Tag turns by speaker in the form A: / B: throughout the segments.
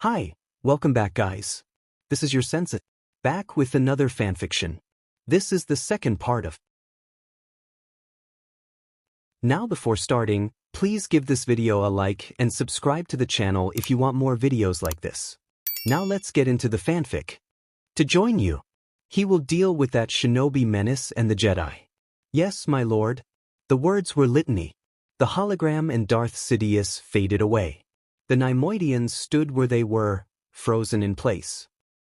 A: Hi, welcome back guys. This is your Sensei, back with another fanfiction. This is the second part of. Now before starting, please give this video a like and subscribe to the channel if you want more videos like this. Now let's get into the fanfic. To join you, he will deal with that shinobi menace and the Jedi. Yes, my lord. The words were litany. The hologram and Darth Sidious faded away. The Neimoidians stood where they were, frozen in place.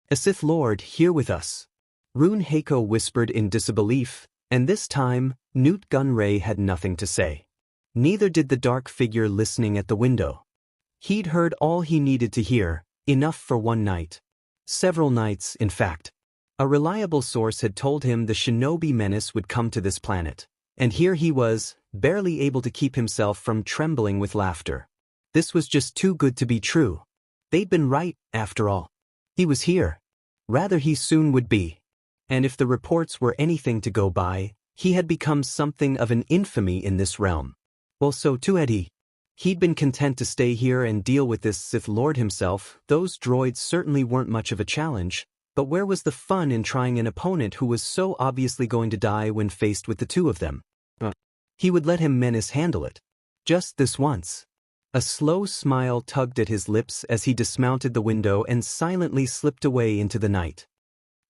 A: A Sith Lord here with us. Rune Heiko whispered in disbelief, and this time, Newt Gunray had nothing to say. Neither did the dark figure listening at the window. He'd heard all he needed to hear, enough for one night. Several nights, in fact. A reliable source had told him the shinobi menace would come to this planet, and here he was, barely able to keep himself from trembling with laughter. This was just too good to be true. They'd been right, after all. He was here. Rather he soon would be. And if the reports were anything to go by, he had become something of an infamy in this realm. Well, so too had he. He'd been content to stay here and deal with this Sith Lord himself. Those droids certainly weren't much of a challenge, but where was the fun in trying an opponent who was so obviously going to die when faced with the two of them? He would let him menace handle it. Just this once. A slow smile tugged at his lips as he dismounted the window and silently slipped away into the night.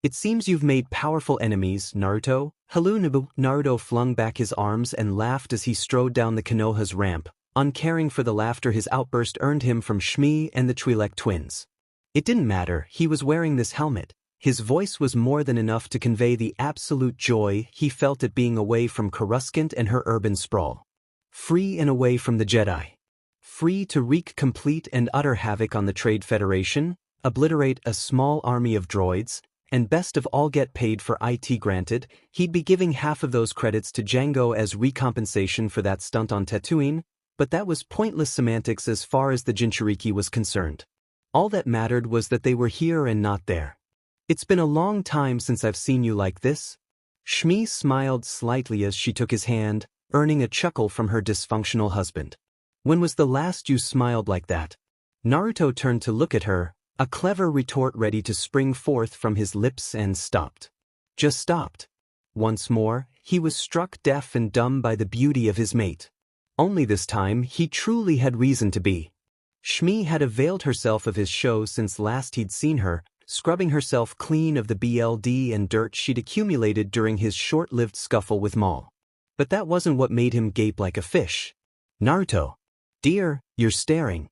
A: It seems you've made powerful enemies, Naruto. Halunabu. Naruto flung back his arms and laughed as he strode down the Konoha's ramp, uncaring for the laughter his outburst earned him from Shmi and the Twi'lek twins. It didn't matter, he was wearing this helmet. His voice was more than enough to convey the absolute joy he felt at being away from Coruscant and her urban sprawl. Free and away from the Jedi. Free to wreak complete and utter havoc on the Trade Federation, obliterate a small army of droids, and best of all get paid for it. Granted, he'd be giving half of those credits to Jango as recompensation for that stunt on Tatooine, but that was pointless semantics as far as the Jinchuriki was concerned. All that mattered was that they were here and not there. It's been a long time since I've seen you like this. Shmi smiled slightly as she took his hand, earning a chuckle from her dysfunctional husband. When was the last you smiled like that? Naruto turned to look at her, a clever retort ready to spring forth from his lips and stopped. Just stopped. Once more, he was struck deaf and dumb by the beauty of his mate. Only this time he truly had reason to be. Shmi had availed herself of his show since last he'd seen her, scrubbing herself clean of the BLD and dirt she'd accumulated during his short-lived scuffle with Maul. But that wasn't what made him gape like a fish. Naruto. Dear, you're staring.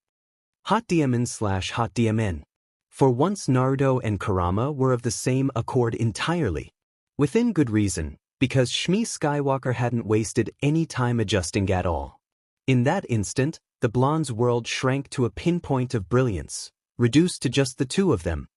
A: Hot DMN/hot DMN. For once Naruto and Kurama were of the same accord entirely. Within good reason, because Shmi Skywalker hadn't wasted any time adjusting at all. In that instant, the blonde's world shrank to a pinpoint of brilliance, reduced to just the two of them.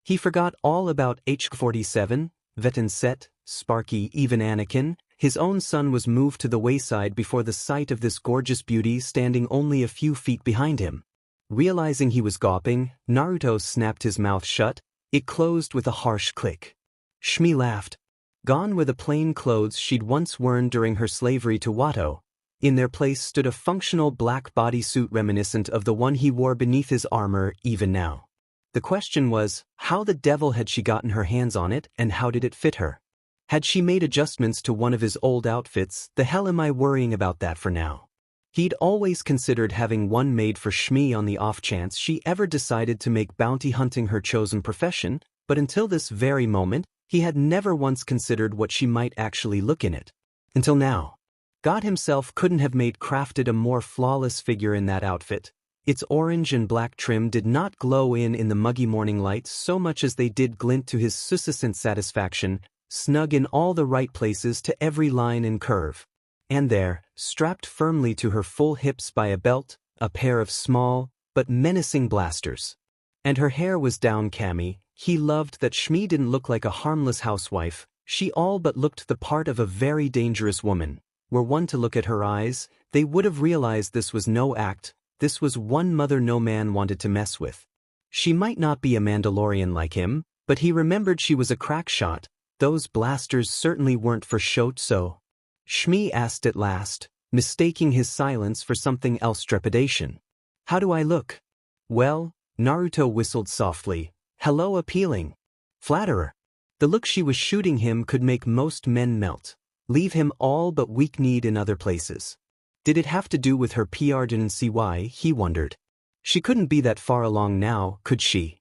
A: He forgot all about HK-47, Veton Set, Sparky, even Anakin. His own son was moved to the wayside before the sight of this gorgeous beauty standing only a few feet behind him. Realizing he was gawping, Naruto snapped his mouth shut. It closed with a harsh click. Shmi laughed. Gone were the plain clothes she'd once worn during her slavery to Watto. In their place stood a functional black bodysuit reminiscent of the one he wore beneath his armor even now. The question was, how the devil had she gotten her hands on it and how did it fit her? Had she made adjustments to one of his old outfits? The hell am I worrying about that for now? He'd always considered having one made for Shmi on the off chance she ever decided to make bounty hunting her chosen profession, but until this very moment, he had never once considered what she might actually look in it. Until now. God himself couldn't have crafted a more flawless figure in that outfit. Its orange and black trim did not glow in the muggy morning light so much as they did glint to his succinct satisfaction, snug in all the right places to every line and curve. And there, strapped firmly to her full hips by a belt, a pair of small, but menacing blasters. And her hair was down cami. He loved that Shmi didn't look like a harmless housewife, she all but looked the part of a very dangerous woman. Were one to look at her eyes, they would have realized this was no act, this was one mother no man wanted to mess with. She might not be a Mandalorian like him, but he remembered she was a crack shot. Those blasters certainly weren't for show, so. Shmi asked at last, mistaking his silence for something else. Trepidation. How do I look? Well, Naruto whistled softly. Hello, appealing. Flatterer. The look she was shooting him could make most men melt, leave him all but weak-kneed in other places. Did it have to do with her PR? Didn't see why, he wondered. She couldn't be that far along now, could she?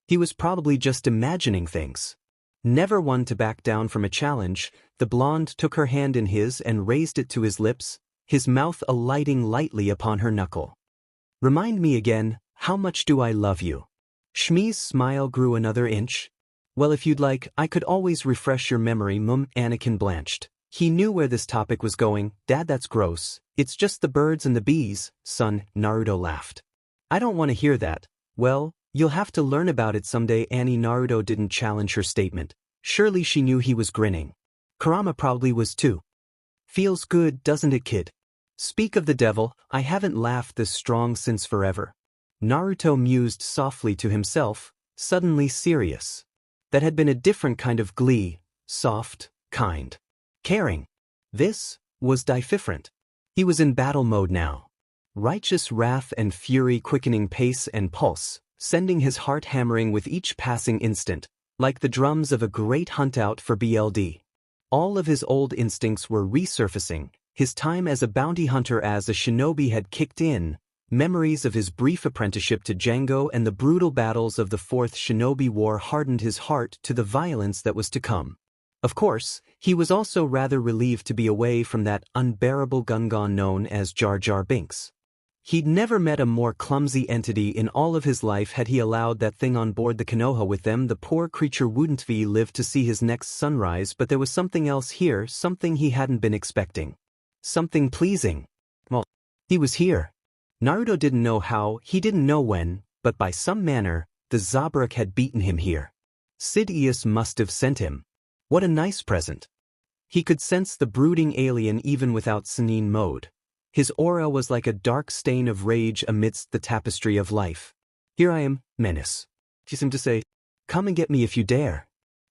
A: He was probably just imagining things. Never one to back down from a challenge, the blonde took her hand in his and raised it to his lips, his mouth alighting lightly upon her knuckle. Remind me again, how much do I love you? Shmi's smile grew another inch. Well, if you'd like, I could always refresh your memory. Anakin blanched. He knew where this topic was going. Dad, that's gross. It's just the birds and the bees, son, Naruto laughed. I don't want to hear that. Well, you'll have to learn about it someday. Naruto didn't challenge her statement. Surely she knew he was grinning. Kurama probably was too. Feels good, doesn't it, kid? Speak of the devil, I haven't laughed this strong since forever. Naruto mused softly to himself, suddenly serious. That had been a different kind of glee, soft, kind, caring. This was different. He was in battle mode now. Righteous wrath and fury quickening pace and pulse, sending his heart hammering with each passing instant, like the drums of a great hunt out for BLD. All of his old instincts were resurfacing, his time as a bounty hunter as a shinobi had kicked in, memories of his brief apprenticeship to Django and the brutal battles of the Fourth Shinobi War hardened his heart to the violence that was to come. Of course, he was also rather relieved to be away from that unbearable Gungan known as Jar Jar Binks. He'd never met a more clumsy entity in all of his life. Had he allowed that thing on board the Konoha with them, the poor creature wouldn't have lived to see his next sunrise, but there was something else here, something he hadn't been expecting. Something pleasing. Well, he was here. Naruto didn't know how, he didn't know when, but by some manner, the Zabrak had beaten him here. Sidious must have sent him. What a nice present. He could sense the brooding alien even without Sannin mode. His aura was like a dark stain of rage amidst the tapestry of life. Here I am, menace. She seemed to say, come and get me if you dare.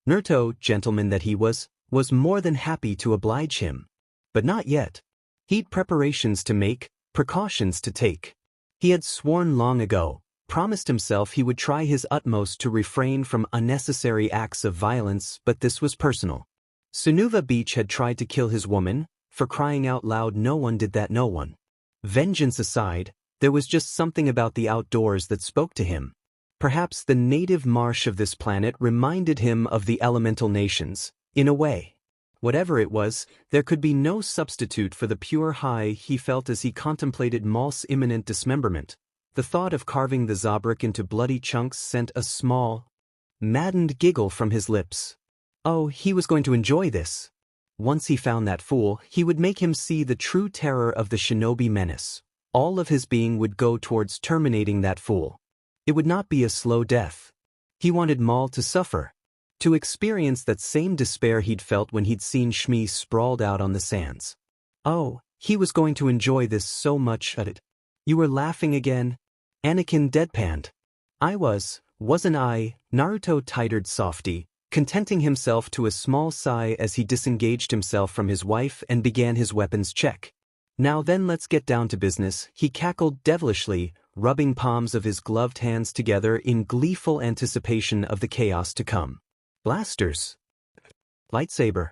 A: Naruto, gentleman that he was more than happy to oblige him. But not yet. He'd preparations to make, precautions to take. He had sworn long ago, promised himself he would try his utmost to refrain from unnecessary acts of violence, but this was personal. Sunuva Beach had tried to kill his woman, for crying out loud, no one did that, no one. Vengeance aside, there was just something about the outdoors that spoke to him. Perhaps the native marsh of this planet reminded him of the elemental nations, in a way. Whatever it was, there could be no substitute for the pure high he felt as he contemplated Maul's imminent dismemberment. The thought of carving the Zabrak into bloody chunks sent a small, maddened giggle from his lips. Oh, he was going to enjoy this. Once he found that fool, he would make him see the true terror of the shinobi menace. All of his being would go towards terminating that fool. It would not be a slow death. He wanted Maul to suffer. To experience that same despair he'd felt when he'd seen Shmi sprawled out on the sands. Oh, he was going to enjoy this so much. You were laughing again? Anakin deadpanned. I wasn't I? Naruto tittered softly, contenting himself to a small sigh as he disengaged himself from his wife and began his weapons check. Now then, let's get down to business, he cackled devilishly, rubbing palms of his gloved hands together in gleeful anticipation of the chaos to come. Blasters. Lightsaber.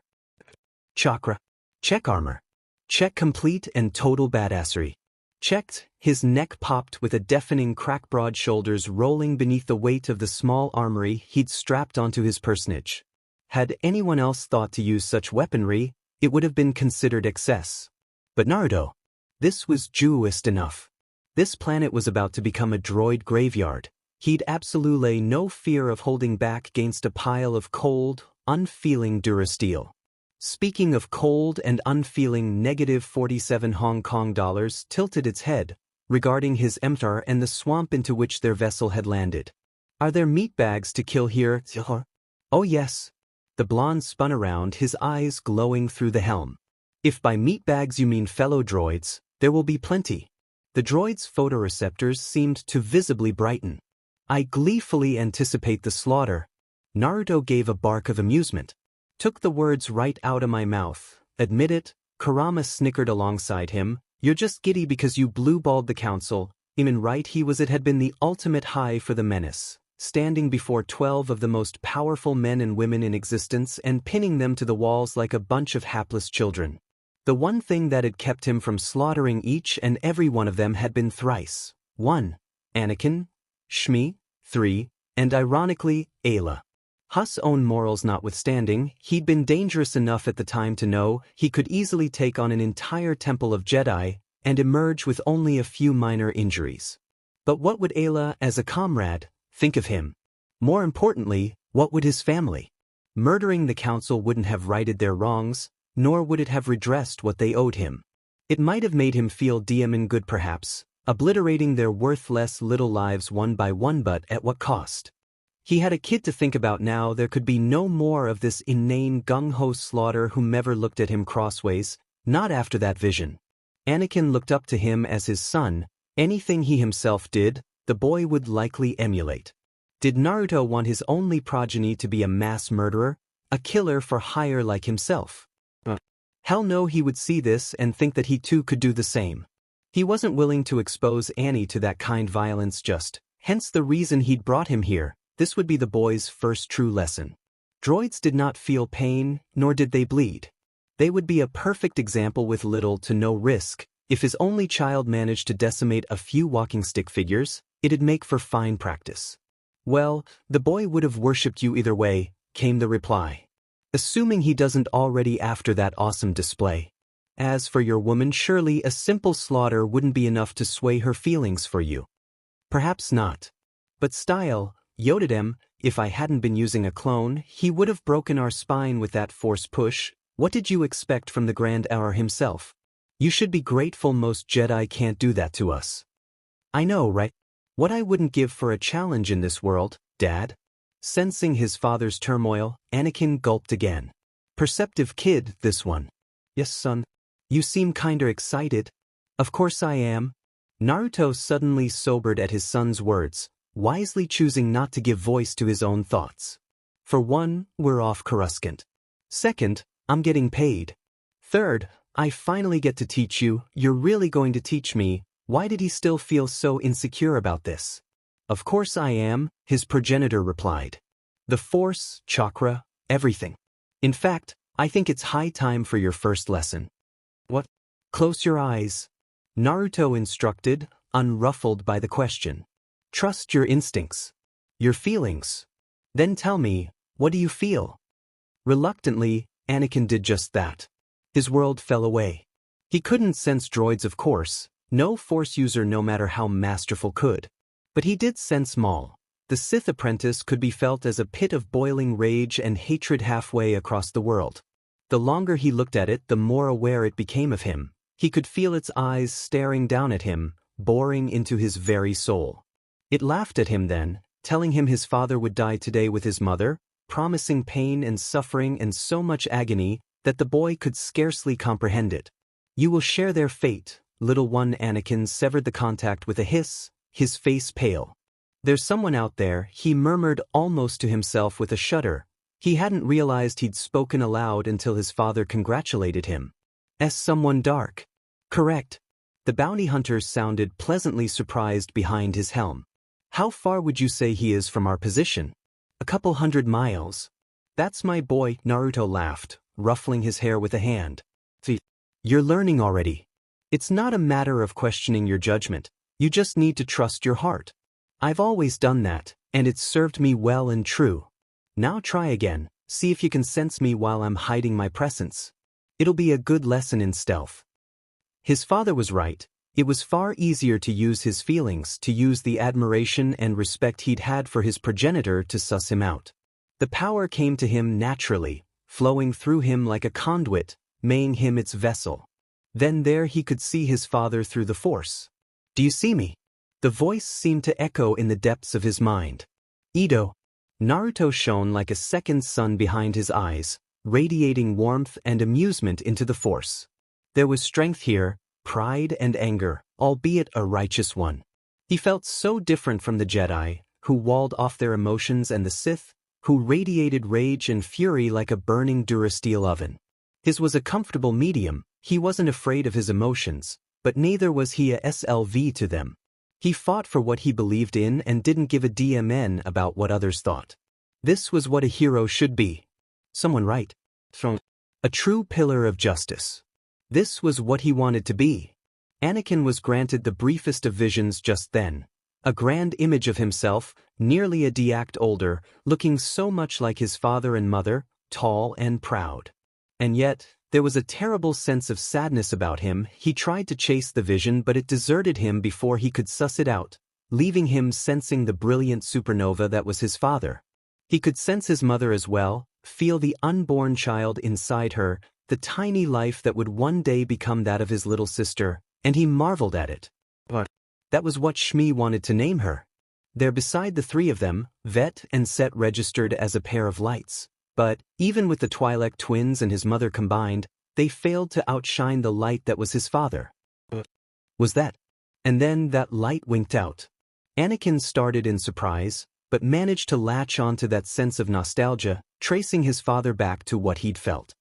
A: Chakra. Check armor. Check complete and total badassery. Checked, his neck popped with a deafening crack, broad shoulders rolling beneath the weight of the small armory he'd strapped onto his personage. Had anyone else thought to use such weaponry, it would have been considered excess. But Naruto. This was Jewised enough. This planet was about to become a droid graveyard. He'd absolutely no fear of holding back against a pile of cold, unfeeling durasteel. Speaking of cold and unfeeling, -47 Hong Kong dollars tilted its head, regarding his emptor and the swamp into which their vessel had landed. Are there meat bags to kill here? Oh yes. The blonde spun around, his eyes glowing through the helm. If by meat bags you mean fellow droids, there will be plenty. The droid's photoreceptors seemed to visibly brighten. I gleefully anticipate the slaughter. Naruto gave a bark of amusement. Took the words right out of my mouth. Admit it, Kurama snickered alongside him. You're just giddy because you blue-balled the council. Even right it had been the ultimate high for the menace, standing before 12 of the most powerful men and women in existence and pinning them to the walls like a bunch of hapless children. The one thing that had kept him from slaughtering each and every one of them had been thrice. 1. Anakin, Shmi, 3, and ironically, Ayla. Huss' own morals notwithstanding, he'd been dangerous enough at the time to know he could easily take on an entire temple of Jedi and emerge with only a few minor injuries. But what would Ayla, as a comrade, think of him? More importantly, what would his family? Murdering the council wouldn't have righted their wrongs, nor would it have redressed what they owed him. It might have made him feel demon good perhaps, obliterating their worthless little lives one by one, but at what cost? He had a kid to think about now. There could be no more of this inane gung-ho slaughter whomever looked at him crossways, not after that vision. Anakin looked up to him as his son. Anything he himself did, the boy would likely emulate. Did Naruto want his only progeny to be a mass murderer, a killer for hire like himself? Hell no, he would see this and think that he too could do the same. He wasn't willing to expose Annie to that kind violence hence the reason he'd brought him here. This would be the boy's first true lesson. Droids did not feel pain, nor did they bleed. They would be a perfect example with little to no risk. If his only child managed to decimate a few walking stick figures, it'd make for fine practice. Well, the boy would have worshipped you either way, came the reply. Assuming he doesn't already after that awesome display. As for your woman, surely a simple slaughter wouldn't be enough to sway her feelings for you. Perhaps not. But style, Yodadem, if I hadn't been using a clone, he would have broken our spine with that force push. What did you expect from the Grand Hour himself? You should be grateful most Jedi can't do that to us. I know, right? What I wouldn't give for a challenge in this world, Dad? Sensing his father's turmoil, Anakin gulped again. Perceptive kid, this one. Yes, son. You seem kinda excited. Of course I am. Naruto suddenly sobered at his son's words, wisely choosing not to give voice to his own thoughts. For one, we're off Coruscant. Second, I'm getting paid. Third, I finally get to teach you. You're really going to teach me. Why did he still feel so insecure about this? Of course I am, his progenitor replied. The Force, chakra, everything. In fact, I think it's high time for your first lesson. What? Close your eyes. Naruto instructed, unruffled by the question. Trust your instincts. Your feelings. Then tell me, what do you feel? Reluctantly, Anakin did just that. His world fell away. He couldn't sense droids, of course. No Force user, no matter how masterful, could. But he did sense Maul. The Sith apprentice could be felt as a pit of boiling rage and hatred halfway across the world. The longer he looked at it, the more aware it became of him. He could feel its eyes staring down at him, boring into his very soul. It laughed at him then, telling him his father would die today with his mother, promising pain and suffering and so much agony that the boy could scarcely comprehend it. You will share their fate, little one. Anakin severed the contact with a hiss, his face pale. There's someone out there, he murmured almost to himself with a shudder. He hadn't realized he'd spoken aloud until his father congratulated him. Someone dark. Correct. The bounty hunter sounded pleasantly surprised behind his helm. How far would you say he is from our position? A couple 100 miles. That's my boy, Naruto laughed, ruffling his hair with a hand. You're learning already. It's not a matter of questioning your judgment. You just need to trust your heart. I've always done that, and it's served me well and true. Now try again, see if you can sense me while I'm hiding my presence. It'll be a good lesson in stealth. His father was right. It was far easier to use his feelings, to use the admiration and respect he'd had for his progenitor to suss him out. The power came to him naturally, flowing through him like a conduit, making him its vessel. Then there he could see his father through the Force. Do you see me? The voice seemed to echo in the depths of his mind. Edo. Naruto shone like a second sun behind his eyes, radiating warmth and amusement into the Force. There was strength here, pride and anger, albeit a righteous one. He felt so different from the Jedi, who walled off their emotions, and the Sith, who radiated rage and fury like a burning Durasteel oven. His was a comfortable medium. He wasn't afraid of his emotions, but neither was he a SLV to them. He fought for what he believed in and didn't give a damn about what others thought. This was what a hero should be. Someone right. A true pillar of justice. This was what he wanted to be. Anakin was granted the briefest of visions just then. A grand image of himself, nearly a decade older, looking so much like his father and mother, tall and proud. And yet, there was a terrible sense of sadness about him. He tried to chase the vision, but it deserted him before he could suss it out, leaving him sensing the brilliant supernova that was his father. He could sense his mother as well, feel the unborn child inside her, the tiny life that would one day become that of his little sister, and he marveled at it. But that was what Shmi wanted to name her. There beside the three of them, Vet and Set registered as a pair of lights. But, even with the Twi'lek twins and his mother combined, they failed to outshine the light that was his father. Was that? And then that light winked out. Anakin started in surprise, but managed to latch onto that sense of nostalgia, tracing his father back to what he'd felt.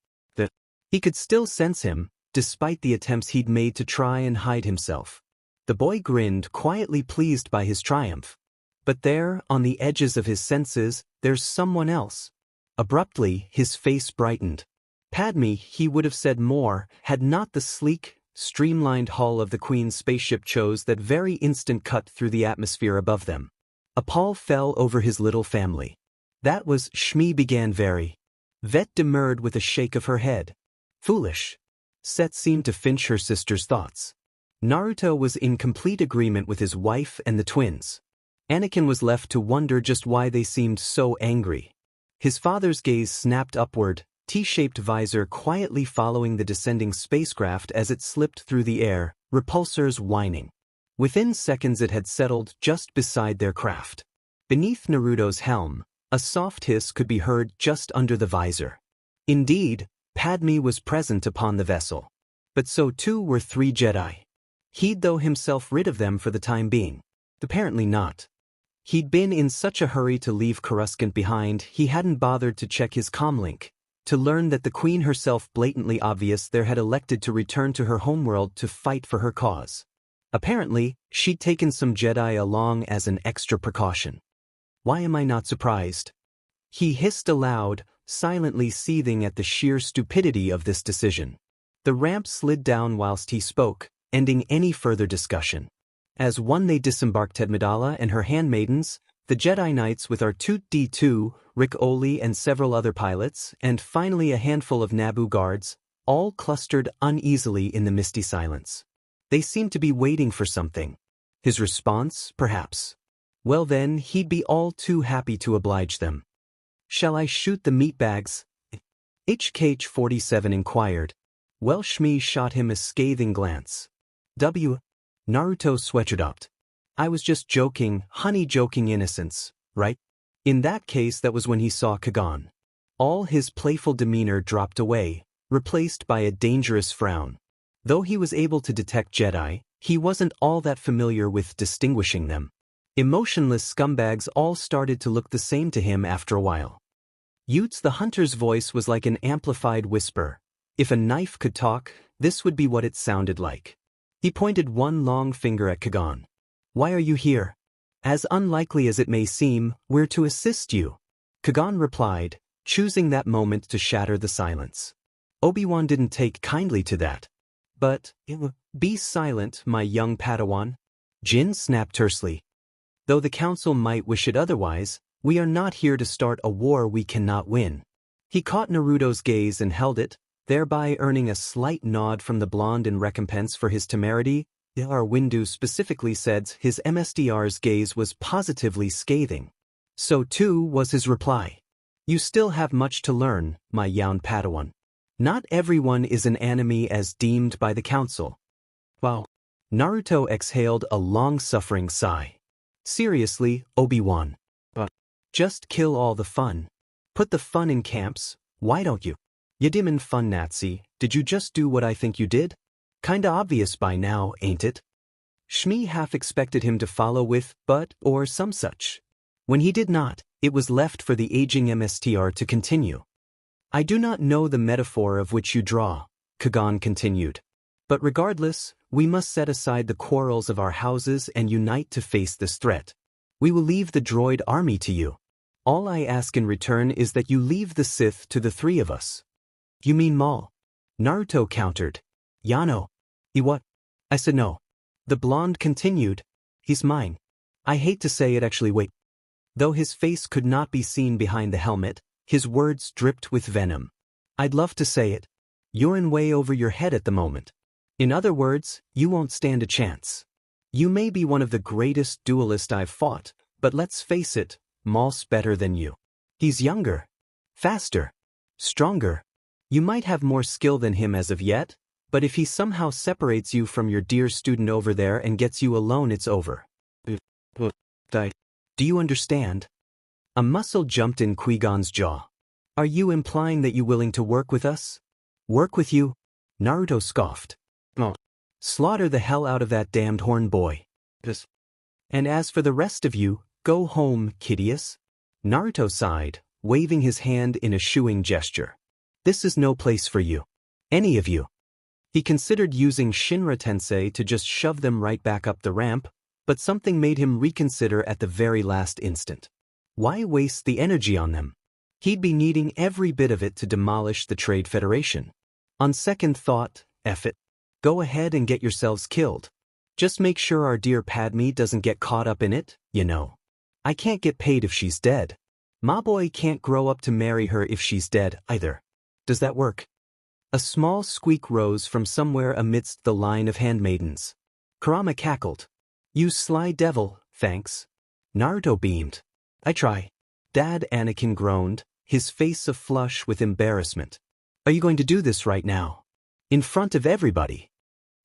A: He could still sense him, despite the attempts he'd made to try and hide himself. The boy grinned, quietly pleased by his triumph. But there, on the edges of his senses, there's someone else. Abruptly, his face brightened. Padme, he would have said more, had not the sleek, streamlined hull of the Queen's spaceship chose that very instant cut through the atmosphere above them. A pall fell over his little family. That was, Shmi began very. Vet demurred with a shake of her head. Foolish. Set seemed to finch her sister's thoughts. Naruto was in complete agreement with his wife and the twins. Anakin was left to wonder just why they seemed so angry. His father's gaze snapped upward, T-shaped visor quietly following the descending spacecraft as it slipped through the air, repulsors whining. Within seconds it had settled just beside their craft. Beneath Naruto's helm, a soft hiss could be heard just under the visor. Indeed, Padme was present upon the vessel. But so too were 3 Jedi. He'd though himself rid of them for the time being. Apparently not. He'd been in such a hurry to leave Coruscant behind, he hadn't bothered to check his comlink, to learn that the Queen herself blatantly obvious there had elected to return to her homeworld to fight for her cause. Apparently, she'd taken some Jedi along as an extra precaution. Why am I not surprised? He hissed aloud, silently seething at the sheer stupidity of this decision. The ramp slid down whilst he spoke, ending any further discussion. As one they disembarked Amidala and her handmaidens, the Jedi Knights with R2-D2, Rick Oli and several other pilots, and finally a handful of Naboo guards, all clustered uneasily in the misty silence. They seemed to be waiting for something. His response, perhaps. Well then, he'd be all too happy to oblige them. Shall I shoot the meatbags? HK-47 inquired. Well, Shmi shot him a scathing glance. Naruto sweatered. I was just joking, honey, joking innocence, right? In that case, that was when he saw Kagan. All his playful demeanor dropped away, replaced by a dangerous frown. Though he was able to detect Jedi, he wasn't all that familiar with distinguishing them. Emotionless scumbags all started to look the same to him after a while. Utes the hunter's voice was like an amplified whisper. If a knife could talk, this would be what it sounded like. He pointed one long finger at Kagan. Why are you here? As unlikely as it may seem, we're to assist you. Kagan replied, choosing that moment to shatter the silence. Obi-Wan didn't take kindly to that. But, be silent, my young Padawan. Jin snapped tersely. Though the Council might wish it otherwise, we are not here to start a war we cannot win. He caught Naruto's gaze and held it, thereby earning a slight nod from the blonde in recompense for his temerity. Windu specifically said his MSDR's gaze was positively scathing. So too was his reply. You still have much to learn, my young Padawan. Not everyone is an enemy as deemed by the Council. Wow. Naruto exhaled a long-suffering sigh. Seriously, Obi-Wan. But just kill all the fun. Put the fun in camps, why don't you? Yadimin fun Nazi, did you just do what I think you did? Kinda obvious by now, ain't it? Shmi half expected him to follow with, but, or some such. When he did not, it was left for the aging MSTR to continue. I do not know the metaphor of which you draw, Kagan continued. But regardless, we must set aside the quarrels of our houses and unite to face this threat. We will leave the droid army to you. All I ask in return is that you leave the Sith to the three of us. You mean Maul? Naruto countered. Yano. What? I said no. The blonde continued. He's mine. I hate to say it actually wait. Though his face could not be seen behind the helmet, his words dripped with venom. I'd love to say it. You're in way over your head at the moment. In other words, you won't stand a chance. You may be one of the greatest duelists I've fought, but let's face it, Maul's better than you. He's younger, faster, stronger. You might have more skill than him as of yet, but if he somehow separates you from your dear student over there and gets you alone, it's over. Do you understand? A muscle jumped in Qui-Gon's jaw. Are you implying that you're willing to work with us? Work with you? Naruto scoffed. No. Slaughter the hell out of that damned horn boy. And as for the rest of you, go home, kiddies. Naruto sighed, waving his hand in a shooing gesture. This is no place for you. Any of you. He considered using Shinra Tensei to just shove them right back up the ramp, but something made him reconsider at the very last instant. Why waste the energy on them? He'd be needing every bit of it to demolish the Trade Federation. On second thought, F it. Go ahead and get yourselves killed. Just make sure our dear Padme doesn't get caught up in it, you know. I can't get paid if she's dead. Ma boy can't grow up to marry her if she's dead, either. Does that work? A small squeak rose from somewhere amidst the line of handmaidens. Kurama cackled. You sly devil, thanks. Naruto beamed. I try. Dad, Anakin groaned, his face aflush with embarrassment. Are you going to do this right now? In front of everybody?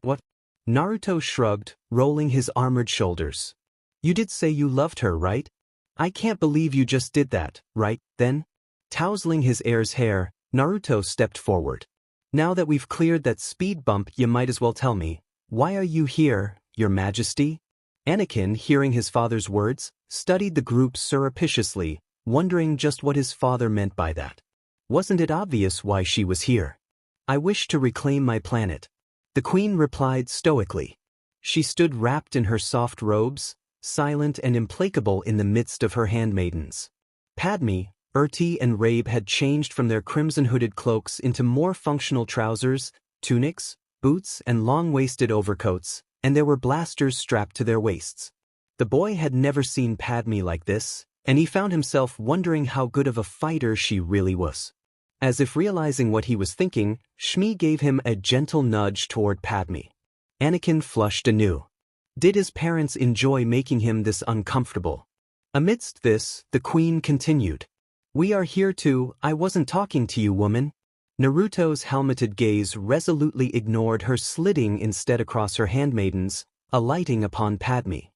A: What? Naruto shrugged, rolling his armored shoulders. You did say you loved her, right? I can't believe you just did that, right, then? Tousling his heir's hair, Naruto stepped forward. Now that we've cleared that speed bump, you might as well tell me, why are you here, Your Majesty? Anakin, hearing his father's words, studied the group surreptitiously, wondering just what his father meant by that. Wasn't it obvious why she was here? I wish to reclaim my planet. The queen replied stoically. She stood wrapped in her soft robes, silent and implacable in the midst of her handmaidens. Padme, Urti and Rabe had changed from their crimson-hooded cloaks into more functional trousers, tunics, boots and long-waisted overcoats, and there were blasters strapped to their waists. The boy had never seen Padme like this, and he found himself wondering how good of a fighter she really was. As if realizing what he was thinking, Shmi gave him a gentle nudge toward Padme. Anakin flushed anew. Did his parents enjoy making him this uncomfortable? Amidst this, the queen continued. We are here to, I wasn't talking to you, woman. Naruto's helmeted gaze resolutely ignored her slitting instead across her handmaidens, alighting upon Padme.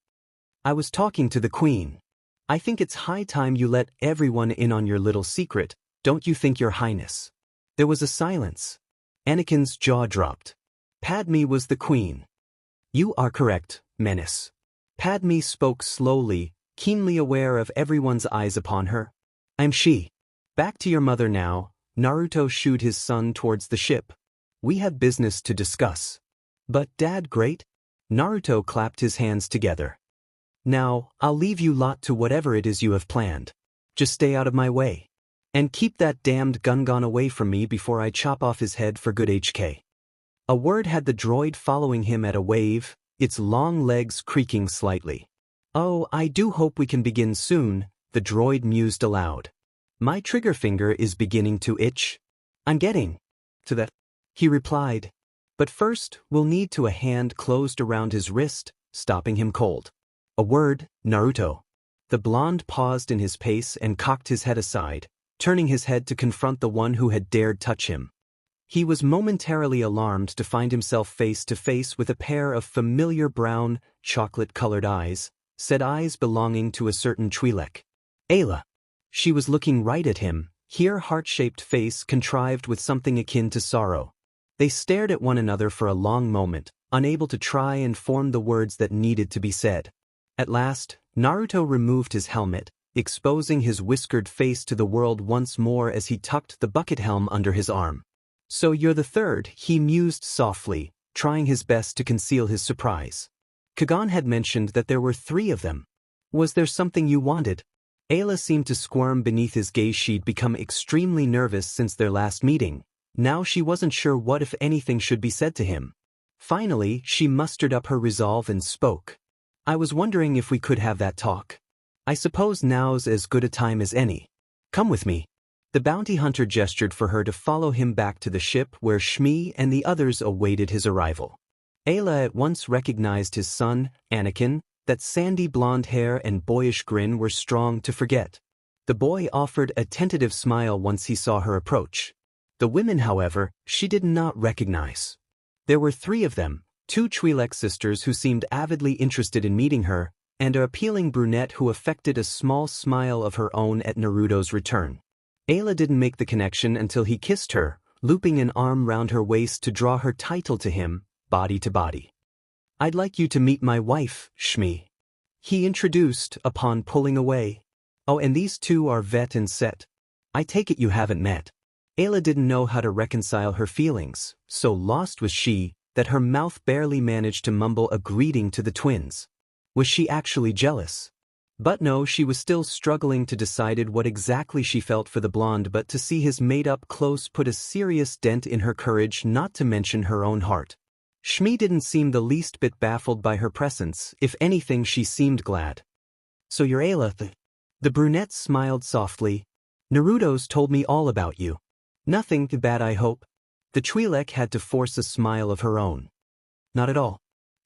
A: I was talking to the queen. I think it's high time you let everyone in on your little secret, don't you think, Your Highness? There was a silence. Anakin's jaw dropped. Padme was the queen. You are correct, Menace. Padme spoke slowly, keenly aware of everyone's eyes upon her. I'm she. Back to your mother now. Naruto shooed his son towards the ship. We have business to discuss. But Dad, great? Naruto clapped his hands together. Now, I'll leave you lot to whatever it is you have planned. Just stay out of my way. And keep that damned Gungan away from me before I chop off his head for good HK. A word had the droid following him at a wave, its long legs creaking slightly. Oh, I do hope we can begin soon, the droid mused aloud. My trigger finger is beginning to itch. I'm getting to that, he replied. But first, we'll need to a hand closed around his wrist, stopping him cold. A word, Naruto. The blonde paused in his pace and cocked his head aside, turning his head to confront the one who had dared touch him. He was momentarily alarmed to find himself face to face with a pair of familiar brown, chocolate-colored eyes, said eyes belonging to a certain Twi'lek. Ayla. She was looking right at him, her heart-shaped face contrived with something akin to sorrow. They stared at one another for a long moment, unable to try and form the words that needed to be said. At last, Naruto removed his helmet, exposing his whiskered face to the world once more as he tucked the bucket helm under his arm. So you're the third, he mused softly, trying his best to conceal his surprise. Kagan had mentioned that there were 3 of them. Was there something you wanted? Ayla seemed to squirm beneath his gaze. She'd become extremely nervous since their last meeting. Now she wasn't sure what, if anything, should be said to him. Finally, she mustered up her resolve and spoke. I was wondering if we could have that talk. I suppose now's as good a time as any. Come with me. The bounty hunter gestured for her to follow him back to the ship where Shmi and the others awaited his arrival. Ayla at once recognized his son, Anakin. That sandy blonde hair and boyish grin were strong to forget. The boy offered a tentative smile once he saw her approach. The women, however, she did not recognize. There were 3 of them, 2 Twi'lek sisters who seemed avidly interested in meeting her, and an appealing brunette who affected a small smile of her own at Naruto's return. Ayla didn't make the connection until he kissed her, looping an arm round her waist to draw her tighter to him, body to body. I'd like you to meet my wife, Shmi. He introduced, upon pulling away. Oh, and these 2 are Vet and Set. I take it you haven't met. Ayla didn't know how to reconcile her feelings, so lost was she, that her mouth barely managed to mumble a greeting to the twins. Was she actually jealous? But no, she was still struggling to decide what exactly she felt for the blonde, but to see his made-up clothes put a serious dent in her courage, not to mention her own heart. Shmi didn't seem the least bit baffled by her presence. If anything, she seemed glad. So you're Ayla? The brunette smiled softly. Naruto's told me all about you. Nothing bad, I hope. The Twi'lek had to force a smile of her own. Not at all.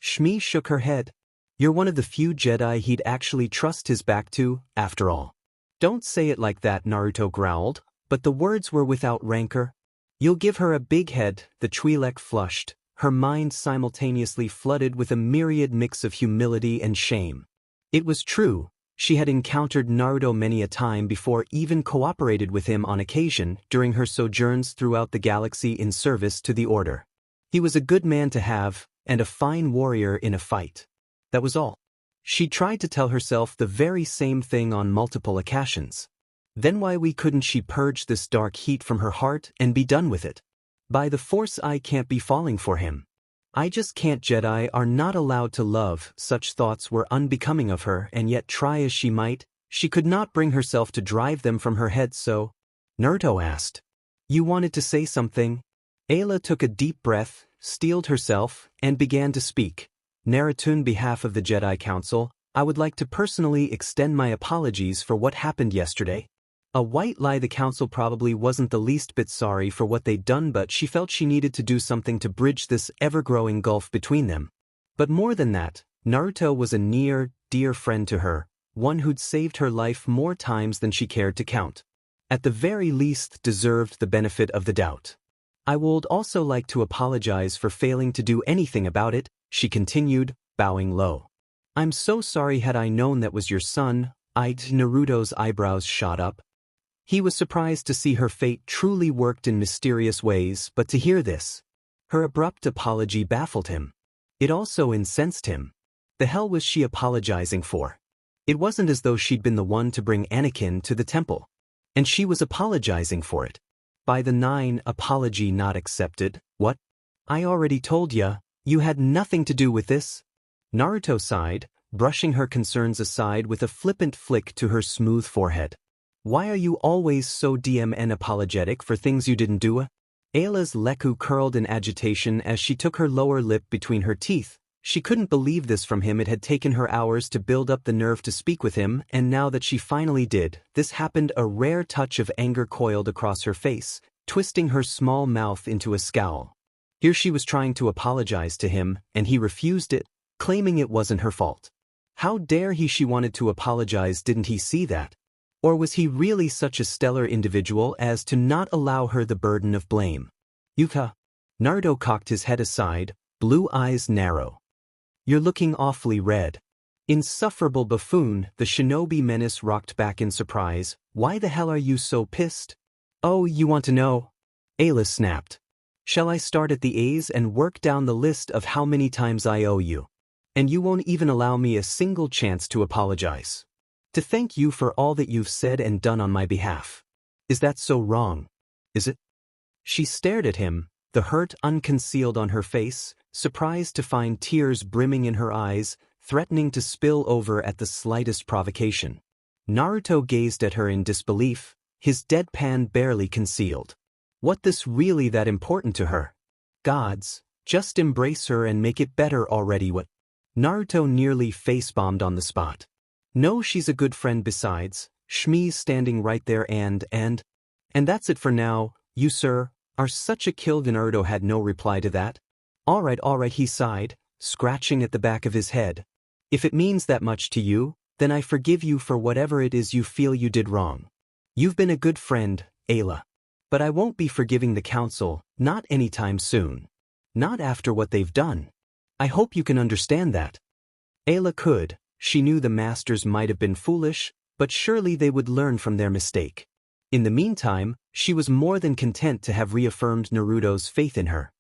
A: Shmi shook her head. You're one of the few Jedi he'd actually trust his back to, after all. Don't say it like that, Naruto growled, but the words were without rancor. You'll give her a big head. The Twi'lek flushed, her mind simultaneously flooded with a myriad mix of humility and shame. It was true, she had encountered Naruto many a time before, even cooperated with him on occasion during her sojourns throughout the galaxy in service to the Order. He was a good man to have, and a fine warrior in a fight. That was all. She tried to tell herself the very same thing on multiple occasions. Then why couldn't she purge this dark heat from her heart and be done with it? By the Force, I can't be falling for him. I just can't. Jedi are not allowed to love. Such thoughts were unbecoming of her, and yet try as she might, she could not bring herself to drive them from her head. So, Naruto asked, you wanted to say something? Ayla took a deep breath, steeled herself, and began to speak. Naruto, on behalf of the Jedi Council, I would like to personally extend my apologies for what happened yesterday. A white lie. The council probably wasn't the least bit sorry for what they'd done, but she felt she needed to do something to bridge this ever-growing gulf between them. But more than that, Naruto was a near, dear friend to her, one who'd saved her life more times than she cared to count. At the very least, deserved the benefit of the doubt. I would also like to apologize for failing to do anything about it, she continued, bowing low. I'm so sorry. Had I known that was your son, Naruto's eyebrows shot up. He was surprised to see her fate truly worked in mysterious ways, but to hear this, her abrupt apology baffled him. It also incensed him. The hell was she apologizing for? It wasn't as though she'd been the one to bring Anakin to the temple. And she was apologizing for it. By the 9, apology not accepted. What? I already told ya, you had nothing to do with this. Naruto sighed, brushing her concerns aside with a flippant flick to her smooth forehead. Why are you always so apologetic for things you didn't do? Ayla's leku curled in agitation as she took her lower lip between her teeth. She couldn't believe this from him. It had taken her hours to build up the nerve to speak with him, and now that she finally did, this happened. A rare touch of anger coiled across her face, twisting her small mouth into a scowl. Here she was trying to apologize to him, and he refused it, claiming it wasn't her fault. How dare he? She wanted to apologize. Didn't he see that? Or was he really such a stellar individual as to not allow her the burden of blame? Yuka. Naruto cocked his head aside, blue eyes narrow. You're looking awfully red. Insufferable buffoon. The shinobi menace rocked back in surprise. Why the hell are you so pissed? Oh, you want to know? Ayla snapped. Shall I start at the A's and work down the list of how many times I owe you? And you won't even allow me a single chance to apologize. To thank you for all that you've said and done on my behalf. Is that so wrong? Is it? She stared at him, the hurt unconcealed on her face, surprised to find tears brimming in her eyes, threatening to spill over at the slightest provocation. Naruto gazed at her in disbelief, his deadpan barely concealed. What this really that important to her? Gods, just embrace her and make it better already. What? Naruto nearly face-bombed on the spot. No, she's a good friend besides, Shmi's standing right there and that's it for now, you sir, are such a kill. Naruto had no reply to that. Alright, he sighed, scratching at the back of his head. If it means that much to you, then I forgive you for whatever it is you feel you did wrong. You've been a good friend, Ayla. But I won't be forgiving the council, not anytime soon. Not after what they've done. I hope you can understand that. Ayla could. She knew the masters might have been foolish, but surely they would learn from their mistake. In the meantime, she was more than content to have reaffirmed Naruto's faith in her.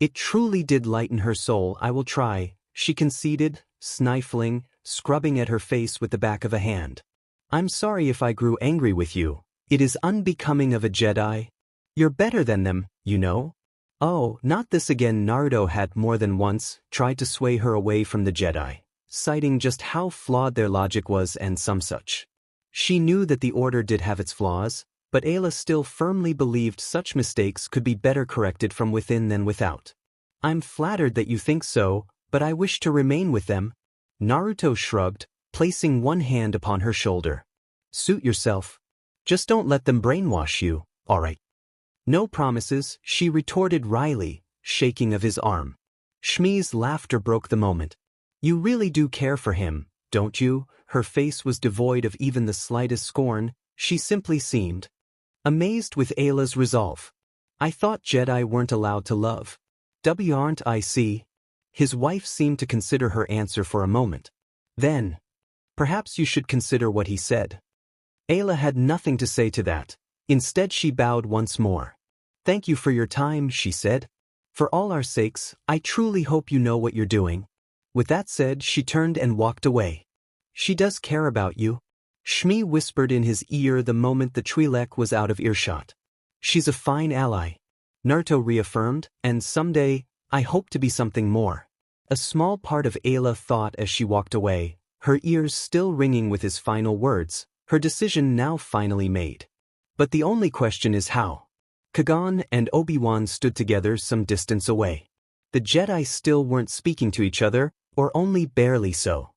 A: It truly did lighten her soul. I will try, she conceded, sniffling, scrubbing at her face with the back of a hand. I'm sorry if I grew angry with you. It is unbecoming of a Jedi. You're better than them, you know. Oh, not this again. Naruto had more than once tried to sway her away from the Jedi, citing just how flawed their logic was and some such. She knew that the order did have its flaws, but Ayla still firmly believed such mistakes could be better corrected from within than without. I'm flattered that you think so, but I wish to remain with them. Naruto shrugged, placing one hand upon her shoulder. Suit yourself. Just don't let them brainwash you, alright? No promises, she retorted wryly, shaking of his arm. Shmi's laughter broke the moment. You really do care for him, don't you? Her face was devoid of even the slightest scorn, she simply seemed amazed with Ayla's resolve. I thought Jedi weren't allowed to love. Aren't I? See? His wife seemed to consider her answer for a moment. Then, perhaps you should consider what he said. Ayla had nothing to say to that. Instead she bowed once more. Thank you for your time, she said. For all our sakes, I truly hope you know what you're doing. With that said, she turned and walked away. She does care about you. Shmi whispered in his ear the moment the Twi'lek was out of earshot. She's a fine ally. Naruto reaffirmed, and someday, I hope to be something more. A small part of Ayla thought as she walked away, her ears still ringing with his final words, her decision now finally made. But the only question is how. Qui-Gon and Obi-Wan stood together some distance away. The Jedi still weren't speaking to each other, or only barely so.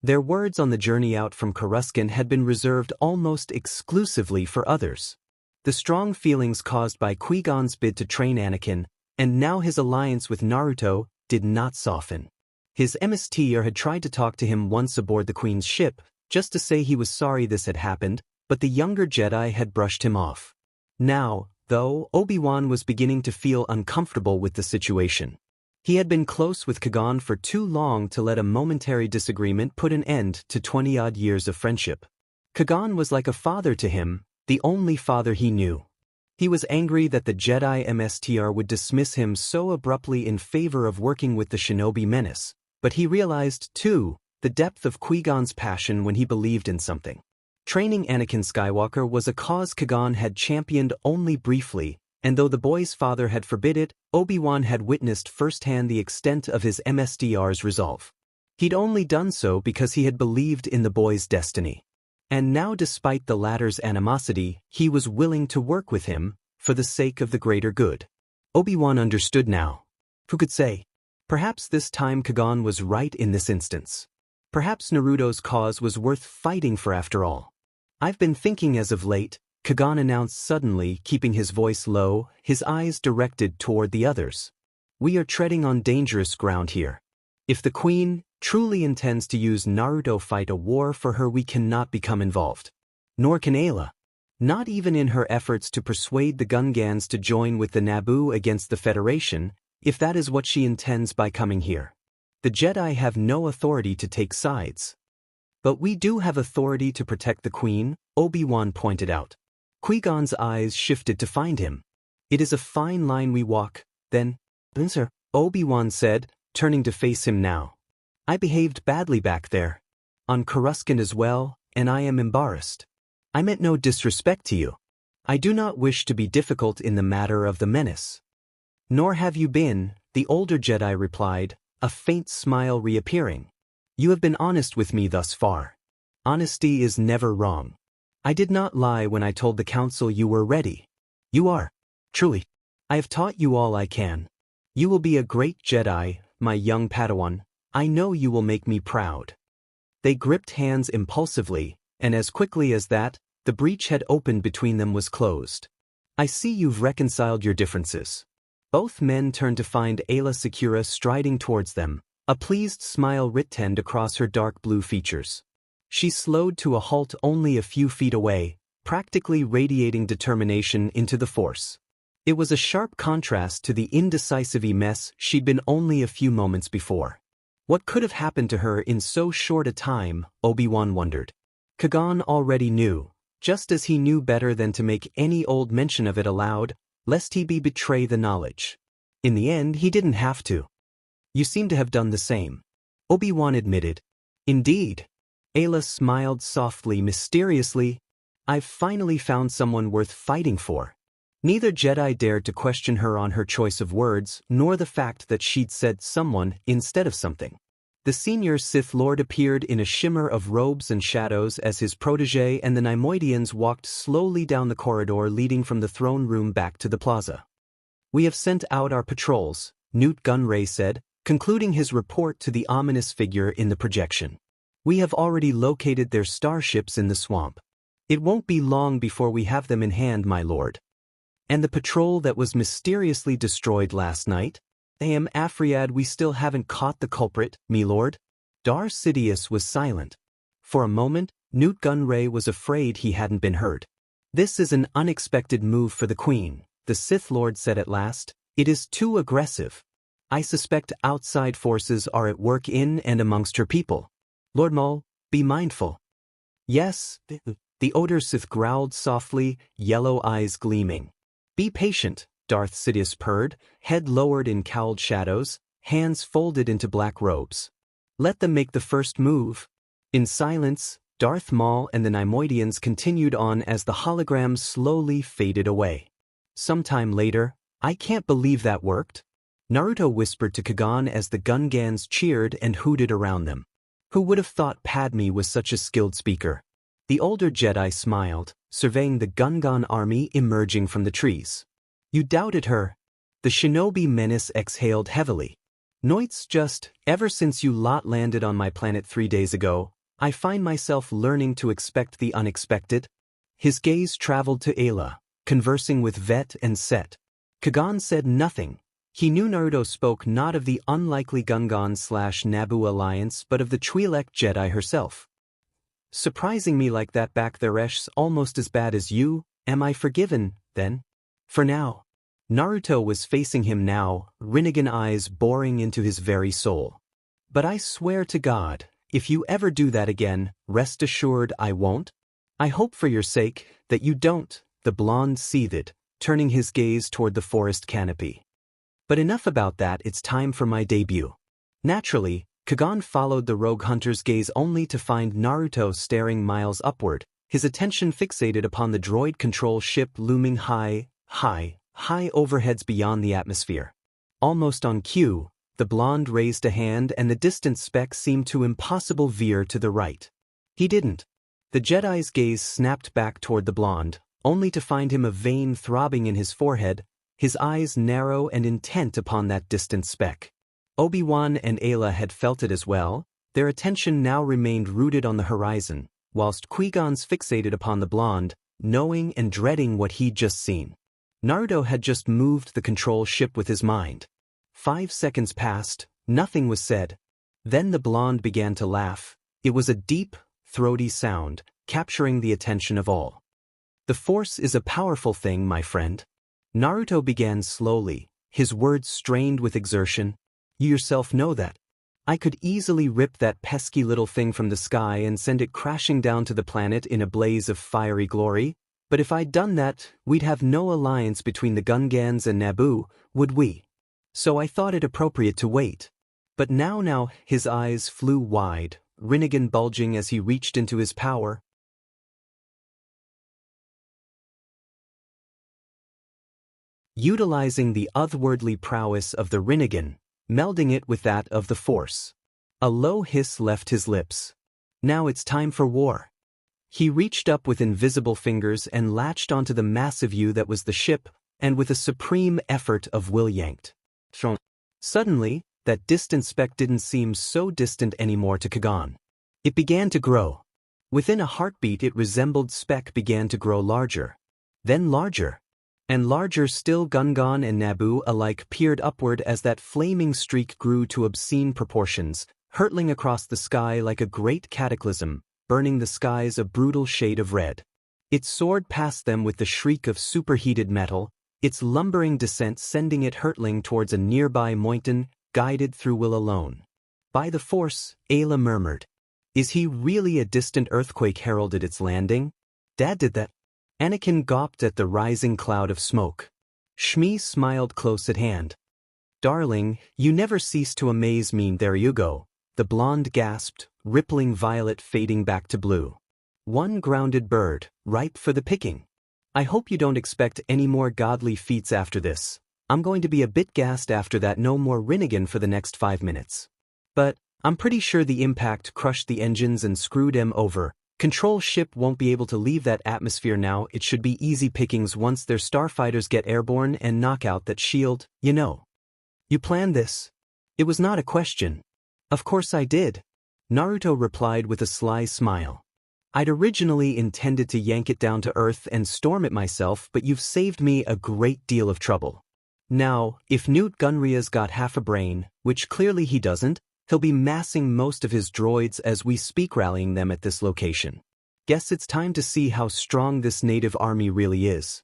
A: Their words on the journey out from Coruscant had been reserved almost exclusively for others. The strong feelings caused by Qui-Gon's bid to train Anakin, and now his alliance with Naruto, did not soften. His emissary had tried to talk to him once aboard the Queen's ship, just to say he was sorry this had happened, but the younger Jedi had brushed him off. Now, though, Obi-Wan was beginning to feel uncomfortable with the situation. He had been close with Qui-Gon for too long to let a momentary disagreement put an end to 20-odd years of friendship. Qui-Gon was like a father to him, the only father he knew. He was angry that the Jedi emissary would dismiss him so abruptly in favor of working with the shinobi menace, but he realized, too, the depth of Qui-Gon's passion when he believed in something. Training Anakin Skywalker was a cause Qui-Gon had championed only briefly, and though the boy's father had forbid it, Obi-Wan had witnessed firsthand the extent of his emissari's resolve. He'd only done so because he had believed in the boy's destiny. And now, despite the latter's animosity, he was willing to work with him, for the sake of the greater good. Obi-Wan understood now. Who could say? Perhaps this time Qui-Gon was right in this instance. Perhaps Naruto's cause was worth fighting for after all. I've been thinking as of late, Qui-Gon announced suddenly, keeping his voice low, his eyes directed toward the others. We are treading on dangerous ground here. If the Queen truly intends to use Naruto fight a war for her, we cannot become involved. Nor can Ayla. Not even in her efforts to persuade the Gungans to join with the Naboo against the Federation, if that is what she intends by coming here. The Jedi have no authority to take sides. But we do have authority to protect the Queen, Obi-Wan pointed out. Qui-Gon's eyes shifted to find him. It is a fine line we walk, then, sir, Obi-Wan said, turning to face him now. I behaved badly back there. On Coruscant as well, and I am embarrassed. I meant no disrespect to you. I do not wish to be difficult in the matter of the menace. Nor have you been, the older Jedi replied, a faint smile reappearing. You have been honest with me thus far. Honesty is never wrong. I did not lie when I told the Council you were ready. You are. Truly. I have taught you all I can. You will be a great Jedi, my young Padawan. I know you will make me proud. They gripped hands impulsively, and as quickly as that, the breach had opened between them was closed. I see you've reconciled your differences. Both men turned to find Aayla Secura striding towards them, a pleased smile writ across her dark blue features. She slowed to a halt only a few feet away, practically radiating determination into the Force. It was a sharp contrast to the indecisive mess she'd been only a few moments before. What could have happened to her in so short a time, Obi-Wan wondered. Kagan already knew, just as he knew better than to make any old mention of it aloud, lest he betray the knowledge. In the end, he didn't have to. You seem to have done the same. Obi-Wan admitted. Indeed. Aayla smiled softly, mysteriously. I've finally found someone worth fighting for. Neither Jedi dared to question her on her choice of words, nor the fact that she'd said someone instead of something. The senior Sith Lord appeared in a shimmer of robes and shadows as his protege and the Neimoidians walked slowly down the corridor leading from the throne room back to the plaza. We have sent out our patrols, Newt Gunray said, concluding his report to the ominous figure in the projection. We have already located their starships in the swamp. It won't be long before we have them in hand, my lord. And the patrol that was mysteriously destroyed last night? Am Afriad, we still haven't caught the culprit, me lord? Dar Sidious was silent. For a moment, Newt Gunray was afraid he hadn't been heard. This is an unexpected move for the Queen, the Sith Lord said at last. It is too aggressive. I suspect outside forces are at work in and amongst her people. Lord Maul, be mindful. Yes, the older Sith growled softly, yellow eyes gleaming. Be patient, Darth Sidious purred, head lowered in cowled shadows, hands folded into black robes. Let them make the first move. In silence, Darth Maul and the Neimoidians continued on as the holograms slowly faded away. Sometime later, I can't believe that worked. Naruto whispered to Kagan as the Gungans cheered and hooted around them. Who would have thought Padme was such a skilled speaker? The older Jedi smiled, surveying the Gungan army emerging from the trees. You doubted her. The shinobi menace exhaled heavily. Noits, just, ever since you lot landed on my planet 3 days ago, I find myself learning to expect the unexpected. His gaze traveled to Aayla, conversing with Vet and Set. Kagan said nothing. He knew Naruto spoke not of the unlikely Gungan/Naboo alliance but of the Twi'lek Jedi herself. Surprising me like that back there's almost as bad as you, am I forgiven, then? For now. Naruto was facing him now, Rinnegan eyes boring into his very soul. But I swear to God, if you ever do that again, rest assured I won't. I hope for your sake that you don't, the blonde seethed, turning his gaze toward the forest canopy. But enough about that, it's time for my debut. Naturally, Kagan followed the rogue hunter's gaze only to find Naruto staring miles upward, his attention fixated upon the droid control ship looming high overheads beyond the atmosphere. Almost on cue, the blonde raised a hand and the distant speck seemed to impossible veer to the right. He didn't. The Jedi's gaze snapped back toward the blonde, only to find him a vein throbbing in his forehead, his eyes narrow and intent upon that distant speck. Obi-Wan and Aayla had felt it as well. Their attention now remained rooted on the horizon, whilst Qui-Gon's fixated upon the blonde, knowing and dreading what he'd just seen. Naruto had just moved the control ship with his mind. 5 seconds passed, nothing was said. Then the blonde began to laugh. It was a deep, throaty sound, capturing the attention of all. The Force is a powerful thing, my friend. Naruto began slowly, his words strained with exertion. You yourself know that. I could easily rip that pesky little thing from the sky and send it crashing down to the planet in a blaze of fiery glory, but if I'd done that, we'd have no alliance between the Gungans and Naboo, would we? So I thought it appropriate to wait. But now, his eyes flew wide, Rinnegan bulging as he reached into his power. utilizing the otherworldly prowess of the Rinnegan, melding it with that of the Force. A low hiss left his lips. Now it's time for war. He reached up with invisible fingers and latched onto the massive U that was the ship, and with a supreme effort of will yanked. Suddenly, that distant speck didn't seem so distant anymore to Kagan. It began to grow. Within a heartbeat it resembled speck began to grow larger. Then larger. And larger still. Gungan and Naboo alike peered upward as that flaming streak grew to obscene proportions, hurtling across the sky like a great cataclysm, burning the skies a brutal shade of red. It soared past them with the shriek of superheated metal, its lumbering descent sending it hurtling towards a nearby Mointon, guided through will alone. By the Force, Ayla murmured. Is he really a distant earthquake heralded its landing? Dad did that. Anakin gawped at the rising cloud of smoke. Shmi smiled close at hand. Darling, you never cease to amaze me. There you go. The blonde gasped, rippling violet fading back to blue. One grounded bird, ripe for the picking. I hope you don't expect any more godly feats after this. I'm going to be a bit gassed after that. No more Rinnegan for the next 5 minutes. But I'm pretty sure the impact crushed the engines and screwed them over. Control ship won't be able to leave that atmosphere now. It should be easy pickings once their starfighters get airborne and knock out that shield, you know. You planned this? It was not a question. Of course I did. Naruto replied with a sly smile. I'd originally intended to yank it down to earth and storm it myself, but you've saved me a great deal of trouble. Now, if Newt Gunria's got half a brain, which clearly he doesn't, he'll be massing most of his droids as we speak, rallying them at this location. Guess it's time to see how strong this native army really is.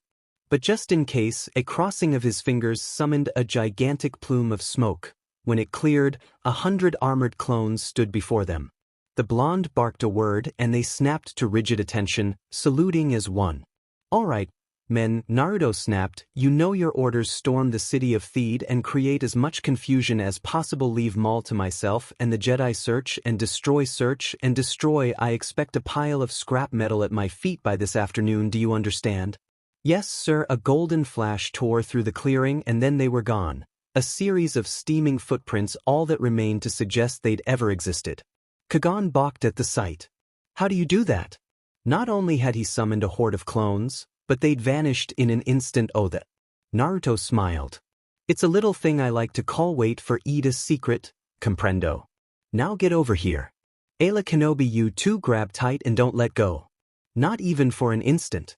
A: But just in case, a crossing of his fingers summoned a gigantic plume of smoke. When it cleared, 100 armored clones stood before them. The blonde barked a word and they snapped to rigid attention, saluting as one. All right, men, Naruto snapped, you know your orders. Storm the city of Theed and create as much confusion as possible. Leave Maul to myself and the Jedi. Search and destroy. I expect a pile of scrap metal at my feet by this afternoon. Do you understand? Yes, sir. A golden flash tore through the clearing and then they were gone. A series of steaming footprints, all that remained to suggest they'd ever existed. Kagan balked at the sight. How do you do that? Not only had he summoned a horde of clones, but they'd vanished in an instant. Oh, that. Naruto smiled. It's a little thing I like to call wait for Ida's secret, comprendo. Now get over here. Ayla Kenobi, you two grab tight and don't let go. Not even for an instant.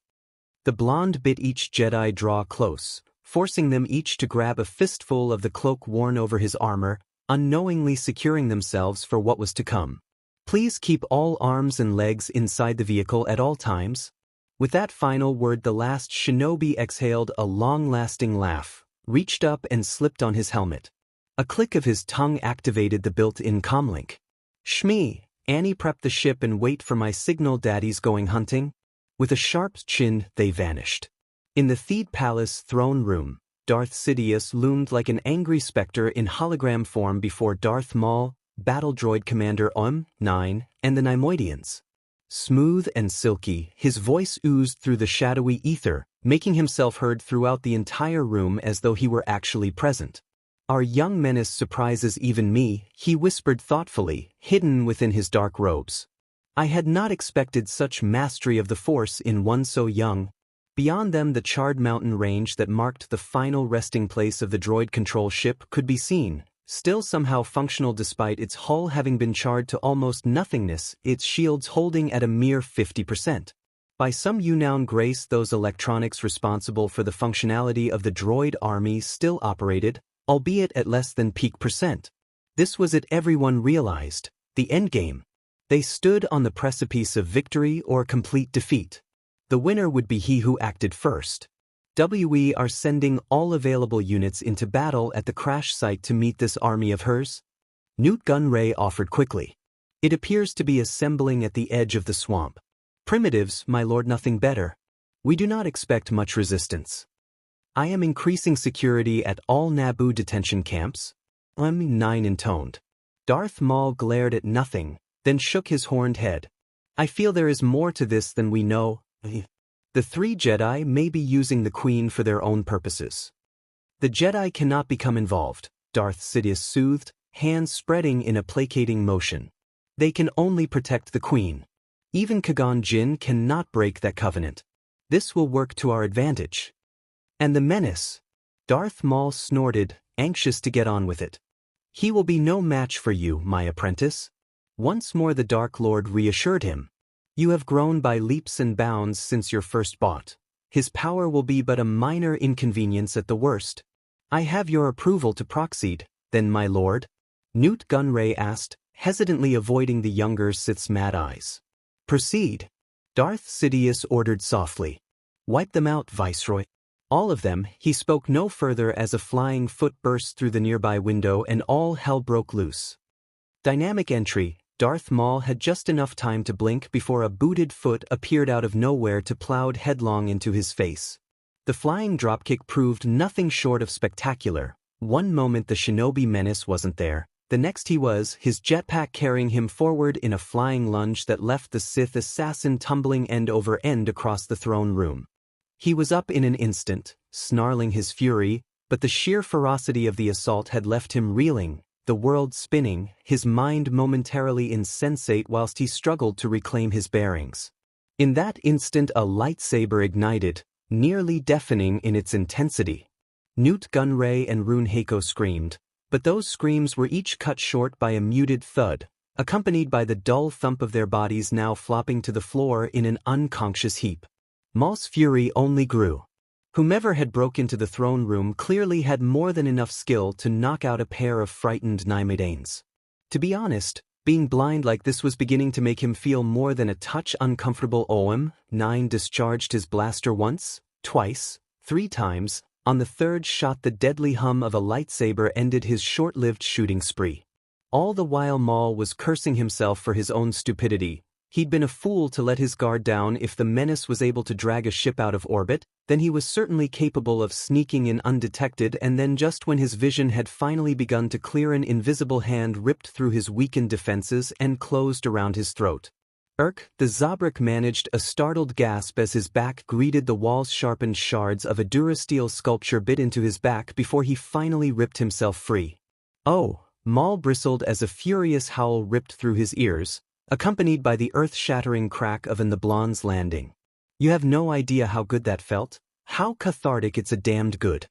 A: The blonde bit each Jedi draw close, forcing them each to grab a fistful of the cloak worn over his armor, unknowingly securing themselves for what was to come. Please keep all arms and legs inside the vehicle at all times. With that final word, the last shinobi exhaled a long-lasting laugh, reached up and slipped on his helmet. A click of his tongue activated the built-in comlink. Shmi, Annie, prep the ship and wait for my signal. Daddy's going hunting. With a sharp chin, they vanished. In the Theed Palace throne room, Darth Sidious loomed like an angry specter in hologram form before Darth Maul, Battle Droid Commander 9, and the Neimoidians. Smooth and silky, his voice oozed through the shadowy ether, making himself heard throughout the entire room as though he were actually present. Our young menace surprises even me, he whispered thoughtfully, hidden within his dark robes. I had not expected such mastery of the Force in one so young. Beyond them, the charred mountain range that marked the final resting place of the droid control ship could be seen, still somehow functional despite its hull having been charred to almost nothingness, its shields holding at a mere 50%. By some unknown grace, those electronics responsible for the functionality of the droid army still operated, albeit at less than peak percent. This was it, everyone realized, the endgame. They stood on the precipice of victory or complete defeat. The winner would be he who acted first. We are sending all available units into battle at the crash site to meet this army of hers? Newt Gunray offered quickly. It appears to be assembling at the edge of the swamp. Primitives, my lord, nothing better. We do not expect much resistance. I am increasing security at all Naboo detention camps. 9 intoned. Darth Maul glared at nothing, then shook his horned head. I feel there is more to this than we know. The 3 Jedi may be using the Queen for their own purposes. The Jedi cannot become involved, Darth Sidious soothed, hands spreading in a placating motion. They can only protect the Queen. Even Qui-Gon Jinn cannot break that covenant. This will work to our advantage. And the menace? Darth Maul snorted, anxious to get on with it. He will be no match for you, my apprentice. Once more the Dark Lord reassured him. You have grown by leaps and bounds since your first bout. His power will be but a minor inconvenience at the worst. I have your approval to proceed, then my lord? Newt Gunray asked, hesitantly avoiding the younger Sith's mad eyes. Proceed. Darth Sidious ordered softly. Wipe them out, Viceroy. All of them. He spoke no further as a flying foot burst through the nearby window and all hell broke loose. Dynamic entry. Darth Maul had just enough time to blink before a booted foot appeared out of nowhere to plow headlong into his face. The flying dropkick proved nothing short of spectacular. One moment the shinobi menace wasn't there, the next he was, his jetpack carrying him forward in a flying lunge that left the Sith assassin tumbling end over end across the throne room. He was up in an instant, snarling his fury, but the sheer ferocity of the assault had left him reeling, the world spinning, his mind momentarily insensate whilst he struggled to reclaim his bearings. In that instant a lightsaber ignited, nearly deafening in its intensity. Newt Gunray and Rune Haco screamed, but those screams were each cut short by a muted thud, accompanied by the dull thump of their bodies now flopping to the floor in an unconscious heap. Maul's fury only grew. Whomever had broke into the throne room clearly had more than enough skill to knock out a pair of frightened Naimedanes. To be honest, being blind like this was beginning to make him feel more than a touch uncomfortable. OM9 discharged his blaster once, twice, 3 times. On the third shot the deadly hum of a lightsaber ended his short-lived shooting spree. All the while Maul was cursing himself for his own stupidity. He'd been a fool to let his guard down. If the menace was able to drag a ship out of orbit, then he was certainly capable of sneaking in undetected, and then just when his vision had finally begun to clear, an invisible hand ripped through his weakened defenses and closed around his throat. The Zabrak managed a startled gasp as his back greeted the wall's sharpened shards of a durasteel sculpture bit into his back before he finally ripped himself free. Oh! Maul bristled as a furious howl ripped through his ears, accompanied by the earth-shattering crack of the blonde's landing. You have no idea how good that felt, how cathartic. It's a damned good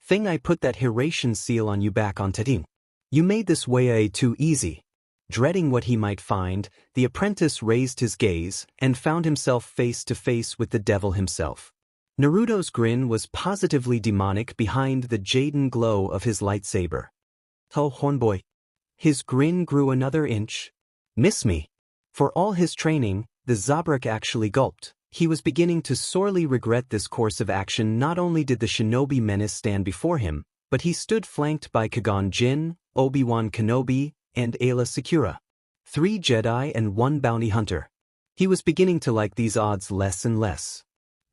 A: thing I put that Hiratian seal on you back on Tatooine. You made this way too easy. Dreading what he might find, the apprentice raised his gaze and found himself face to face with the devil himself. Naruto's grin was positively demonic behind the jaden glow of his lightsaber. Oh, hornboy. His grin grew another inch. Miss me. For all his training, the Zabrak actually gulped. He was beginning to sorely regret this course of action. Not only did the shinobi menace stand before him, but he stood flanked by Qui-Gon Jinn, Obi-Wan Kenobi, and Aayla Secura. 3 Jedi and 1 bounty hunter. He was beginning to like these odds less and less.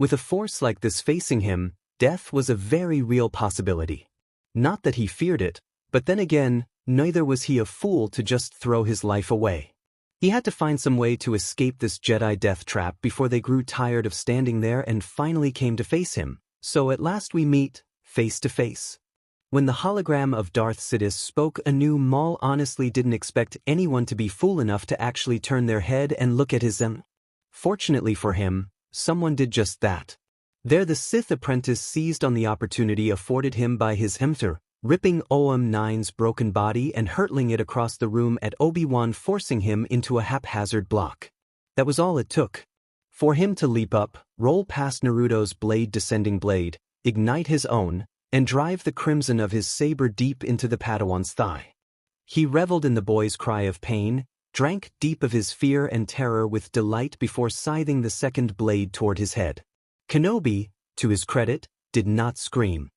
A: With a force like this facing him, death was a very real possibility. Not that he feared it, but then again, neither was he a fool to just throw his life away. He had to find some way to escape this Jedi death trap before they grew tired of standing there and finally came to face him. So at last we meet, face to face. When the hologram of Darth Sidious spoke anew, Maul honestly didn't expect anyone to be fool enough to actually turn their head and look at his Fortunately for him, someone did just that. There the Sith apprentice seized on the opportunity afforded him by his Hemter, ripping OM9's broken body and hurtling it across the room at Obi-Wan, forcing him into a haphazard block. That was all it took. For him to leap up, roll past Naruto's blade-descending blade, ignite his own, and drive the crimson of his saber deep into the Padawan's thigh. He reveled in the boy's cry of pain, drank deep of his fear and terror with delight before scything the second blade toward his head. Kenobi, to his credit, did not scream.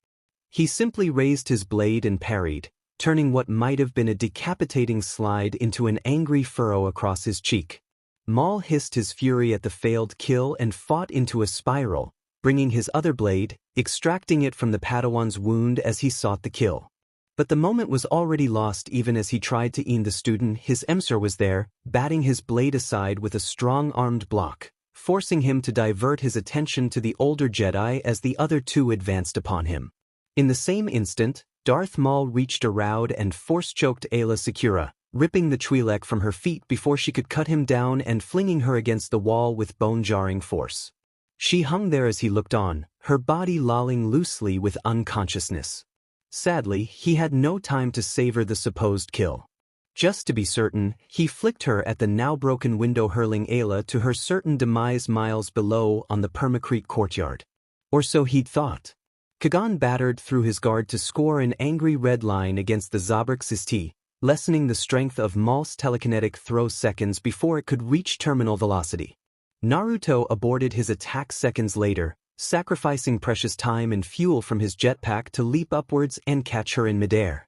A: He simply raised his blade and parried, turning what might have been a decapitating slide into an angry furrow across his cheek. Maul hissed his fury at the failed kill and fought into a spiral, bringing his other blade, extracting it from the Padawan's wound as he sought the kill. But the moment was already lost. Even as he tried to end the student, his Emser was there, batting his blade aside with a strong-armed block, forcing him to divert his attention to the older Jedi as the other 2 advanced upon him. In the same instant, Darth Maul reached around and force-choked Aayla Secura, ripping the Twi'lek from her feet before she could cut him down and flinging her against the wall with bone-jarring force. She hung there as he looked on, her body lolling loosely with unconsciousness. Sadly, he had no time to savor the supposed kill. Just to be certain, he flicked her at the now-broken window, hurling Aayla to her certain demise miles below on the Permacrete courtyard. Or so he'd thought. Kagan battered through his guard to score an angry red line against the Zabrak Sisti, lessening the strength of Maul's telekinetic throw seconds before it could reach terminal velocity. Naruto aborted his attack seconds later, sacrificing precious time and fuel from his jetpack to leap upwards and catch her in midair.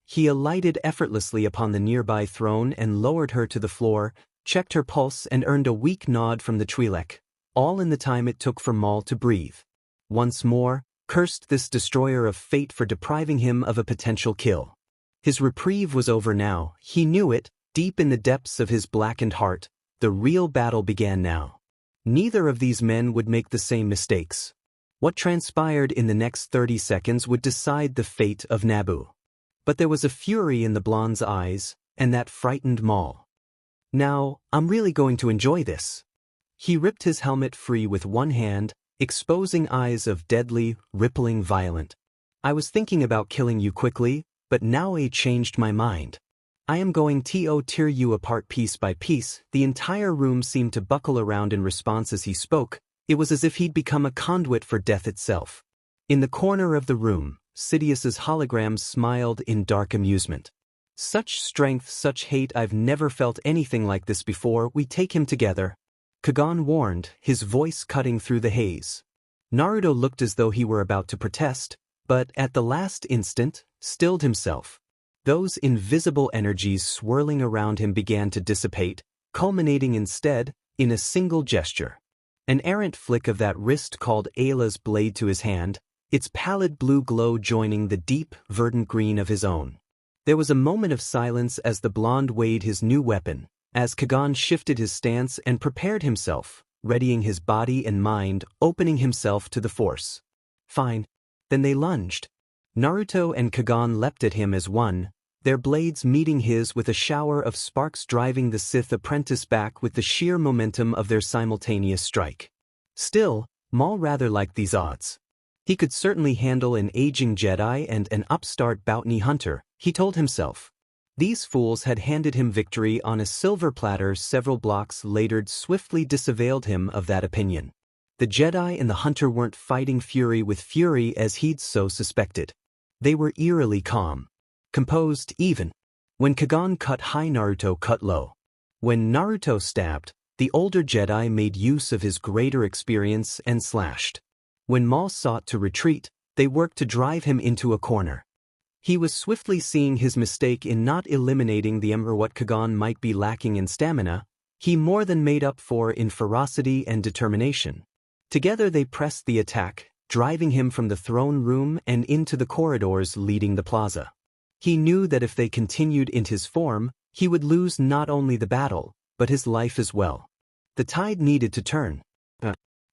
A: He alighted effortlessly upon the nearby throne and lowered her to the floor, checked her pulse and earned a weak nod from the Twi'lek, all in the time it took for Maul to breathe. Once more, cursed this destroyer of fate for depriving him of a potential kill. His reprieve was over now, he knew it, deep in the depths of his blackened heart. The real battle began now. Neither of these men would make the same mistakes. What transpired in the next 30 seconds would decide the fate of Naboo. But there was a fury in the blonde's eyes, and that frightened Maul. Now, I'm really going to enjoy this. He ripped his helmet free with one hand, exposing eyes of deadly, rippling violent. I was thinking about killing you quickly, but now I changed my mind. I am going to tear you apart piece by piece. The entire room seemed to buckle around in response as he spoke. It was as if he'd become a conduit for death itself. In the corner of the room, Sidious's hologram smiled in dark amusement. Such strength, such hate, I've never felt anything like this before. We take him together. Kagan warned, his voice cutting through the haze. Naruto looked as though he were about to protest, but at the last instant, stilled himself. Those invisible energies swirling around him began to dissipate, culminating instead in a single gesture. An errant flick of that wrist called Ayla's blade to his hand, its pallid blue glow joining the deep, verdant green of his own. There was a moment of silence as the blonde weighed his new weapon, as Kagan shifted his stance and prepared himself, readying his body and mind, opening himself to the Force. Fine. Then they lunged. Naruto and Kagan leapt at him as one, their blades meeting his with a shower of sparks driving the Sith apprentice back with the sheer momentum of their simultaneous strike. Still, Maul rather liked these odds. He could certainly handle an aging Jedi and an upstart bounty hunter, he told himself. These fools had handed him victory on a silver platter several blocks later. Swiftly disavowed him of that opinion. The Jedi and the hunter weren't fighting fury with fury as he'd so suspected. They were eerily calm. Composed even. When Kagan cut high, Naruto cut low. When Naruto stabbed, the older Jedi made use of his greater experience and slashed. When Maul sought to retreat, they worked to drive him into a corner. He was swiftly seeing his mistake in not eliminating the Emperor. What Kagan might be lacking in stamina, he more than made up for in ferocity and determination. Together they pressed the attack, driving him from the throne room and into the corridors leading the plaza. He knew that if they continued in his form, he would lose not only the battle, but his life as well. The tide needed to turn.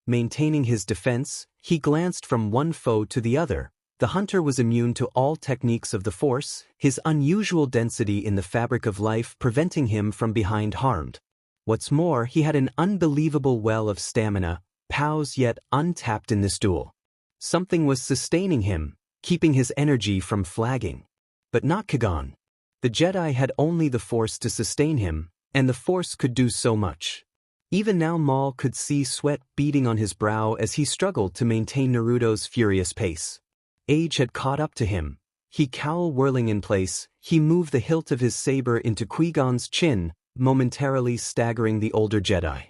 A: Maintaining his defense, he glanced from one foe to the other. The hunter was immune to all techniques of the Force, his unusual density in the fabric of life preventing him from being harmed. What's more, he had an unbelievable well of stamina, powers yet untapped in this duel. Something was sustaining him, keeping his energy from flagging. But not Kagan. The Jedi had only the Force to sustain him, and the Force could do so much. Even now Maul could see sweat beading on his brow as he struggled to maintain Naruto's furious pace. Age had caught up to him. He cowl whirling in place, he moved the hilt of his saber into Qui-Gon's chin, momentarily staggering the older Jedi.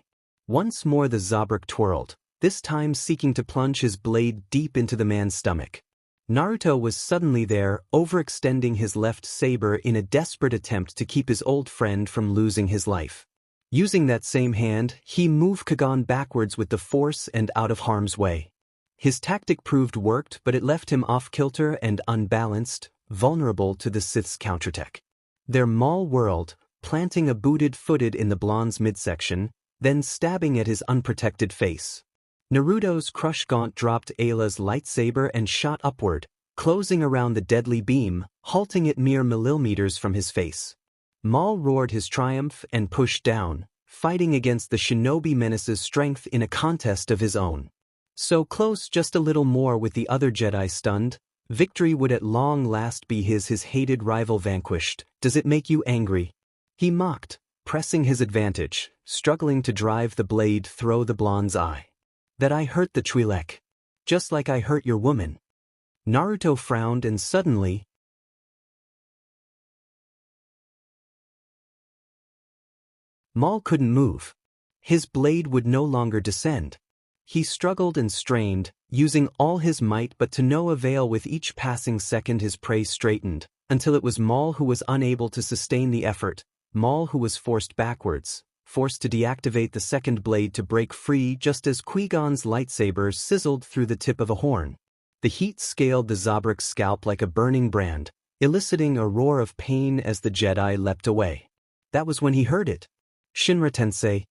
A: Once more the Zabrak twirled, this time seeking to plunge his blade deep into the man's stomach. Naruto was suddenly there, overextending his left saber in a desperate attempt to keep his old friend from losing his life. Using that same hand, he moved Kagan backwards with the Force and out of harm's way. His tactic proved worked, but it left him off-kilter and unbalanced, vulnerable to the Sith's counterattack. Their Maul whirled, planting a booted-footed in the blonde's midsection, then stabbing at his unprotected face. Naruto's crush gaunt dropped Ayla's lightsaber and shot upward, closing around the deadly beam, halting it mere millimeters from his face. Maul roared his triumph and pushed down, fighting against the shinobi menace's strength in a contest of his own. So close, just a little more with the other Jedi stunned. Victory would at long last be his hated rival vanquished. Does it make you angry? He mocked, pressing his advantage, struggling to drive the blade through the blonde's eye. That I hurt the Twi'lek. Just like I hurt your woman. Naruto frowned and suddenly, Maul couldn't move. His blade would no longer descend. He struggled and strained, using all his might but to no avail. With each passing second his prey straightened, until it was Maul who was unable to sustain the effort, Maul who was forced backwards, forced to deactivate the second blade to break free just as Qui-Gon's lightsaber sizzled through the tip of a horn. The heat scaled the Zabrak's scalp like a burning brand, eliciting a roar of pain as the Jedi leapt away. That was when he heard it. Shinra Tensei.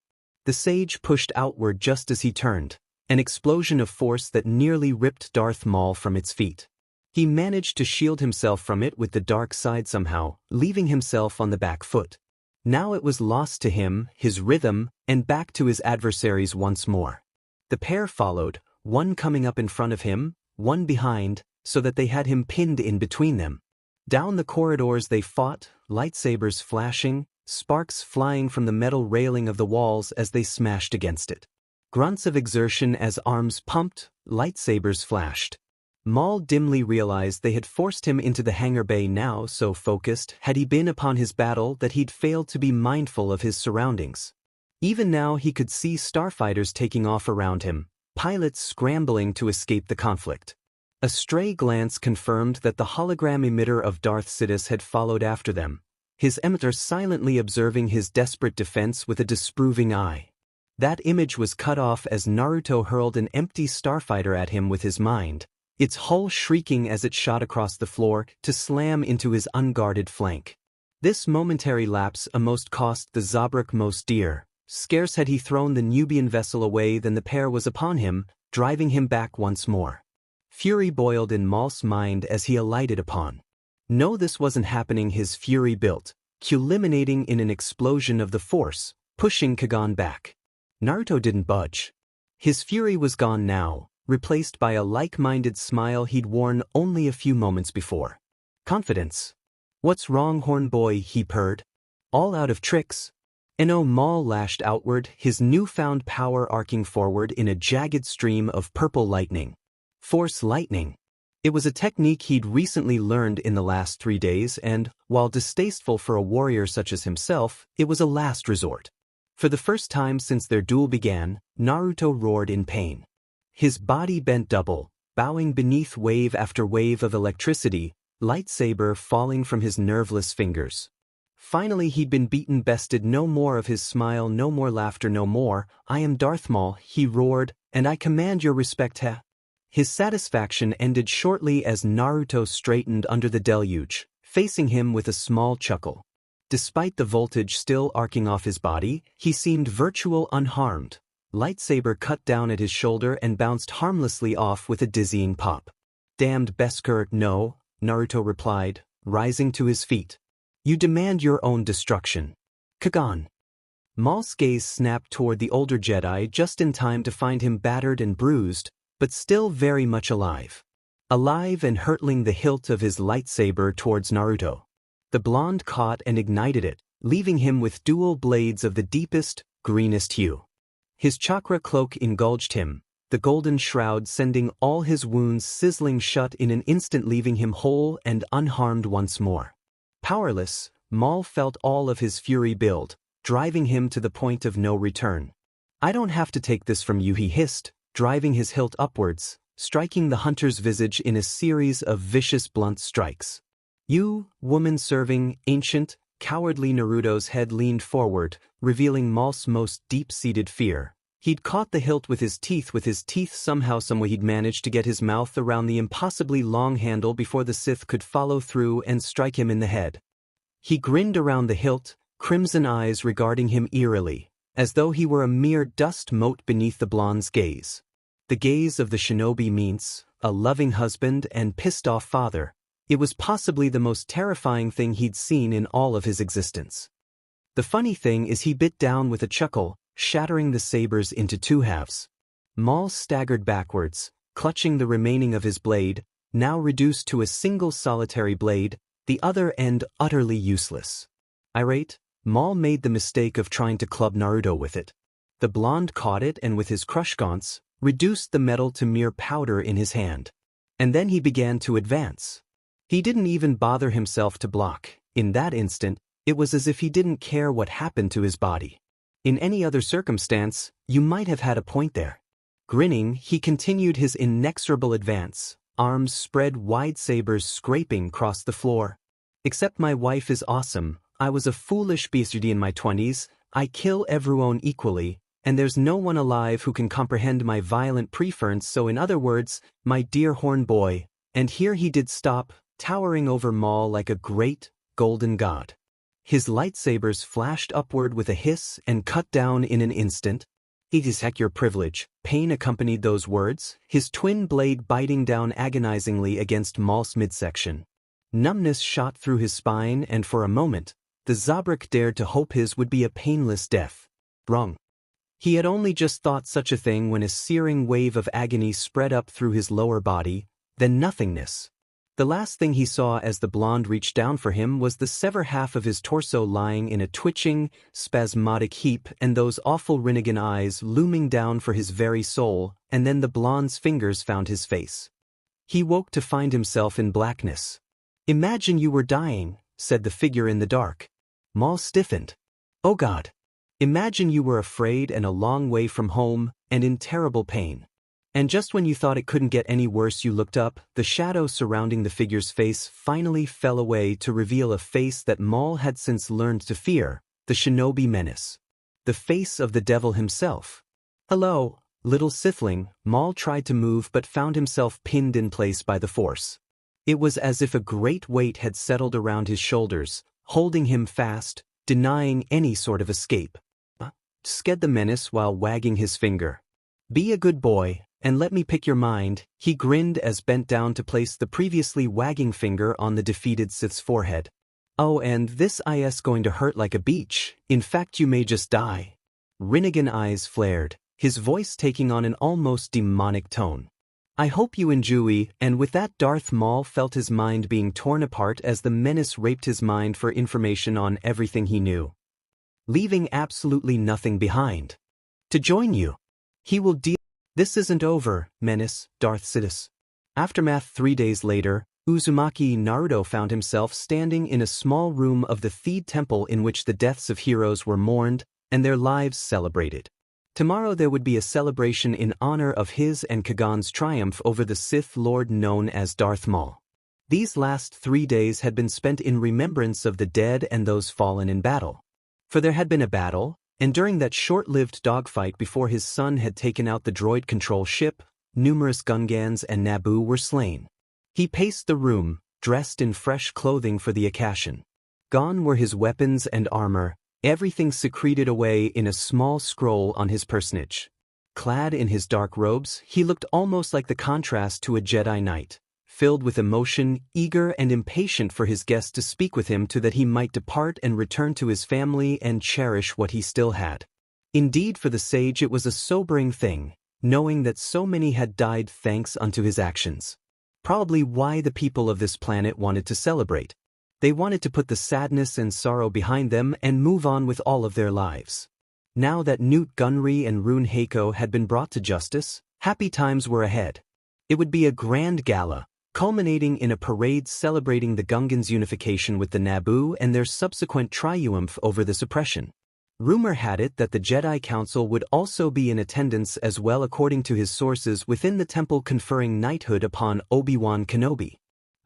A: The sage pushed outward just as he turned, an explosion of force that nearly ripped Darth Maul from its feet. He managed to shield himself from it with the dark side somehow, leaving himself on the back foot. Now it was lost to him, his rhythm, and back to his adversaries once more. The pair followed, one coming up in front of him, one behind, so that they had him pinned in between them. Down the corridors they fought, lightsabers flashing, sparks flying from the metal railing of the walls as they smashed against it. Grunts of exertion as arms pumped, lightsabers flashed. Maul dimly realized they had forced him into the hangar bay. Now so focused had he been upon his battle that he'd failed to be mindful of his surroundings. Even now he could see starfighters taking off around him, pilots scrambling to escape the conflict. A stray glance confirmed that the hologram emitter of Darth Sidious had followed after them, his emitter silently observing his desperate defense with a disapproving eye. That image was cut off as Naruto hurled an empty starfighter at him with his mind, its hull shrieking as it shot across the floor to slam into his unguarded flank. This momentary lapse almost cost the Zabrak most dear. Scarce had he thrown the Nubian vessel away than the pair was upon him, driving him back once more. Fury boiled in Maul's mind as he alighted upon. No, this wasn't happening. His fury built, culminating in an explosion of the Force, pushing Qui-Gon back. Naruto didn't budge. His fury was gone now, replaced by a like-minded smile he'd worn only a few moments before. Confidence. What's wrong, horn boy? He purred. All out of tricks. Maul lashed outward, his newfound power arcing forward in a jagged stream of purple lightning. Force lightning. It was a technique he'd recently learned in the last 3 days and, while distasteful for a warrior such as himself, it was a last resort. For the first time since their duel began, Naruto roared in pain. His body bent double, bowing beneath wave after wave of electricity, lightsaber falling from his nerveless fingers. Finally he'd been beaten, bested. No more of his smile, no more laughter, no more. I am Darth Maul, he roared, and I command your respect. His satisfaction ended shortly as Naruto straightened under the deluge, facing him with a small chuckle. Despite the voltage still arcing off his body, he seemed virtual unharmed. Lightsaber cut down at his shoulder and bounced harmlessly off with a dizzying pop. Damned Beskar, no, Naruto replied, rising to his feet. You demand your own destruction. Qui-Gon. Maul's gaze snapped toward the older Jedi just in time to find him battered and bruised, but still very much alive. Alive and hurtling the hilt of his lightsaber towards Naruto. The blonde caught and ignited it, leaving him with dual blades of the deepest, greenest hue. His chakra cloak engulfed him, the golden shroud sending all his wounds sizzling shut in an instant, leaving him whole and unharmed once more. Powerless, Maul felt all of his fury build, driving him to the point of no return. I don't have to take this from you, he hissed, driving his hilt upwards, striking the hunter's visage in a series of vicious blunt strikes. You, woman-serving, ancient, cowardly. Naruto's head leaned forward, revealing Maul's most deep-seated fear. He'd caught the hilt with his teeth somehow, someway he'd managed to get his mouth around the impossibly long handle before the Sith could follow through and strike him in the head. He grinned around the hilt, crimson eyes regarding him eerily, as though he were a mere dust mote beneath the blonde's gaze. The gaze of the shinobi means, a loving husband and pissed-off father. It was possibly the most terrifying thing he'd seen in all of his existence. The funny thing is he bit down with a chuckle, shattering the sabers into two halves. Maul staggered backwards, clutching the remaining of his blade, now reduced to a single solitary blade, the other end utterly useless. Irate, Maul made the mistake of trying to club Naruto with it. The blonde caught it and with his crush gaunts, reduced the metal to mere powder in his hand. And then he began to advance. He didn't even bother himself to block. In that instant, it was as if he didn't care what happened to his body. In any other circumstance, you might have had a point there. Grinning, he continued his inexorable advance, arms spread wide, sabers scraping across the floor. Except my wife is awesome. I was a foolish beast in my 20s, I kill everyone equally, and there's no one alive who can comprehend my violent preference, so in other words, my dear horn boy. And here he did stop, towering over Maul like a great, golden god. His lightsabers flashed upward with a hiss and cut down in an instant. It is heck your privilege, pain accompanied those words, his twin blade biting down agonizingly against Maul's midsection. Numbness shot through his spine and for a moment, the Zabrak dared to hope his would be a painless death. Wrong. He had only just thought such a thing when a searing wave of agony spread up through his lower body, then nothingness. The last thing he saw as the blonde reached down for him was the severed half of his torso lying in a twitching, spasmodic heap and those awful Rinnegan eyes looming down for his very soul, and then the blonde's fingers found his face. He woke to find himself in blackness. "Imagine you were dying," said the figure in the dark. Maul stiffened. "Oh God. Imagine you were afraid and a long way from home, and in terrible pain. And just when you thought it couldn't get any worse, you looked up, the shadow surrounding the figure's face finally fell away to reveal a face that Maul had since learned to fear, the shinobi menace. The face of the devil himself. "Hello, little Sithling," Maul tried to move but found himself pinned in place by the Force. It was as if a great weight had settled around his shoulders, holding him fast, denying any sort of escape. Sked the menace while wagging his finger. "Be a good boy, and let me pick your mind," he grinned as bent down to place the previously wagging finger on the defeated Sith's forehead. "Oh, and this is going to hurt like a beach. In fact, you may just die." Rinnegan eyes flared, his voice taking on an almost demonic tone. "I hope you enjoy," and with that Darth Maul felt his mind being torn apart as the menace raped his mind for information on everything he knew, leaving absolutely nothing behind. "To join you. He will deal." "This isn't over, menace," Darth Sidious. Aftermath 3 days later, Uzumaki Naruto found himself standing in a small room of the Theed Temple in which the deaths of heroes were mourned, and their lives celebrated. Tomorrow there would be a celebration in honor of his and Kagan's triumph over the Sith Lord known as Darth Maul. These last 3 days had been spent in remembrance of the dead and those fallen in battle. For there had been a battle, and during that short-lived dogfight before his son had taken out the droid control ship, numerous Gungans and Naboo were slain. He paced the room, dressed in fresh clothing for the occasion. Gone were his weapons and armor, everything secreted away in a small scroll on his personage. Clad in his dark robes, he looked almost like the contrast to a Jedi Knight, filled with emotion, eager and impatient for his guest to speak with him so that he might depart and return to his family and cherish what he still had. Indeed, for the sage it was a sobering thing, knowing that so many had died thanks unto his actions. Probably why the people of this planet wanted to celebrate. They wanted to put the sadness and sorrow behind them and move on with all of their lives. Now that Newt Gunray and Rune Heiko had been brought to justice, happy times were ahead. It would be a grand gala, culminating in a parade celebrating the Gungans' unification with the Naboo and their subsequent triumph over the suppression. Rumor had it that the Jedi Council would also be in attendance as well, according to his sources within the temple, conferring knighthood upon Obi-Wan Kenobi.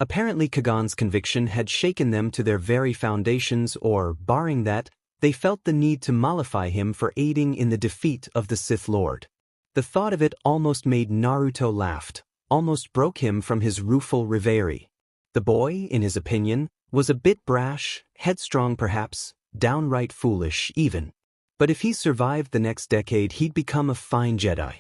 A: Apparently Kagan's conviction had shaken them to their very foundations, or, barring that, they felt the need to mollify him for aiding in the defeat of the Sith Lord. The thought of it almost made Naruto laugh, almost broke him from his rueful reverie. The boy, in his opinion, was a bit brash, headstrong perhaps, downright foolish even. But if he survived the next decade he'd become a fine Jedi.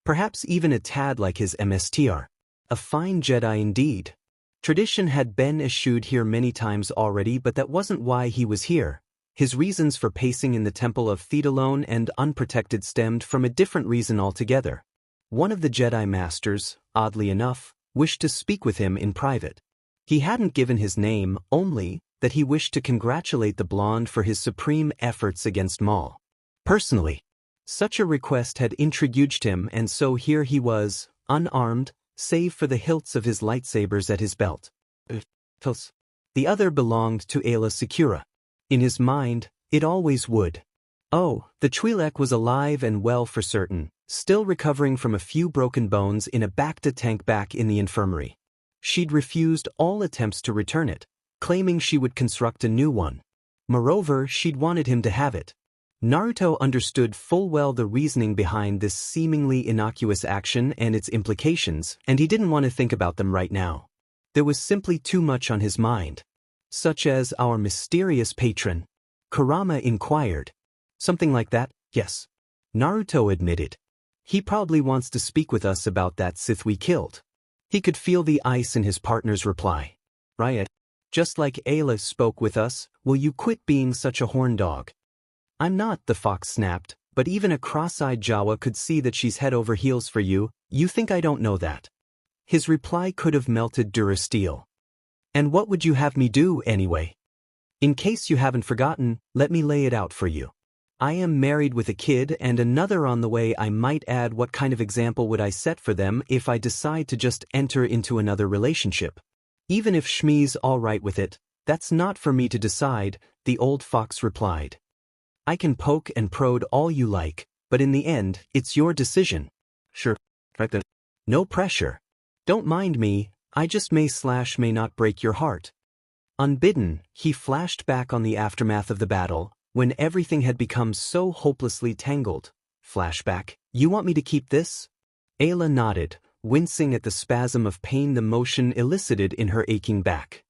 A: Perhaps even a tad like his MSTR. A fine Jedi indeed. Tradition had been eschewed here many times already, but that wasn't why he was here. His reasons for pacing in the temple of Theed alone and unprotected stemmed from a different reason altogether. One of the Jedi Masters, oddly enough, wished to speak with him in private. He hadn't given his name, only that he wished to congratulate the blonde for his supreme efforts against Maul. Personally, such a request had intrigued him, and so here he was, unarmed, save for the hilts of his lightsabers at his belt. The other belonged to Aayla Secura. In his mind, it always would. Oh, the Twi'lek was alive and well for certain, still recovering from a few broken bones in a Bacta tank back in the infirmary. She'd refused all attempts to return it, claiming she would construct a new one. Moreover, she'd wanted him to have it. Naruto understood full well the reasoning behind this seemingly innocuous action and its implications, and he didn't want to think about them right now. There was simply too much on his mind. Such as our mysterious patron. Kurama inquired. Something like that, yes. Naruto admitted. He probably wants to speak with us about that Sith we killed. He could feel the ice in his partner's reply. Riot. Just like Aayla spoke with us, will you quit being such a horn dog? I'm not, the fox snapped, but even a cross-eyed Jawa could see that she's head over heels for you. You think I don't know that? His reply could have melted Durasteel. And what would you have me do, anyway? In case you haven't forgotten, let me lay it out for you. I am married with a kid and another on the way. I might add, what kind of example would I set for them if I decide to just enter into another relationship? Even if Shmi's all right with it, that's not for me to decide, the old fox replied. I can poke and prod all you like, but in the end, it's your decision. Sure. Right then. No pressure. Don't mind me, I just may not break your heart. Unbidden, he flashed back on the aftermath of the battle, when everything had become so hopelessly tangled. Flashback, you want me to keep this? Aayla nodded, wincing at the spasm of pain the motion elicited in her aching back.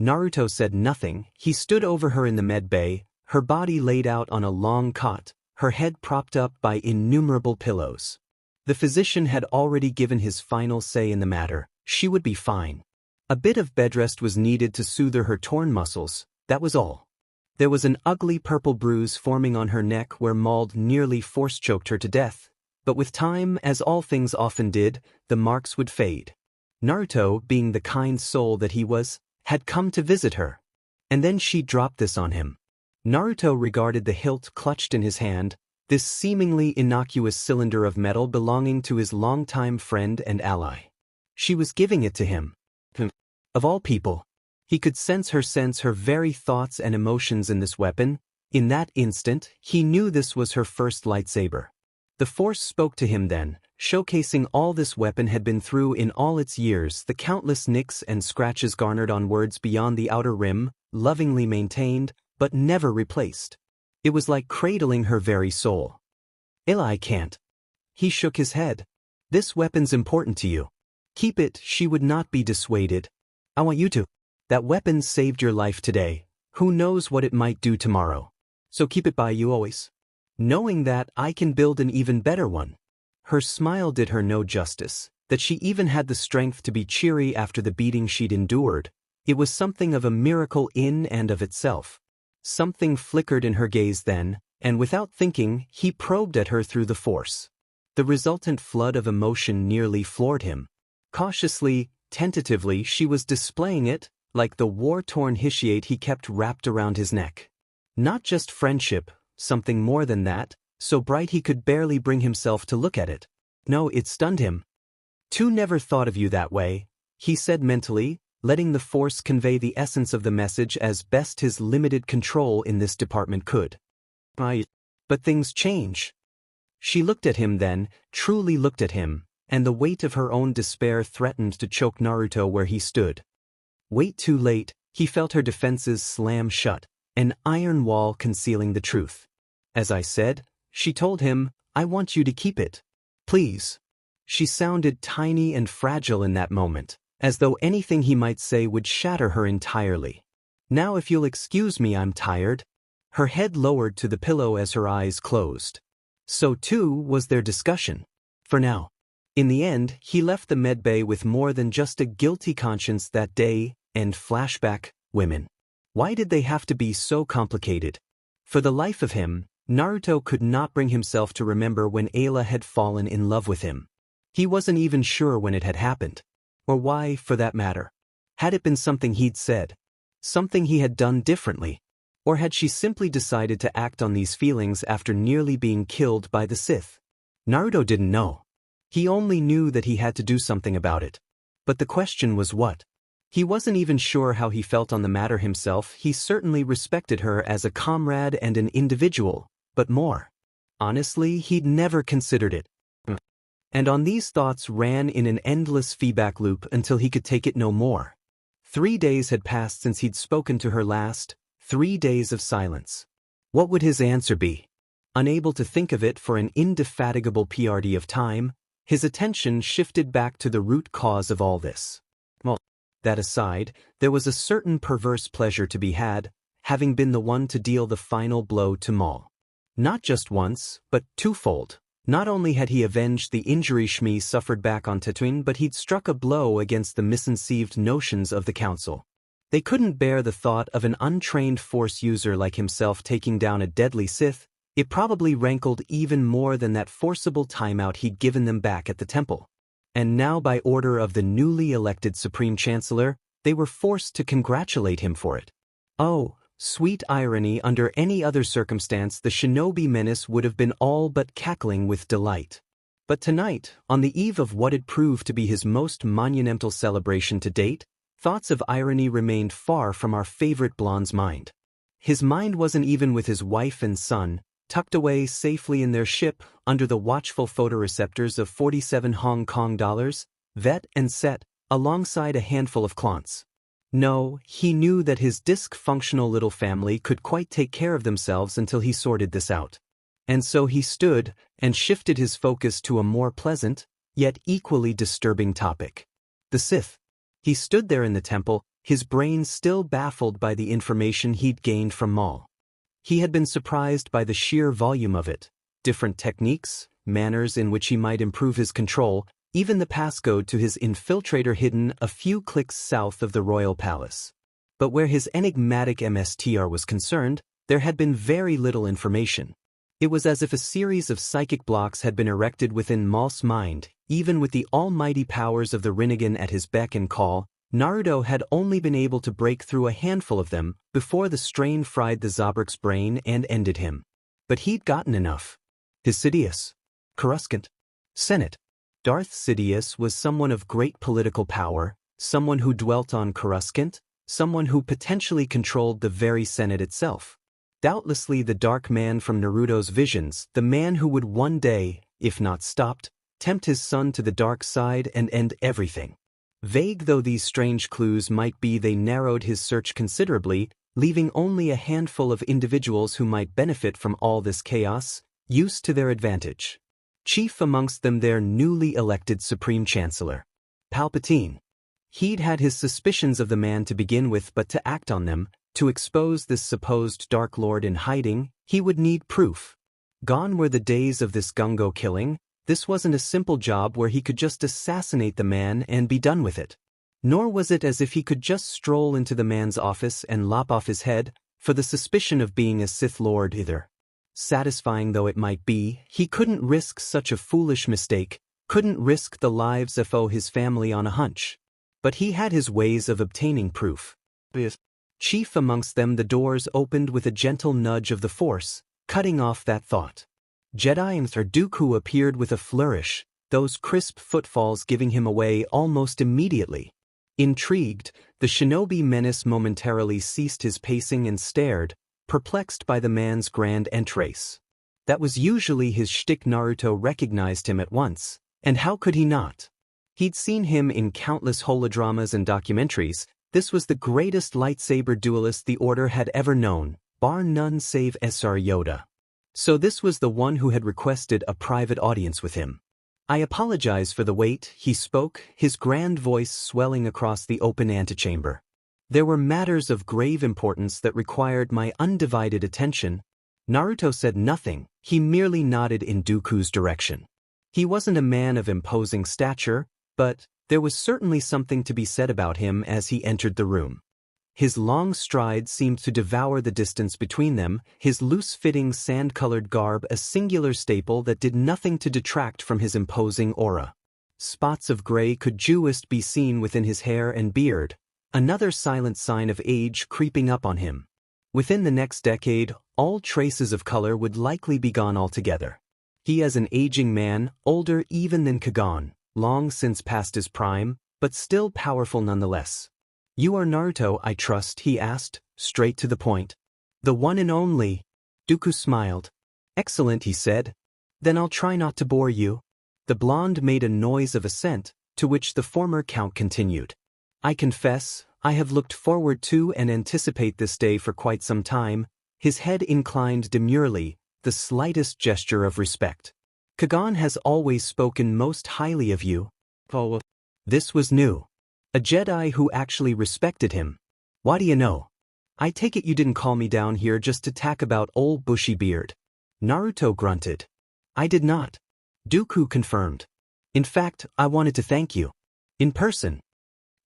A: Naruto said nothing. He stood over her in the med bay, her body laid out on a long cot, her head propped up by innumerable pillows. The physician had already given his final say in the matter. She would be fine. A bit of bedrest was needed to soothe her torn muscles, that was all. There was an ugly purple bruise forming on her neck where Maul nearly force-choked her to death, but with time, as all things often did, the marks would fade. Naruto, being the kind soul that he was, had come to visit her. And then she dropped this on him. Naruto regarded the hilt clutched in his hand, this seemingly innocuous cylinder of metal belonging to his longtime friend and ally. She was giving it to him. Of all people, he could sense her very thoughts and emotions in this weapon. In that instant, he knew this was her first lightsaber. The Force spoke to him then, showcasing all this weapon had been through in all its years, the countless nicks and scratches garnered on words beyond the outer rim, lovingly maintained, but never replaced. It was like cradling her very soul. Aayla, I can't. He shook his head. This weapon's important to you. Keep it, she would not be dissuaded. I want you to. That weapon saved your life today. Who knows what it might do tomorrow. So keep it by you always. Knowing that I can build an even better one. Her smile did her no justice, that she even had the strength to be cheery after the beating she'd endured. It was something of a miracle in and of itself. Something flickered in her gaze then, and without thinking, he probed at her through the Force. The resultant flood of emotion nearly floored him. Cautiously, tentatively, she was displaying it, like the war-torn hishate he kept wrapped around his neck. Not just friendship, something more than that, so bright he could barely bring himself to look at it. No, it stunned him. Tu never thought of you that way, he said mentally, letting the Force convey the essence of the message as best his limited control in this department could. But things change. She looked at him then, truly looked at him, and the weight of her own despair threatened to choke Naruto where he stood. Wait, too late, he felt her defenses slam shut, an iron wall concealing the truth. As I said, she told him, I want you to keep it. Please. She sounded tiny and fragile in that moment, as though anything he might say would shatter her entirely. Now if you'll excuse me, I'm tired. Her head lowered to the pillow as her eyes closed. So too was their discussion. For now. In the end, he left the medbay with more than just a guilty conscience that day. And flashback, women. Why did they have to be so complicated? For the life of him, Naruto could not bring himself to remember when Ayla had fallen in love with him. He wasn't even sure when it had happened. Or why, for that matter. Had it been something he'd said? Something he had done differently? Or had she simply decided to act on these feelings after nearly being killed by the Sith? Naruto didn't know. He only knew that he had to do something about it. But the question was what? He wasn't even sure how he felt on the matter himself. He certainly respected her as a comrade and an individual, but more. Honestly, he'd never considered it. And on these thoughts ran in an endless feedback loop until he could take it no more. 3 days had passed since he'd spoken to her last, 3 days of silence. What would his answer be? Unable to think of it for an indefatigable period of time, his attention shifted back to the root cause of all this. That aside, there was a certain perverse pleasure to be had, having been the one to deal the final blow to Maul. Not just once, but twofold. Not only had he avenged the injury Shmi suffered back on Tatooine, but he'd struck a blow against the misconceived notions of the Council. They couldn't bear the thought of an untrained Force user like himself taking down a deadly Sith. It probably rankled even more than that forcible timeout he'd given them back at the temple. And now by order of the newly elected Supreme Chancellor, they were forced to congratulate him for it. Oh, sweet irony, under any other circumstance the shinobi menace would have been all but cackling with delight. But tonight, on the eve of what had proved to be his most monumental celebration to date, thoughts of irony remained far from our favorite blonde's mind. His mind wasn't even with his wife and son, tucked away safely in their ship under the watchful photoreceptors of 47 Hong Kong dollars, vet and set, alongside a handful of clonts. No, he knew that his dysfunctional little family could quite take care of themselves until he sorted this out. And so he stood and shifted his focus to a more pleasant, yet equally disturbing topic. The Sith. He stood there in the temple, his brain still baffled by the information he'd gained from Maul. He had been surprised by the sheer volume of it, different techniques, manners in which he might improve his control, even the passcode to his infiltrator hidden a few clicks south of the royal palace. But where his enigmatic MSTR was concerned, there had been very little information. It was as if a series of psychic blocks had been erected within Maul's mind. Even with the almighty powers of the Rinnegan at his beck and call, Naruto had only been able to break through a handful of them before the strain fried the Zobrik's brain and ended him. But he'd gotten enough. His Sidious. Coruscant. Senate. Darth Sidious was someone of great political power, someone who dwelt on Coruscant, someone who potentially controlled the very Senate itself. Doubtlessly the dark man from Naruto's visions, the man who would one day, if not stopped, tempt his son to the dark side and end everything. Vague though these strange clues might be, they narrowed his search considerably, leaving only a handful of individuals who might benefit from all this chaos, used to their advantage. Chief amongst them their newly elected Supreme Chancellor. Palpatine. He'd had his suspicions of the man to begin with, but to act on them, to expose this supposed Dark Lord in hiding, he would need proof. Gone were the days of this gungo killing. This wasn't a simple job where he could just assassinate the man and be done with it. Nor was it as if he could just stroll into the man's office and lop off his head, for the suspicion of being a Sith Lord either. Satisfying though it might be, he couldn't risk such a foolish mistake, couldn't risk the lives of his family on a hunch. But he had his ways of obtaining proof. Chief amongst them, the doors opened with a gentle nudge of the Force, cutting off that thought. Jedi and Dooku appeared with a flourish, those crisp footfalls giving him away almost immediately. Intrigued, the shinobi menace momentarily ceased his pacing and stared, perplexed by the man's grand entrance. That was usually his shtick. Naruto recognized him at once, and how could he not? He'd seen him in countless holodramas and documentaries. This was the greatest lightsaber duelist the Order had ever known, bar none save Sr. Yoda. So this was the one who had requested a private audience with him. I apologize for the wait, he spoke, his grand voice swelling across the open antechamber. There were matters of grave importance that required my undivided attention. Naruto said nothing, he merely nodded in Dooku's direction. He wasn't a man of imposing stature, but there was certainly something to be said about him as he entered the room. His long stride seemed to devour the distance between them, his loose-fitting sand-colored garb a singular staple that did nothing to detract from his imposing aura. Spots of gray could just be seen within his hair and beard, another silent sign of age creeping up on him. Within the next decade, all traces of color would likely be gone altogether. He as an aging man, older even than Kagan, long since past his prime, but still powerful nonetheless. "You are Naruto, I trust?" he asked, straight to the point. "The one and only." Dooku smiled. "Excellent," he said. "Then I'll try not to bore you." The blonde made a noise of assent, to which the former count continued. "I confess, I have looked forward to and anticipate this day for quite some time." His head inclined demurely, the slightest gesture of respect. "Kagan has always spoken most highly of you." Oh, this was new. A Jedi who actually respected him. "Why do you know? I take it you didn't call me down here just to tack about old bushy beard." Naruto grunted. "I did not." Dooku confirmed. "In fact, I wanted to thank you. In person."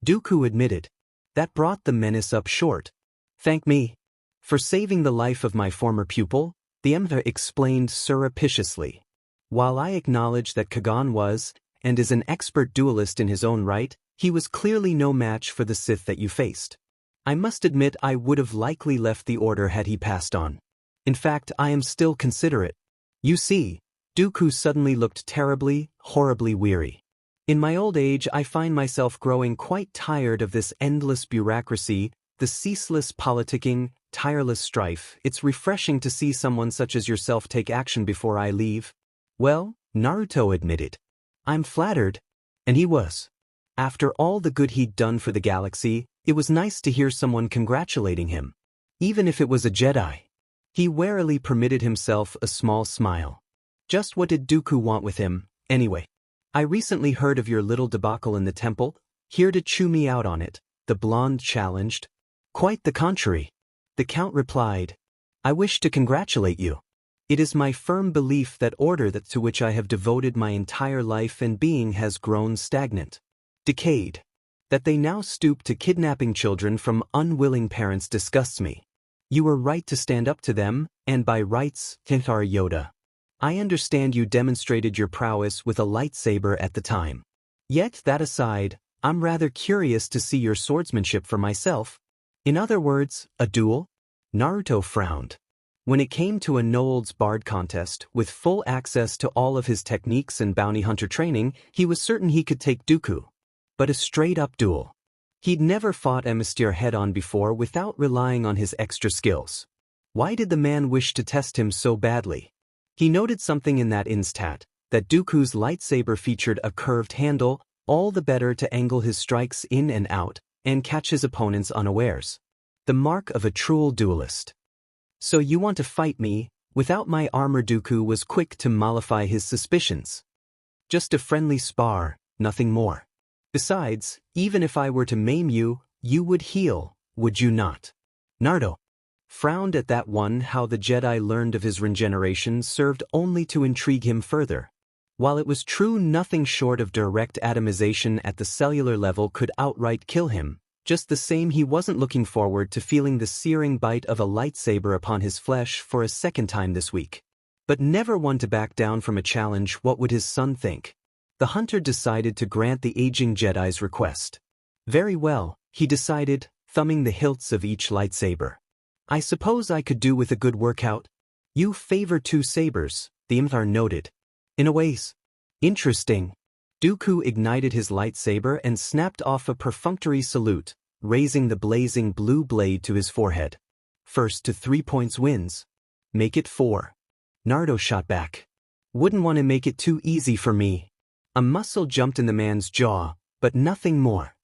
A: Dooku admitted. That brought the menace up short. "Thank me? For saving the life of my former pupil?" the Emperor explained surreptitiously. "While I acknowledge that Kagan was, and is an expert duelist in his own right, he was clearly no match for the Sith that you faced. I must admit I would have likely left the order had he passed on. In fact, I am still considerate. You see," Dooku suddenly looked terribly, horribly weary. "In my old age I find myself growing quite tired of this endless bureaucracy, the ceaseless politicking, tireless strife. It's refreshing to see someone such as yourself take action before I leave." "Well," Naruto admitted, "I'm flattered." And he was. After all the good he'd done for the galaxy, it was nice to hear someone congratulating him. Even if it was a Jedi. He warily permitted himself a small smile. Just what did Dooku want with him, anyway? "I recently heard of your little debacle in the temple, here to chew me out on it," the blonde challenged. "Quite the contrary," the Count replied. "I wish to congratulate you. It is my firm belief that order to which I have devoted my entire life and being has grown stagnant. Decayed. That they now stoop to kidnapping children from unwilling parents disgusts me. You were right to stand up to them, and by rights, Tithar Yoda. I understand you demonstrated your prowess with a lightsaber at the time. Yet, that aside, I'm rather curious to see your swordsmanship for myself. In other words, a duel?" Naruto frowned. When it came to a no-holds-barred contest, with full access to all of his techniques and bounty hunter training, he was certain he could take Dooku. But a straight-up duel. He'd never fought a Mystere head-on before without relying on his extra skills. Why did the man wish to test him so badly? He noted something in that instat, that Dooku's lightsaber featured a curved handle, all the better to angle his strikes in and out, and catch his opponents unawares. The mark of a true duelist. "So you want to fight me, without my armor?" Dooku was quick to mollify his suspicions. "Just a friendly spar, nothing more. Besides, even if I were to maim you, you would heal, would you not?" Naruto frowned at that one. How the Jedi learned of his regeneration served only to intrigue him further. While it was true nothing short of direct atomization at the cellular level could outright kill him, just the same he wasn't looking forward to feeling the searing bite of a lightsaber upon his flesh for a second time this week. But never one to back down from a challenge. What would his son think? The hunter decided to grant the aging Jedi's request. "Very well," he decided, thumbing the hilts of each lightsaber. "I suppose I could do with a good workout." "You favor two sabers," the Emperor noted. "In a ways." "Interesting." Dooku ignited his lightsaber and snapped off a perfunctory salute, raising the blazing blue blade to his forehead. "First to 3 points wins. Make it 4. Naruto shot back. "Wouldn't want to make it too easy for me." A muscle jumped in the man's jaw, but nothing more.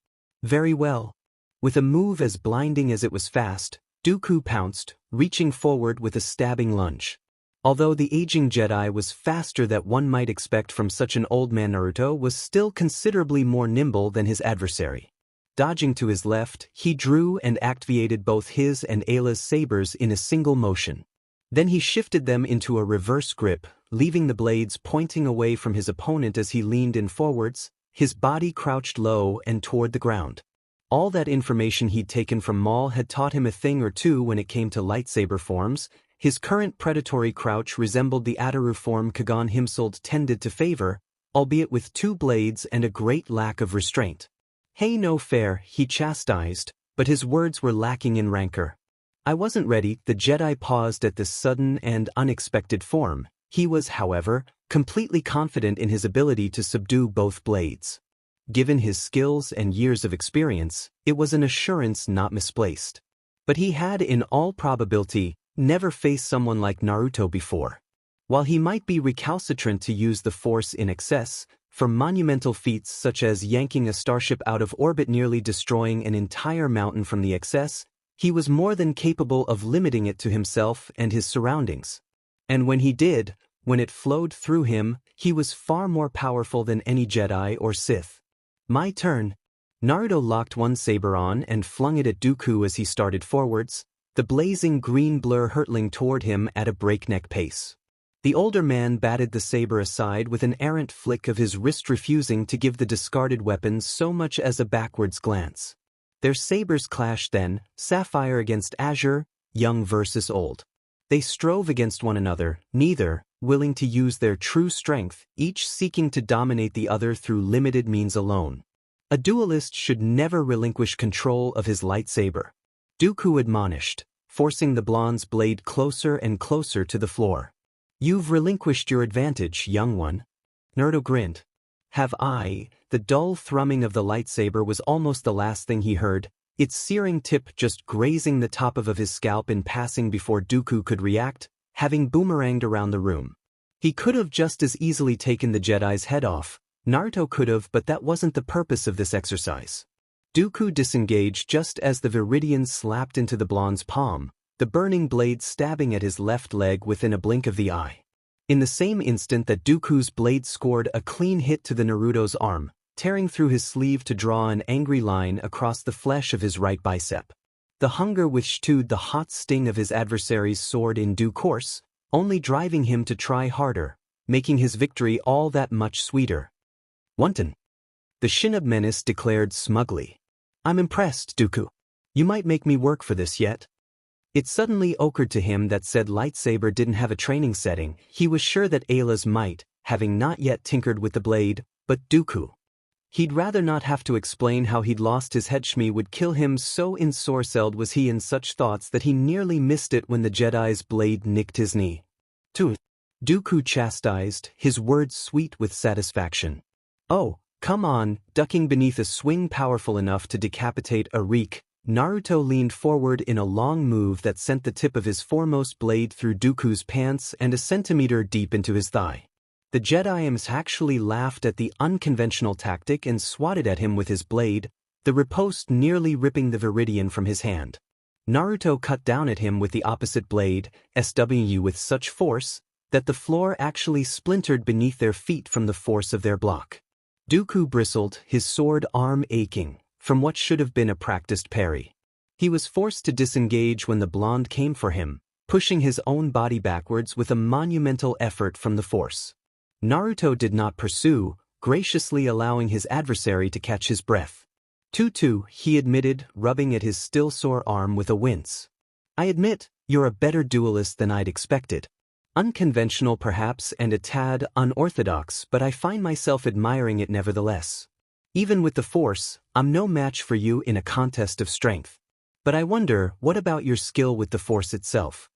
A: "Very well." With a move as blinding as it was fast, Dooku pounced, reaching forward with a stabbing lunge. Although the aging Jedi was faster than one might expect from such an old man, Naruto was still considerably more nimble than his adversary. Dodging to his left, he drew and activated both his and Ayla's sabers in a single motion. Then he shifted them into a reverse grip, leaving the blades pointing away from his opponent as he leaned in forwards, his body crouched low and toward the ground. All that information he'd taken from Maul had taught him a thing or two when it came to lightsaber forms. His current predatory crouch resembled the Ataru form Kagan himself tended to favor, albeit with 2 blades and a great lack of restraint. "Hey, no fair," he chastised, but his words were lacking in rancor. "I wasn't ready." The Jedi paused at this sudden and unexpected form. He was, however, completely confident in his ability to subdue both blades. Given his skills and years of experience, it was an assurance not misplaced. But he had, in all probability, never faced someone like Naruto before. While he might be recalcitrant to use the Force in excess, for monumental feats such as yanking a starship out of orbit, nearly destroying an entire mountain from the excess, he was more than capable of limiting it to himself and his surroundings. And when he did, when it flowed through him, he was far more powerful than any Jedi or Sith. "My turn." Naruto locked one saber on and flung it at Dooku as he started forwards, the blazing green blur hurtling toward him at a breakneck pace. The older man batted the saber aside with an errant flick of his wrist, refusing to give the discarded weapons so much as a backwards glance. Their sabers clashed then, sapphire against azure, young versus old. They strove against one another, neither willing to use their true strength, each seeking to dominate the other through limited means alone. A duelist should never relinquish control of his lightsaber, Dooku admonished, forcing the blonde's blade closer and closer to the floor. "You've relinquished your advantage, young one." Naruto grinned. "Have I?" The dull thrumming of the lightsaber was almost the last thing he heard, its searing tip just grazing the top of his scalp in passing before Dooku could react, having boomeranged around the room. He could have just as easily taken the Jedi's head off. Naruto could have, but that wasn't the purpose of this exercise. Dooku disengaged just as the Viridian slapped into the blonde's palm, the burning blade stabbing at his left leg within a blink of the eye. In the same instant that Dooku's blade scored a clean hit to the Naruto's arm, tearing through his sleeve to draw an angry line across the flesh of his right bicep. The hunger which stewed the hot sting of his adversary's sword in due course, only driving him to try harder, making his victory all that much sweeter. "Wonton," the Shinab menace declared smugly. "I'm impressed, Dooku. You might make me work for this yet." It suddenly occurred to him that said lightsaber didn't have a training setting. He was sure that Ayla's might, having not yet tinkered with the blade, but Dooku. He'd rather not have to explain how he'd lost his head. Shmi would kill him, so ensorcelled was he in such thoughts that he nearly missed it when the Jedi's blade nicked his knee. "To," Dooku chastised, his words sweet with satisfaction. "Oh, come on." Ducking beneath a swing powerful enough to decapitate a reek, Naruto leaned forward in a long move that sent the tip of his foremost blade through Dooku's pants and a centimeter deep into his thigh. The Jedi's actually laughed at the unconventional tactic and swatted at him with his blade, the riposte nearly ripping the Viridian from his hand. Naruto cut down at him with the opposite blade, SW with such force, that the floor actually splintered beneath their feet from the force of their block. Dooku bristled, his sword arm aching, from what should have been a practiced parry. He was forced to disengage when the blonde came for him, pushing his own body backwards with a monumental effort from the force. Naruto did not pursue, graciously allowing his adversary to catch his breath. "Tutu," he admitted, rubbing at his still sore arm with a wince. "I admit, you're a better duelist than I'd expected. Unconventional perhaps and a tad unorthodox, but I find myself admiring it nevertheless. Even with the Force, I'm no match for you in a contest of strength. But I wonder, what about your skill with the Force itself?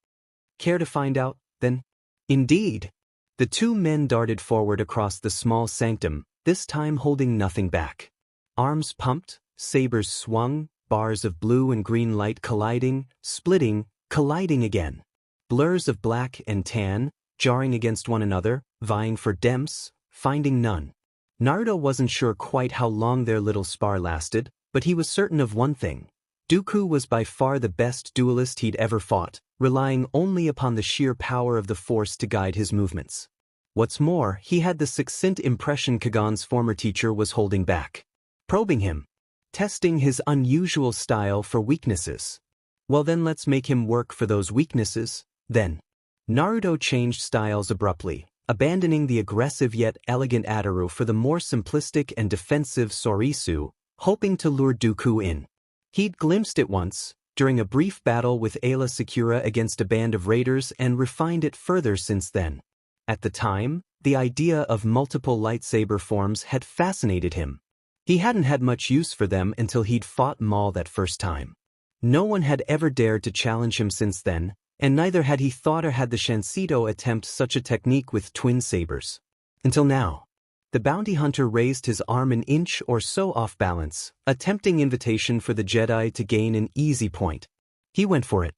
A: Care to find out, then?" "Indeed." The two men darted forward across the small sanctum, this time holding nothing back. Arms pumped, sabers swung, bars of blue and green light colliding, splitting, colliding again. Blurs of black and tan, jarring against one another, vying for depths, finding none. Naruto wasn't sure quite how long their little spar lasted, but he was certain of one thing. Dooku was by far the best duelist he'd ever fought, relying only upon the sheer power of the Force to guide his movements. What's more, he had the succinct impression Kagan's former teacher was holding back. Probing him. Testing his unusual style for weaknesses. Well then, let's make him work for those weaknesses, then. Naruto changed styles abruptly, abandoning the aggressive yet elegant Ataru for the more simplistic and defensive Sorisu, hoping to lure Dooku in. He'd glimpsed it once, during a brief battle with Aayla Secura against a band of raiders, and refined it further since then. At the time, the idea of multiple lightsaber forms had fascinated him. He hadn't had much use for them until he'd fought Maul that first time. No one had ever dared to challenge him since then, and neither had he thought or had the Chancellor attempt such a technique with twin sabers. Until now. The bounty hunter raised his arm an inch or so off balance, a tempting invitation for the Jedi to gain an easy point. He went for it.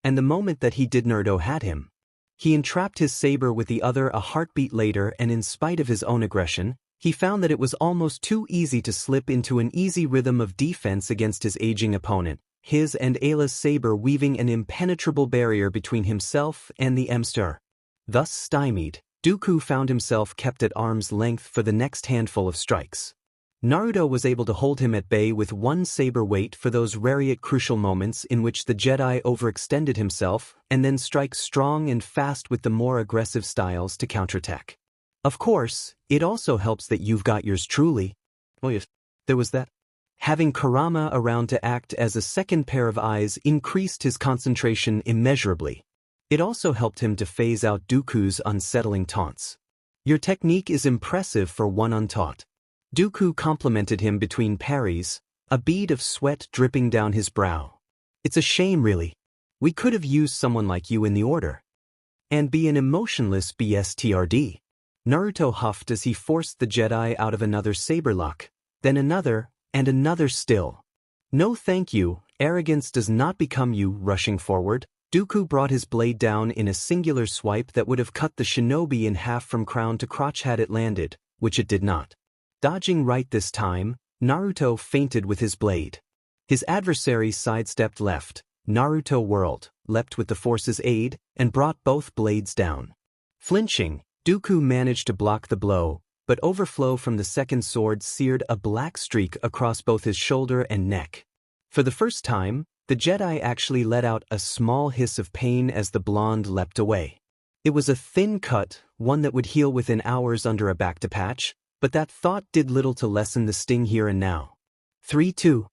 A: And the moment that he did, Naruto had him. He entrapped his saber with the other a heartbeat later, and in spite of his own aggression, he found that it was almost too easy to slip into an easy rhythm of defense against his aging opponent, his and Aayla's saber weaving an impenetrable barrier between himself and the Emster. Thus stymied, Dooku found himself kept at arm's length for the next handful of strikes. Naruto was able to hold him at bay with one saber weight for those rare yet crucial moments in which the Jedi overextended himself and then strike strong and fast with the more aggressive styles to counterattack. Of course, it also helps that you've got yours truly. Oh yes, there was that. Having Kurama around to act as a second pair of eyes increased his concentration immeasurably. It also helped him to phase out Dooku's unsettling taunts. Your technique is impressive for one untaught. Dooku complimented him between parries, a bead of sweat dripping down his brow. It's a shame, really. We could have used someone like you in the order. And be an emotionless BSTRD. Naruto huffed as he forced the Jedi out of another saber lock, then another, and another still. No thank you, arrogance does not become you. Rushing forward, Dooku brought his blade down in a singular swipe that would have cut the shinobi in half from crown to crotch had it landed, which it did not. Dodging right this time, Naruto feinted with his blade. His adversary sidestepped left. Naruto whirled, leapt with the Force's aid, and brought both blades down. Flinching, Dooku managed to block the blow, but overflow from the second sword seared a black streak across both his shoulder and neck. For the first time, the Jedi actually let out a small hiss of pain as the blonde leapt away. It was a thin cut, one that would heal within hours under a back-to-patch, but that thought did little to lessen the sting here and now. 3-2.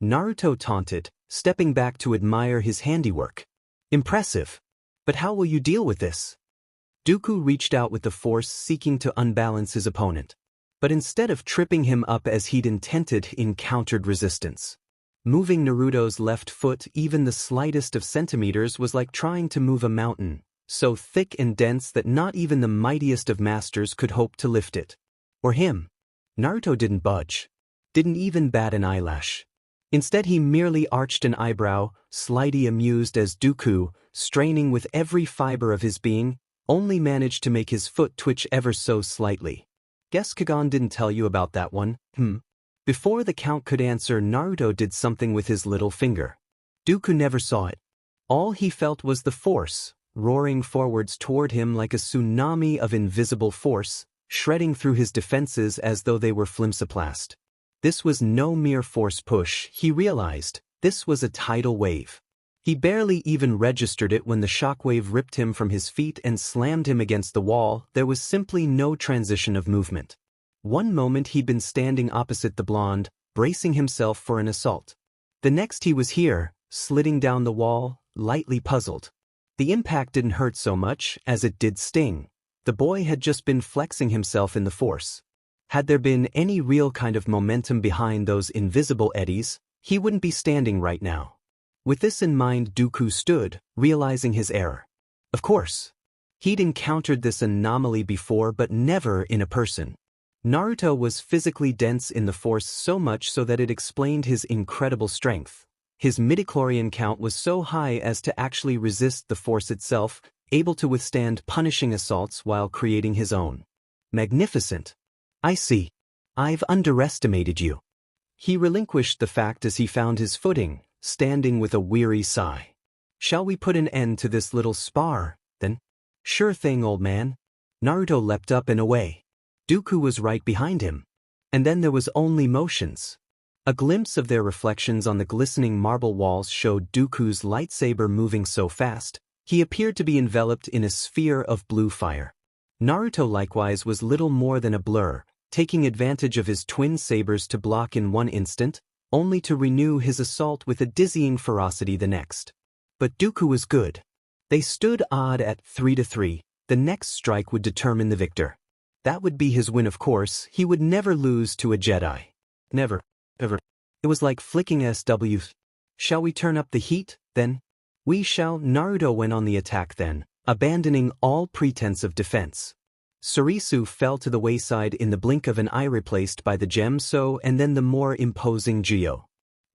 A: Naruto taunted, stepping back to admire his handiwork. Impressive. But how will you deal with this? Dooku reached out with the Force, seeking to unbalance his opponent. But instead of tripping him up as he'd intended, encountered resistance. Moving Naruto's left foot even the slightest of centimeters was like trying to move a mountain, so thick and dense that not even the mightiest of masters could hope to lift it. Or him. Naruto didn't budge. Didn't even bat an eyelash. Instead he merely arched an eyebrow, slightly amused as Dooku, straining with every fiber of his being, only managed to make his foot twitch ever so slightly. Guess Kagan didn't tell you about that one, Before the Count could answer, Naruto did something with his little finger. Dooku never saw it. All he felt was the Force, roaring forwards toward him like a tsunami of invisible force, shredding through his defenses as though they were flimsoplast. This was no mere force push, he realized. This was a tidal wave. He barely even registered it when the shockwave ripped him from his feet and slammed him against the wall. There was simply no transition of movement. One moment he'd been standing opposite the blonde, bracing himself for an assault. The next he was here, sliding down the wall, lightly puzzled. The impact didn't hurt so much as it did sting. The boy had just been flexing himself in the Force. Had there been any real kind of momentum behind those invisible eddies, he wouldn't be standing right now. With this in mind, Dooku stood, realizing his error. Of course. He'd encountered this anomaly before, but never in a person. Naruto was physically dense in the Force, so much so that it explained his incredible strength. His midichlorian count was so high as to actually resist the Force itself, able to withstand punishing assaults while creating his own. Magnificent. I see. I've underestimated you. He relinquished the fact as he found his footing, standing with a weary sigh. Shall we put an end to this little spar, then? Sure thing, old man. Naruto leapt up and away. Dooku was right behind him. And then there was only motions. A glimpse of their reflections on the glistening marble walls showed Dooku's lightsaber moving so fast, he appeared to be enveloped in a sphere of blue fire. Naruto likewise was little more than a blur, taking advantage of his twin sabers to block in one instant, only to renew his assault with a dizzying ferocity the next. But Dooku was good. They stood odd at 3-3, the next strike would determine the victor. That would be his win, of course. He would never lose to a Jedi. Never. Ever. It was like flicking SW. Shall we turn up the heat, then? We shall. Naruto went on the attack then, abandoning all pretense of defense. Surisu fell to the wayside in the blink of an eye, replaced by the Gemso and then the more imposing Geo.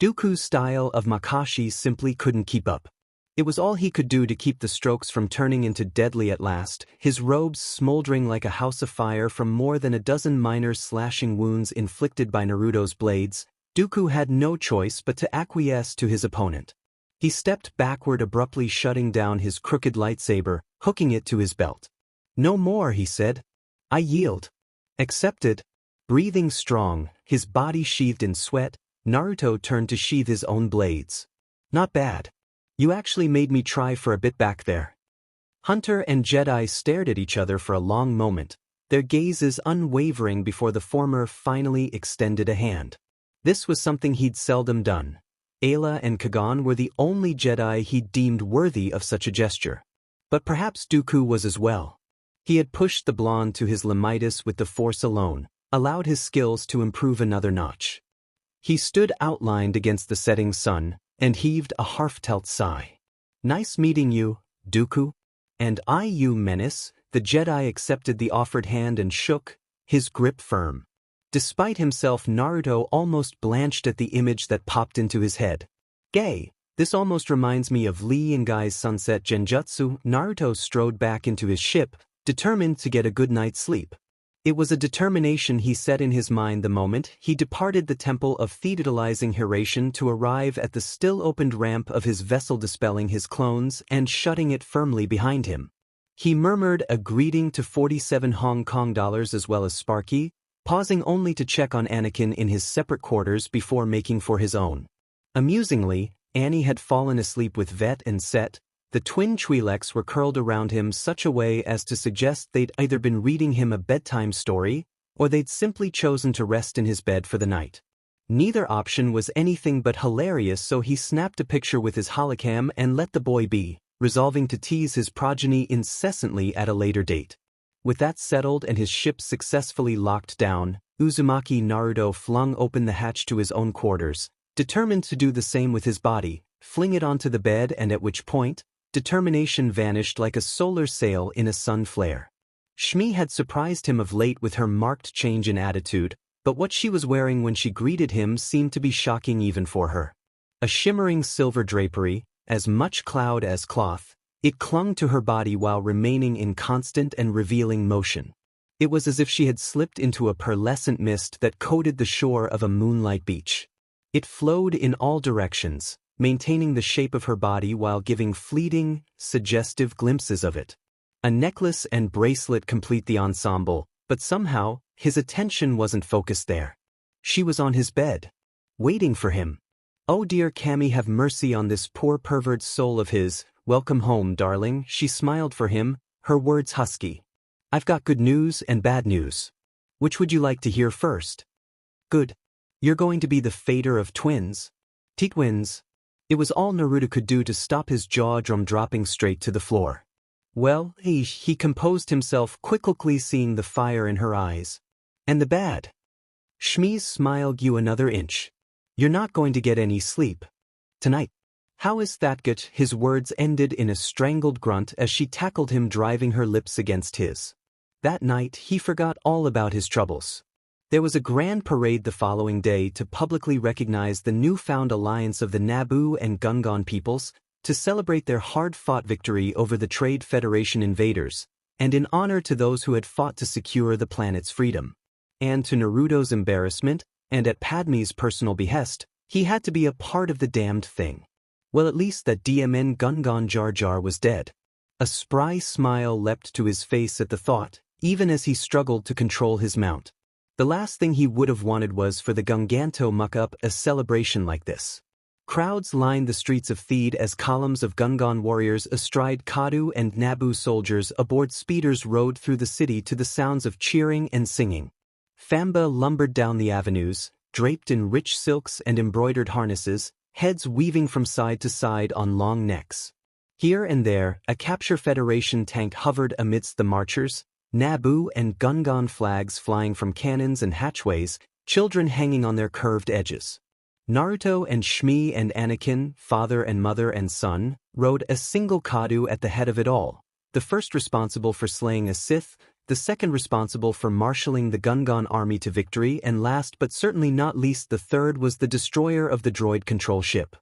A: Dooku's style of Makashi simply couldn't keep up. It was all he could do to keep the strokes from turning into deadly at last, his robes smoldering like a house of fire from more than a dozen minor slashing wounds inflicted by Naruto's blades. Dooku had no choice but to acquiesce to his opponent. He stepped backward, abruptly shutting down his crooked lightsaber, hooking it to his belt. "No more," he said. "I yield." "Accepted." Breathing strong, his body sheathed in sweat, Naruto turned to sheathe his own blades. "Not bad. You actually made me try for a bit back there." Hunter and Jedi stared at each other for a long moment, their gazes unwavering before the former finally extended a hand. This was something he'd seldom done. Ayla and Kagan were the only Jedi he deemed worthy of such a gesture. But perhaps Dooku was as well. He had pushed the blonde to his limitis with the Force alone, allowed his skills to improve another notch. He stood outlined against the setting sun, and heaved a heartfelt sigh. "Nice meeting you, Dooku." "And I, you menace." The Jedi accepted the offered hand and shook, his grip firm. Despite himself, Naruto almost blanched at the image that popped into his head. "Gay, this almost reminds me of Lee Yingai's sunset genjutsu." Naruto strode back into his ship, determined to get a good night's sleep. It was a determination he set in his mind the moment he departed the temple of theodolizing Hiration to arrive at the still-opened ramp of his vessel, dispelling his clones and shutting it firmly behind him. He murmured a greeting to 47 Hong Kong dollars as well as Sparky, pausing only to check on Anakin in his separate quarters before making for his own. Amusingly, Annie had fallen asleep with Vet and Set. The twin Twi'leks were curled around him such a way as to suggest they'd either been reading him a bedtime story, or they'd simply chosen to rest in his bed for the night. Neither option was anything but hilarious, so he snapped a picture with his holocam and let the boy be, resolving to tease his progeny incessantly at a later date. With that settled and his ship successfully locked down, Uzumaki Naruto flung open the hatch to his own quarters, determined to do the same with his body, fling it onto the bed, and at which point, determination vanished like a solar sail in a sun flare. Shmi had surprised him of late with her marked change in attitude, but what she was wearing when she greeted him seemed to be shocking even for her. A shimmering silver drapery, as much cloud as cloth, it clung to her body while remaining in constant and revealing motion. It was as if she had slipped into a pearlescent mist that coated the shore of a moonlight beach. It flowed in all directions, maintaining the shape of her body while giving fleeting, suggestive glimpses of it. A necklace and bracelet complete the ensemble, but somehow, his attention wasn't focused there. She was on his bed, waiting for him. "Oh dear Cammy, have mercy on this poor pervert soul of his. Welcome home, darling." She smiled for him, her words husky. "I've got good news and bad news. Which would you like to hear first?" "Good. You're going to be the fater of twins." "T-twins." It was all Naruto could do to stop his jaw from dropping straight to the floor. "Well," he composed himself, quickly seeing the fire in her eyes. "And the bad?" Shmi's smile grew another inch. "You're not going to get any sleep tonight." "How is that good?" His words ended in a strangled grunt as she tackled him, driving her lips against his. That night, he forgot all about his troubles. There was a grand parade the following day to publicly recognize the newfound alliance of the Naboo and Gungan peoples, to celebrate their hard-fought victory over the Trade Federation invaders, and in honor to those who had fought to secure the planet's freedom. And to Naruto's embarrassment, and at Padme's personal behest, he had to be a part of the damned thing. Well, at least that DMN Gungan Jar Jar was dead. A spry smile leapt to his face at the thought, even as he struggled to control his mount. The last thing he would have wanted was for the Gunganto muck up a celebration like this. Crowds lined the streets of Theed as columns of Gungan warriors astride Kadu and Naboo soldiers aboard speeders rode through the city to the sounds of cheering and singing. Famba lumbered down the avenues, draped in rich silks and embroidered harnesses, heads weaving from side to side on long necks. Here and there, a Capture Federation tank hovered amidst the marchers, Naboo and Gungan flags flying from cannons and hatchways, children hanging on their curved edges. Naruto and Shmi and Anakin, father and mother and son, rode a single Kadu at the head of it all, the first responsible for slaying a Sith, the second responsible for marshalling the Gungan army to victory, and last but certainly not least the third was the destroyer of the droid control ship.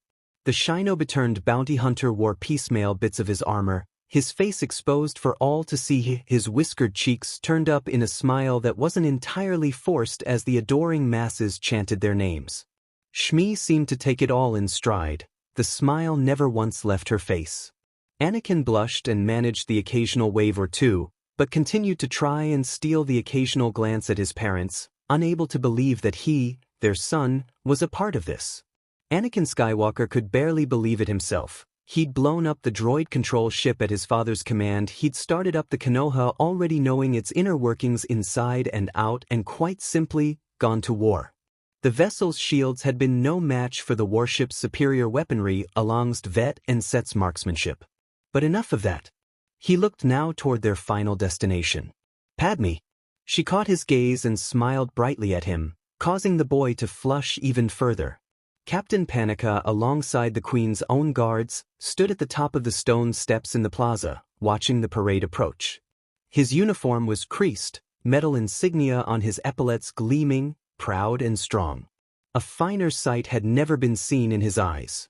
A: The Shinobi-turned bounty hunter wore piecemeal bits of his armor, his face exposed for all to see, his whiskered cheeks turned up in a smile that wasn't entirely forced as the adoring masses chanted their names. Shmi seemed to take it all in stride, the smile never once left her face. Anakin blushed and managed the occasional wave or two, but continued to try and steal the occasional glance at his parents, unable to believe that he, their son, was a part of this. Anakin Skywalker could barely believe it himself. He'd blown up the droid control ship at his father's command, he'd started up the Konoha already knowing its inner workings inside and out, and quite simply, gone to war. The vessel's shields had been no match for the warship's superior weaponry alongst Vet and Set's marksmanship. But enough of that. He looked now toward their final destination. Padme. She caught his gaze and smiled brightly at him, causing the boy to flush even further. Captain Panika, alongside the Queen's own guards, stood at the top of the stone steps in the plaza, watching the parade approach. His uniform was creased, metal insignia on his epaulets gleaming, proud and strong. A finer sight had never been seen in his eyes.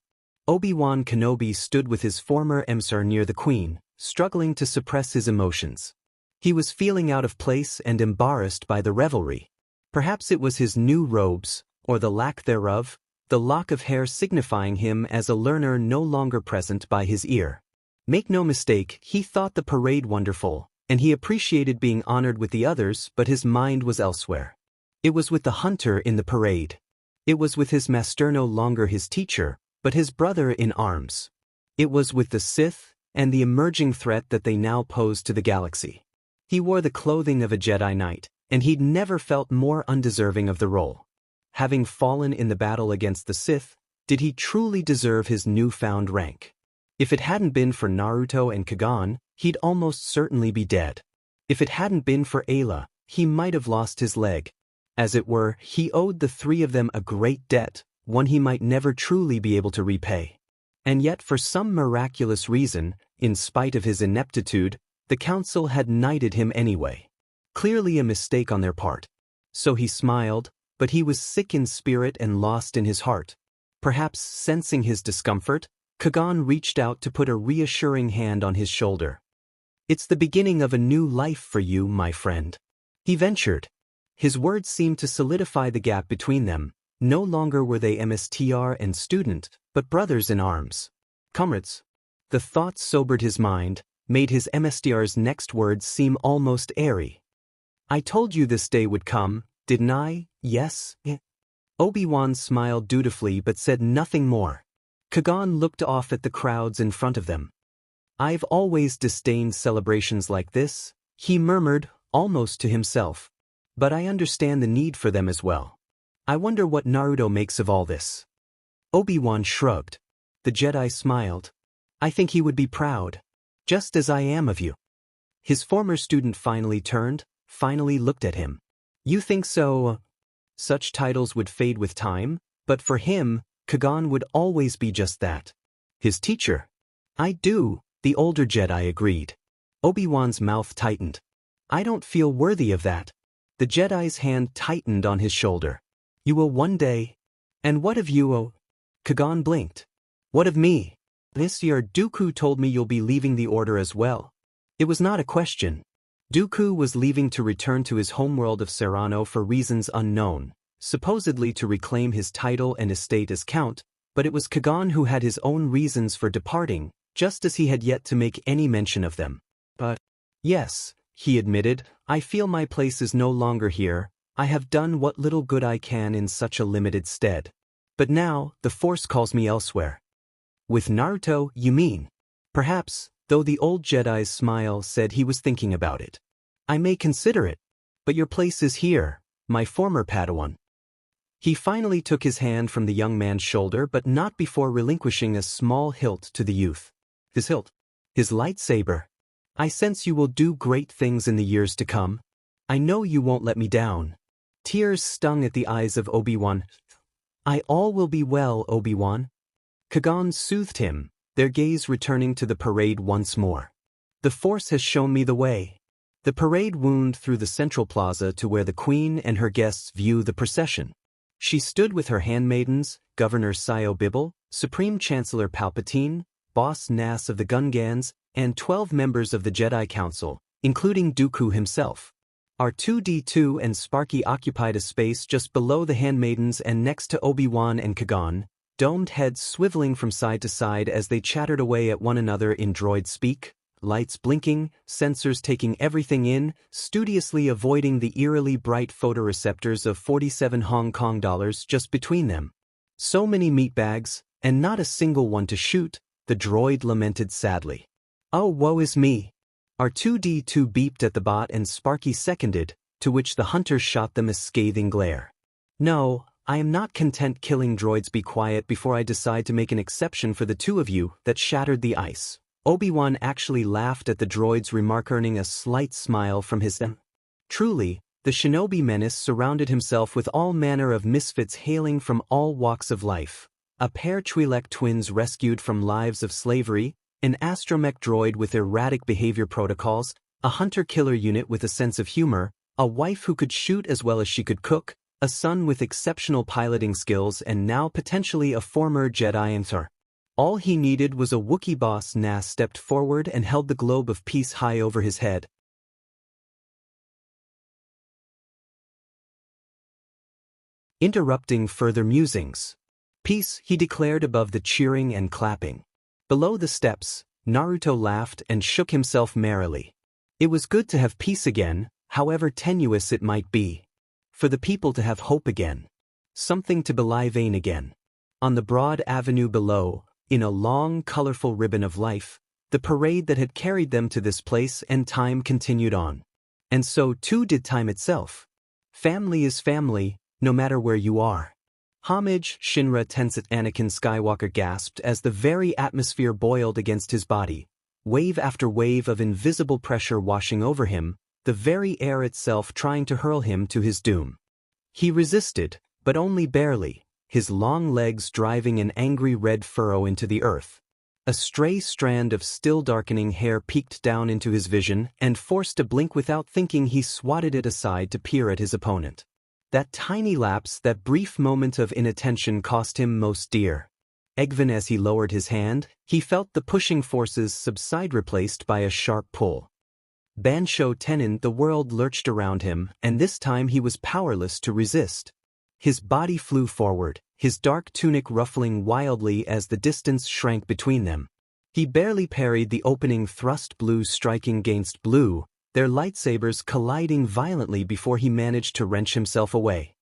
A: Obi-Wan Kenobi stood with his former emissary near the Queen, struggling to suppress his emotions. He was feeling out of place and embarrassed by the revelry. Perhaps it was his new robes, or the lack thereof, the lock of hair signifying him as a learner no longer present by his ear. Make no mistake, he thought the parade wonderful, and he appreciated being honored with the others, but his mind was elsewhere. It was with the hunter in the parade. It was with his master, no longer his teacher, but his brother in arms. It was with the Sith, and the emerging threat that they now posed to the galaxy. He wore the clothing of a Jedi Knight, and he'd never felt more undeserving of the role. Having fallen in the battle against the Sith, did he truly deserve his newfound rank? If it hadn't been for Naruto and Kagan, he'd almost certainly be dead. If it hadn't been for Ayla, he might have lost his leg. As it were, he owed the three of them a great debt, one he might never truly be able to repay. And yet for some miraculous reason, in spite of his ineptitude, the council had knighted him anyway. Clearly a mistake on their part. So he smiled, but he was sick in spirit and lost in his heart. Perhaps sensing his discomfort, Kagan reached out to put a reassuring hand on his shoulder. "It's the beginning of a new life for you, my friend," he ventured. His words seemed to solidify the gap between them. No longer were they MSTR and student, but brothers in arms. Comrades. The thought sobered his mind, made his MSTR's next words seem almost airy. "I told you this day would come, didn't I? Yes?" Obi-Wan smiled dutifully but said nothing more. Kagan looked off at the crowds in front of them. "I've always disdained celebrations like this," he murmured, almost to himself. "But I understand the need for them as well. I wonder what Naruto makes of all this." Obi-Wan shrugged. The Jedi smiled. "I think he would be proud. Just as I am of you." His former student finally turned, finally looked at him. "You think so?" Such titles would fade with time, but for him, Kagan would always be just that. His teacher. "I do," the older Jedi agreed. Obi-Wan's mouth tightened. "I don't feel worthy of that." The Jedi's hand tightened on his shoulder. "You will one day." "And what of you, Kagan blinked. "What of me? This year Dooku told me you'll be leaving the Order as well." It was not a question. Dooku was leaving to return to his homeworld of Serrano for reasons unknown, supposedly to reclaim his title and estate as Count, but it was Kagan who had his own reasons for departing, just as he had yet to make any mention of them. "But, yes," he admitted, "I feel my place is no longer here. I have done what little good I can in such a limited stead." But now, the Force calls me elsewhere. With Naruto, you mean? Perhaps, though the old Jedi's smile said he was thinking about it. I may consider it. But your place is here, my former Padawan. He finally took his hand from the young man's shoulder, but not before relinquishing a small hilt to the youth. His hilt. His lightsaber. I sense you will do great things in the years to come. I know you won't let me down. Tears stung at the eyes of Obi-Wan. All will be well, Obi-Wan. Qui-Gon soothed him, their gaze returning to the parade once more. The Force has shown me the way. The parade wound through the central plaza to where the Queen and her guests view the procession. She stood with her handmaidens, Governor Sio Bibble, Supreme Chancellor Palpatine, Boss Nass of the Gungans, and 12 members of the Jedi Council, including Dooku himself. R2-D2 and Sparky occupied a space just below the handmaidens and next to Obi-Wan and Qui-Gon, domed heads swiveling from side to side as they chattered away at one another in droid speak, lights blinking, sensors taking everything in, studiously avoiding the eerily bright photoreceptors of 47 Hong Kong dollars just between them. So many meatbags, and not a single one to shoot, the droid lamented sadly. Oh, woe is me. R2-D2 beeped at the bot and Sparky seconded, to which the hunter shot them a scathing glare. No, I am not content killing droids. Be quiet before I decide to make an exception for the two of you that shattered the ice. Obi-Wan actually laughed at the droid's remark, earning a slight smile from his them. Truly, the shinobi menace surrounded himself with all manner of misfits hailing from all walks of life. A pair Twi'lek twins rescued from lives of slavery, an astromech droid with erratic behavior protocols, a hunter-killer unit with a sense of humor, a wife who could shoot as well as she could cook, a son with exceptional piloting skills, and now potentially a former Jedi Emperor. All he needed was a Wookiee. Boss Nass stepped forward and held the globe of peace high over his head. Interrupting further musings. Peace, he declared above the cheering and clapping. Below the steps, Naruto laughed and shook himself merrily. It was good to have peace again, however tenuous it might be. For the people to have hope again. Something to belie vain again. On the broad avenue below, in a long, colorful ribbon of life, the parade that had carried them to this place and time continued on. And so too did time itself. Family is family, no matter where you are. Homage, Shinra Tensei. Anakin Skywalker gasped as the very atmosphere boiled against his body, wave after wave of invisible pressure washing over him, the very air itself trying to hurl him to his doom. He resisted, but only barely, his long legs driving an angry red furrow into the earth. A stray strand of still darkening hair peeked down into his vision, and forced to blink without thinking, he swatted it aside to peer at his opponent. That tiny lapse, that brief moment of inattention cost him most dear. Even as he lowered his hand, he felt the pushing forces subside, replaced by a sharp pull. Bansho Tenon, the world lurched around him, and this time he was powerless to resist. His body flew forward, his dark tunic ruffling wildly as the distance shrank between them. He barely parried the opening thrust, blue striking against blue, their lightsabers colliding violently before he managed to wrench himself away.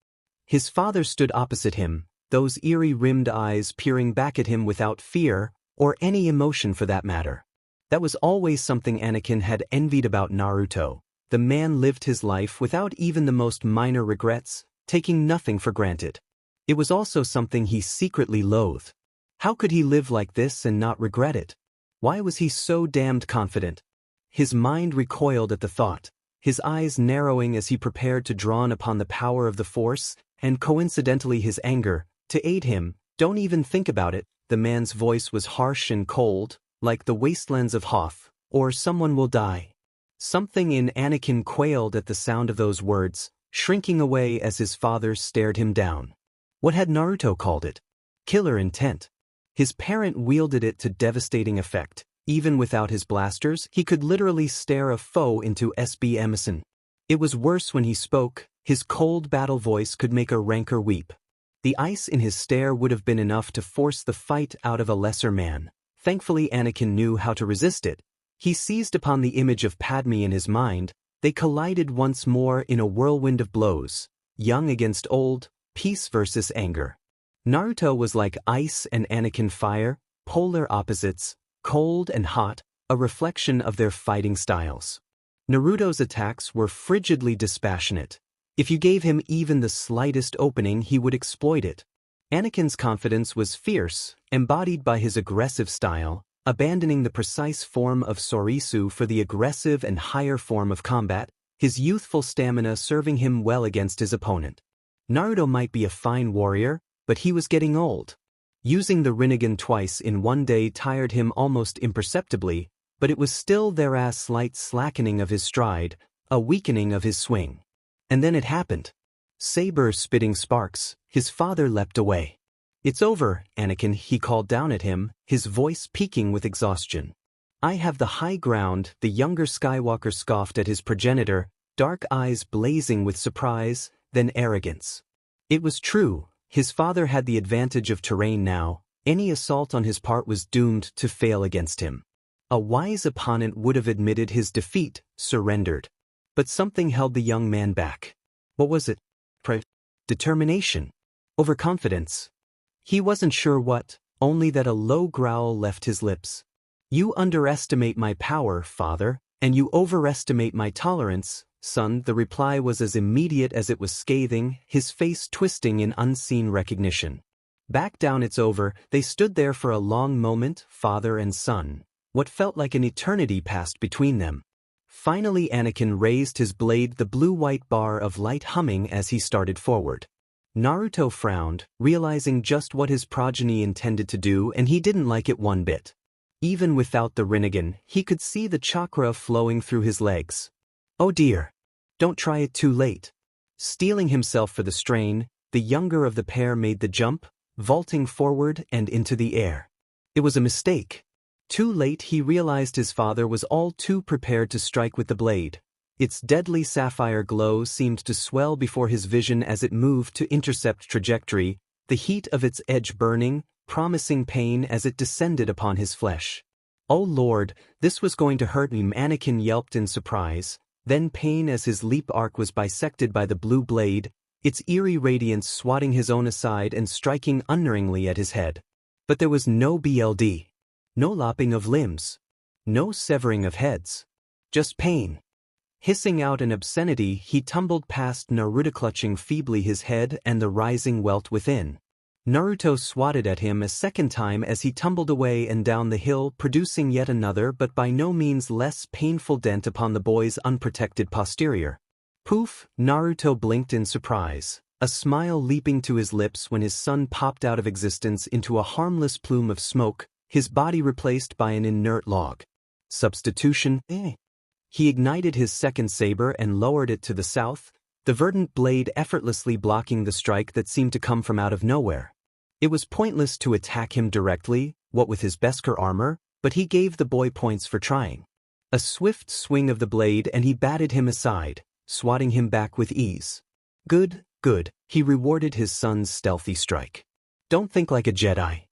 A: His father stood opposite him, those eerie-rimmed eyes peering back at him without fear, or any emotion for that matter. That was always something Anakin had envied about Naruto. The man lived his life without even the most minor regrets, taking nothing for granted. It was also something he secretly loathed. How could he live like this and not regret it? Why was he so damned confident? His mind recoiled at the thought, his eyes narrowing as he prepared to draw upon the power of the Force, and coincidentally his anger, to aid him. Don't even think about it. The man's voice was harsh and cold, like the wastelands of Hoth, or someone will die. Something in Anakin quailed at the sound of those words, shrinking away as his father stared him down. What had Naruto called it? Killer intent. His parent wielded it to devastating effect. Even without his blasters, he could literally stare a foe into SB Emerson. It was worse when he spoke. His cold battle voice could make a rancor weep. The ice in his stare would have been enough to force the fight out of a lesser man. Thankfully Anakin knew how to resist it. He seized upon the image of Padme in his mind. They collided once more in a whirlwind of blows. Young against old, peace versus anger. Naruto was like ice and Anakin fire, polar opposites, cold and hot, a reflection of their fighting styles. Naruto's attacks were frigidly dispassionate. If you gave him even the slightest opening, he would exploit it. Anakin's confidence was fierce, embodied by his aggressive style, abandoning the precise form of Sorisu for the aggressive and higher form of combat, his youthful stamina serving him well against his opponent. Naruto might be a fine warrior, but he was getting old. Using the Rinnegan twice in one day tired him almost imperceptibly, but it was still there a slight slackening of his stride, a weakening of his swing. And then it happened. Saber spitting sparks, his father leapt away. "It's over, Anakin," he called down at him, his voice peaking with exhaustion. "I have the high ground," the younger Skywalker scoffed at his progenitor, dark eyes blazing with surprise, then arrogance. It was true, his father had the advantage of terrain now, any assault on his part was doomed to fail against him. A wise opponent would have admitted his defeat, surrendered. But something held the young man back. What was it? Determination. Overconfidence. He wasn't sure what, only that a low growl left his lips. "You underestimate my power, father, and you overestimate my tolerance, son." The reply was as immediate as it was scathing, his face twisting in unseen recognition. "Back down, it's over." They stood there for a long moment, father and son. What felt like an eternity passed between them. Finally Anakin raised his blade, the blue-white bar of light humming as he started forward. Naruto frowned, realizing just what his progeny intended to do, and he didn't like it one bit. Even without the Rinnegan, he could see the chakra flowing through his legs. Oh dear. Don't try it too late. Steeling himself for the strain, the younger of the pair made the jump, vaulting forward and into the air. It was a mistake. Too late he realized his father was all too prepared to strike with the blade. Its deadly sapphire glow seemed to swell before his vision as it moved to intercept trajectory, the heat of its edge burning, promising pain as it descended upon his flesh. "Oh Lord, this was going to hurt him," Anakin yelped in surprise, then pain as his leap arc was bisected by the blue blade, its eerie radiance swatting his own aside and striking unerringly at his head. But there was no BLD. No lopping of limbs. No severing of heads. Just pain. Hissing out an obscenity, he tumbled past Naruto, clutching feebly his head and the rising welt within. Naruto swatted at him a second time as he tumbled away and down the hill, producing yet another but by no means less painful dent upon the boy's unprotected posterior. Poof! Naruto blinked in surprise, a smile leaping to his lips when his son popped out of existence into a harmless plume of smoke, his body replaced by an inert log. Substitution? He ignited his second saber and lowered it to the south, the verdant blade effortlessly blocking the strike that seemed to come from out of nowhere. It was pointless to attack him directly, what with his Beskar armor, but he gave the boy points for trying. A swift swing of the blade and he batted him aside, swatting him back with ease. Good, good, he rewarded his son's stealthy strike. Don't think like a Jedi.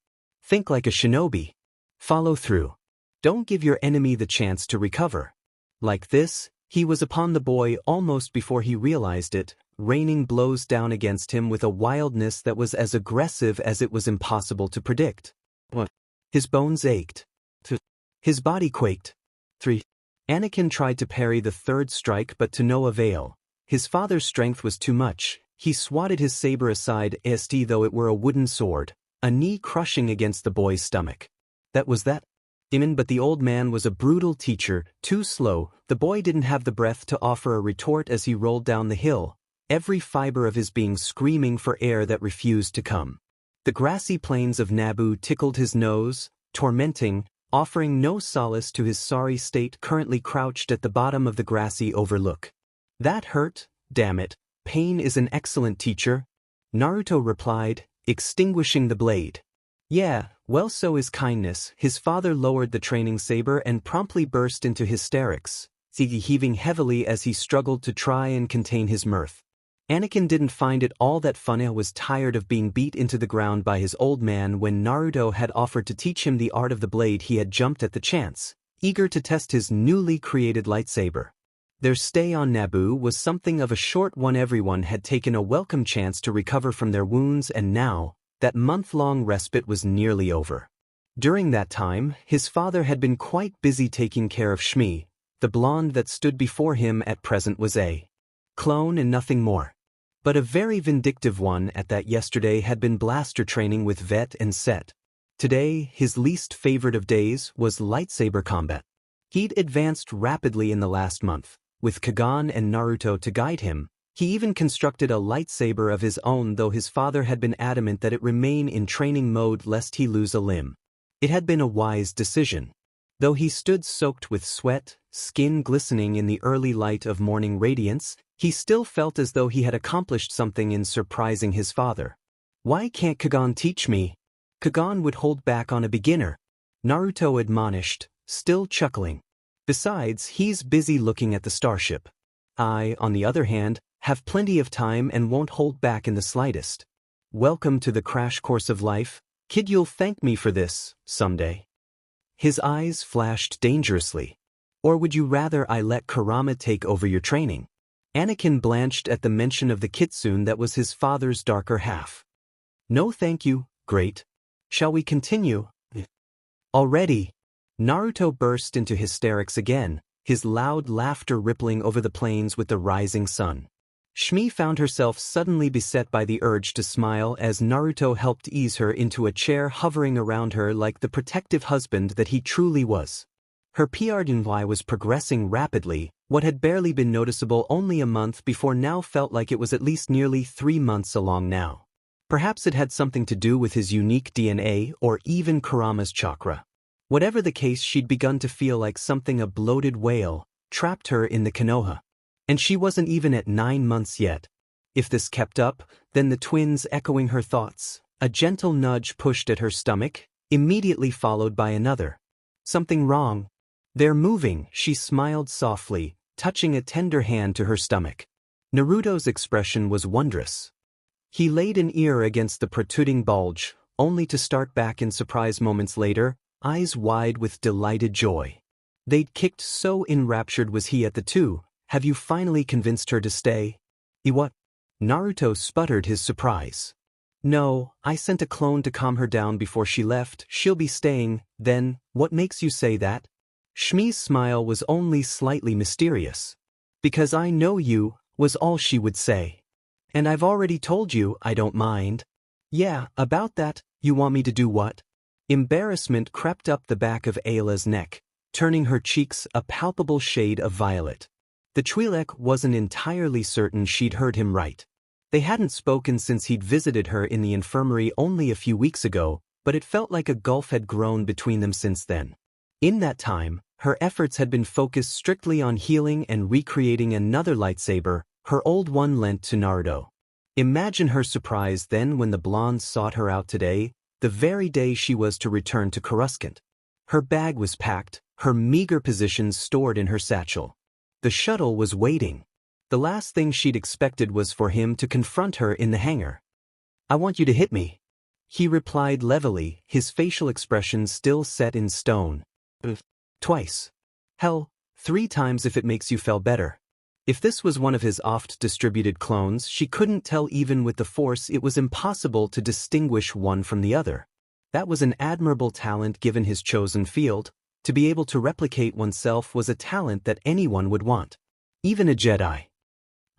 A: Think like a shinobi. Follow through. Don't give your enemy the chance to recover. Like this, he was upon the boy almost before he realized it, raining blows down against him with a wildness that was as aggressive as it was impossible to predict. What? His bones ached. His body quaked. 3. Anakin tried to parry the third strike but to no avail. His father's strength was too much. He swatted his saber aside, though it were a wooden sword, a knee crushing against the boy's stomach. That was that. But the old man was a brutal teacher, too slow. The boy didn't have the breath to offer a retort as he rolled down the hill, every fiber of his being screaming for air that refused to come. The grassy plains of Naboo tickled his nose, tormenting, offering no solace to his sorry state, currently crouched at the bottom of the grassy overlook. That hurt, damn it. Pain is an excellent teacher, Naruto replied, extinguishing the blade. Yeah, well, so is kindness. His father lowered the training saber and promptly burst into hysterics, heaving heavily as he struggled to try and contain his mirth. Anakin didn't find it all that funny. Was tired of being beat into the ground by his old man. When Naruto had offered to teach him the art of the blade, he had jumped at the chance, eager to test his newly created lightsaber. Their stay on Naboo was something of a short one. Everyone had taken a welcome chance to recover from their wounds, and now, that month-long respite was nearly over. During that time, his father had been quite busy taking care of Shmi. The blonde that stood before him at present was a clone and nothing more. But a very vindictive one at that. Yesterday had been blaster training with Vet and Set. Today, his least favorite of days was lightsaber combat. He'd advanced rapidly in the last month, with Kagan and Naruto to guide him. He even constructed a lightsaber of his own, though his father had been adamant that it remain in training mode lest he lose a limb. It had been a wise decision. Though he stood soaked with sweat, skin glistening in the early light of morning radiance, he still felt as though he had accomplished something in surprising his father. "Why can't Kagan teach me?" Kagan would hold back on a beginner, Naruto admonished, still chuckling. "Besides, he's busy looking at the starship. I, on the other hand, have plenty of time and won't hold back in the slightest. Welcome to the crash course of life. Kid, you'll thank me for this, someday." His eyes flashed dangerously. "Or would you rather I let Kurama take over your training?" Anakin blanched at the mention of the kitsune that was his father's darker half. "No thank you, great. Shall we continue?" "Already?" Naruto burst into hysterics again, his loud laughter rippling over the plains with the rising sun. Shmi found herself suddenly beset by the urge to smile as Naruto helped ease her into a chair, hovering around her like the protective husband that he truly was. Her PRDNY was progressing rapidly. What had barely been noticeable only a month before now felt like it was at least nearly 3 months along now. Perhaps it had something to do with his unique DNA or even Kurama's chakra. Whatever the case, she'd begun to feel like something a bloated whale trapped her in the Konoha. And she wasn't even at 9 months yet. If this kept up, then the twins echoing her thoughts, a gentle nudge pushed at her stomach, immediately followed by another. "Something wrong?" "They're moving," she smiled softly, touching a tender hand to her stomach. Naruto's expression was wondrous. He laid an ear against the protruding bulge, only to start back in surprise moments later, eyes wide with delighted joy. They'd kicked, so enraptured was he at the two. "Have you finally convinced her to stay?" "What?" Naruto sputtered his surprise. "No, I sent a clone to calm her down before she left. She'll be staying." "Then, what makes you say that?" Shmi's smile was only slightly mysterious. "Because I know you," was all she would say. "And I've already told you I don't mind." "Yeah, about that. You want me to do what?" Embarrassment crept up the back of Ayla's neck, turning her cheeks a palpable shade of violet. The Twi'lek wasn't entirely certain she'd heard him right. They hadn't spoken since he'd visited her in the infirmary only a few weeks ago, but it felt like a gulf had grown between them since then. In that time, her efforts had been focused strictly on healing and recreating another lightsaber, her old one lent to Naruto. Imagine her surprise then when the blonde sought her out today, the very day she was to return to Coruscant. Her bag was packed, her meager possessions stored in her satchel. The shuttle was waiting. The last thing she'd expected was for him to confront her in the hangar. "I want you to hit me," he replied levelly, his facial expression still set in stone. "Twice. Hell, 3 times if it makes you feel better." If this was one of his oft-distributed clones, she couldn't tell. Even with the Force, it was impossible to distinguish one from the other. That was an admirable talent given his chosen field. To be able to replicate oneself was a talent that anyone would want. Even a Jedi.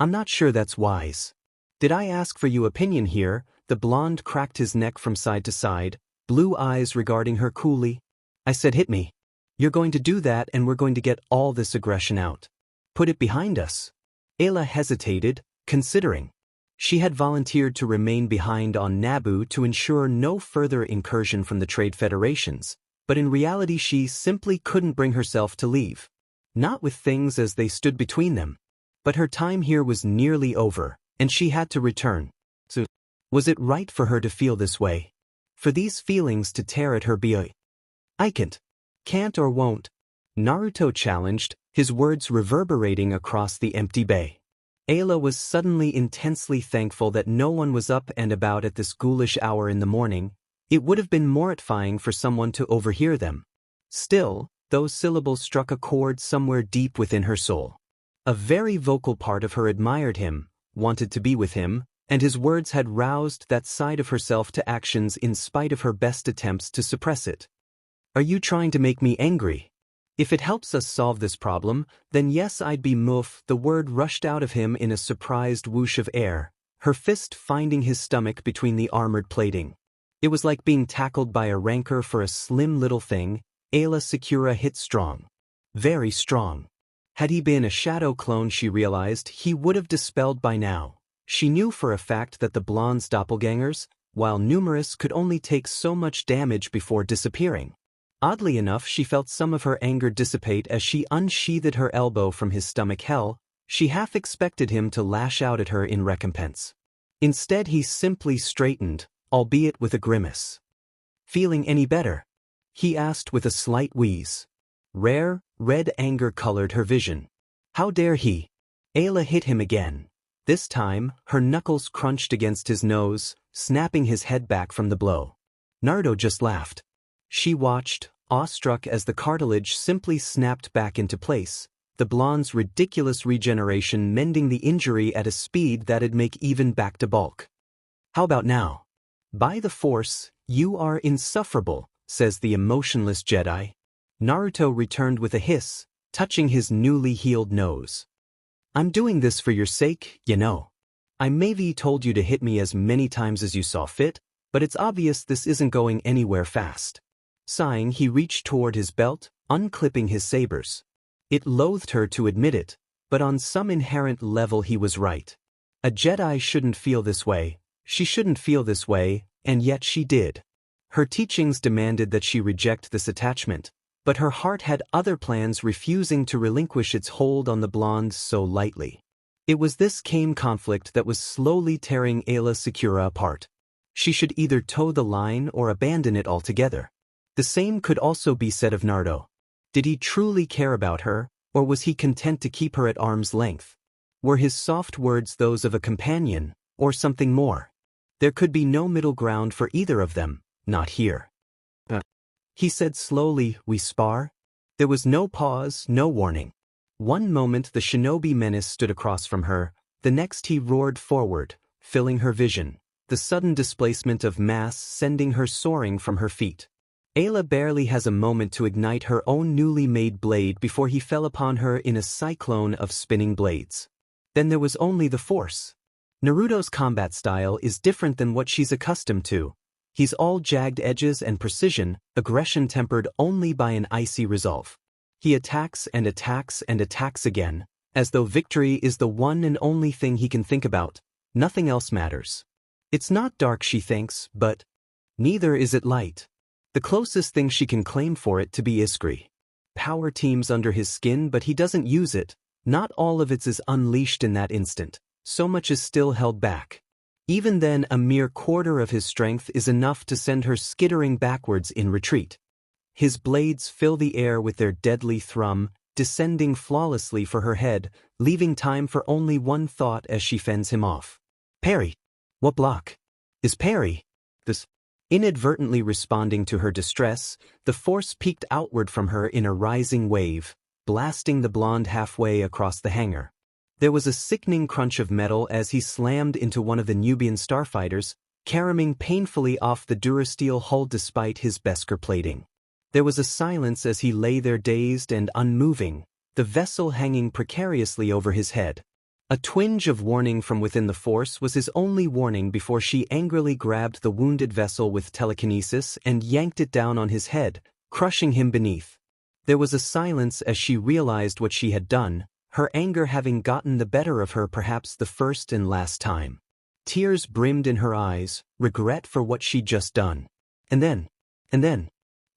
A: "I'm not sure that's wise." "Did I ask for your opinion here?" The blonde cracked his neck from side to side, blue eyes regarding her coolly. "I said hit me. You're going to do that and we're going to get all this aggression out. Put it behind us." Ayla hesitated, considering. She had volunteered to remain behind on Naboo to ensure no further incursion from the trade federations, but in reality she simply couldn't bring herself to leave. Not with things as they stood between them. But her time here was nearly over, and she had to return. So, was it right for her to feel this way? For these feelings to tear at her "I can't or won't?" Naruto challenged, his words reverberating across the empty bay. Ayla was suddenly intensely thankful that no one was up and about at this ghoulish hour in the morning. It would have been mortifying for someone to overhear them. Still, those syllables struck a chord somewhere deep within her soul. A very vocal part of her admired him, wanted to be with him, and his words had roused that side of herself to actions in spite of her best attempts to suppress it. Are you trying to make me angry? If it helps us solve this problem, then yes, I'd be moof. The word rushed out of him in a surprised whoosh of air, her fist finding his stomach between the armored plating. It was like being tackled by a rancor for a slim little thing. Aayla Secura hit strong. Very strong. Had he been a shadow clone, she realized, he would have dispelled by now. She knew for a fact that the blonde's doppelgangers, while numerous, could only take so much damage before disappearing. Oddly enough, she felt some of her anger dissipate as she unsheathed her elbow from his stomach. Hell, she half expected him to lash out at her in recompense. Instead, he simply straightened, albeit with a grimace. Feeling any better? He asked with a slight wheeze. Rare, red anger colored her vision. How dare he? Aayla hit him again. This time, her knuckles crunched against his nose, snapping his head back from the blow. Naruto just laughed. She watched, awestruck, as the cartilage simply snapped back into place, the blonde's ridiculous regeneration mending the injury at a speed that'd make even back to bulk. How about now? By the Force, you are insufferable, says the emotionless Jedi. Naruto returned with a hiss, touching his newly healed nose. I'm doing this for your sake, you know. I maybe told you to hit me as many times as you saw fit, but it's obvious this isn't going anywhere fast. Sighing, he reached toward his belt, unclipping his sabers. It loathed her to admit it, but on some inherent level he was right. A Jedi shouldn't feel this way, she shouldn't feel this way, and yet she did. Her teachings demanded that she reject this attachment, but her heart had other plans, refusing to relinquish its hold on the blonde so lightly. It was this conflict that was slowly tearing Aayla Secura apart. She should either toe the line or abandon it altogether. The same could also be said of Naruto. Did he truly care about her, or was he content to keep her at arm's length? Were his soft words those of a companion, or something more? There could be no middle ground for either of them, not here. He said slowly, we spar? There was no pause, no warning. One moment the shinobi menace stood across from her, the next he roared forward, filling her vision, the sudden displacement of mass sending her soaring from her feet. Aayla barely has a moment to ignite her own newly made blade before he fell upon her in a cyclone of spinning blades. Then there was only the Force. Naruto's combat style is different than what she's accustomed to. He's all jagged edges and precision, aggression tempered only by an icy resolve. He attacks and attacks and attacks again, as though victory is the one and only thing he can think about. Nothing else matters. It's not dark, she thinks, but neither is it light. The closest thing she can claim for it to be Iskri. Power teems under his skin, but he doesn't use it. Not all of it is unleashed in that instant. So much is still held back. Even then, a mere quarter of his strength is enough to send her skittering backwards in retreat. His blades fill the air with their deadly thrum, descending flawlessly for her head, leaving time for only one thought as she fends him off. Parry. What block? Is parry? This. Inadvertently responding to her distress, the Force peeked outward from her in a rising wave, blasting the blonde halfway across the hangar. There was a sickening crunch of metal as he slammed into one of the Nubian starfighters, caroming painfully off the durasteel hull despite his Beskar plating. There was a silence as he lay there dazed and unmoving, the vessel hanging precariously over his head. A twinge of warning from within the Force was his only warning before she angrily grabbed the wounded vessel with telekinesis and yanked it down on his head, crushing him beneath. There was a silence as she realized what she had done, her anger having gotten the better of her perhaps the first and last time. Tears brimmed in her eyes, regret for what she'd just done. And then,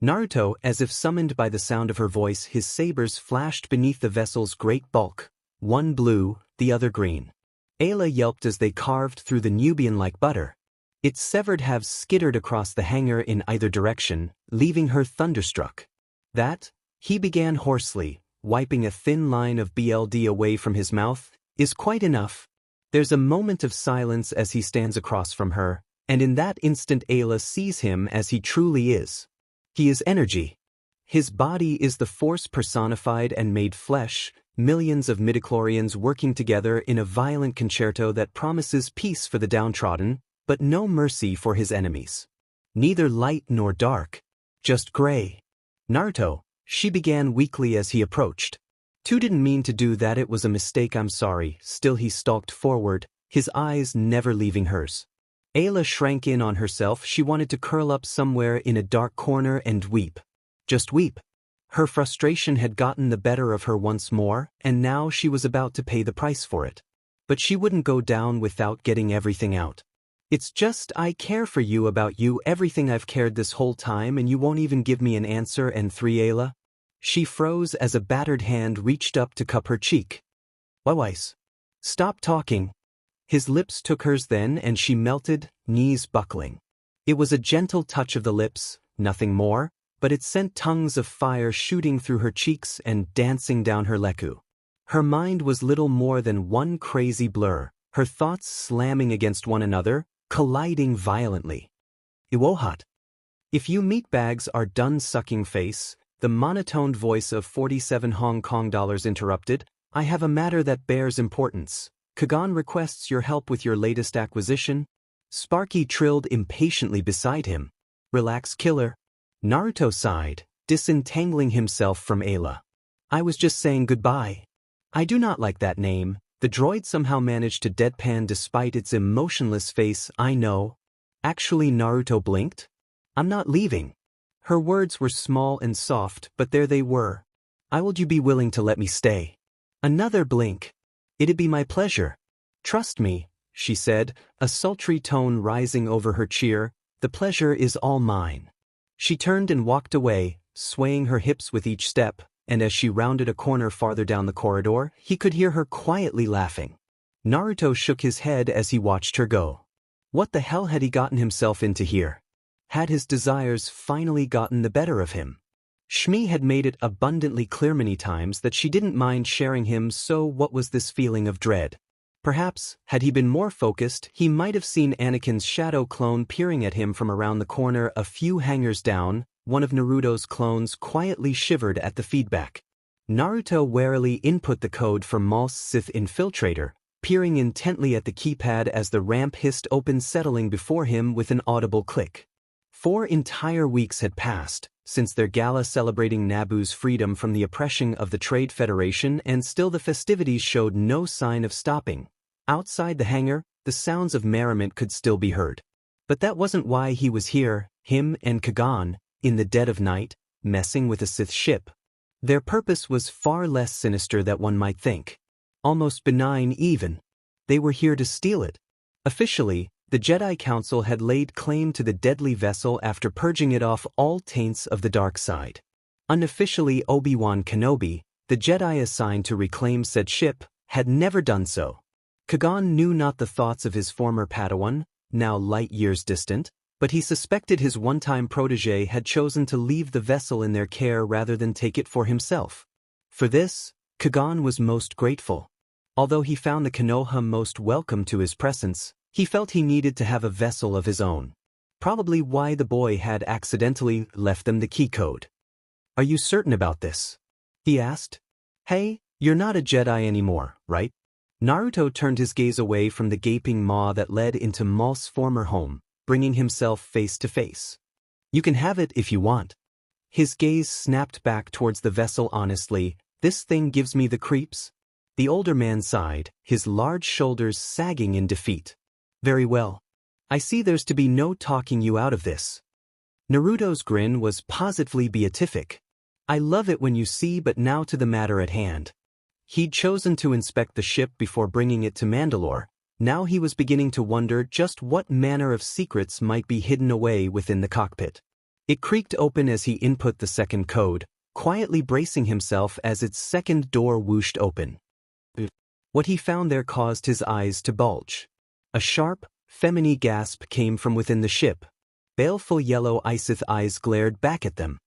A: Naruto, as if summoned by the sound of her voice, his sabers flashed beneath the vessel's great bulk, one blue, the other green. Aayla yelped as they carved through the Nubian like butter. Its severed halves skittered across the hangar in either direction, leaving her thunderstruck. That, he began hoarsely, wiping a thin line of BLD away from his mouth, is quite enough. There's a moment of silence as he stands across from her, and in that instant Aayla sees him as he truly is. He is energy. His body is the Force personified and made flesh, millions of midichlorians working together in a violent concerto that promises peace for the downtrodden, but no mercy for his enemies. Neither light nor dark, just gray. Naruto, she began weakly as he approached. "Tu didn't mean to do that, it was a mistake, I'm sorry." Still he stalked forward, his eyes never leaving hers. Ayla shrank in on herself, she wanted to curl up somewhere in a dark corner and weep. Just weep. Her frustration had gotten the better of her once more, and now she was about to pay the price for it. But she wouldn't go down without getting everything out. "It's just I care for you, about you, everything I've cared this whole time, and you won't even give me an answer." And 3 Ayla? She froze as a battered hand reached up to cup her cheek. "Wise. Stop talking." His lips took hers then, and she melted, knees buckling. It was a gentle touch of the lips, nothing more, but it sent tongues of fire shooting through her cheeks and dancing down her leku. Her mind was little more than one crazy blur, her thoughts slamming against one another, colliding violently. "Iwohat. If you meatbags are done sucking face," the monotoned voice of 47 Hong Kong dollars interrupted, "I have a matter that bears importance. Kagan requests your help with your latest acquisition." Sparky trilled impatiently beside him. "Relax, killer." Naruto sighed, disentangling himself from Ayla. "I was just saying goodbye." "I do not like that name." The droid somehow managed to deadpan despite its emotionless face. "I know." Actually, Naruto blinked. "I'm not leaving." Her words were small and soft, but there they were. "I would you be willing to let me stay?" Another blink. "It'd be my pleasure. Trust me," she said, a sultry tone rising over her cheer. "The pleasure is all mine." She turned and walked away, swaying her hips with each step, and as she rounded a corner farther down the corridor, he could hear her quietly laughing. Naruto shook his head as he watched her go. What the hell had he gotten himself into here? Had his desires finally gotten the better of him? Shmi had made it abundantly clear many times that she didn't mind sharing him, so what was this feeling of dread? Perhaps, had he been more focused, he might have seen Anakin's shadow clone peering at him from around the corner a few hangars down. One of Naruto's clones quietly shivered at the feedback. Naruto warily input the code for Maul's Sith infiltrator, peering intently at the keypad as the ramp hissed open, settling before him with an audible click. 4 entire weeks had passed since their gala celebrating Naboo's freedom from the oppression of the Trade Federation, and still the festivities showed no sign of stopping. Outside the hangar, the sounds of merriment could still be heard. But that wasn't why he was here, him and Kagan, in the dead of night, messing with a Sith ship. Their purpose was far less sinister than one might think. Almost benign even. They were here to steal it. Officially, the Jedi Council had laid claim to the deadly vessel after purging it off all taints of the dark side. Unofficially, Obi-Wan Kenobi, the Jedi assigned to reclaim said ship, had never done so. Kagan knew not the thoughts of his former Padawan, now light years distant, but he suspected his one-time protege had chosen to leave the vessel in their care rather than take it for himself. For this, Kagan was most grateful. Although he found the Konoha most welcome to his presence, he felt he needed to have a vessel of his own. Probably why the boy had accidentally left them the key code. "Are you certain about this?" he asked. "Hey, you're not a Jedi anymore, right?" Naruto turned his gaze away from the gaping maw that led into Maul's former home, bringing himself face to face. "You can have it if you want." His gaze snapped back towards the vessel honestly. "This thing gives me the creeps." The older man sighed, his large shoulders sagging in defeat. "Very well. I see there's to be no talking you out of this." Naruto's grin was positively beatific. "I love it when you see, but now to the matter at hand." He'd chosen to inspect the ship before bringing it to Mandalore. Now he was beginning to wonder just what manner of secrets might be hidden away within the cockpit. It creaked open as he input the second code, quietly bracing himself as its second door whooshed open. What he found there caused his eyes to bulge. A sharp, feminine gasp came from within the ship. Baleful yellow Isith eyes glared back at them.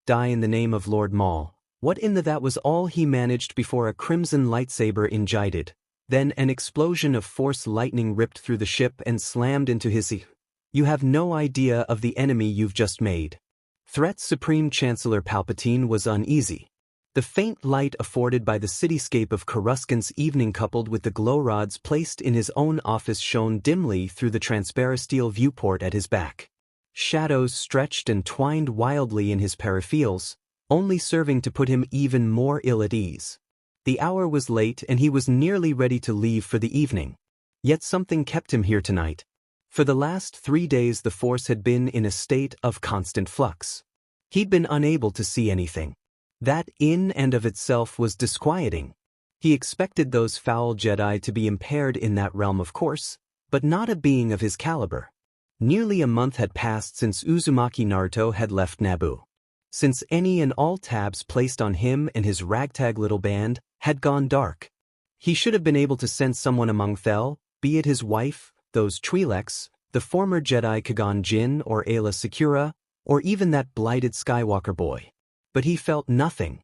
A: "Die in the name of Lord Maul." What in the that was all he managed before a crimson lightsaber ignited. Then an explosion of force lightning ripped through the ship and slammed into his ear. "You have no idea of the enemy you've just made." Threat Supreme Chancellor Palpatine was uneasy. The faint light afforded by the cityscape of Coruscant's evening coupled with the glow rods placed in his own office shone dimly through the transparisteel viewport at his back. Shadows stretched and twined wildly in his peripherals, only serving to put him even more ill at ease. The hour was late and he was nearly ready to leave for the evening. Yet something kept him here tonight. For the last 3 days the Force had been in a state of constant flux. He'd been unable to see anything. That in and of itself was disquieting. He expected those foul Jedi to be impaired in that realm of course, but not a being of his caliber. Nearly a month had passed since Uzumaki Naruto had left Naboo. Since any and all tabs placed on him and his ragtag little band had gone dark. He should have been able to sense someone among Thel, be it his wife, those Twi'leks, the former Jedi Qui-Gon Jinn or Aayla Secura, or even that blighted Skywalker boy. But he felt nothing.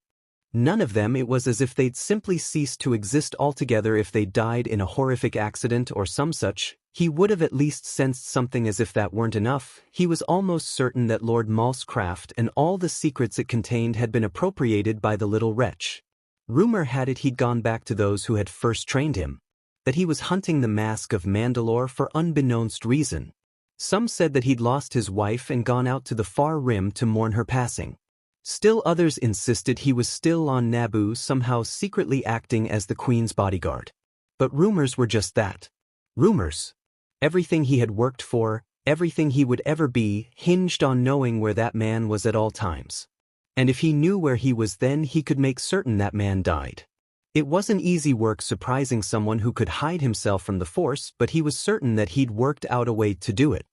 A: None of them. It was as if they'd simply ceased to exist altogether. If they died in a horrific accident or some such, he would have at least sensed something. As if that weren't enough, he was almost certain that Lord Maul's craft and all the secrets it contained had been appropriated by the little wretch. Rumor had it he'd gone back to those who had first trained him. That he was hunting the mask of Mandalore for unbeknownst reason. Some said that he'd lost his wife and gone out to the far rim to mourn her passing. Still others insisted he was still on Naboo, somehow secretly acting as the Queen's bodyguard. But rumors were just that. Rumors. Everything he had worked for, everything he would ever be, hinged on knowing where that man was at all times. And if he knew where he was, then he could make certain that man died. It wasn't easy work surprising someone who could hide himself from the Force, but he was certain that he'd worked out a way to do it.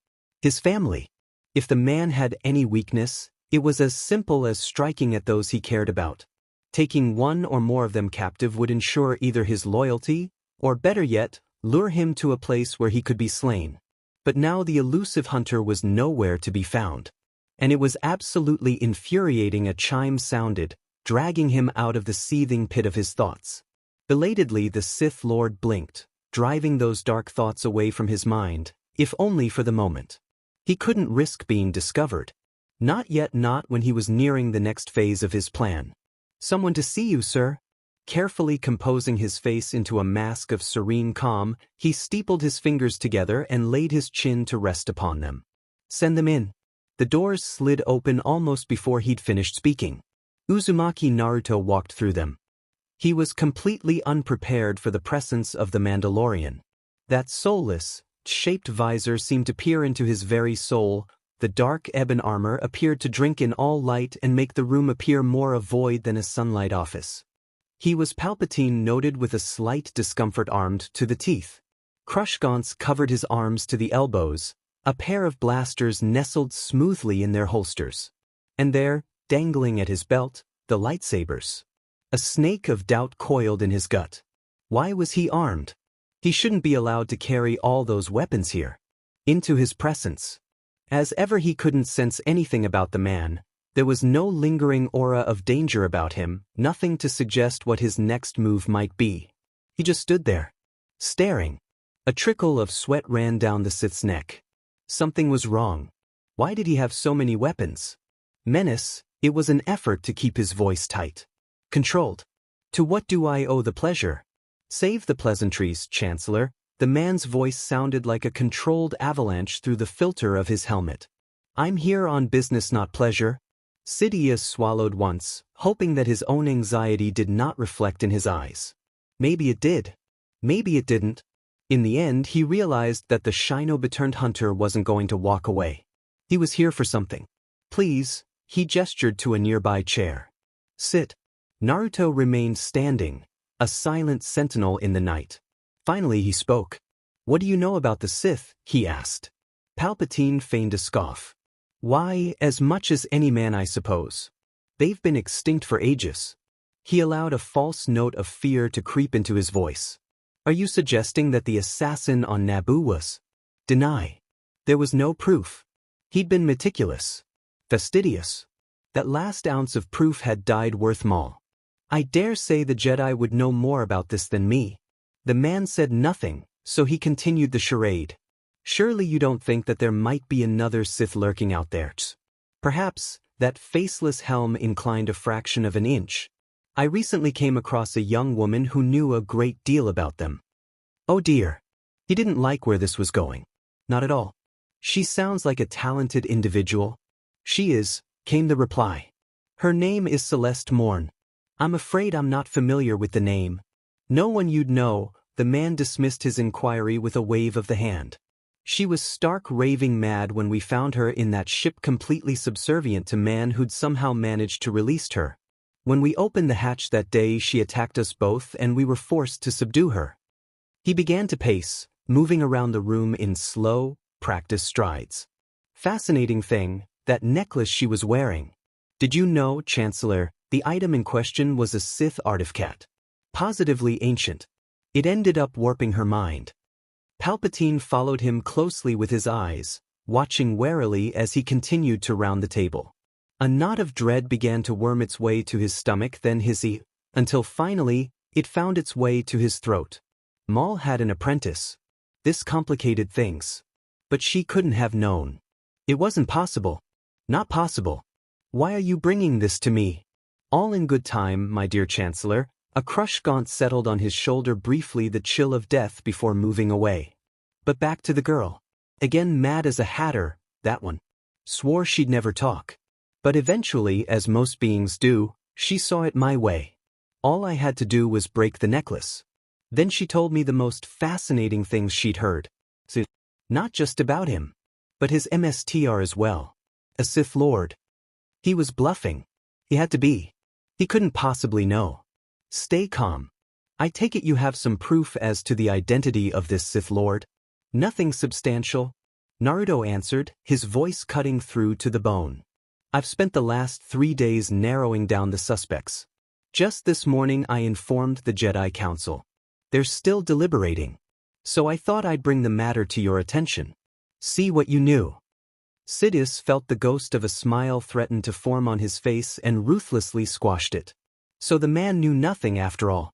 A: His family. If the man had any weakness, it was as simple as striking at those he cared about. Taking one or more of them captive would ensure either his loyalty, or better yet, lure him to a place where he could be slain. But now the elusive hunter was nowhere to be found. And it was absolutely infuriating. A chime sounded, dragging him out of the seething pit of his thoughts. Belatedly the Sith Lord blinked, driving those dark thoughts away from his mind, if only for the moment. He couldn't risk being discovered. Not yet, not when he was nearing the next phase of his plan. "Someone to see you, sir." Carefully composing his face into a mask of serene calm, he steepled his fingers together and laid his chin to rest upon them. "Send them in." The doors slid open almost before he'd finished speaking. Uzumaki Naruto walked through them. He was completely unprepared for the presence of the Mandalorian. That soulless, shaped visor seemed to peer into his very soul. The dark ebon armor appeared to drink in all light and make the room appear more a void than a sunlight office. He was Palpatine, noted with a slight discomfort, armed to the teeth. Crush gaunts covered his arms to the elbows, a pair of blasters nestled smoothly in their holsters. And there, dangling at his belt, the lightsabers. A snake of doubt coiled in his gut. Why was he armed? He shouldn't be allowed to carry all those weapons here. Into his presence. As ever, he couldn't sense anything about the man. There was no lingering aura of danger about him, nothing to suggest what his next move might be. He just stood there, staring. A trickle of sweat ran down the Sith's neck. Something was wrong. Why did he have so many weapons? Menace. It was an effort to keep his voice tight. Controlled. "To what do I owe the pleasure?" "Save the pleasantries, Chancellor." The man's voice sounded like a controlled avalanche through the filter of his helmet. "I'm here on business, not pleasure." Sidious swallowed once, hoping that his own anxiety did not reflect in his eyes. Maybe it did. Maybe it didn't. In the end, he realized that the Shino-beturned hunter wasn't going to walk away. He was here for something. "Please," he gestured to a nearby chair. "Sit." Naruto remained standing, a silent sentinel in the night. Finally he spoke. "What do you know about the Sith?" he asked. Palpatine feigned a scoff. "Why, as much as any man, I suppose. They've been extinct for ages." He allowed a false note of fear to creep into his voice. "Are you suggesting that the assassin on Naboo was?" "Deny. There was no proof. He'd been meticulous. Fastidious. That last ounce of proof had died worth Maul. I dare say the Jedi would know more about this than me." The man said nothing, so he continued the charade. "Surely you don't think that there might be another Sith lurking out there? Perhaps that faceless helm inclined a fraction of an inch. I recently came across a young woman who knew a great deal about them. Oh dear. He didn't like where this was going. Not at all. She sounds like a talented individual. She is, came the reply. Her name is Celeste Morn. I'm afraid I'm not familiar with the name. No one you'd know. The man dismissed his inquiry with a wave of the hand. She was stark raving mad when we found her in that ship, completely subservient to man who'd somehow managed to release her. When we opened the hatch that day, she attacked us both and we were forced to subdue her. He began to pace, moving around the room in slow, practiced strides. Fascinating thing, that necklace she was wearing. Did you know, Chancellor, the item in question was a Sith artifact. Positively ancient. It ended up warping her mind. Palpatine followed him closely with his eyes, watching warily as he continued to round the table. A knot of dread began to worm its way to his stomach, then his ear, until finally, it found its way to his throat. Maul had an apprentice. This complicated things. But she couldn't have known. It wasn't possible. Not possible. Why are you bringing this to me? All in good time, my dear Chancellor. A crush gaunt settled on his shoulder briefly, the chill of death before moving away. But back to the girl. Again mad as a hatter, that one. Swore she'd never talk. But eventually, as most beings do, she saw it my way. All I had to do was break the necklace. Then she told me the most fascinating things she'd heard. So, not just about him, but his MSTR as well. A Sith Lord. He was bluffing. He had to be. He couldn't possibly know. Stay calm. I take it you have some proof as to the identity of this Sith Lord? Nothing substantial, Naruto answered, his voice cutting through to the bone. I've spent the last 3 days narrowing down the suspects. Just this morning I informed the Jedi Council. They're still deliberating. So I thought I'd bring the matter to your attention. See what you knew. Sidious felt the ghost of a smile threaten to form on his face and ruthlessly squashed it. So the man knew nothing after all.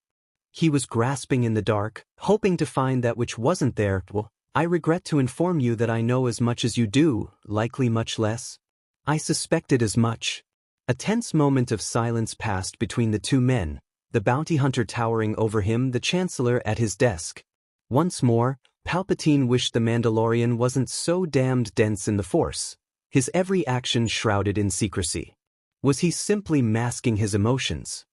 A: He was grasping in the dark, hoping to find that which wasn't there. Well, I regret to inform you that I know as much as you do, likely much less. I suspected as much. A tense moment of silence passed between the two men, the bounty hunter towering over him, the Chancellor at his desk. Once more, Palpatine wished the Mandalorian wasn't so damned dense in the Force, his every action shrouded in secrecy. Was he simply masking his emotions?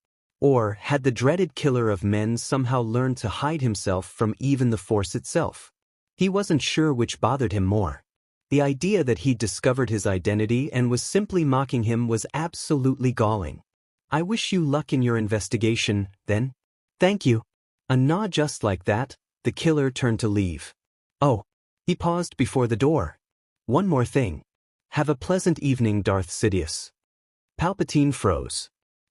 A: Or had the dreaded killer of men somehow learned to hide himself from even the Force itself? He wasn't sure which bothered him more. The idea that he'd discovered his identity and was simply mocking him was absolutely galling. I wish you luck in your investigation, then. Thank you. A nod just like that, the killer turned to leave. Oh. He paused before the door. One more thing. Have a pleasant evening, Darth Sidious. Palpatine froze.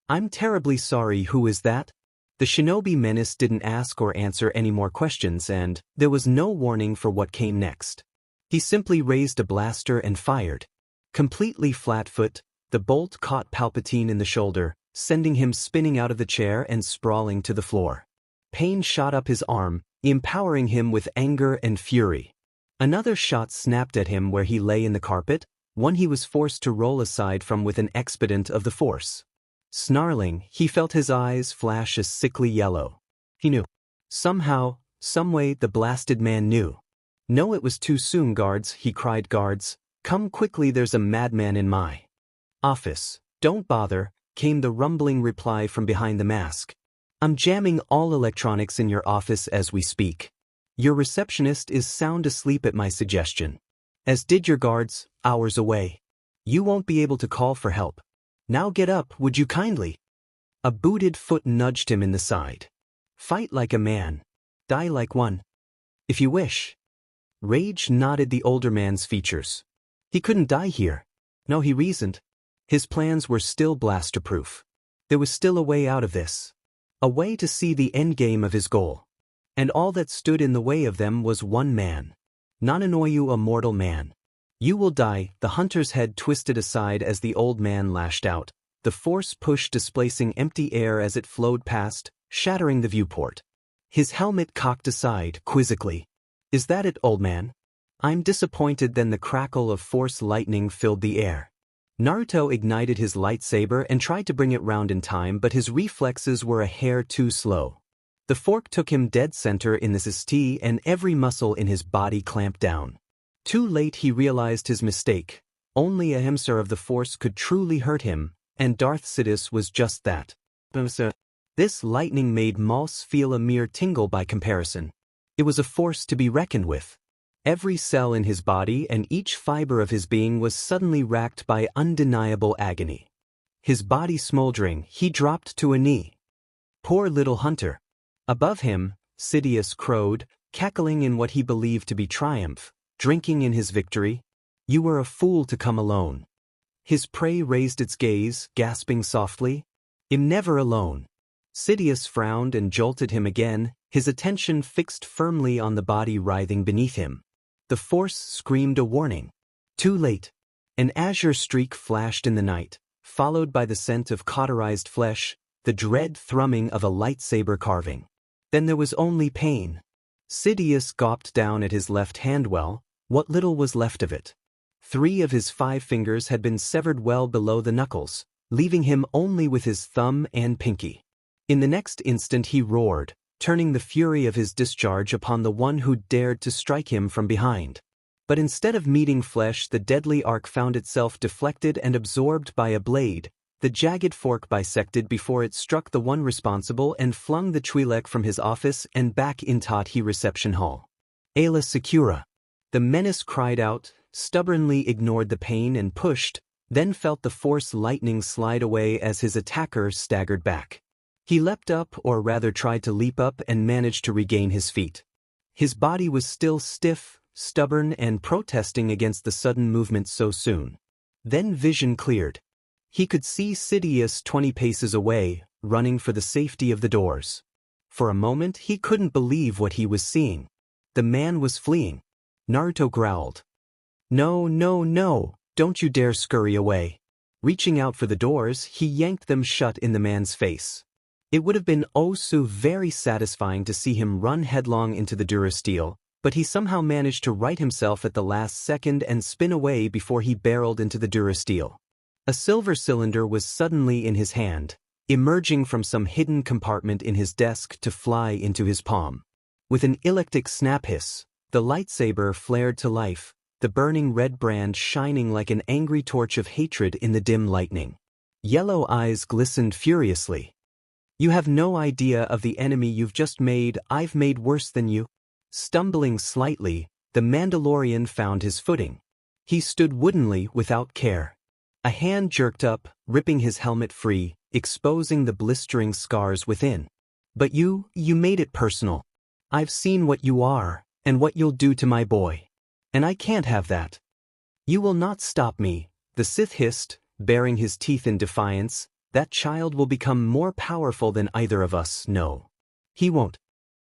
A: I'm terribly sorry, who is that? The shinobi menace didn't ask or answer any more questions, and there was no warning for what came next. He simply raised a blaster and fired. Completely flat-foot, the bolt caught Palpatine in the shoulder, sending him spinning out of the chair and sprawling to the floor. Pain shot up his arm, empowering him with anger and fury. Another shot snapped at him where he lay in the carpet, one he was forced to roll aside from with an expedient of the Force. Snarling, he felt his eyes flash a sickly yellow. He knew. Somehow, someway, the blasted man knew. No, it was too soon, guards, he cried. Guards, come quickly, there's a madman in my office. Don't bother, came the rumbling reply from behind the mask. I'm jamming all electronics in your office as we speak. Your receptionist is sound asleep at my suggestion. As did your guards, hours away. You won't be able to call for help. Now get up, would you kindly? A booted foot nudged him in the side. Fight like a man. Die like one. If you wish. Rage knotted the older man's features. He couldn't die here. No, he reasoned. His plans were still blaster-proof. There was still a way out of this. A way to see the endgame of his goal. And all that stood in the way of them was one man. Nananoyu, a mortal man. You will die, the hunter's head twisted aside as the old man lashed out. The Force pushed, displacing empty air as it flowed past, shattering the viewport. His helmet cocked aside, quizzically. Is that it, old man? I'm disappointed. Then the crackle of Force lightning filled the air. Naruto ignited his lightsaber and tried to bring it round in time, but his reflexes were a hair too slow. The fork took him dead center in the ST and every muscle in his body clamped down. Too late he realized his mistake. Only a emissary of the Force could truly hurt him, and Darth Sidious was just that. This lightning made Maul feel a mere tingle by comparison. It was a force to be reckoned with. Every cell in his body and each fiber of his being was suddenly racked by undeniable agony. His body smoldering, he dropped to a knee. Poor little hunter. Above him, Sidious crowed, cackling in what he believed to be triumph, drinking in his victory. You were a fool to come alone. His prey raised its gaze, gasping softly. I'm never alone. Sidious frowned and jolted him again, his attention fixed firmly on the body writhing beneath him. The Force screamed a warning. Too late. An azure streak flashed in the night, followed by the scent of cauterized flesh, the dread thrumming of a lightsaber carving. Then there was only pain. Sidious gawped down at his left hand. Well, what little was left of it. 3 of his 5 fingers had been severed well below the knuckles, leaving him only with his thumb and pinky. In the next instant he roared, turning the fury of his discharge upon the one who dared to strike him from behind. But instead of meeting flesh, the deadly arc found itself deflected and absorbed by a blade. The jagged fork bisected before it struck the one responsible and flung the Twi'lek from his office and back into the reception hall. Ayla Secura. The menace cried out, stubbornly ignored the pain and pushed, then felt the Force lightning slide away as his attacker staggered back. He leapt up, or rather tried to leap up, and managed to regain his feet. His body was still stiff, stubborn, and protesting against the sudden movement so soon. Then vision cleared. He could see Sidious 20 paces away, running for the safety of the doors. For a moment he couldn't believe what he was seeing. The man was fleeing. Naruto growled. No, no, no, don't you dare scurry away. Reaching out for the doors, he yanked them shut in the man's face. It would have been oh so very satisfying to see him run headlong into the durasteel, but he somehow managed to right himself at the last second and spin away before he barreled into the durasteel. A silver cylinder was suddenly in his hand, emerging from some hidden compartment in his desk to fly into his palm. With an electric snap hiss, the lightsaber flared to life, the burning red brand shining like an angry torch of hatred in the dim lightning. Yellow eyes glistened furiously. You have no idea of the enemy you've just made. I've made worse than you. Stumbling slightly, the Mandalorian found his footing. He stood woodenly without care. A hand jerked up, ripping his helmet free, exposing the blistering scars within. But you made it personal. I've seen what you are, and what you'll do to my boy. And I can't have that. You will not stop me, the Sith hissed, baring his teeth in defiance. That child will become more powerful than either of us. No. He won't.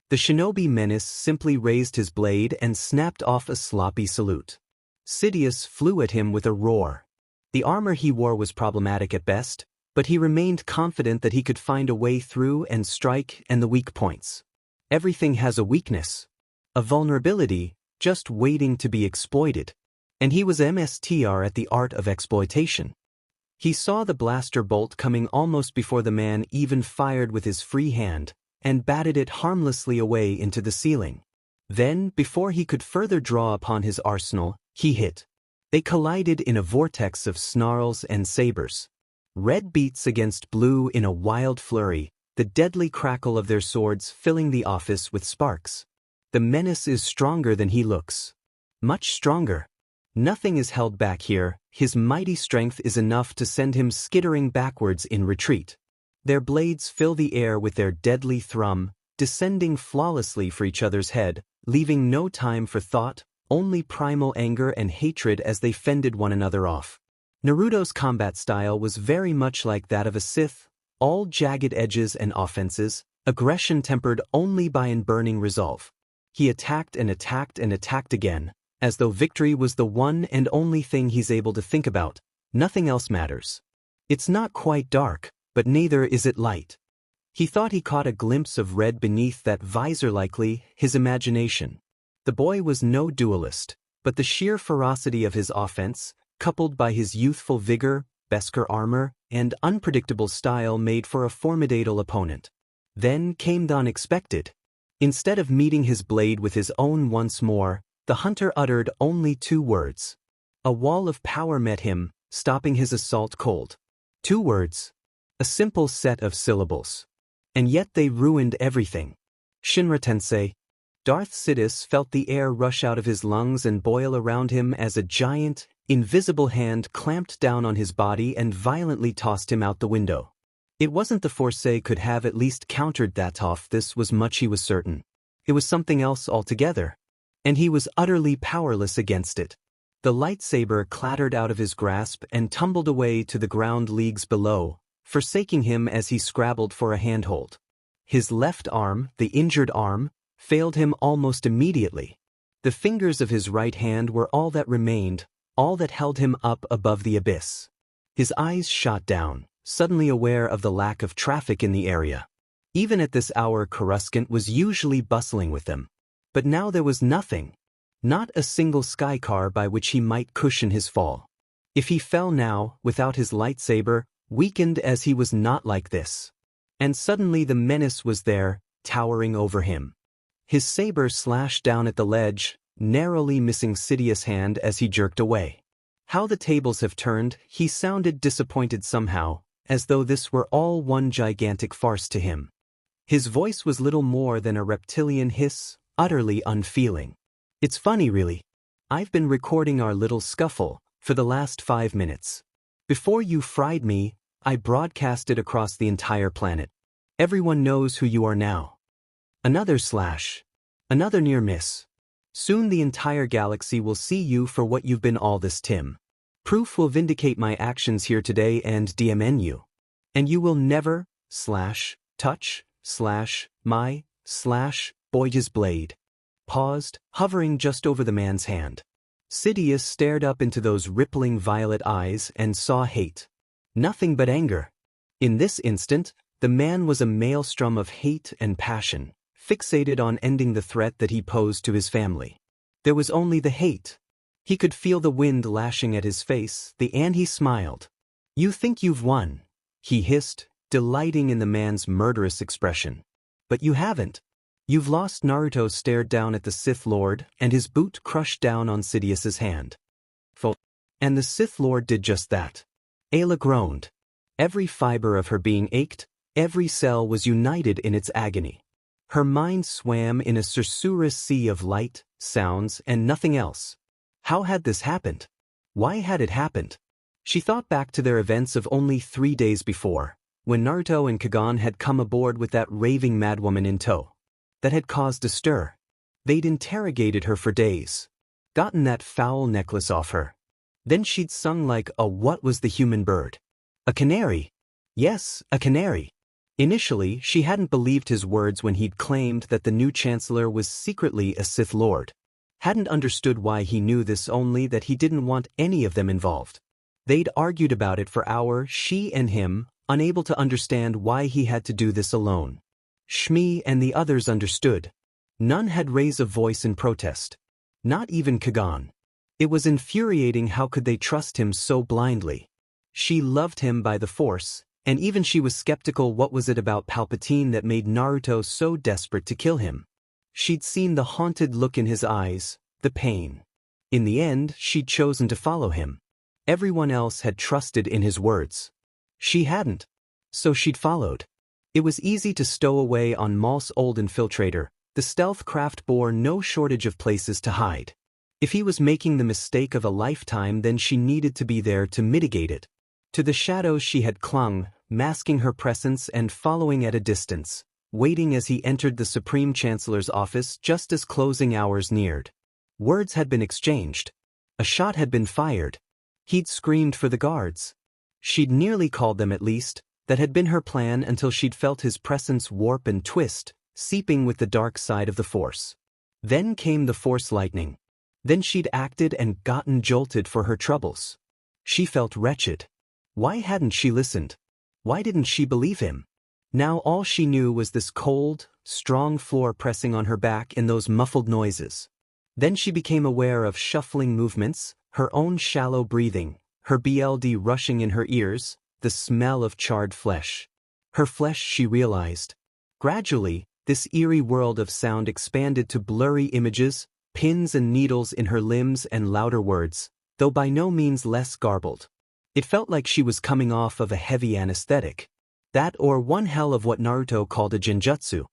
A: The shinobi menace simply raised his blade and snapped off a sloppy salute. Sidious flew at him with a roar. The armor he wore was problematic at best, but he remained confident that he could find a way through and strike and the weak points. Everything has a weakness. A vulnerability, just waiting to be exploited. And he was MSTR at the art of exploitation. He saw the blaster bolt coming almost before the man even fired with his free hand, and batted it harmlessly away into the ceiling. Then, before he could further draw upon his arsenal, he hit. They collided in a vortex of snarls and sabers. Red beats against blue in a wild flurry, the deadly crackle of their swords filling the office with sparks. The menace is stronger than he looks. Much stronger. Nothing is held back here. His mighty strength is enough to send him skittering backwards in retreat. Their blades fill the air with their deadly thrum, descending flawlessly for each other's head, leaving no time for thought, only primal anger and hatred as they fended one another off. Naruto's combat style was very much like that of a Sith, all jagged edges and offenses, aggression tempered only by an burning resolve. He attacked and attacked and attacked again, as though victory was the one and only thing he's able to think about. Nothing else matters. It's not quite dark, but neither is it light. He thought he caught a glimpse of red beneath that visor, likely his imagination. The boy was no duelist, but the sheer ferocity of his offense, coupled by his youthful vigor, Beskar armor, and unpredictable style made for a formidable opponent. Then came the unexpected. Instead of meeting his blade with his own once more, the hunter uttered only 2 words. A wall of power met him, stopping his assault cold. 2 words. A simple set of syllables. And yet they ruined everything. Shinra Tensei. Darth Sidious felt the air rush out of his lungs and boil around him as a giant, invisible hand clamped down on his body and violently tossed him out the window. It wasn't the Force could have at least countered that off, this was much he was certain. It was something else altogether. And he was utterly powerless against it. The lightsaber clattered out of his grasp and tumbled away to the ground leagues below, forsaking him as he scrabbled for a handhold. His left arm, the injured arm, failed him almost immediately. The fingers of his right hand were all that remained, all that held him up above the abyss. His eyes shot down, suddenly aware of the lack of traffic in the area. Even at this hour Coruscant was usually bustling with them. But now there was nothing. Not a single skycar by which he might cushion his fall. If he fell now, without his lightsaber, weakened as he was not like this. And suddenly the menace was there, towering over him. His saber slashed down at the ledge, narrowly missing Sidious's hand as he jerked away. How the tables have turned, he sounded disappointed somehow, as though this were all one gigantic farce to him. His voice was little more than a reptilian hiss, utterly unfeeling. It's funny really. I've been recording our little scuffle for the last 5 minutes. Before you fried me, I broadcast it across the entire planet. Everyone knows who you are now. Another slash. Another near miss. Soon the entire galaxy will see you for what you've been all this time. Proof will vindicate my actions here today and DMN you. And you will never, touch, my, Boyge's blade. Paused, hovering just over the man's hand. Sidious stared up into those rippling violet eyes and saw hate. Nothing but anger. In this instant, the man was a maelstrom of hate and passion, fixated on ending the threat that he posed to his family. There was only the hate. He could feel the wind lashing at his face, and he smiled. You think you've won, he hissed, delighting in the man's murderous expression. But you haven't. You've lost. Naruto stared down at the Sith Lord, and his boot crushed down on Sidious's hand. And the Sith Lord did just that. Ayla groaned. Every fiber of her being ached, every cell was united in its agony. Her mind swam in a susurrus sea of light, sounds, and nothing else. How had this happened? Why had it happened? She thought back to their events of only 3 days before, when Naruto and Kagan had come aboard with that raving madwoman in tow. That had caused a stir. They'd interrogated her for days. Gotten that foul necklace off her. Then she'd sung like a what was the human bird? A canary. Yes, a canary. Initially, she hadn't believed his words when he'd claimed that the new Chancellor was secretly a Sith Lord. Hadn't understood why he knew this, only that he didn't want any of them involved. They'd argued about it for hours, she and him, unable to understand why he had to do this alone. Shmi and the others understood. None had raised a voice in protest. Not even Kagan. It was infuriating. How could they trust him so blindly? She loved him by the Force, and even she was skeptical. What was it about Palpatine that made Naruto so desperate to kill him? She'd seen the haunted look in his eyes, the pain. In the end, she'd chosen to follow him. Everyone else had trusted in his words. She hadn't. So she'd followed. It was easy to stow away on Maul's old infiltrator. The stealth craft bore no shortage of places to hide. If he was making the mistake of a lifetime, then she needed to be there to mitigate it. To the shadows she had clung, masking her presence and following at a distance, waiting as he entered the Supreme Chancellor's office just as closing hours neared. Words had been exchanged. A shot had been fired. He'd screamed for the guards. She'd nearly called them at least. That had been her plan until she'd felt his presence warp and twist, seeping with the dark side of the Force. Then came the Force lightning. Then she'd acted and gotten jolted for her troubles. She felt wretched. Why hadn't she listened? Why didn't she believe him? Now all she knew was this cold, strong floor pressing on her back in those muffled noises. Then she became aware of shuffling movements, her own shallow breathing, her BLD rushing in her ears, the smell of charred flesh. Her flesh, she realized. Gradually, this eerie world of sound expanded to blurry images, pins and needles in her limbs and louder words, though by no means less garbled. It felt like she was coming off of a heavy anesthetic. That or one hell of what Naruto called a genjutsu.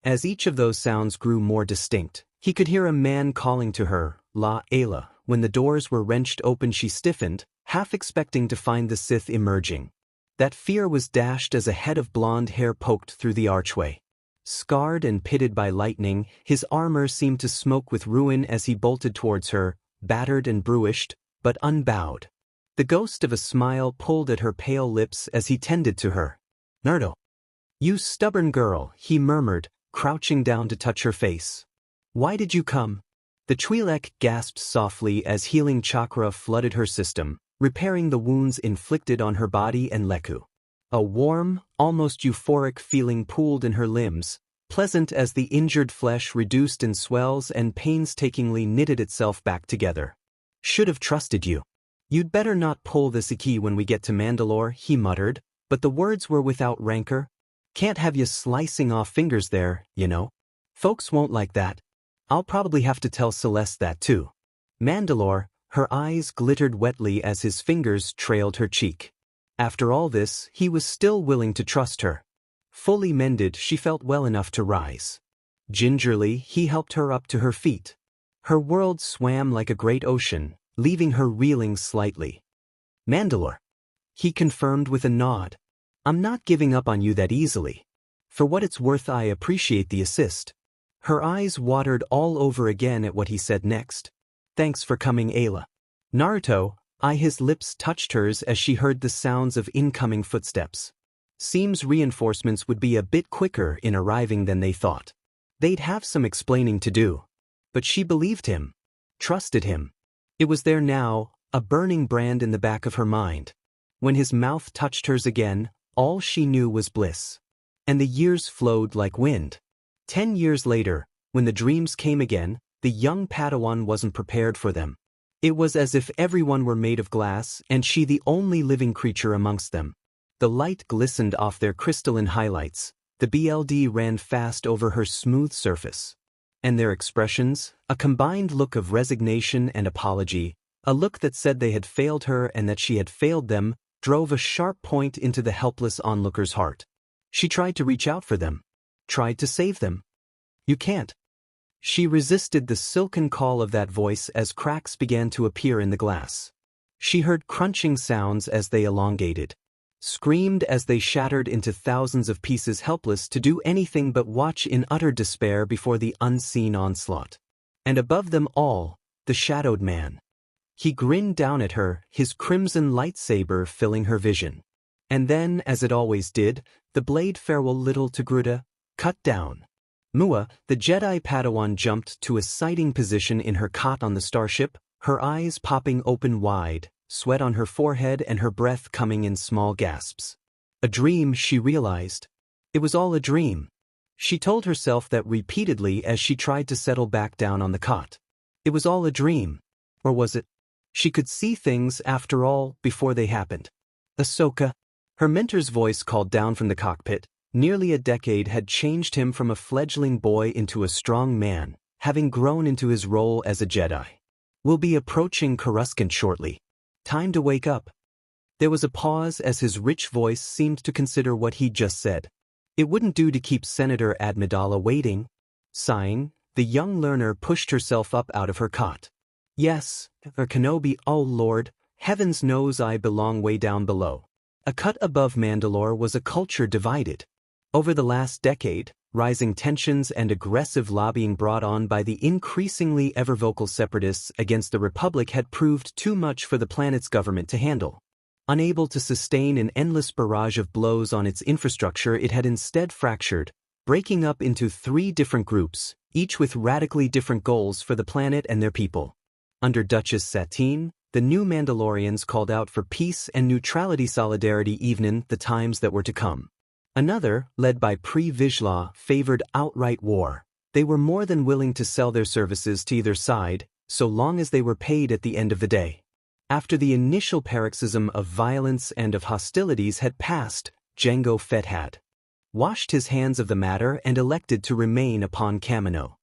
A: As each of those sounds grew more distinct, he could hear a man calling to her, La Ayla. When the doors were wrenched open she stiffened, half expecting to find the Sith emerging. That fear was dashed as a head of blonde hair poked through the archway. Scarred and pitted by lightning, his armor seemed to smoke with ruin as he bolted towards her, battered and bruised, but unbowed. The ghost of a smile pulled at her pale lips as he tended to her. Naruto. You stubborn girl, he murmured, crouching down to touch her face. Why did you come? The Twi'lek gasped softly as healing chakra flooded her system, repairing the wounds inflicted on her body and Leku. A warm, almost euphoric feeling pooled in her limbs, pleasant as the injured flesh reduced in swells and painstakingly knitted itself back together. Should have trusted you. You'd better not pull this Iki when we get to Mandalore, he muttered, but the words were without rancor. Can't have you slicing off fingers there, you know. Folks won't like that. I'll probably have to tell Celeste that too. Mandalore, her eyes glittered wetly as his fingers trailed her cheek. After all this, he was still willing to trust her. Fully mended, she felt well enough to rise. Gingerly, he helped her up to her feet. Her world swam like a great ocean, leaving her reeling slightly. Mandalore. He confirmed with a nod. I'm not giving up on you that easily. For what it's worth, I appreciate the assist. Her eyes watered all over again at what he said next. Thanks for coming, Ayla. Naruto, his lips touched hers as she heard the sounds of incoming footsteps. Seems reinforcements would be a bit quicker in arriving than they thought. They'd have some explaining to do. But she believed him. Trusted him. It was there now, a burning brand in the back of her mind. When his mouth touched hers again, all she knew was bliss. And the years flowed like wind. 10 years later, when the dreams came again, the young Padawan wasn't prepared for them. It was as if everyone were made of glass and she the only living creature amongst them. The light glistened off their crystalline highlights, the BLD ran fast over her smooth surface. And their expressions, a combined look of resignation and apology, a look that said they had failed her and that she had failed them, drove a sharp point into the helpless onlooker's heart. She tried to reach out for them. Tried to save them. You can't. She resisted the silken call of that voice as cracks began to appear in the glass. She heard crunching sounds as they elongated. Screamed as they shattered into thousands of pieces, helpless to do anything but watch in utter despair before the unseen onslaught. And above them all, the shadowed man. He grinned down at her, his crimson lightsaber filling her vision. And then, as it always did, the blade farewell little to Gruda, cut down. Mua, the Jedi Padawan, jumped to a sighting position in her cot on the starship, her eyes popping open wide, sweat on her forehead and her breath coming in small gasps. A dream, she realized. It was all a dream. She told herself that repeatedly as she tried to settle back down on the cot. It was all a dream. Or was it? She could see things, after all, before they happened. Ahsoka. Her mentor's voice called down from the cockpit. Nearly a decade had changed him from a fledgling boy into a strong man, having grown into his role as a Jedi. We'll be approaching Coruscant shortly. Time to wake up. There was a pause as his rich voice seemed to consider what he'd just said. It wouldn't do to keep Senator Amidala waiting. Sighing, the young learner pushed herself up out of her cot. Yes, a Kenobi, oh Lord, heavens knows I belong way down below. A cut above Mandalore was a culture divided. Over the last decade, rising tensions and aggressive lobbying brought on by the increasingly ever-vocal separatists against the Republic had proved too much for the planet's government to handle. Unable to sustain an endless barrage of blows on its infrastructure, it had instead fractured, breaking up into 3 different groups, each with radically different goals for the planet and their people. Under Duchess Satine, the new Mandalorians called out for peace and neutrality solidarity even in the times that were to come. Another, led by Pre Vizsla, favored outright war. They were more than willing to sell their services to either side, so long as they were paid at the end of the day. After the initial paroxysm of violence and of hostilities had passed, Jango Fett had washed his hands of the matter and elected to remain upon Kamino.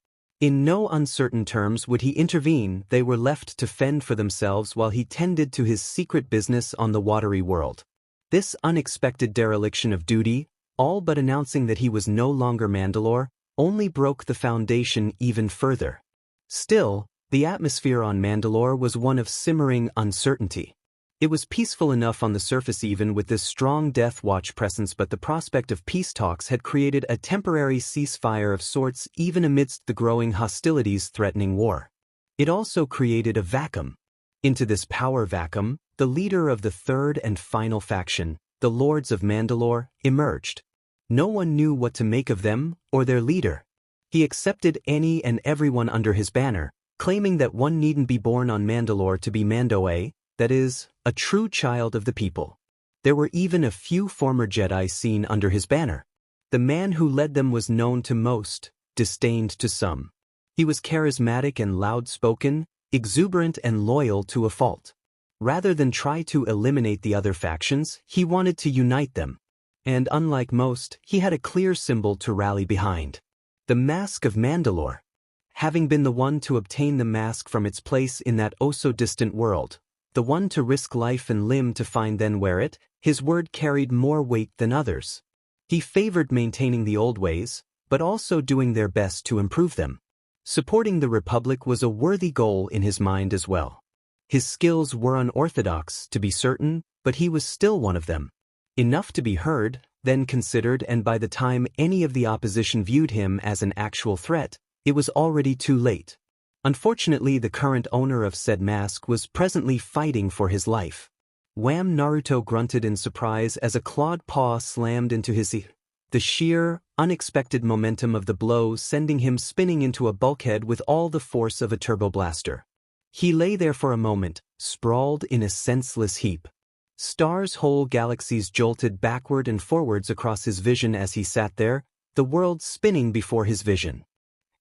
A: In no uncertain terms would he intervene. They were left to fend for themselves while he tended to his secret business on the watery world. This unexpected dereliction of duty, all but announcing that he was no longer Mandalore, only broke the foundation even further. Still, the atmosphere on Mandalore was one of simmering uncertainty. It was peaceful enough on the surface even with this strong Death Watch presence, but the prospect of peace talks had created a temporary ceasefire of sorts even amidst the growing hostilities threatening war. It also created a vacuum. Into this power vacuum, the leader of the third and final faction, the Lords of Mandalore, emerged. No one knew what to make of them or their leader. He accepted any and everyone under his banner, claiming that one needn't be born on Mandalore to be Mandoe, that is, a true child of the people. There were even a few former Jedi seen under his banner. The man who led them was known to most, disdained to some. He was charismatic and loud-spoken, exuberant and loyal to a fault. Rather than try to eliminate the other factions, he wanted to unite them. And unlike most, he had a clear symbol to rally behind. The Mask of Mandalore. Having been the one to obtain the mask from its place in that oh-so-distant world, the one to risk life and limb to find then wear it, his word carried more weight than others. He favored maintaining the old ways, but also doing their best to improve them. Supporting the Republic was a worthy goal in his mind as well. His skills were unorthodox, to be certain, but he was still one of them. Enough to be heard, then considered, and by the time any of the opposition viewed him as an actual threat, it was already too late. Unfortunately, the current owner of said mask was presently fighting for his life. Wham! Naruto grunted in surprise as a clawed paw slammed into his ear. The sheer, unexpected momentum of the blow sending him spinning into a bulkhead with all the force of a turbo blaster. He lay there for a moment, sprawled in a senseless heap. Stars, whole galaxies jolted backward and forwards across his vision as he sat there, the world spinning before his vision.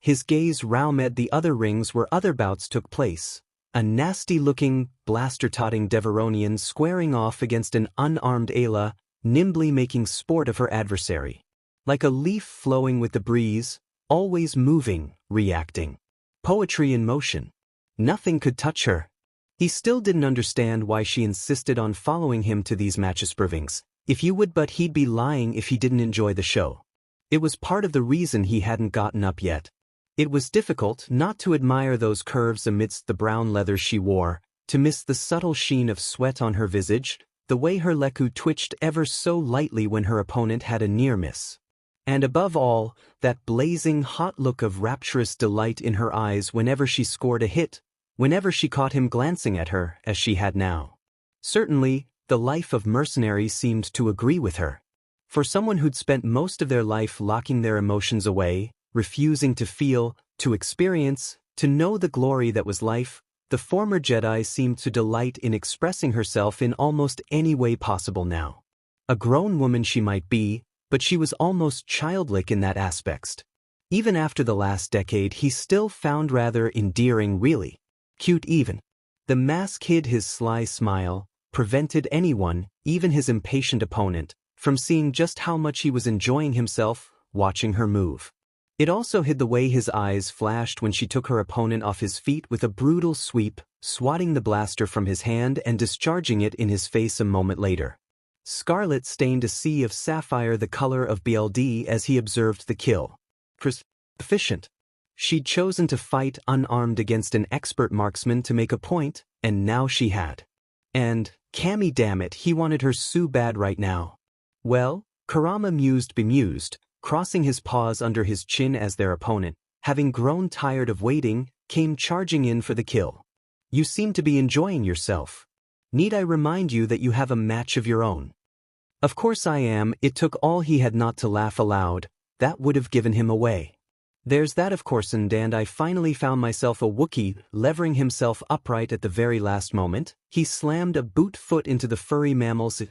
A: His gaze roamed the other rings where other bouts took place. A nasty-looking, blaster-totting Deveronian squaring off against an unarmed Ayla, nimbly making sport of her adversary. Like a leaf flowing with the breeze, always moving, reacting. Poetry in motion. Nothing could touch her. He still didn't understand why she insisted on following him to these matches-provings. If you would, but he'd be lying if he didn't enjoy the show. It was part of the reason he hadn't gotten up yet. It was difficult not to admire those curves amidst the brown leather she wore, to miss the subtle sheen of sweat on her visage, the way her leku twitched ever so lightly when her opponent had a near miss. And above all, that blazing hot look of rapturous delight in her eyes whenever she scored a hit, whenever she caught him glancing at her as she had now. Certainly, the life of mercenary seemed to agree with her. For someone who'd spent most of their life locking their emotions away, refusing to feel, to experience, to know the glory that was life, the former Jedi seemed to delight in expressing herself in almost any way possible now. A grown woman she might be, but she was almost childlike in that aspect. Even after the last decade, he still found rather endearing, really. Cute even. The mask hid his sly smile, prevented anyone, even his impatient opponent, from seeing just how much he was enjoying himself, watching her move. It also hid the way his eyes flashed when she took her opponent off his feet with a brutal sweep, swatting the blaster from his hand and discharging it in his face a moment later. Scarlet stained a sea of sapphire the color of BLD as he observed the kill. Efficient. She'd chosen to fight unarmed against an expert marksman to make a point, and now she had. And, Cammy damn it, he wanted her so bad right now. Well, Kurama mused bemused, crossing his paws under his chin as their opponent, having grown tired of waiting, came charging in for the kill. You seem to be enjoying yourself. Need I remind you that you have a match of your own? Of course I am. It took all he had not to laugh aloud. That would have given him away. There's that of course, and I finally found myself a Wookiee, levering himself upright at the very last moment. He slammed a boot foot into the furry mammal's,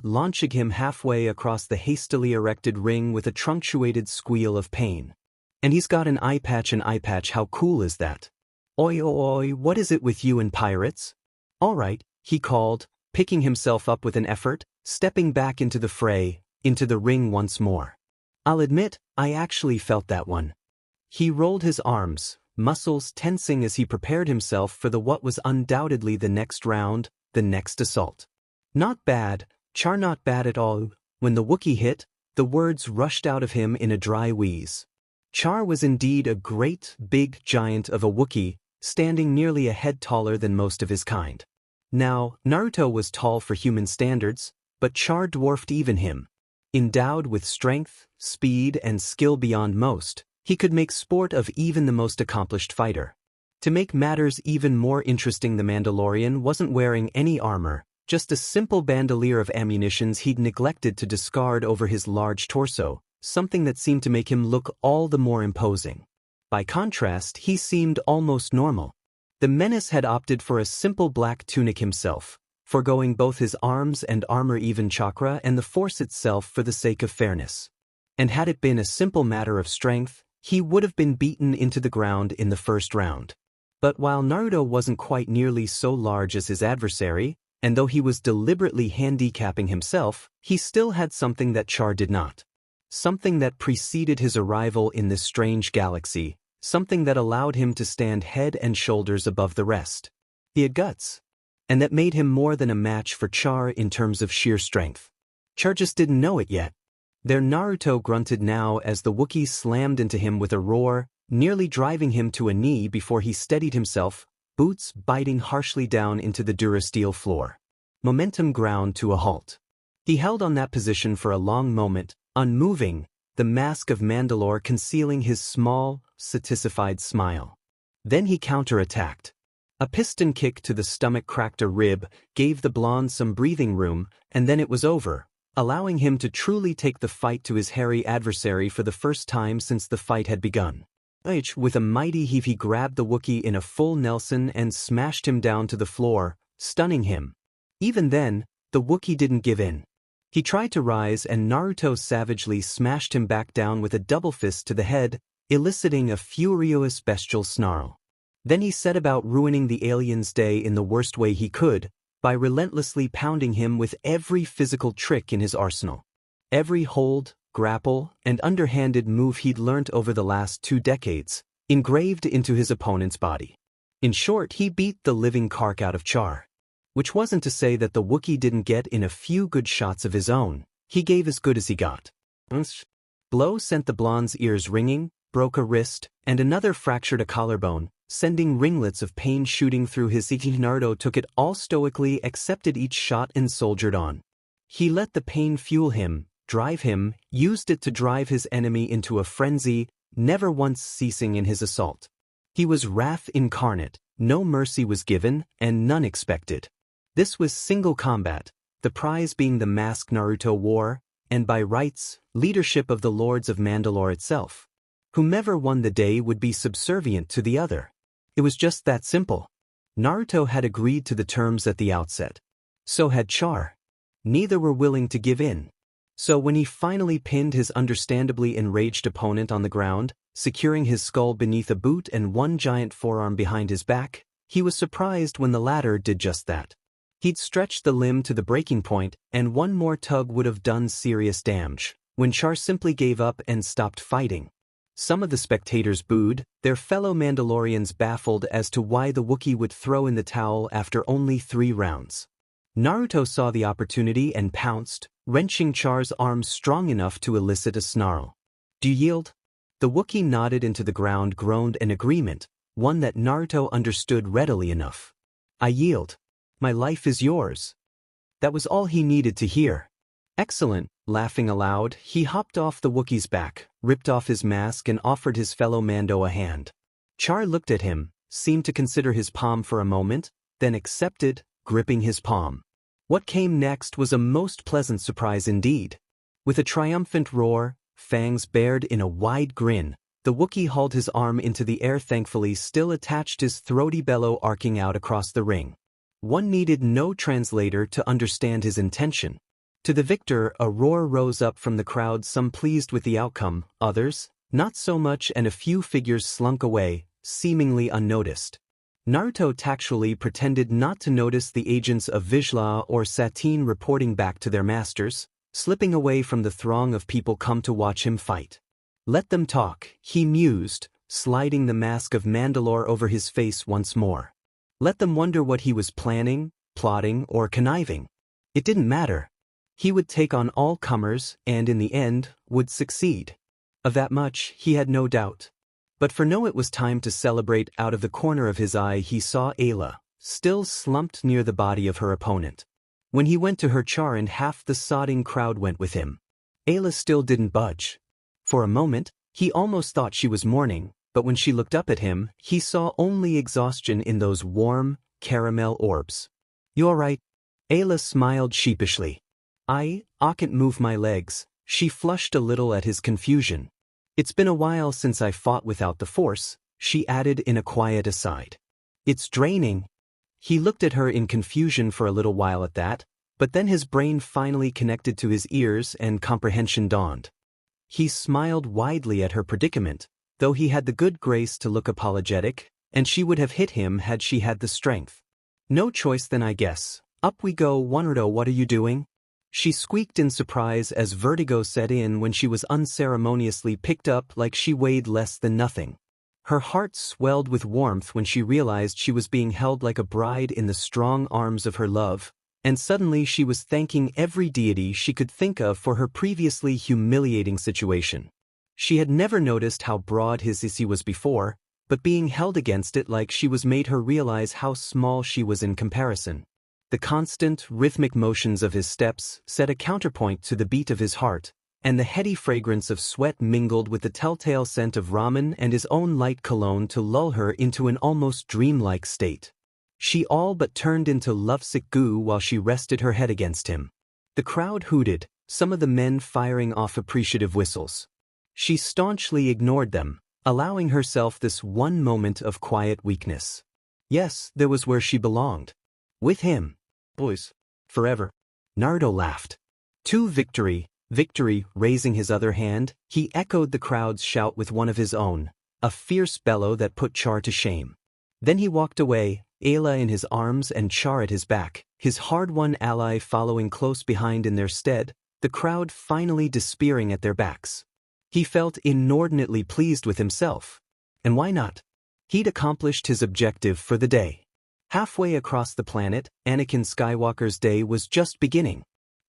A: launching him halfway across the hastily erected ring with a truncated squeal of pain. And he's got an eye patch, how cool is that? Oi oi oi, what is it with you and pirates? Alright, he called, picking himself up with an effort, stepping back into the fray, into the ring once more. I'll admit, I actually felt that one. He rolled his arms, muscles tensing as he prepared himself for what was undoubtedly the next round, the next assault. Not bad, Char, not bad at all. When the Wookiee hit, the words rushed out of him in a dry wheeze. Char was indeed a great, big giant of a Wookiee, standing nearly a head taller than most of his kind. Now, Naruto was tall for human standards, but Char dwarfed even him. Endowed with strength, speed, and skill beyond most, he could make sport of even the most accomplished fighter. To make matters even more interesting, the Mandalorian wasn't wearing any armor, just a simple bandolier of ammunitions he'd neglected to discard over his large torso, something that seemed to make him look all the more imposing. By contrast, he seemed almost normal. The menace had opted for a simple black tunic himself, foregoing both his arms and armor, even chakra and the Force itself for the sake of fairness. And had it been a simple matter of strength, he would have been beaten into the ground in the first round. But while Naruto wasn't quite nearly so large as his adversary, and though he was deliberately handicapping himself, he still had something that Char did not. Something that preceded his arrival in this strange galaxy, something that allowed him to stand head and shoulders above the rest. He had guts. And that made him more than a match for Char in terms of sheer strength. Char just didn't know it yet. Their Naruto grunted now as the Wookiee slammed into him with a roar, nearly driving him to a knee before he steadied himself, boots biting harshly down into the durasteel floor. Momentum ground to a halt. He held on that position for a long moment, unmoving, the mask of Mandalore concealing his small, satisfied smile. Then he counterattacked. A piston kick to the stomach cracked a rib, gave the blonde some breathing room, and then it was over, allowing him to truly take the fight to his hairy adversary for the first time since the fight had begun. With a mighty heave he grabbed the Wookiee in a full Nelson and smashed him down to the floor, stunning him. Even then, the Wookiee didn't give in. He tried to rise and Naruto savagely smashed him back down with a double fist to the head, eliciting a furious bestial snarl. Then he set about ruining the alien's day in the worst way he could, by relentlessly pounding him with every physical trick in his arsenal. Every hold, grapple, and underhanded move he'd learnt over the last 2 decades, engraved into his opponent's body. In short, he beat the living cark out of Char. Which wasn't to say that the Wookiee didn't get in a few good shots of his own. He gave as good as he got. Blow sent the blonde's ears ringing, broke a wrist, and another fractured a collarbone, sending ringlets of pain shooting through his cheek. Naruto took it all stoically, accepted each shot and soldiered on. He let the pain fuel him, drive him, used it to drive his enemy into a frenzy, never once ceasing in his assault. He was wrath incarnate, no mercy was given, and none expected. This was single combat, the prize being the mask Naruto wore, and by rights, leadership of the Lords of Mandalore itself. Whomever won the day would be subservient to the other. It was just that simple. Naruto had agreed to the terms at the outset. So had Char. Neither were willing to give in. So when he finally pinned his understandably enraged opponent on the ground, securing his skull beneath a boot and one giant forearm behind his back, he was surprised when the latter did just that. He'd stretched the limb to the breaking point, and one more tug would have done serious damage, when Char simply gave up and stopped fighting. Some of the spectators booed, their fellow Mandalorians baffled as to why the Wookiee would throw in the towel after only 3 rounds. Naruto saw the opportunity and pounced, wrenching Char's arms strong enough to elicit a snarl. "Do you yield?" The Wookiee nodded into the ground, groaned an agreement, one that Naruto understood readily enough. "I yield. My life is yours." That was all he needed to hear. "Excellent." Laughing aloud, he hopped off the Wookiee's back, ripped off his mask and offered his fellow Mando a hand. Char looked at him, seemed to consider his palm for a moment, then accepted, gripping his palm. What came next was a most pleasant surprise indeed. With a triumphant roar, fangs bared in a wide grin, the Wookiee hauled his arm into the air, thankfully still attached, his throaty bellow arcing out across the ring. One needed no translator to understand his intention. To the victor, a roar rose up from the crowd, some pleased with the outcome, others, not so much, and a few figures slunk away, seemingly unnoticed. Naruto tactfully pretended not to notice the agents of Vizsla or Satine reporting back to their masters, slipping away from the throng of people come to watch him fight. Let them talk, he mused, sliding the mask of Mandalore over his face once more. Let them wonder what he was planning, plotting, or conniving. It didn't matter. He would take on all comers and in the end, would succeed. Of that much, he had no doubt. But for no it was time to celebrate. Out of the corner of his eye he saw Ayla, still slumped near the body of her opponent. When he went to her char and half the sodding crowd went with him. Ayla still didn't budge. For a moment, he almost thought she was mourning, but when she looked up at him, he saw only exhaustion in those warm, caramel orbs. "You all right?" Ayla smiled sheepishly. I can't move my legs." She flushed a little at his confusion. "It's been a while since I fought without the Force," she added in a quiet aside. "It's draining." He looked at her in confusion for a little while at that, but then his brain finally connected to his ears and comprehension dawned. He smiled widely at her predicament, though he had the good grace to look apologetic, and she would have hit him had she had the strength. "No choice then, I guess. Up we go." "Naruto, what are you doing?" She squeaked in surprise as vertigo set in when she was unceremoniously picked up like she weighed less than nothing. Her heart swelled with warmth when she realized she was being held like a bride in the strong arms of her love, and suddenly she was thanking every deity she could think of for her previously humiliating situation. She had never noticed how broad his issue was before, but being held against it like she was made her realize how small she was in comparison. The constant, rhythmic motions of his steps set a counterpoint to the beat of his heart, and the heady fragrance of sweat mingled with the telltale scent of ramen and his own light cologne to lull her into an almost dreamlike state. She all but turned into lovesick goo while she rested her head against him. The crowd hooted, some of the men firing off appreciative whistles. She staunchly ignored them, allowing herself this one moment of quiet weakness. Yes, there was where she belonged. With him. Boys. Forever. Naruto laughed. "To victory, victory." Raising his other hand, he echoed the crowd's shout with one of his own, a fierce bellow that put Char to shame. Then he walked away, Ayla in his arms and Char at his back, his hard-won ally following close behind in their stead, the crowd finally despairing at their backs. He felt inordinately pleased with himself. And why not? He'd accomplished his objective for the day. Halfway across the planet, Anakin Skywalker's day was just beginning.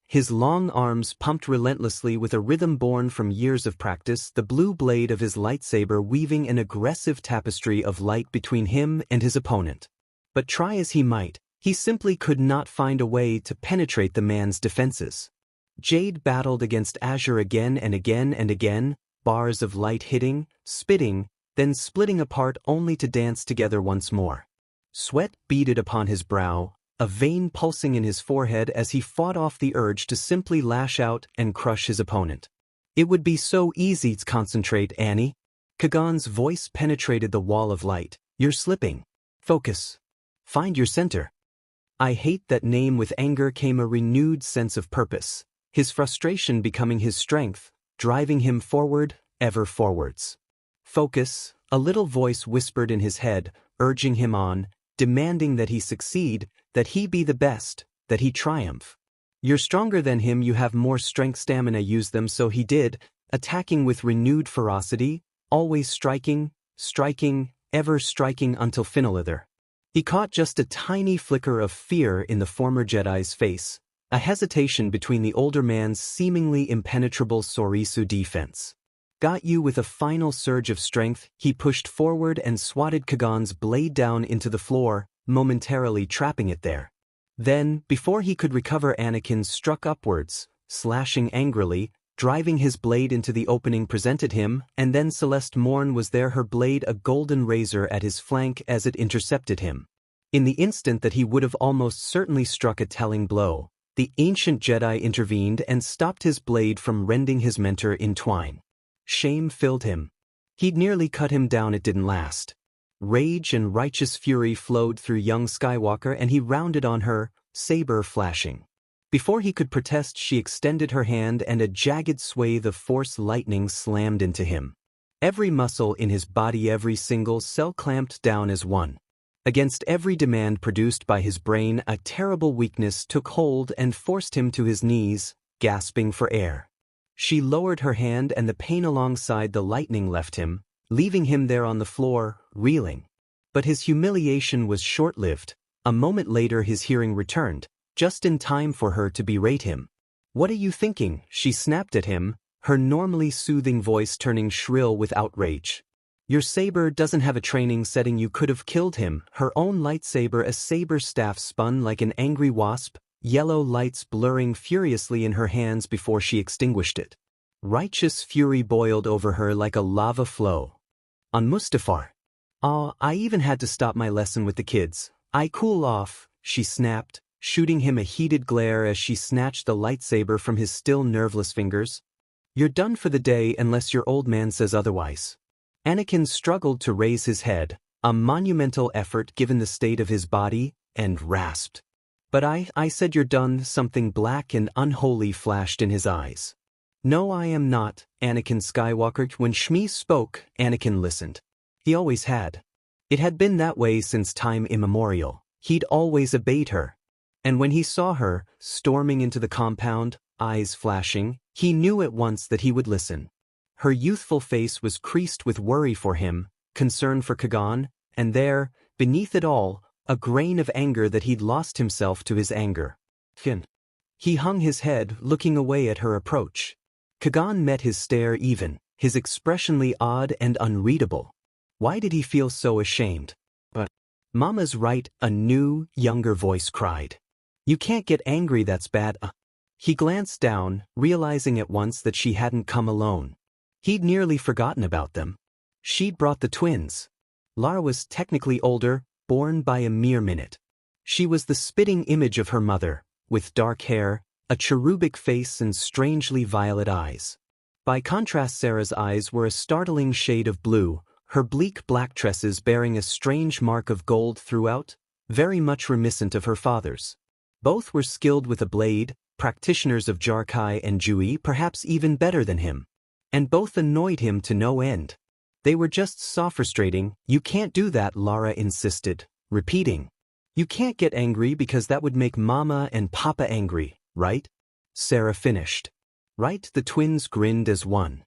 A: His long arms pumped relentlessly with a rhythm born from years of practice, the blue blade of his lightsaber weaving an aggressive tapestry of light between him and his opponent. But try as he might, he simply could not find a way to penetrate the man's defenses. Jade battled against Azure again and again and again, bars of light hitting, spitting, then splitting apart only to dance together once more. Sweat beaded upon his brow, a vein pulsing in his forehead as he fought off the urge to simply lash out and crush his opponent. "It would be so easy to concentrate, Annie." Kagan's voice penetrated the wall of light. "You're slipping. Focus. Find your center." I hate that name. With anger came a renewed sense of purpose, his frustration becoming his strength, driving him forward, ever forwards. "Focus," a little voice whispered in his head, urging him on, demanding that he succeed, that he be the best, that he triumph. "You're stronger than him. You have more strength, stamina. Use them." So he did, attacking with renewed ferocity, always striking, striking, ever striking until finalither. He caught just a tiny flicker of fear in the former Jedi's face, a hesitation between the older man's seemingly impenetrable Sorisu defense. "Got you." With a final surge of strength, he pushed forward and swatted Kagan's blade down into the floor, momentarily trapping it there. Then, before he could recover, Anakin struck upwards, slashing angrily, driving his blade into the opening presented him, and then Celeste Morn was there, her blade a golden razor at his flank as it intercepted him. In the instant that he would have almost certainly struck a telling blow, the ancient Jedi intervened and stopped his blade from rending his mentor in twine. Shame filled him. He'd nearly cut him down. It didn't last. Rage and righteous fury flowed through young Skywalker and he rounded on her, saber flashing. Before he could protest, she extended her hand and a jagged swathe of Force lightning slammed into him. Every muscle in his body, every single cell clamped down as one. Against every demand produced by his brain, a terrible weakness took hold and forced him to his knees, gasping for air. She lowered her hand and the pain alongside the lightning left him, leaving him there on the floor, reeling. But his humiliation was short-lived. A moment later his hearing returned, just in time for her to berate him. "What are you thinking?" she snapped at him, her normally soothing voice turning shrill with outrage. "Your saber doesn't have a training setting. You could have killed him." Her own lightsaber, a saber staff, spun like an angry wasp, yellow lights blurring furiously in her hands before she extinguished it. Righteous fury boiled over her like a lava flow. "On Mustafar. I even had to stop my lesson with the kids. I cool off," she snapped, shooting him a heated glare as she snatched the lightsaber from his still nerveless fingers. "You're done for the day unless your old man says otherwise." Anakin struggled to raise his head, a monumental effort given the state of his body, and rasped. "But I said you're done." Something black and unholy flashed in his eyes. "No, I am not, Anakin Skywalker." When Shmi spoke, Anakin listened. He always had. It had been that way since time immemorial. He'd always obeyed her. And when he saw her, storming into the compound, eyes flashing, he knew at once that he would listen. Her youthful face was creased with worry for him, concern for Kagan, and there, beneath it all, a grain of anger that he'd lost himself to his anger. He hung his head, looking away at her approach. Kagan met his stare even, his expressionly odd and unreadable. Why did he feel so ashamed? "But Mama's right," a new, younger voice cried. "You can't get angry, that's bad." He glanced down, realizing at once that she hadn't come alone. He'd nearly forgotten about them. She'd brought the twins. Lara was technically older, born by a mere minute. She was the spitting image of her mother, with dark hair, a cherubic face and strangely violet eyes. By contrast, Sarah's eyes were a startling shade of blue, her bleak black tresses bearing a strange mark of gold throughout, very much reminiscent of her father's. Both were skilled with a blade, practitioners of Jarkai and Jui, perhaps even better than him. And both annoyed him to no end. They were just so frustrating. "You can't do that," Lara insisted, repeating. "You can't get angry because that would make Mama and Papa angry, right?" Sarah finished. "Right?" The twins grinned as one.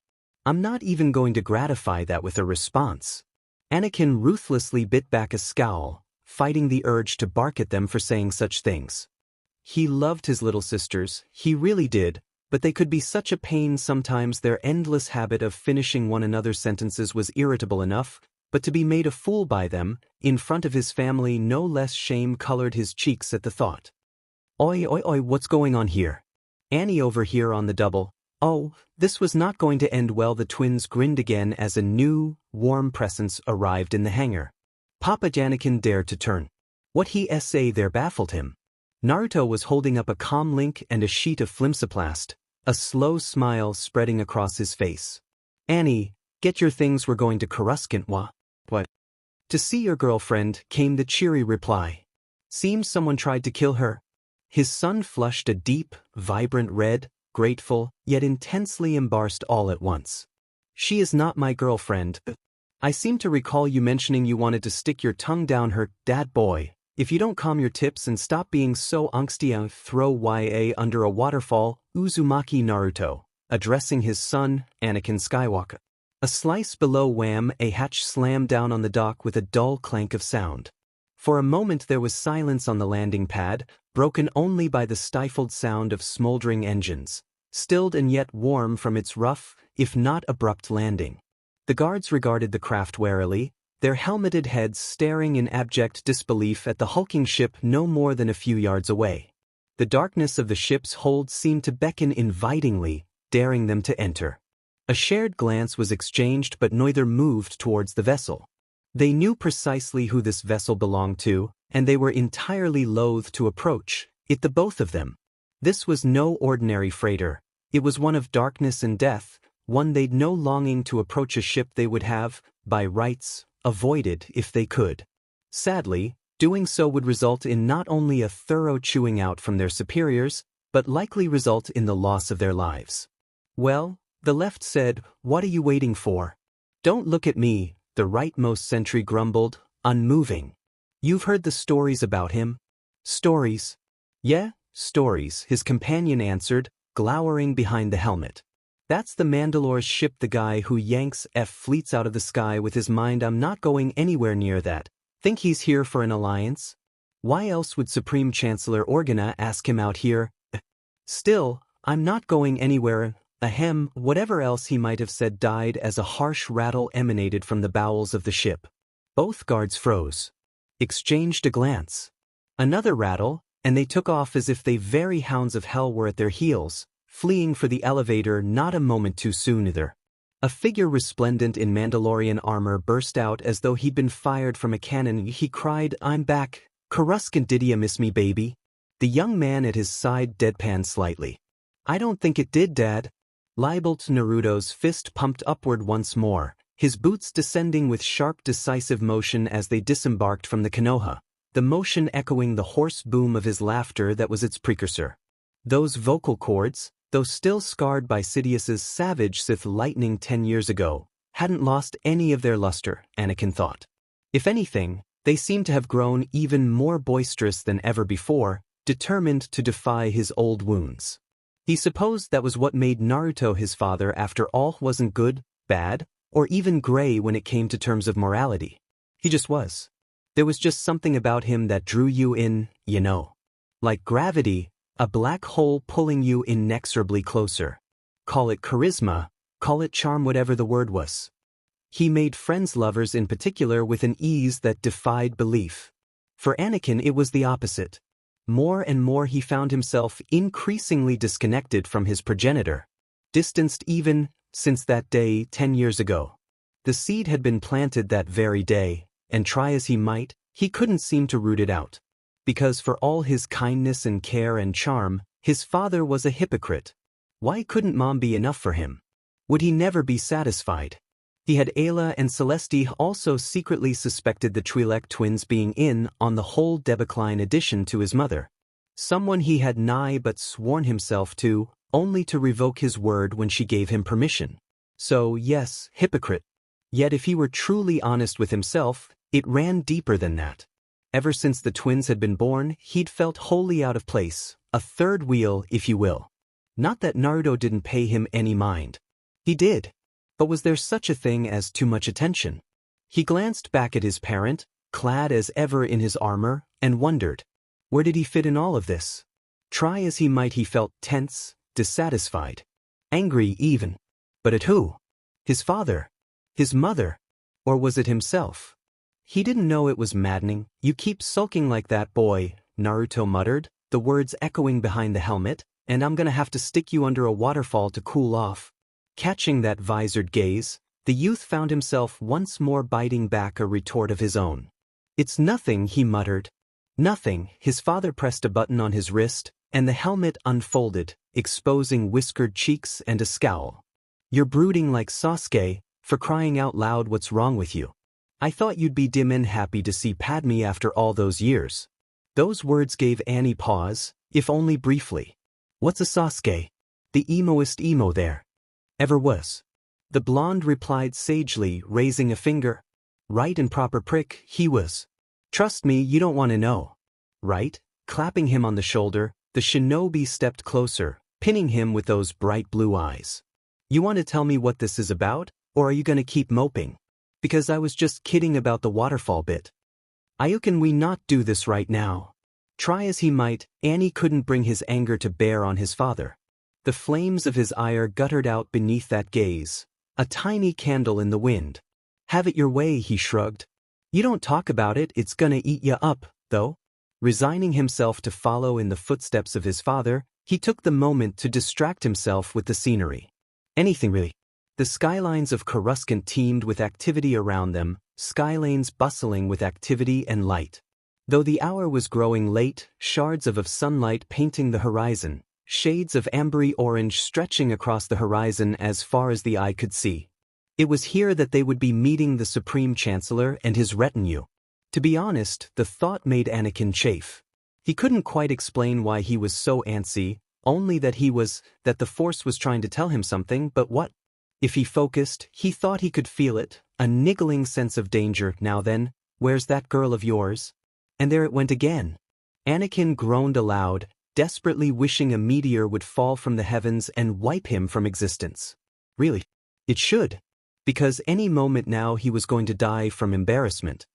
A: "I'm not even going to gratify that with a response." Anakin ruthlessly bit back a scowl, fighting the urge to bark at them for saying such things. He loved his little sisters, he really did, but they could be such a pain sometimes. Their endless habit of finishing one another's sentences was irritable enough, but to be made a fool by them, in front of his family, no less. Shame colored his cheeks at the thought. "Oi, oi, oi, what's going on here? Annie over here on the double." Oh, this was not going to end well. The twins grinned again as a new, warm presence arrived in the hangar. Papa Anakin dared to turn. What he say there baffled him. Naruto was holding up a comm link and a sheet of flimsoplast, a slow smile spreading across his face. "Annie, get your things, we're going to Coruscant." "What?" "To see your girlfriend," came the cheery reply. "Seems someone tried to kill her." His son flushed a deep, vibrant red, grateful, yet intensely embarrassed all at once. "She is not my girlfriend. I seem to recall you mentioning you wanted to stick your tongue down her." "Dad boy, if you don't calm your tips and stop being so angsty, I'll throw ya under a waterfall." Uzumaki Naruto, addressing his son, Anakin Skywalker. A slice below, wham, a hatch slammed down on the dock with a dull clank of sound. For a moment there was silence on the landing pad, broken only by the stifled sound of smoldering engines, stilled and yet warm from its rough, if not abrupt landing. The guards regarded the craft warily, their helmeted heads staring in abject disbelief at the hulking ship no more than a few yards away. The darkness of the ship's hold seemed to beckon invitingly, daring them to enter. A shared glance was exchanged, but neither moved towards the vessel. They knew precisely who this vessel belonged to, and they were entirely loath to approach it, the both of them. This was no ordinary freighter. It was one of darkness and death, one they'd no longing to approach, a ship they would have, by rights, avoided if they could. Sadly, doing so would result in not only a thorough chewing out from their superiors, but likely result in the loss of their lives. "Well," the left said, "what are you waiting for?" "Don't look at me," the rightmost sentry grumbled, unmoving. You've heard the stories about him? Stories? Yeah, stories, his companion answered, glowering behind the helmet. That's the Mandalore's ship, the guy who yanks fleets out of the sky with his mind. I'm not going anywhere near that. Think he's here for an alliance? Why else would Supreme Chancellor Organa ask him out here? Still, I'm not going anywhere. Ahem, whatever else he might have said died as a harsh rattle emanated from the bowels of the ship. Both guards froze. Exchanged a glance. Another rattle, and they took off as if they very hounds of hell were at their heels, fleeing for the elevator not a moment too soon either. A figure resplendent in Mandalorian armor burst out as though he'd been fired from a cannon. He cried, "I'm back. Coruscant, did ya miss me, baby?" The young man at his side deadpanned slightly. "I don't think it did, Dad." Libeled Naruto's fist pumped upward once more, his boots descending with sharp decisive motion as they disembarked from the Konoha, the motion echoing the hoarse boom of his laughter that was its precursor. Those vocal cords, though still scarred by Sidious's savage Sith lightning 10 years ago, hadn't lost any of their luster, Anakin thought. If anything, they seemed to have grown even more boisterous than ever before, determined to defy his old wounds. He supposed that was what made Naruto his father. After all, wasn't good, bad, or even gray when it came to terms of morality. He just was. There was just something about him that drew you in, you know. Like gravity, a black hole pulling you inexorably closer. Call it charisma, call it charm, whatever the word was. He made friends, lovers in particular, with an ease that defied belief. For Anakin it was the opposite. More and more he found himself increasingly disconnected from his progenitor. Distanced even, since that day 10 years ago. The seed had been planted that very day, and try as he might, he couldn't seem to root it out. Because for all his kindness and care and charm, his father was a hypocrite. Why couldn't Mom be enough for him? Would he never be satisfied? He had Ayla and Celeste also secretly suspected the Twi'lek twins being in on the whole debacline addition to his mother. Someone he had nigh but sworn himself to, only to revoke his word when she gave him permission. So yes, hypocrite. Yet if he were truly honest with himself, it ran deeper than that. Ever since the twins had been born, he'd felt wholly out of place, a third wheel, if you will. Not that Naruto didn't pay him any mind. He did. But was there such a thing as too much attention? He glanced back at his parent, clad as ever in his armor, and wondered, where did he fit in all of this? Try as he might, he felt tense, dissatisfied, angry even. But at who? His father? His mother? Or was it himself? He didn't know. It was maddening. "You keep sulking like that, boy," Naruto muttered, the words echoing behind the helmet, "and I'm gonna have to stick you under a waterfall to cool off." Catching that visored gaze, the youth found himself once more biting back a retort of his own. "It's nothing," he muttered. "Nothing." His father pressed a button on his wrist, and the helmet unfolded, exposing whiskered cheeks and a scowl. "You're brooding like Sasuke, for crying out loud, what's wrong with you? I thought you'd be dim and happy to see Padme after all those years." Those words gave Annie pause, if only briefly. "What's a Sasuke? The emoest emo there ever was?" The blonde replied sagely, raising a finger. "Right and proper prick, he was. Trust me, you don't want to know." "Right?" Clapping him on the shoulder, the shinobi stepped closer, pinning him with those bright blue eyes. "You want to tell me what this is about, or are you going to keep moping? Because I was just kidding about the waterfall bit. Can we not do this right now?" Try as he might, Annie couldn't bring his anger to bear on his father. The flames of his ire guttered out beneath that gaze, a tiny candle in the wind. "Have it your way," he shrugged. "You don't talk about it, it's gonna eat ya up, though." Resigning himself to follow in the footsteps of his father, he took the moment to distract himself with the scenery. Anything really. The skylines of Coruscant teemed with activity around them, skylanes bustling with activity and light. Though the hour was growing late, shards of sunlight painting the horizon, shades of ambery orange stretching across the horizon as far as the eye could see. It was here that they would be meeting the Supreme Chancellor and his retinue. To be honest, the thought made Anakin chafe. He couldn't quite explain why he was so antsy, only that the Force was trying to tell him something, but what? If he focused, he thought he could feel it, a niggling sense of danger. "Now then, where's that girl of yours?" And there it went again. Anakin groaned aloud, desperately wishing a meteor would fall from the heavens and wipe him from existence. Really? It should. Because any moment now he was going to die from embarrassment.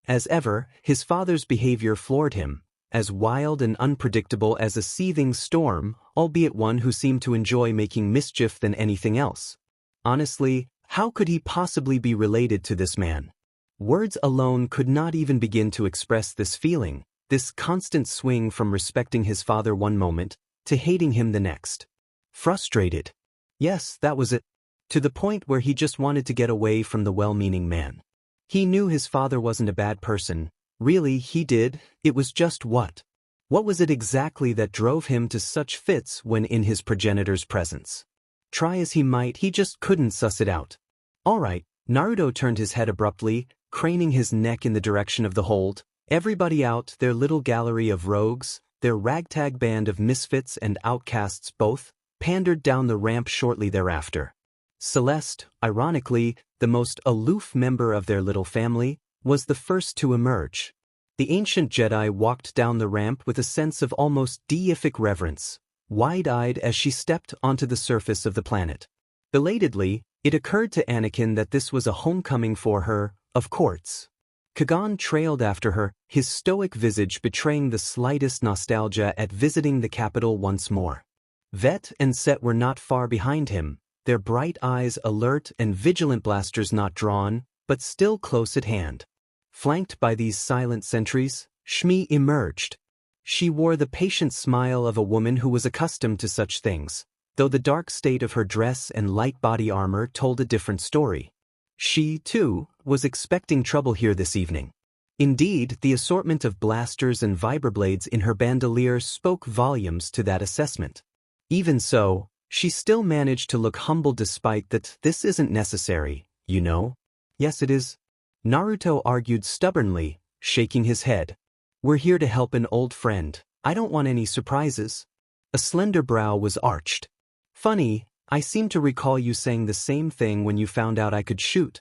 A: As ever, his father's behavior floored him, as wild and unpredictable as a seething storm, albeit one who seemed to enjoy making mischief than anything else. Honestly, how could he possibly be related to this man? Words alone could not even begin to express this feeling, this constant swing from respecting his father one moment to hating him the next. Frustrated. Yes, that was it. To the point where he just wanted to get away from the well-meaning man. He knew his father wasn't a bad person. Really, he did. It was just what? What was it exactly that drove him to such fits when in his progenitor's presence? Try as he might, he just couldn't suss it out. All right, Naruto turned his head abruptly, craning his neck in the direction of the hold. Everybody out, their little gallery of rogues, their ragtag band of misfits and outcasts both, pandered down the ramp shortly thereafter. Celeste, ironically, the most aloof member of their little family, was the first to emerge. The ancient Jedi walked down the ramp with a sense of almost deific reverence, wide-eyed as she stepped onto the surface of the planet. Belatedly, it occurred to Anakin that this was a homecoming for her, of course. Kagan trailed after her, his stoic visage betraying the slightest nostalgia at visiting the capital once more. Vet and Set were not far behind him, their bright eyes alert and vigilant blasters not drawn, but still close at hand. Flanked by these silent sentries, Shmi emerged. She wore the patient smile of a woman who was accustomed to such things, though the dark state of her dress and light body armor told a different story. She, too, was expecting trouble here this evening. Indeed, the assortment of blasters and vibroblades in her bandolier spoke volumes to that assessment. Even so, she still managed to look humble despite that. This isn't necessary, you know? Yes, it is. Naruto argued stubbornly, shaking his head. We're here to help an old friend. I don't want any surprises. A slender brow was arched. Funny, I seem to recall you saying the same thing when you found out I could shoot.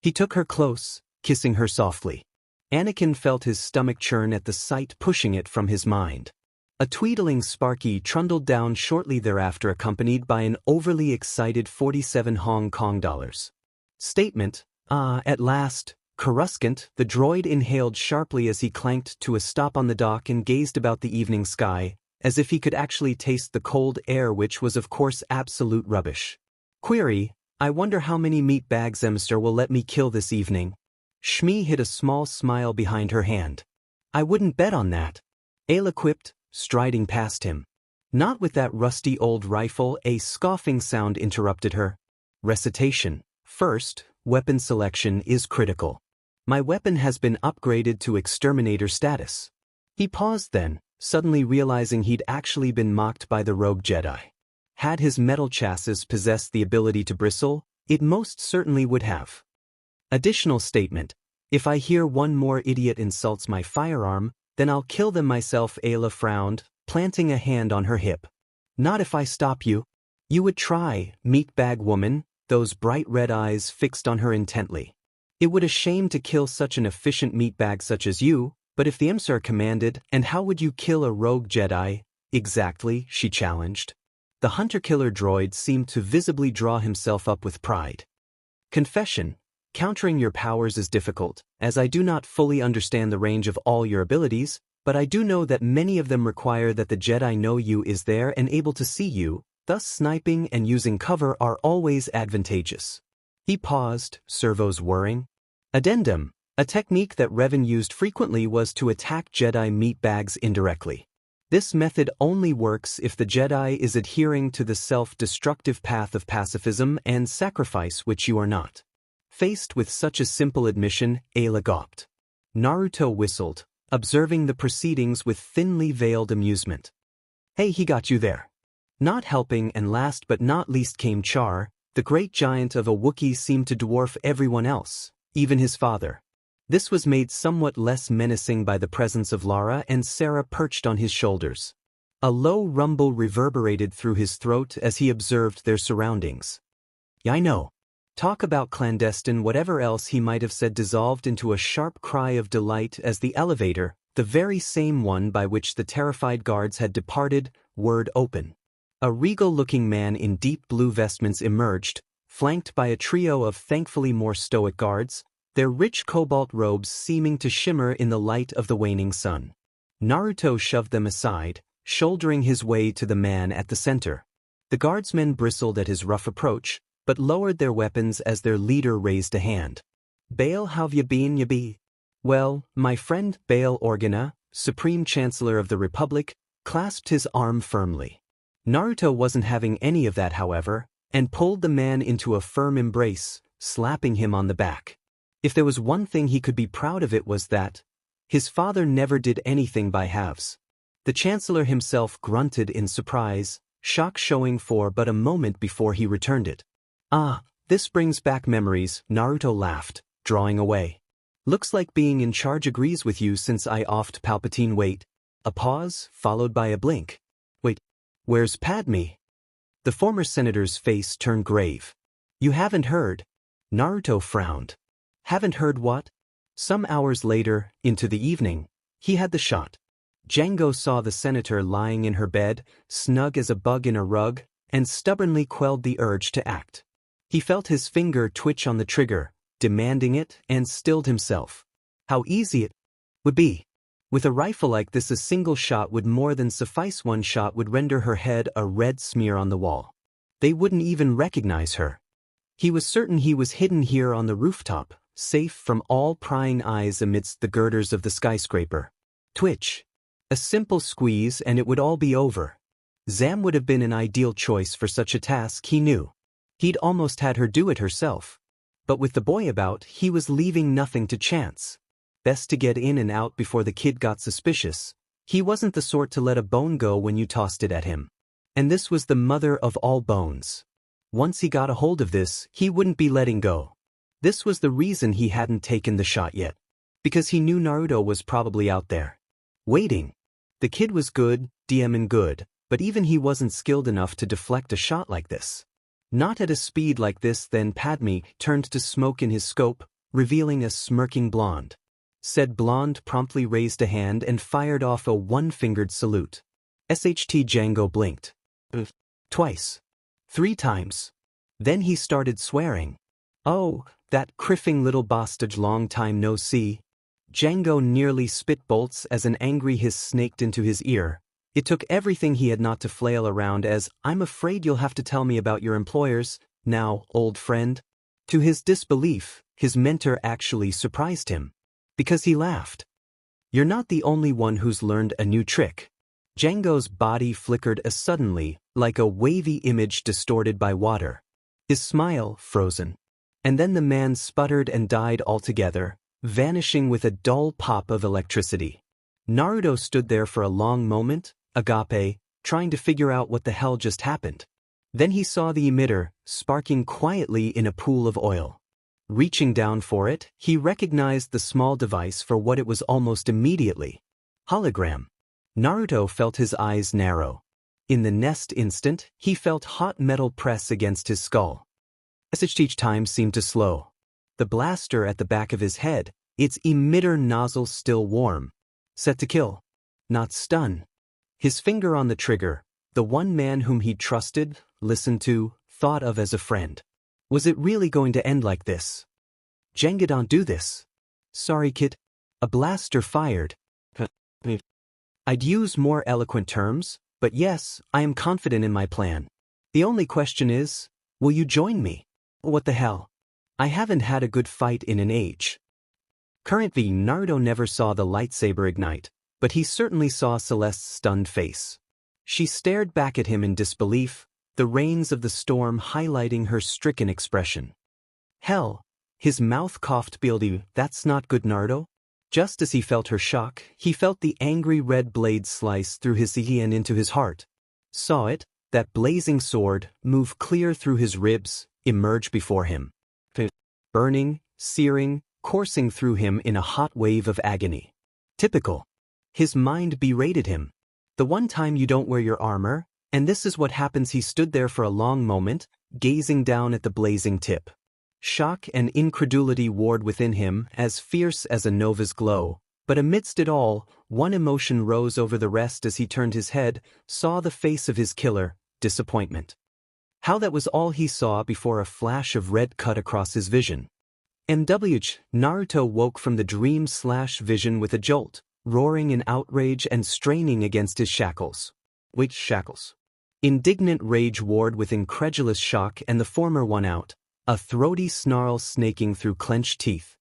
A: He took her close, kissing her softly. Anakin felt his stomach churn at the sight, pushing it from his mind. A tweedling Sparky trundled down shortly thereafter, accompanied by an overly excited 47 Hong Kong dollars. Statement, at last, Coruscant, the droid inhaled sharply as he clanked to a stop on the dock and gazed about the evening sky, as if he could actually taste the cold air, which was of course absolute rubbish. Query, I wonder how many meat bags Emster will let me kill this evening. Shmi hid a small smile behind her hand. I wouldn't bet on that. Ayla quipped, striding past him. Not with that rusty old rifle, a scoffing sound interrupted her. Recitation. First, weapon selection is critical. My weapon has been upgraded to exterminator status. He paused then, suddenly realizing he'd actually been mocked by the rogue Jedi. Had his metal chassis possessed the ability to bristle, it most certainly would have. Additional statement. If I hear one more idiot insults my firearm, then I'll kill them myself. Ayla frowned, planting a hand on her hip. Not if I stop you. You would try, meatbag woman, those bright red eyes fixed on her intently. It would a shame to kill such an efficient meatbag such as you, but if the Emsar commanded, and how would you kill a rogue Jedi? Exactly, she challenged. The hunter-killer droid seemed to visibly draw himself up with pride. Confession. Countering your powers is difficult, as I do not fully understand the range of all your abilities, but I do know that many of them require that the Jedi know you is there and able to see you, thus sniping and using cover are always advantageous. He paused, servos whirring. Addendum. A technique that Revan used frequently was to attack Jedi meatbags indirectly. This method only works if the Jedi is adhering to the self-destructive path of pacifism and sacrifice, which you are not. Faced with such a simple admission, Ayla gawped. Naruto whistled, observing the proceedings with thinly veiled amusement. Hey, he got you there. Not helping, and last but not least came Char. The great giant of a Wookiee seemed to dwarf everyone else, even his father. This was made somewhat less menacing by the presence of Lara and Sarah perched on his shoulders. A low rumble reverberated through his throat as he observed their surroundings. I know. Talk about clandestine, whatever else he might have said dissolved into a sharp cry of delight as the elevator, the very same one by which the terrified guards had departed, whirred open. A regal-looking man in deep blue vestments emerged, flanked by a trio of thankfully more stoic guards, their rich cobalt robes seeming to shimmer in the light of the waning sun. Naruto shoved them aside, shouldering his way to the man at the center. The guardsmen bristled at his rough approach, but lowered their weapons as their leader raised a hand. "Bail, how've you been, ya be?" "Well, my friend Bail Organa, Supreme Chancellor of the Republic," clasped his arm firmly. Naruto wasn't having any of that, however, and pulled the man into a firm embrace, slapping him on the back. If there was one thing he could be proud of, it was that his father never did anything by halves. The Chancellor himself grunted in surprise, shock showing for but a moment before he returned it. "Ah, this brings back memories," Naruto laughed, drawing away. "Looks like being in charge agrees with you since I offed Palpatine. Wait." A pause, followed by a blink. "Wait, where's Padme?" The former senator's face turned grave. "You haven't heard?" Naruto frowned. "Haven't heard what?" Some hours later, into the evening, he had the shot. Django saw the senator lying in her bed, snug as a bug in a rug, and stubbornly quelled the urge to act. He felt his finger twitch on the trigger, demanding it, and stilled himself. How easy it would be. With a rifle like this, a single shot would more than suffice. One shot would render her head a red smear on the wall. They wouldn't even recognize her. He was certain he was hidden here on the rooftop, safe from all prying eyes amidst the girders of the skyscraper. Twitch. A simple squeeze and it would all be over. Zam would have been an ideal choice for such a task, he knew. He'd almost had her do it herself. But with the boy about, he was leaving nothing to chance. Best to get in and out before the kid got suspicious. He wasn't the sort to let a bone go when you tossed it at him. And this was the mother of all bones. Once he got a hold of this, he wouldn't be letting go. This was the reason he hadn't taken the shot yet. Because he knew Naruto was probably out there, waiting. The kid was good, DMing good, but even he wasn't skilled enough to deflect a shot like this. Not at a speed like this. Then Padme turned to smoke in his scope, revealing a smirking blonde. Said blonde promptly raised a hand and fired off a one-fingered salute. SHT Django blinked. Twice. 3 times. Then he started swearing. "Oh, that criffing little bastard, long time no see." Django nearly spit bolts as an angry hiss snaked into his ear. It took everything he had not to flail around as, "I'm afraid you'll have to tell me about your employers, now, old friend." To his disbelief, his mentor actually surprised him. Because he laughed. "You're not the only one who's learned a new trick." Django's body flickered suddenly, like a wavy image distorted by water. His smile frozen. And then the man sputtered and died altogether, vanishing with a dull pop of electricity. Naruto stood there for a long moment, agape, trying to figure out what the hell just happened. Then he saw the emitter, sparking quietly in a pool of oil. Reaching down for it, he recognized the small device for what it was almost immediately. Hologram. Naruto felt his eyes narrow. In the next instant, he felt hot metal press against his skull. Each time seemed to slow. The blaster at the back of his head, its emitter nozzle still warm. Set to kill. Not stun. His finger on the trigger, the one man whom he'd trusted, listened to, thought of as a friend. Was it really going to end like this? "Jenga, don't do this." "Sorry, kid." A blaster fired. I'd use more eloquent terms, but yes, I am confident in my plan. The only question is, will you join me? What the hell? I haven't had a good fight in an age. Currently, Naruto never saw the lightsaber ignite, but he certainly saw Celeste's stunned face. She stared back at him in disbelief, the rains of the storm highlighting her stricken expression. Hell, his mouth coughed building. "That's not good, Naruto." Just as he felt her shock, he felt the angry red blade slice through his chi and into his heart. Saw it, that blazing sword, move clear through his ribs, emerge before him. Burning, searing, coursing through him in a hot wave of agony. Typical. His mind berated him. The one time you don't wear your armor, and this is what happens. He stood there for a long moment, gazing down at the blazing tip. Shock and incredulity warred within him, as fierce as a nova's glow. But amidst it all, one emotion rose over the rest as he turned his head, saw the face of his killer, disappointment. How that was all he saw before a flash of red cut across his vision. MWH, Naruto woke from the dream/vision with a jolt, roaring in outrage and straining against his shackles. Which shackles? Indignant rage warred with incredulous shock and the former won out, a throaty snarl snaking through clenched teeth.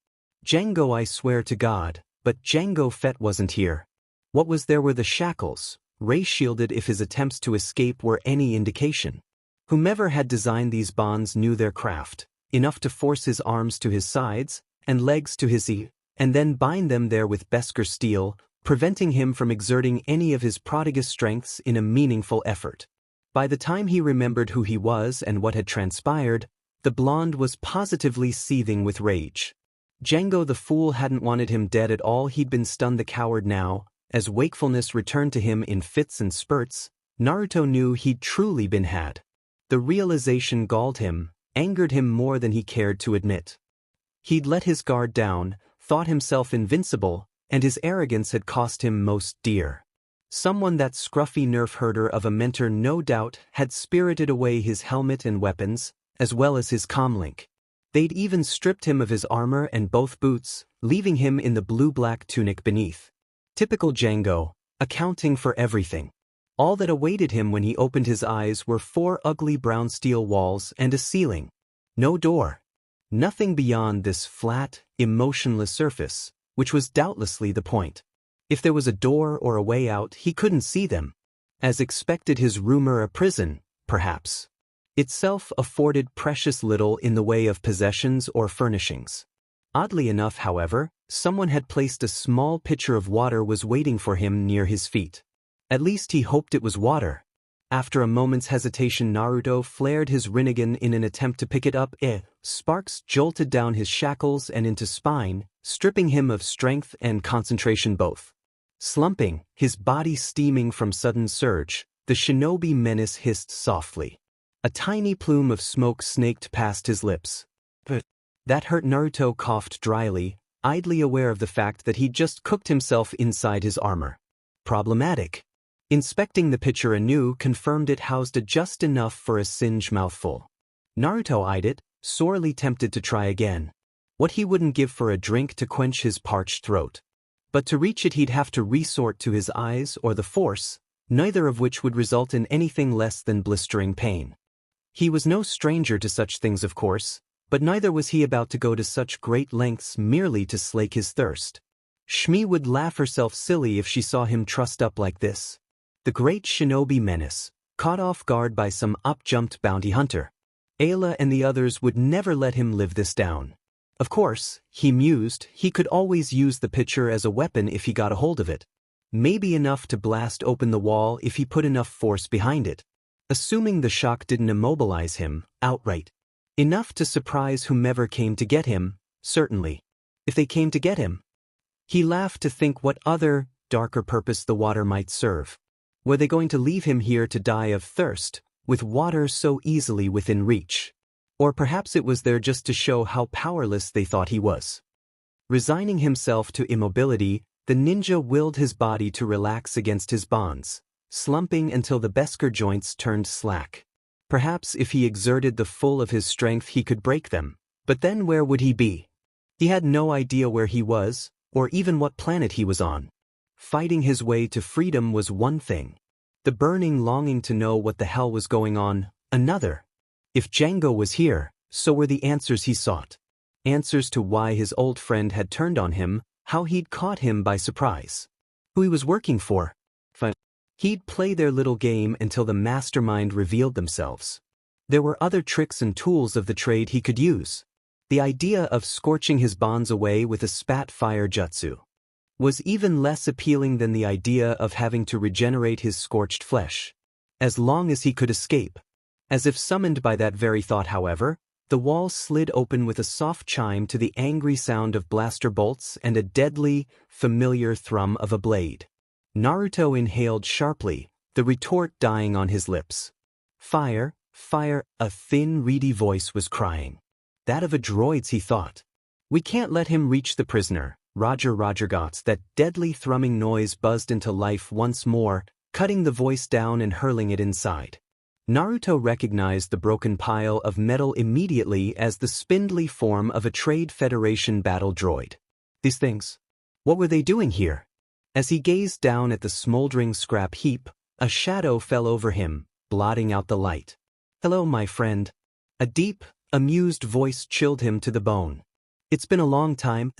A: Django, I swear to God, but Django Fett wasn't here. What was there were the shackles, ray shielded if his attempts to escape were any indication. Whomever had designed these bonds knew their craft, enough to force his arms to his sides, and legs to his and then bind them there with Beskar steel, preventing him from exerting any of his prodigious strengths in a meaningful effort. By the time he remembered who he was and what had transpired, the blonde was positively seething with rage. Django the fool hadn't wanted him dead at all, he'd been stunned the coward now. As wakefulness returned to him in fits and spurts, Naruto knew he'd truly been had. The realization galled him, angered him more than he cared to admit. He'd let his guard down, thought himself invincible, and his arrogance had cost him most dear. Someone, that scruffy nerf herder of a mentor, no doubt had spirited away his helmet and weapons, as well as his comlink. They'd even stripped him of his armor and both boots, leaving him in the blue-black tunic beneath. Typical Django, accounting for everything. All that awaited him when he opened his eyes were 4 ugly brown steel walls and a ceiling. No door. Nothing beyond this flat, emotionless surface, which was doubtlessly the point. If there was a door or a way out, he couldn't see them. As expected, his rumor, a prison, perhaps, itself afforded precious little in the way of possessions or furnishings. Oddly enough, however, someone had placed a small pitcher of water was waiting for him near his feet. At least he hoped it was water. After a moment's hesitation, Naruto flared his Rinnegan in an attempt to pick it up. Sparks jolted down his shackles and into spine, stripping him of strength and concentration both. Slumping, his body steaming from sudden surge, the shinobi menace hissed softly. A tiny plume of smoke snaked past his lips. That hurt. Naruto coughed dryly, idly aware of the fact that he'd just cooked himself inside his armor. Problematic. Inspecting the pitcher anew confirmed it housed just enough for a singe mouthful. Naruto eyed it, sorely tempted to try again. What he wouldn't give for a drink to quench his parched throat. But to reach it he'd have to resort to his eyes or the Force, neither of which would result in anything less than blistering pain. He was no stranger to such things, of course, but neither was he about to go to such great lengths merely to slake his thirst. Shmi would laugh herself silly if she saw him trussed up like this. The great shinobi menace, caught off guard by some up-jumped bounty hunter. Ayla and the others would never let him live this down. Of course, he mused, he could always use the pitcher as a weapon if he got a hold of it. Maybe enough to blast open the wall if he put enough force behind it. Assuming the shock didn't immobilize him outright. Enough to surprise whomever came to get him, certainly. If they came to get him. He laughed to think what other, darker purpose the water might serve. Were they going to leave him here to die of thirst, with water so easily within reach? Or perhaps it was there just to show how powerless they thought he was. Resigning himself to immobility, the ninja willed his body to relax against his bonds, slumping until the Beskar joints turned slack. Perhaps if he exerted the full of his strength he could break them, but then where would he be? He had no idea where he was, or even what planet he was on. Fighting his way to freedom was one thing. The burning longing to know what the hell was going on, another. If Django was here, so were the answers he sought. Answers to why his old friend had turned on him, how he'd caught him by surprise. Who he was working for. He'd play their little game until the mastermind revealed themselves. There were other tricks and tools of the trade he could use. The idea of scorching his bonds away with a spat fire jutsu was even less appealing than the idea of having to regenerate his scorched flesh. As long as he could escape. As if summoned by that very thought, however, the wall slid open with a soft chime to the angry sound of blaster bolts and a deadly, familiar thrum of a blade. Naruto inhaled sharply, the retort dying on his lips. Fire, fire, a thin, reedy voice was crying. That of a droid's, he thought. We can't let him reach the prisoner. Roger Gots. That deadly thrumming noise buzzed into life once more, cutting the voice down and hurling it inside. Naruto recognized the broken pile of metal immediately as the spindly form of a Trade Federation battle droid. These things. What were they doing here? As he gazed down at the smoldering scrap heap, a shadow fell over him, blotting out the light. Hello, my friend. A deep, amused voice chilled him to the bone. It's been a long time.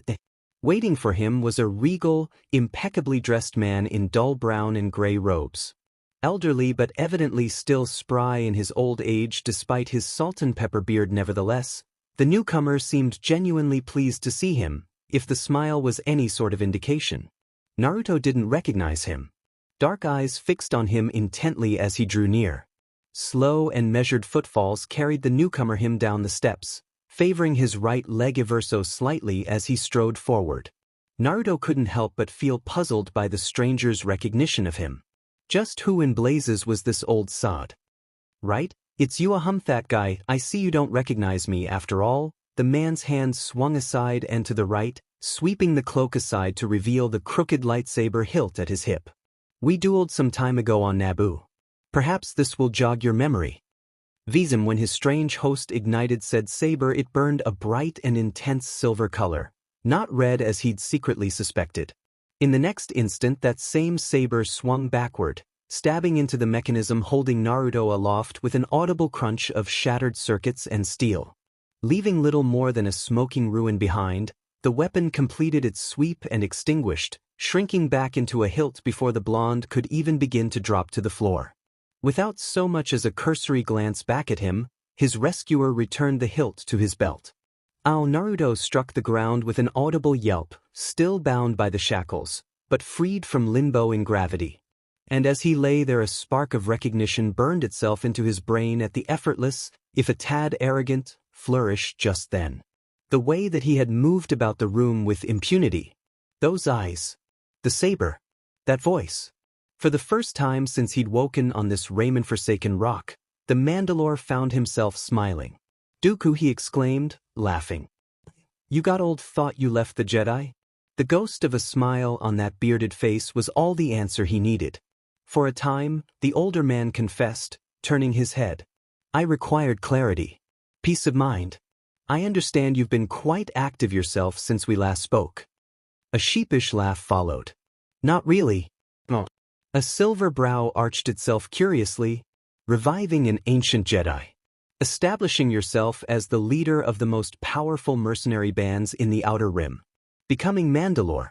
A: Waiting for him was a regal, impeccably dressed man in dull brown and gray robes. Elderly but evidently still spry in his old age despite his salt and pepper beard nevertheless, the newcomer seemed genuinely pleased to see him, if the smile was any sort of indication. Naruto didn't recognize him. Dark eyes fixed on him intently as he drew near. Slow and measured footfalls carried the newcomer him down the steps, favoring his right leg ever so slightly as he strode forward. Naruto couldn't help but feel puzzled by the stranger's recognition of him. Just who in blazes was this old sod? Right? It's you, that guy. I see you don't recognize me after all. The man's hand swung aside and to the right, sweeping the cloak aside to reveal the crooked lightsaber hilt at his hip. We dueled some time ago on Naboo. Perhaps this will jog your memory. Visum. When his strange host ignited said saber, it burned a bright and intense silver color, not red as he'd secretly suspected. In the next instant that same saber swung backward, stabbing into the mechanism holding Naruto aloft with an audible crunch of shattered circuits and steel. Leaving little more than a smoking ruin behind, the weapon completed its sweep and extinguished, shrinking back into a hilt before the blonde could even begin to drop to the floor. Without so much as a cursory glance back at him, his rescuer returned the hilt to his belt. Ow! Naruto struck the ground with an audible yelp, still bound by the shackles, but freed from limbo in gravity. And as he lay there, a spark of recognition burned itself into his brain at the effortless, if a tad arrogant, flourish just then. The way that he had moved about the room with impunity. Those eyes. The saber. That voice. For the first time since he'd woken on this Ramen-forsaken rock, the Mandalore found himself smiling. Dooku, he exclaimed, laughing. You got old? Thought you left the Jedi? The ghost of a smile on that bearded face was all the answer he needed. For a time, the older man confessed, turning his head. I required clarity. Peace of mind. I understand you've been quite active yourself since we last spoke. A sheepish laugh followed. Not really. Oh. A silver brow arched itself curiously, reviving an ancient Jedi. Establishing yourself as the leader of the most powerful mercenary bands in the Outer Rim. Becoming Mandalore.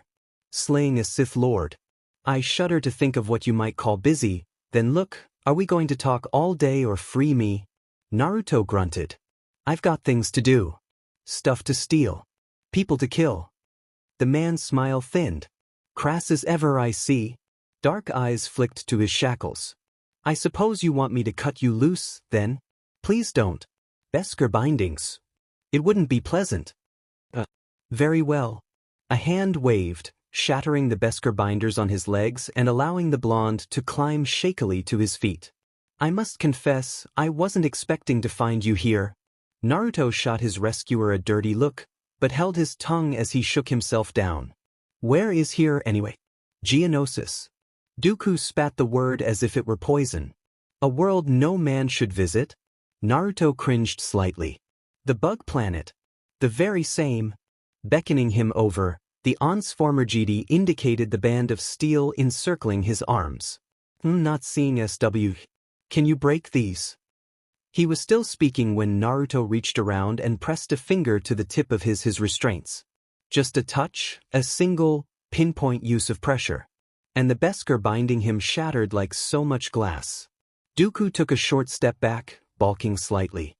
A: Slaying a Sith Lord. I shudder to think of what you might call busy. Then look, are we going to talk all day or free me? Naruto grunted. I've got things to do. Stuff to steal. People to kill. The man's smile thinned. Crass as ever, I see. Dark eyes flicked to his shackles. I suppose you want me to cut you loose, then? Please don't. Beskar bindings. It wouldn't be pleasant. Very well. A hand waved, shattering the Beskar binders on his legs and allowing the blonde to climb shakily to his feet. I must confess, I wasn't expecting to find you here. Naruto shot his rescuer a dirty look, but held his tongue as he shook himself down. Where is here anyway? Geonosis. Dooku spat the word as if it were poison. A world no man should visit? Naruto cringed slightly. The bug planet. The very same. Beckoning him over, the Ansformer indicated the band of steel encircling his arms. Not seeing SW. Can you break these? He was still speaking when Naruto reached around and pressed a finger to the tip of his restraints. Just a touch, a single, pinpoint use of pressure. And the Beskar binding him shattered like so much glass. Dooku took a short step back, balking slightly.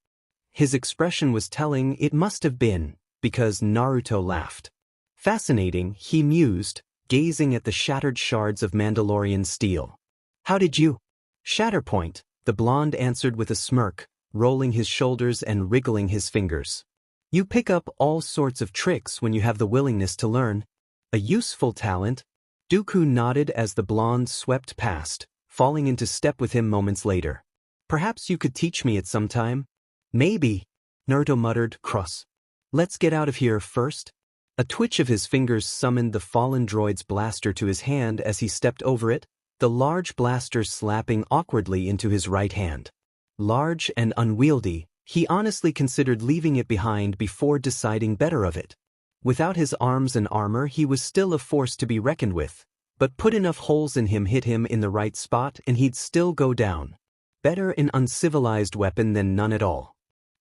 A: His expression was telling. It must have been, because Naruto laughed. Fascinating, he mused, gazing at the shattered shards of Mandalorian steel. How did you? Shatterpoint, the blonde answered with a smirk, rolling his shoulders and wriggling his fingers. You pick up all sorts of tricks when you have the willingness to learn. A useful talent. Dooku nodded as the blonde swept past, falling into step with him moments later. Perhaps you could teach me at some time? Maybe. Naruto muttered, cross. Let's get out of here first. A twitch of his fingers summoned the fallen droid's blaster to his hand as he stepped over it, the large blaster slapping awkwardly into his right hand. Large and unwieldy, he honestly considered leaving it behind before deciding better of it. Without his arms and armor, he was still a force to be reckoned with, but put enough holes in him, hit him in the right spot, and he'd still go down. Better an uncivilized weapon than none at all.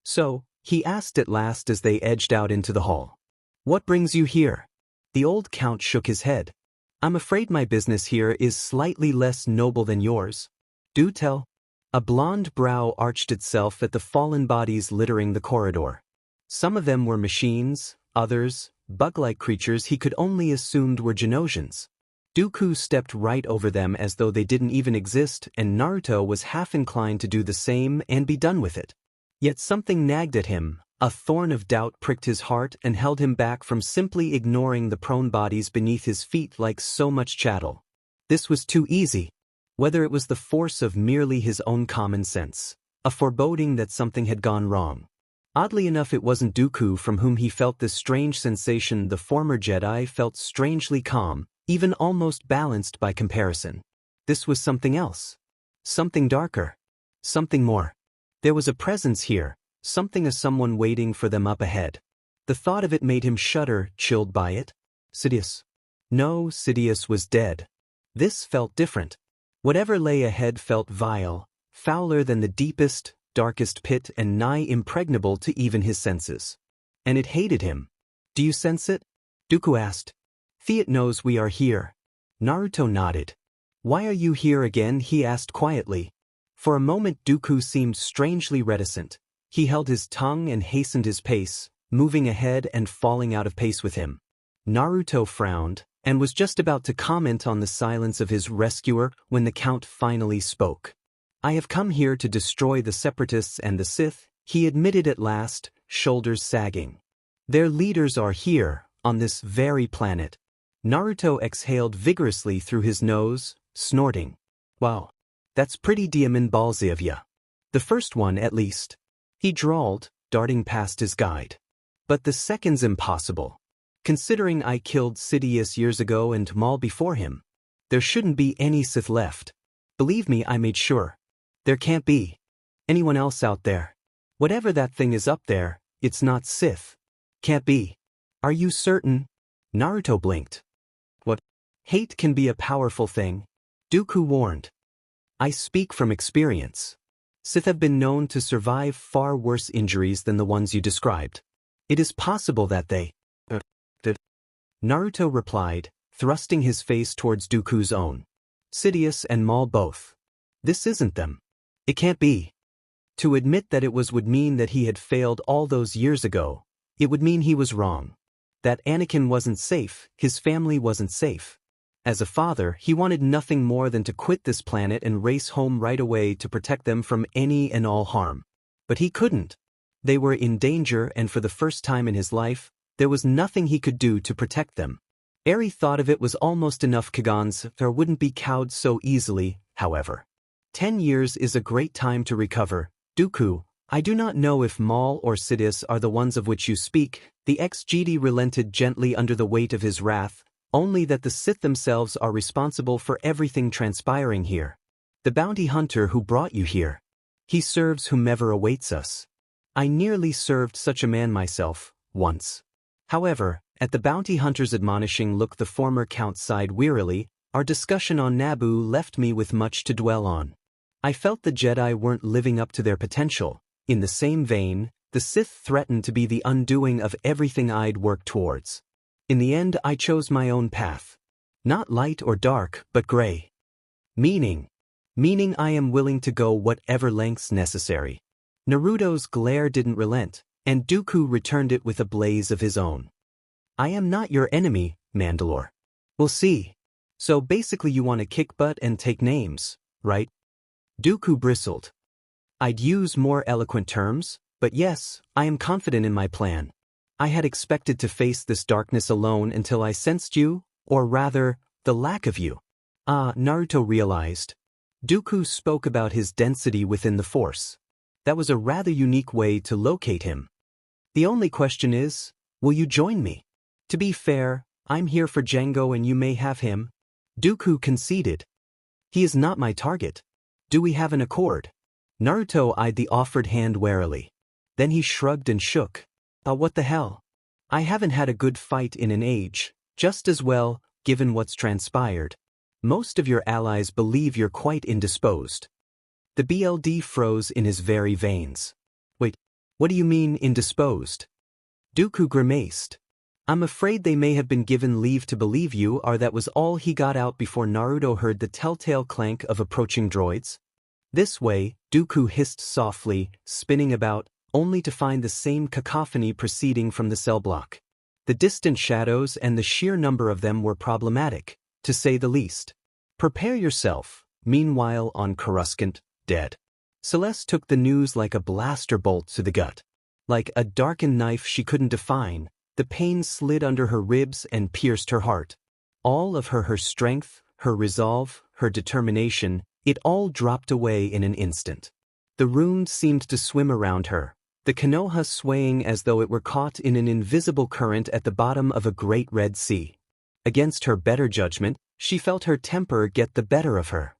A: So, he asked at last as they edged out into the hall. What brings you here? The old count shook his head. I'm afraid my business here is slightly less noble than yours. Do tell. A blonde brow arched itself at the fallen bodies littering the corridor. Some of them were machines, others, bug-like creatures he could only assumed were Geonosians. Dooku stepped right over them as though they didn't even exist, and Naruto was half inclined to do the same and be done with it. Yet something nagged at him. A thorn of doubt pricked his heart and held him back from simply ignoring the prone bodies beneath his feet like so much chattel. This was too easy. Whether it was the force of merely his own common sense, a foreboding that something had gone wrong. Oddly enough, it wasn't Dooku from whom he felt this strange sensation. The former Jedi felt strangely calm, even almost balanced by comparison. This was something else. Something darker. Something more. There was a presence here. Something as someone waiting for them up ahead. The thought of it made him shudder, chilled by it. Sidious. No, Sidious was dead. This felt different. Whatever lay ahead felt vile, fouler than the deepest, darkest pit and nigh impregnable to even his senses. And it hated him. Do you sense it? Dooku asked. Fiat knows we are here. Naruto nodded. Why are you here again? He asked quietly. For a moment Dooku seemed strangely reticent. He held his tongue and hastened his pace, moving ahead and falling out of pace with him. Naruto frowned, and was just about to comment on the silence of his rescuer when the Count finally spoke. I have come here to destroy the Separatists and the Sith, he admitted at last, shoulders sagging. Their leaders are here, on this very planet. Naruto exhaled vigorously through his nose, snorting. Wow. That's pretty diamond ballsy of ya. The first one, at least. He drawled, darting past his guide. But the second's impossible. Considering I killed Sidious years ago and Maul before him. There shouldn't be any Sith left. Believe me, I made sure. There can't be anyone else out there. Whatever that thing is up there, it's not Sith. Can't be. Are you certain? Naruto blinked. What? Hate can be a powerful thing. Dooku warned. I speak from experience. Sith have been known to survive far worse injuries than the ones you described. It is possible that they did. Naruto replied, thrusting his face towards Dooku's own. Sidious and Maul both. This isn't them. It can't be. To admit that it was would mean that he had failed all those years ago. It would mean he was wrong. That Anakin wasn't safe, his family wasn't safe. As a father, he wanted nothing more than to quit this planet and race home right away to protect them from any and all harm. But he couldn't. They were in danger, and for the first time in his life, there was nothing he could do to protect them. Eri thought of it was almost enough. Kagans wouldn't be cowed so easily, however. 10 years is a great time to recover. Dooku, I do not know if Maul or Sidious are the ones of which you speak. The ex-Jedi relented gently under the weight of his wrath. Only that the Sith themselves are responsible for everything transpiring here. The bounty hunter who brought you here. He serves whomever awaits us. I nearly served such a man myself, once. However, at the bounty hunter's admonishing look the former Count sighed wearily. Our discussion on Naboo left me with much to dwell on. I felt the Jedi weren't living up to their potential. In the same vein, the Sith threatened to be the undoing of everything I'd worked towards. In the end, I chose my own path. Not light or dark, but gray. Meaning I am willing to go whatever lengths necessary. Naruto's glare didn't relent, and Dooku returned it with a blaze of his own. I am not your enemy, Mandalore. We'll see. So basically you want to kick butt and take names, right? Dooku bristled. I'd use more eloquent terms, but yes, I am confident in my plan. I had expected to face this darkness alone until I sensed you, or rather, the lack of you. Naruto realized. Dooku spoke about his density within the Force. That was a rather unique way to locate him. The only question is, will you join me? To be fair, I'm here for Django and you may have him. Dooku conceded. He is not my target. Do we have an accord? Naruto eyed the offered hand warily. Then he shrugged and shook. What the hell? I haven't had a good fight in an age, just as well, given what's transpired. Most of your allies believe you're quite indisposed. The BLD froze in his very veins. Wait, what do you mean indisposed? Dooku grimaced. I'm afraid they may have been given leave to believe you, or that was all he got out before Naruto heard the telltale clank of approaching droids. This way, Dooku hissed softly, spinning about, only to find the same cacophony proceeding from the cell block. The distant shadows and the sheer number of them were problematic, to say the least. Prepare yourself. Meanwhile, on Coruscant, dead. Celeste took the news like a blaster bolt to the gut. Like a darkened knife she couldn't define, the pain slid under her ribs and pierced her heart. All of her strength, her resolve, her determination, it all dropped away in an instant. The room seemed to swim around her, the Konoha swaying as though it were caught in an invisible current at the bottom of a great red sea. Against her better judgment, she felt her temper get the better of her.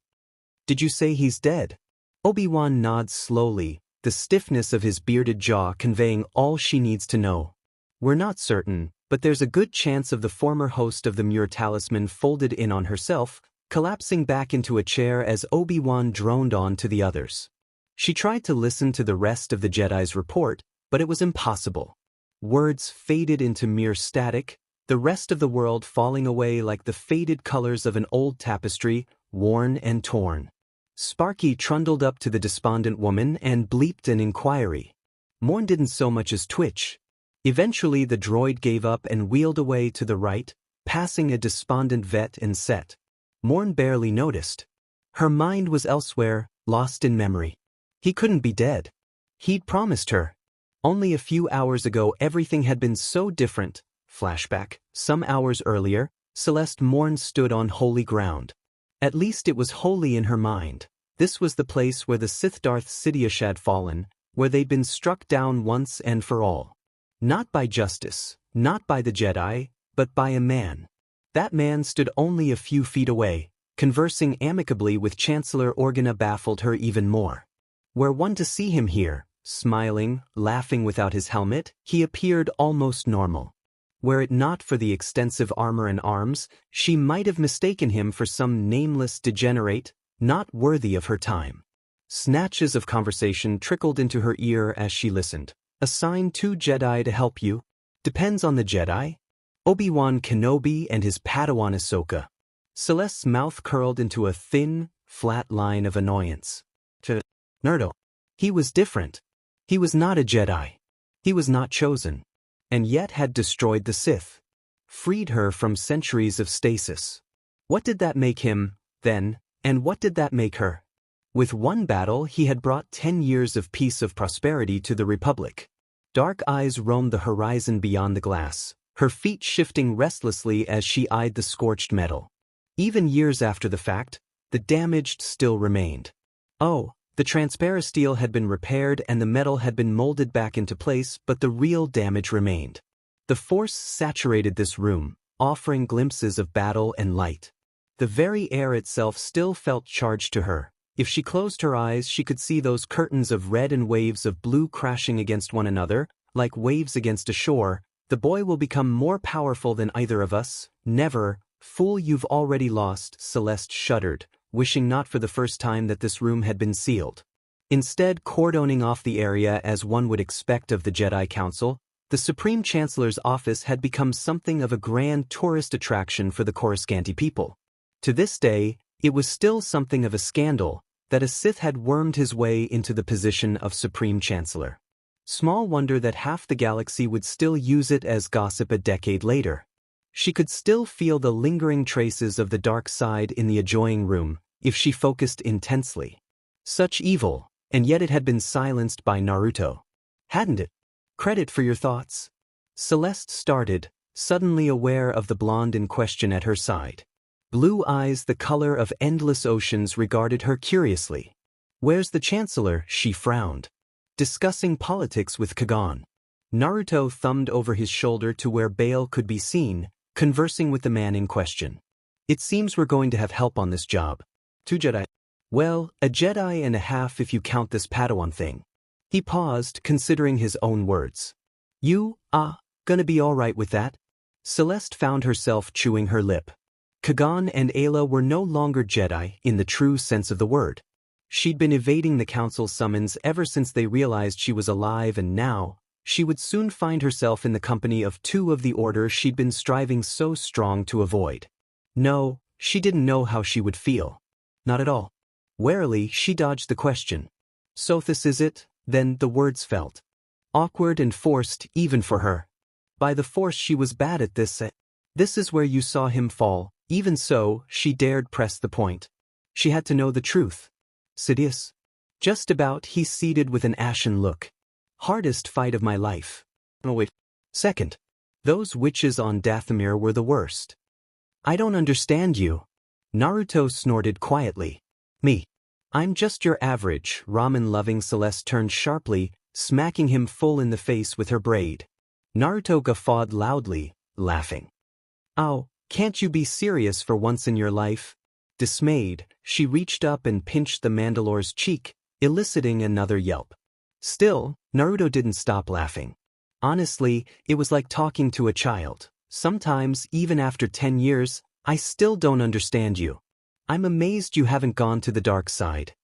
A: Did you say he's dead? Obi-Wan nods slowly, the stiffness of his bearded jaw conveying all she needs to know. We're not certain, but there's a good chance of the former host of the Muir Talisman folded in on herself, collapsing back into a chair as Obi-Wan droned on to the others. She tried to listen to the rest of the Jedi's report, but it was impossible. Words faded into mere static, the rest of the world falling away like the faded colors of an old tapestry, worn and torn. Sparky trundled up to the despondent woman and bleeped an inquiry. Morn didn't so much as twitch. Eventually the droid gave up and wheeled away to the right, passing a despondent vet and set. Morn barely noticed. Her mind was elsewhere, lost in memory. He couldn't be dead. He'd promised her. Only a few hours ago everything had been so different. Flashback, some hours earlier, Celeste Morn stood on holy ground. At least it was holy in her mind. This was the place where the Sith Darth Sidious had fallen, where they'd been struck down once and for all. Not by justice, not by the Jedi, but by a man. That man stood only a few feet away, conversing amicably with Chancellor Organa baffled her even more. Were one to see him here, smiling, laughing without his helmet, he appeared almost normal. Were it not for the extensive armor and arms, she might have mistaken him for some nameless degenerate, not worthy of her time. Snatches of conversation trickled into her ear as she listened. Assign 2 Jedi to help you. Depends on the Jedi. Obi-Wan Kenobi and his Padawan Ahsoka. Celeste's mouth curled into a thin, flat line of annoyance. Naruto. He was different. He was not a Jedi. He was not chosen. And yet had destroyed the Sith. Freed her from centuries of stasis. What did that make him, then, and what did that make her? With one battle he had brought 10 years of peace of prosperity to the Republic. Dark eyes roamed the horizon beyond the glass, her feet shifting restlessly as she eyed the scorched metal. Even years after the fact, the damage still remained. Oh, the transparasteel had been repaired and the metal had been molded back into place, but the real damage remained. The Force saturated this room, offering glimpses of battle and light. The very air itself still felt charged to her. If she closed her eyes, she could see those curtains of red and waves of blue crashing against one another, like waves against a shore. The boy will become more powerful than either of us. Never. Fool, you've already lost. Celeste shuddered, wishing not for the first time that this room had been sealed. Instead, cordoning off the area as one would expect of the Jedi Council, the Supreme Chancellor's office had become something of a grand tourist attraction for the Coruscanti people. To this day, it was still something of a scandal that a Sith had wormed his way into the position of Supreme Chancellor. Small wonder that half the galaxy would still use it as gossip a decade later. She could still feel the lingering traces of the dark side in the adjoining room, if she focused intensely. Such evil, and yet it had been silenced by Naruto. Hadn't it? Credit for your thoughts. Celeste started, suddenly aware of the blonde in question at her side. Blue eyes the color of endless oceans regarded her curiously. Where's the Chancellor? She frowned. Discussing politics with Kagan. Naruto thumbed over his shoulder to where Bail could be seen, conversing with the man in question. It seems we're going to have help on this job. 2 Jedi. Well, a Jedi and a half if you count this Padawan thing. He paused, considering his own words. You, gonna be alright with that? Celeste found herself chewing her lip. Kagan and Ayla were no longer Jedi in the true sense of the word. She'd been evading the council's summons ever since they realized she was alive, and now, she would soon find herself in the company of 2 of the order she'd been striving so strong to avoid. No, she didn't know how she would feel. Not at all. Warily, she dodged the question. So this is it, then, the words felt awkward and forced even for her. By the force she was bad at this. This is where you saw him fall. Even so, she dared press the point. She had to know the truth. Sidious? Just about, he ceded with an ashen look. Hardest fight of my life. Oh wait. Second. Those witches on Dathomir were the worst. I don't understand you. Naruto snorted quietly. Me. I'm just your average, ramen-loving. Celeste turned sharply, smacking him full in the face with her braid. Naruto guffawed loudly, laughing. Ow, can't you be serious for once in your life? Dismayed, she reached up and pinched the Mandalore's cheek, eliciting another yelp. Still, Naruto didn't stop laughing. Honestly, it was like talking to a child. Sometimes, even after 10 years, I still don't understand you. I'm amazed you haven't gone to the dark side.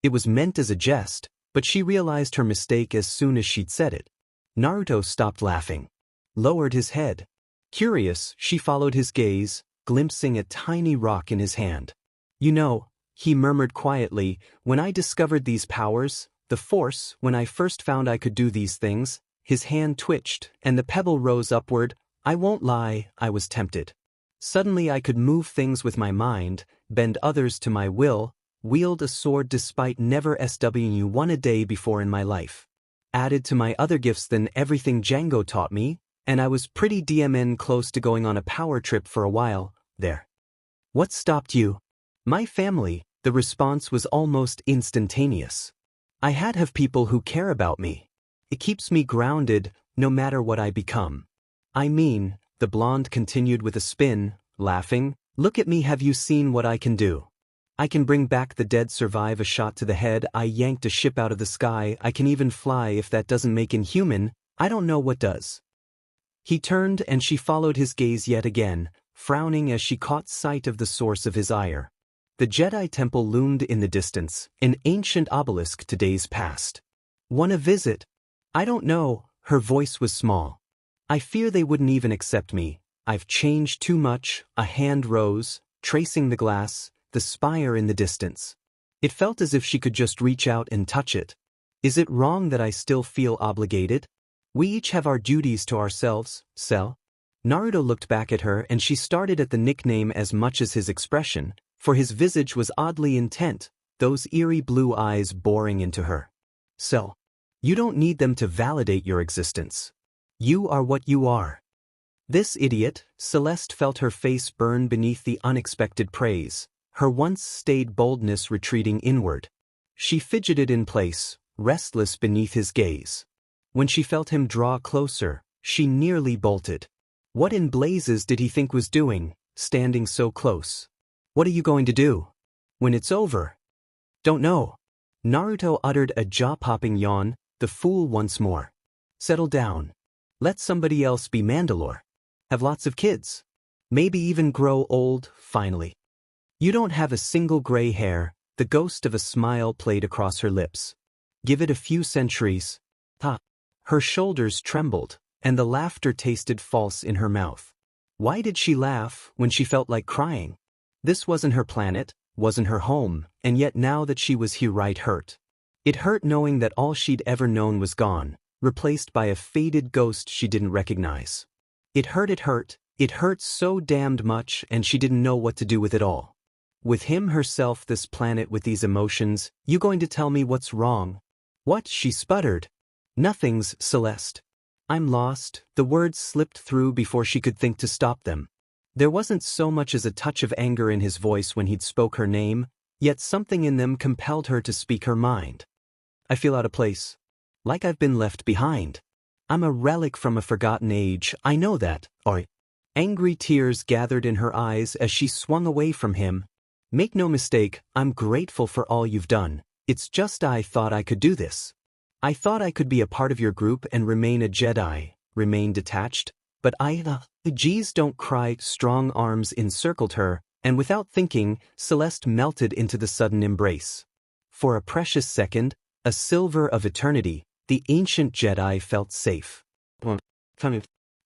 A: It was meant as a jest, but she realized her mistake as soon as she'd said it. Naruto stopped laughing. Lowered his head. Curious, she followed his gaze, glimpsing a tiny rock in his hand. You know, he murmured quietly, when I discovered these powers, the Force, when I first found I could do these things, his hand twitched, and the pebble rose upward. I won't lie, I was tempted. Suddenly I could move things with my mind, bend others to my will, wield a sword despite never swing one a day before in my life. Added to my other gifts than everything Django taught me, and I was pretty close to going on a power trip for a while, there. What stopped you? My family. The response was almost instantaneous. I had to have people who care about me. It keeps me grounded, no matter what I become. I mean, the blonde continued with a spin, laughing, look at me, have you seen what I can do? I can bring back the dead, survive a shot to the head, I yanked a ship out of the sky, I can even fly. If that doesn't make inhuman, I don't know what does. He turned and she followed his gaze yet again, frowning as she caught sight of the source of his ire. The Jedi Temple loomed in the distance, an ancient obelisk to days past. Want a visit? I don't know, her voice was small. I fear they wouldn't even accept me. I've changed too much. A hand rose, tracing the glass, the spire in the distance. It felt as if she could just reach out and touch it. Is it wrong that I still feel obligated? We each have our duties to ourselves, Cell. Naruto looked back at her and she started at the nickname as much as his expression, for his visage was oddly intent, those eerie blue eyes boring into her. Cell. You don't need them to validate your existence. You are what you are. This idiot, Celeste felt her face burn beneath the unexpected praise, her once staid boldness retreating inward. She fidgeted in place, restless beneath his gaze. When she felt him draw closer, she nearly bolted. What in blazes did he think was doing, standing so close? What are you going to do? When it's over? Don't know. Naruto uttered a jaw-popping yawn, the fool once more. Settle down. Let somebody else be Mandalore. Have lots of kids. Maybe even grow old, finally. You don't have a single gray hair, the ghost of a smile played across her lips. Give it a few centuries. Ha. Her shoulders trembled, and the laughter tasted false in her mouth. Why did she laugh when she felt like crying? This wasn't her planet, wasn't her home, and yet now that she was here, right, hurt. It hurt knowing that all she'd ever known was gone, replaced by a faded ghost she didn't recognize. It hurt so damned much, and she didn't know what to do with it all. With him, herself, this planet with these emotions, you going to tell me what's wrong? What? She sputtered. Nothing's, Celeste. I'm lost. The words slipped through before she could think to stop them. There wasn't so much as a touch of anger in his voice when he'd spoke her name, yet something in them compelled her to speak her mind. I feel out of place. Like I've been left behind. I'm a relic from a forgotten age, I know that, oi. Angry tears gathered in her eyes as she swung away from him. Make no mistake, I'm grateful for all you've done. It's just I thought I could do this. I thought I could be a part of your group and remain a Jedi, remain detached, but geez, don't cry. Strong arms encircled her, and without thinking, Celeste melted into the sudden embrace. For a precious second, a silver of eternity, the ancient Jedi felt safe.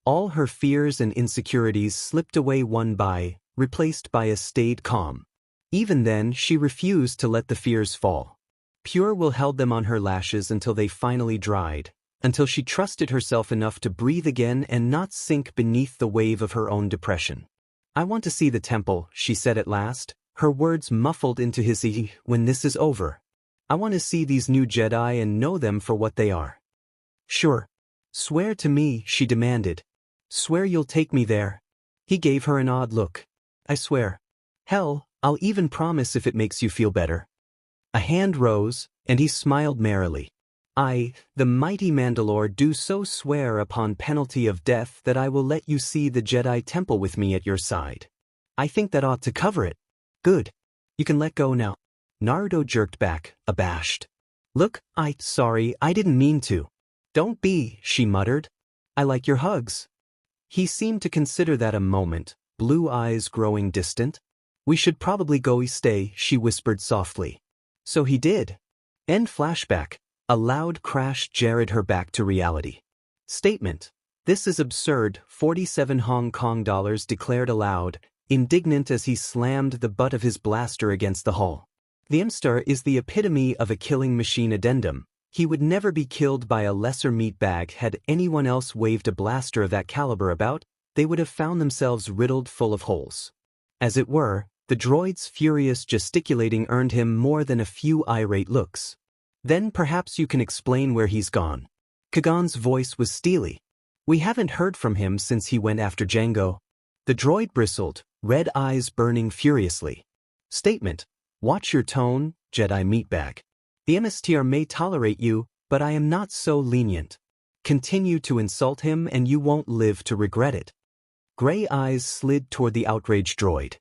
A: All her fears and insecurities slipped away one by, replaced by a staid calm. Even then, she refused to let the fears fall. Pure will held them on her lashes until they finally dried, until she trusted herself enough to breathe again and not sink beneath the wave of her own depression. I want to see the temple, she said at last, her words muffled into his ear. When this is over, I want to see these new Jedi and know them for what they are. Sure. Swear to me, she demanded. Swear you'll take me there. He gave her an odd look. I swear. Hell, I'll even promise if it makes you feel better. A hand rose, and he smiled merrily. I, the mighty Mandalore, do so swear upon penalty of death that I will let you see the Jedi Temple with me at your side. I think that ought to cover it. Good. You can let go now. Naruto jerked back, abashed. Look, sorry, I didn't mean to. Don't be, she muttered. I like your hugs. He seemed to consider that a moment, blue eyes growing distant. We should probably go stay, she whispered softly. So he did. End flashback. A loud crash jarred her back to reality. Statement. This is absurd, 47 Hong Kong dollars declared aloud, indignant as he slammed the butt of his blaster against the hull. The Imstar is the epitome of a killing machine addendum. He would never be killed by a lesser meatbag. Had anyone else waved a blaster of that caliber about, they would have found themselves riddled full of holes. As it were, the droid's furious gesticulating earned him more than a few irate looks. Then perhaps you can explain where he's gone. Kagan's voice was steely. We haven't heard from him since he went after Jango. The droid bristled, red eyes burning furiously. Statement. Watch your tone, Jedi meatbag. The MSTR may tolerate you, but I am not so lenient. Continue to insult him and you won't live to regret it. Gray eyes slid toward the outraged droid.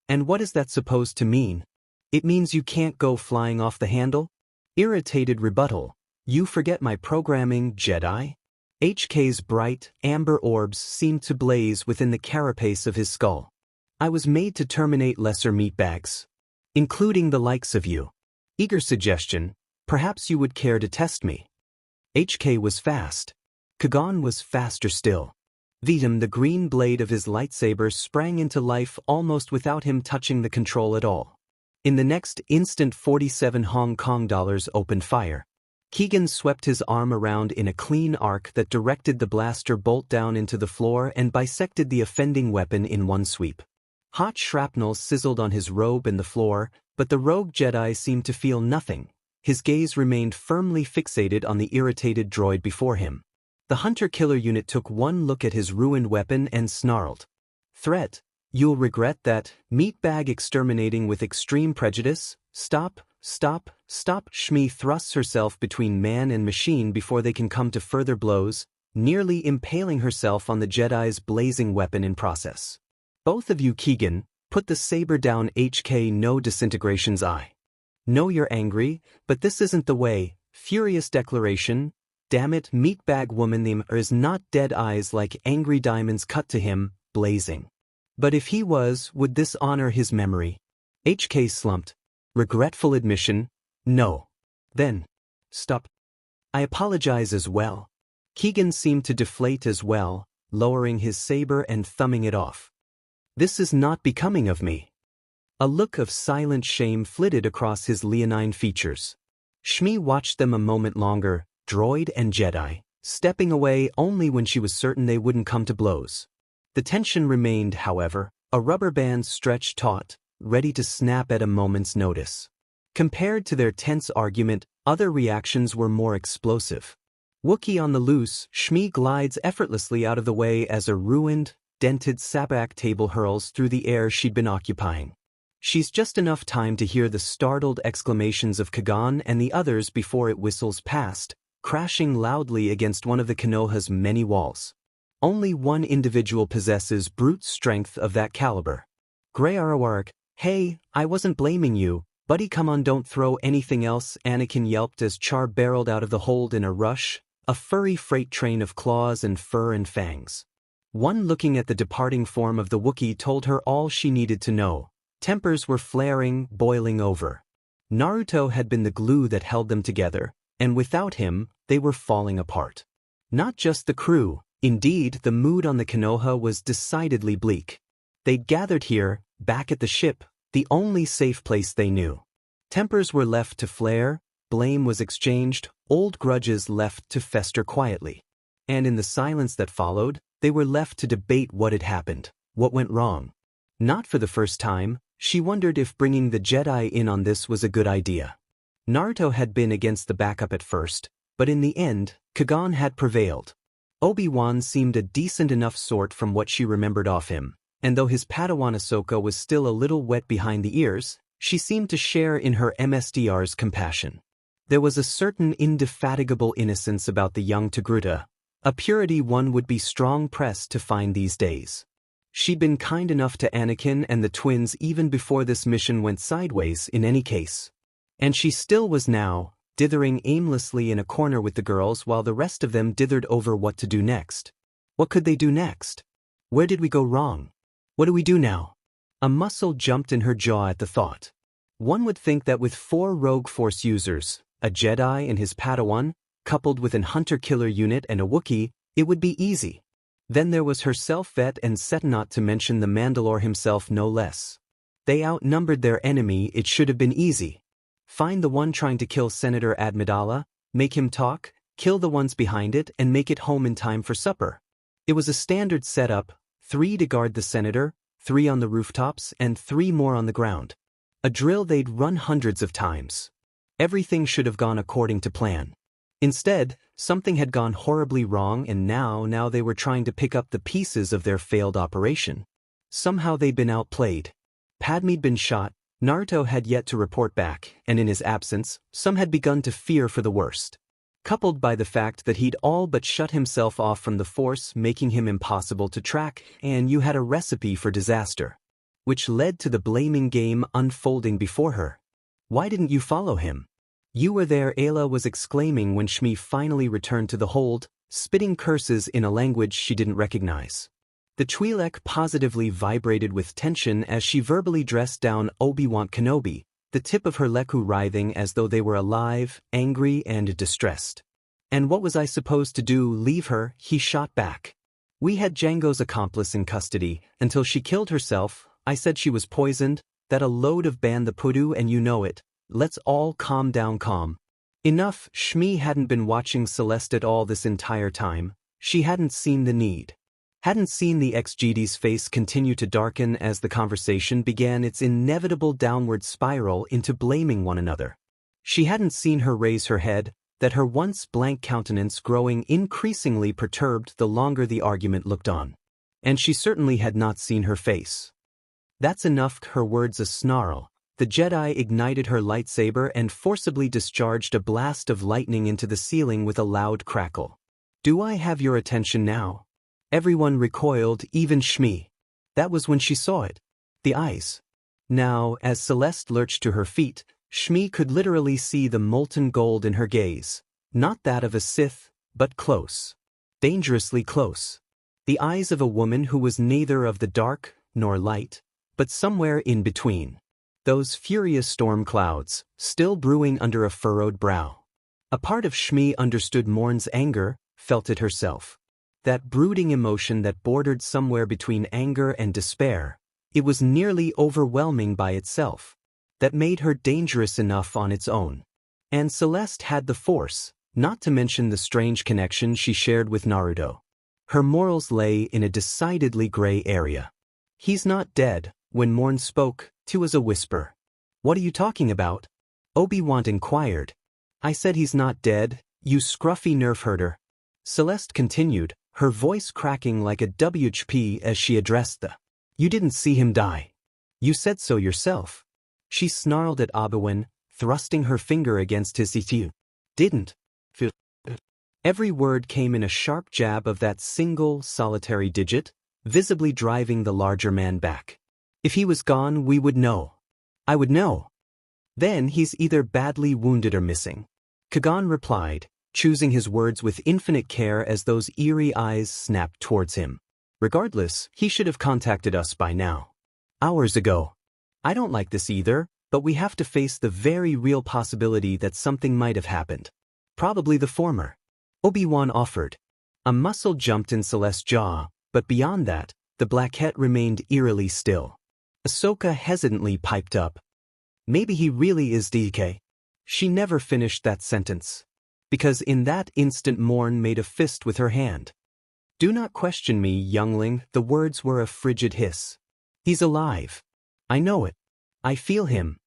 A: And what is that supposed to mean? It means you can't go flying off the handle? Irritated rebuttal. You forget my programming, Jedi? HK's bright, amber orbs seemed to blaze within the carapace of his skull. I was made to terminate lesser meatbags. Including the likes of you. Eager suggestion. Perhaps you would care to test me. HK was fast. Kagan was faster still. Vitam, the green blade of his lightsaber, sprang into life almost without him touching the control at all. In the next instant, 47 Hong Kong dollars opened fire. Keegan swept his arm around in a clean arc that directed the blaster bolt down into the floor and bisected the offending weapon in one sweep. Hot shrapnel sizzled on his robe and the floor, but the rogue Jedi seemed to feel nothing. His gaze remained firmly fixated on the irritated droid before him. The hunter-killer unit took one look at his ruined weapon and snarled. Threat. You'll regret that, meatbag exterminating with extreme prejudice. Stop, stop, stop. Shmi thrusts herself between man and machine before they can come to further blows, nearly impaling herself on the Jedi's blazing weapon in process. Both of you, Keegan, put the saber down. HK, no disintegrations. I know you're angry, but this isn't the way. Furious declaration. Damn it, meatbag woman, the is not dead. Eyes like angry diamonds cut to him, blazing. But if he was, would this honor his memory? HK slumped. Regretful admission. No. Then. Stop. I apologize as well. Keegan seemed to deflate as well, lowering his saber and thumbing it off. This is not becoming of me. A look of silent shame flitted across his leonine features. Shmi watched them a moment longer, droid and Jedi, stepping away only when she was certain they wouldn't come to blows. The tension remained, however, a rubber band stretched taut, ready to snap at a moment's notice. Compared to their tense argument, other reactions were more explosive. Wookiee on the loose, Shmi glides effortlessly out of the way as a ruined, dented sabak table hurls through the air she'd been occupying. She's just enough time to hear the startled exclamations of Kagan and the others before it whistles past, crashing loudly against one of the Konoha's many walls. Only one individual possesses brute strength of that caliber. Grey Arawarak, hey, I wasn't blaming you, buddy, come on, don't throw anything else, Anakin yelped as Char barreled out of the hold in a rush, a furry freight train of claws and fur and fangs. One looking at the departing form of the Wookiee told her all she needed to know. Tempers were flaring, boiling over. Naruto had been the glue that held them together, and without him, they were falling apart. Not just the crew, indeed, the mood on the Konoha was decidedly bleak. They'd gathered here, back at the ship, the only safe place they knew. Tempers were left to flare, blame was exchanged, old grudges left to fester quietly. And in the silence that followed, they were left to debate what had happened, what went wrong. Not for the first time, she wondered if bringing the Jedi in on this was a good idea. Naruto had been against the backup at first, but in the end, Kagan had prevailed. Obi-Wan seemed a decent enough sort from what she remembered of him, and though his Padawan Ahsoka was still a little wet behind the ears, she seemed to share in her MSDR's compassion. There was a certain indefatigable innocence about the young Togruta, a purity one would be strong-pressed to find these days. She'd been kind enough to Anakin and the twins even before this mission went sideways in any case. And she still was now, dithering aimlessly in a corner with the girls while the rest of them dithered over what to do next. What could they do next? Where did we go wrong? What do we do now? A muscle jumped in her jaw at the thought. One would think that with 4 Rogue Force users, a Jedi and his Padawan, coupled with an hunter-killer unit and a Wookiee, it would be easy. Then there was herself Vet and Set, not to mention the Mandalore himself no less. They outnumbered their enemy, it should have been easy. Find the one trying to kill Senator Amidala, make him talk, kill the ones behind it and make it home in time for supper. It was a standard setup, 3 to guard the Senator, 3 on the rooftops and 3 more on the ground. A drill they'd run hundreds of times. Everything should have gone according to plan. Instead, something had gone horribly wrong and now they were trying to pick up the pieces of their failed operation. Somehow they'd been outplayed. Padme'd been shot, Naruto had yet to report back, and in his absence, some had begun to fear for the worst. Coupled by the fact that he'd all but shut himself off from the Force, making him impossible to track, and you had a recipe for disaster. Which led to the blaming game unfolding before her. Why didn't you follow him? You were there, Ayla was exclaiming when Shmi finally returned to the hold, spitting curses in a language she didn't recognize. The Twi'lek positively vibrated with tension as she verbally dressed down Obi-Wan Kenobi, the tip of her leku writhing as though they were alive, angry, and distressed. And what was I supposed to do, leave her? He shot back. We had Jango's accomplice in custody, until she killed herself. I said she was poisoned, that a load of ban the pudu and you know it. Let's all calm down, calm. Enough, Shmi hadn't been watching Celeste at all this entire time. She hadn't seen the need. Hadn't seen the ex-GD's face continue to darken as the conversation began its inevitable downward spiral into blaming one another. She hadn't seen her raise her head, that her once blank countenance growing increasingly perturbed the longer the argument looked on. And she certainly had not seen her face. That's enough, her words a snarl. The Jedi ignited her lightsaber and forcibly discharged a blast of lightning into the ceiling with a loud crackle. Do I have your attention now? Everyone recoiled, even Shmi. That was when she saw it. The eyes. Now, as Celeste lurched to her feet, Shmi could literally see the molten gold in her gaze. Not that of a Sith, but close. Dangerously close. The eyes of a woman who was neither of the dark nor light, but somewhere in between. Those furious storm clouds, still brewing under a furrowed brow. A part of Shmi understood Morn's anger, felt it herself. That brooding emotion that bordered somewhere between anger and despair. It was nearly overwhelming by itself. That made her dangerous enough on its own. And Celeste had the Force, not to mention the strange connection she shared with Naruto. Her morals lay in a decidedly gray area. He's not dead, when Morn spoke, too, as a whisper. What are you talking about? Obi-Wan inquired. I said he's not dead, you scruffy nerf herder. Celeste continued, her voice cracking like a WHP as she addressed the. You didn't see him die. You said so yourself. She snarled at Obi-Wan, thrusting her finger against his teeth. Didn't. Every word came in a sharp jab of that single, solitary digit, visibly driving the larger man back. If he was gone, we would know. I would know. Then he's either badly wounded or missing. Kagan replied, choosing his words with infinite care as those eerie eyes snapped towards him. Regardless, he should have contacted us by now. Hours ago. I don't like this either, but we have to face the very real possibility that something might have happened. Probably the former. Obi-Wan offered. A muscle jumped in Celeste's jaw, but beyond that, the Blackette remained eerily still. Ahsoka hesitantly piped up. Maybe he really is DK. She never finished that sentence. Because in that instant Morn made a fist with her hand. Do not question me, youngling, the words were a frigid hiss. He's alive. I know it. I feel him.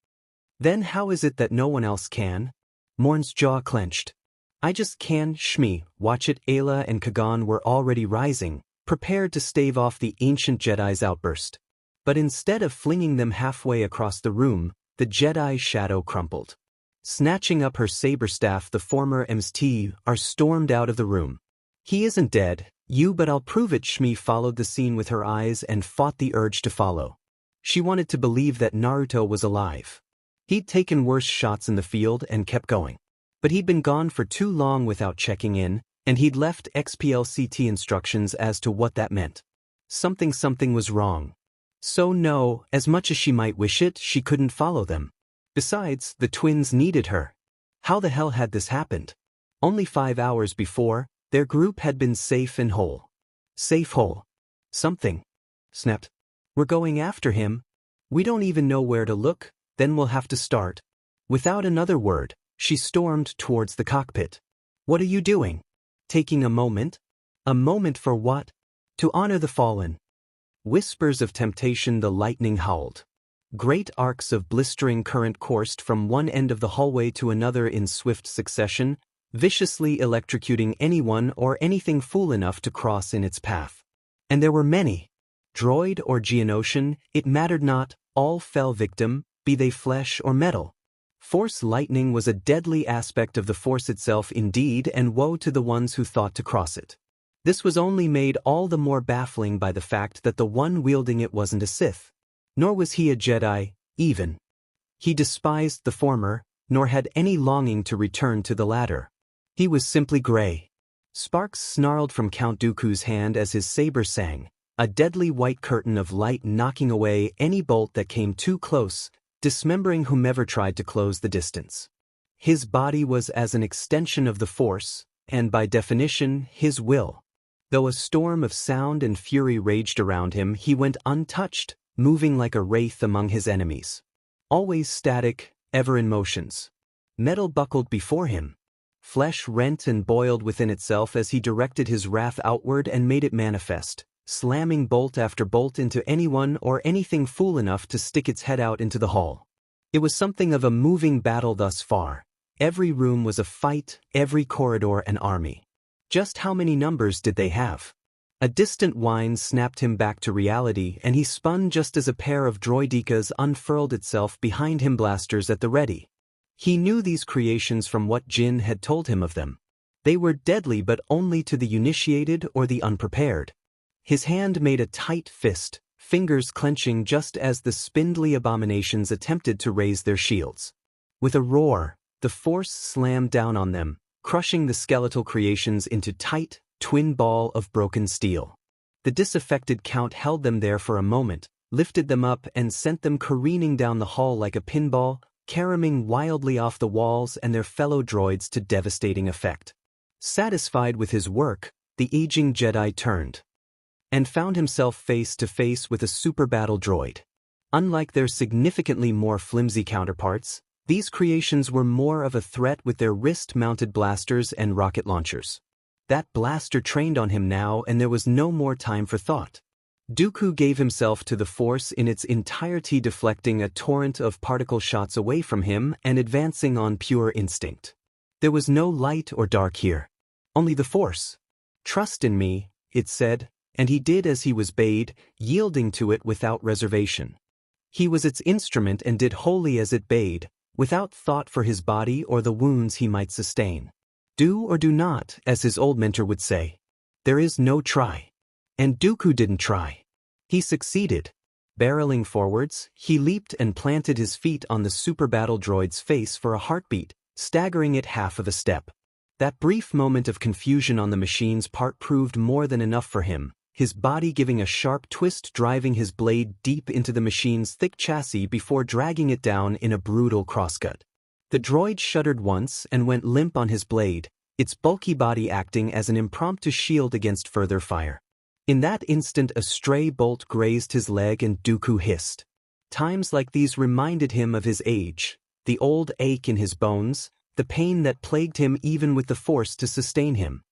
A: Then how is it that no one else can? Morn's jaw clenched. I just can, Shmi, watch it. Ayla and Kagan were already rising, prepared to stave off the ancient Jedi's outburst. But instead of flinging them halfway across the room, the Jedi's shadow crumpled. Snatching up her saber staff, the former MST stormed out of the room. He isn't dead, but I'll prove it. Shmi followed the scene with her eyes and fought the urge to follow. She wanted to believe that Naruto was alive. He'd taken worse shots in the field and kept going. But he'd been gone for too long without checking in, and he'd left XPLCT instructions as to what that meant. Something was wrong. So no, as much as she might wish it, she couldn't follow them. Besides, the twins needed her. How the hell had this happened? Only 5 hours before, their group had been safe and whole. Safe whole. Something. Snapped. We're going after him. We don't even know where to look, then we'll have to start. Without another word, she stormed towards the cockpit. What are you doing? Taking a moment? A moment for what? To honor the fallen. Whispers of temptation. The lightning howled. Great arcs of blistering current coursed from one end of the hallway to another in swift succession, viciously electrocuting anyone or anything fool enough to cross in its path. And there were many. Droid or Geonosian, it mattered not, all fell victim, be they flesh or metal. Force lightning was a deadly aspect of the Force itself indeed, and woe to the ones who thought to cross it. This was only made all the more baffling by the fact that the one wielding it wasn't a Sith. Nor was he a Jedi, even. He despised the former, nor had any longing to return to the latter. He was simply gray. Sparks snarled from Count Dooku's hand as his saber sang, a deadly white curtain of light knocking away any bolt that came too close, dismembering whomever tried to close the distance. His body was as an extension of the Force, and by definition, his will. Though a storm of sound and fury raged around him, he went untouched, moving like a wraith among his enemies. Always static, ever in motions. Metal buckled before him. Flesh rent and boiled within itself as he directed his wrath outward and made it manifest, slamming bolt after bolt into anyone or anything fool enough to stick its head out into the hall. It was something of a moving battle thus far. Every room was a fight, every corridor an army. Just how many numbers did they have? A distant whine snapped him back to reality, and he spun just as a pair of droidekas unfurled itself behind him, blasters at the ready. He knew these creations from what Jin had told him of them. They were deadly, but only to the initiated or the unprepared. His hand made a tight fist, fingers clenching just as the spindly abominations attempted to raise their shields. With a roar, the Force slammed down on them, crushing the skeletal creations into tight, twin ball of broken steel. The disaffected Count held them there for a moment, lifted them up and sent them careening down the hall like a pinball, caroming wildly off the walls and their fellow droids to devastating effect. Satisfied with his work, the aging Jedi turned and found himself face to face with a super battle droid. Unlike their significantly more flimsy counterparts, these creations were more of a threat with their wrist-mounted blasters and rocket launchers. That blaster trained on him now, and there was no more time for thought. Dooku gave himself to the Force in its entirety, deflecting a torrent of particle shots away from him and advancing on pure instinct. There was no light or dark here. Only the Force. Trust in me, it said, and he did as he was bade, yielding to it without reservation. He was its instrument and did wholly as it bade, without thought for his body or the wounds he might sustain. Do or do not, as his old mentor would say. There is no try. And Dooku didn't try. He succeeded. Barreling forwards, he leaped and planted his feet on the super battle droid's face for a heartbeat, staggering it half of a step. That brief moment of confusion on the machine's part proved more than enough for him, his body giving a sharp twist, driving his blade deep into the machine's thick chassis before dragging it down in a brutal crosscut. The droid shuddered once and went limp on his blade, its bulky body acting as an impromptu shield against further fire. In that instant a stray bolt grazed his leg and Dooku hissed. Times like these reminded him of his age, the old ache in his bones, the pain that plagued him even with the Force to sustain him.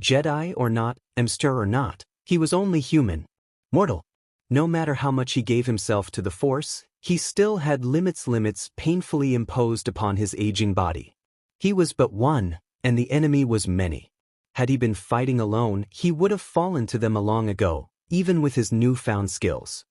A: Jedi or not, Emster or not, he was only human. Mortal. No matter how much he gave himself to the Force, he still had limits painfully imposed upon his aging body. He was but one, and the enemy was many. Had he been fighting alone, he would have fallen to them long ago, even with his newfound skills.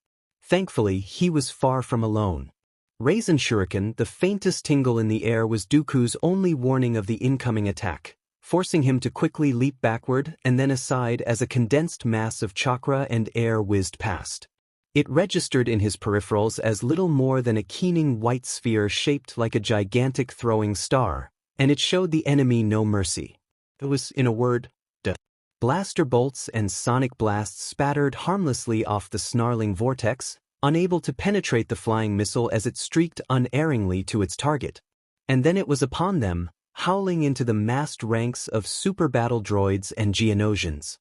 A: Thankfully, he was far from alone. Raisin Shuriken, the faintest tingle in the air, was Dooku's only warning of the incoming attack, forcing him to quickly leap backward and then aside as a condensed mass of chakra and air whizzed past. It registered in his peripherals as little more than a keening white sphere shaped like a gigantic throwing star, and it showed the enemy no mercy. It was, in a word, death. Blaster bolts and sonic blasts spattered harmlessly off the snarling vortex, unable to penetrate the flying missile as it streaked unerringly to its target. And then it was upon them, howling into the massed ranks of super battle droids and Geonosians.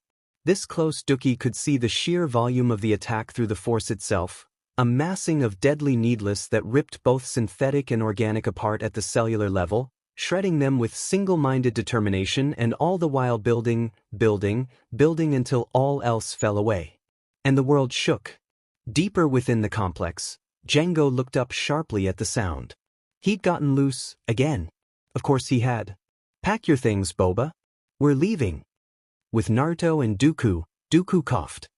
A: This close Dooku could see the sheer volume of the attack through the Force itself, a massing of deadly needless that ripped both synthetic and organic apart at the cellular level, shredding them with single-minded determination, and all the while building until all else fell away. And the world shook. Deeper within the complex, Jango looked up sharply at the sound. He'd gotten loose, again. Of course he had. Pack your things, Boba. We're leaving. With Naruto and Dooku coughed.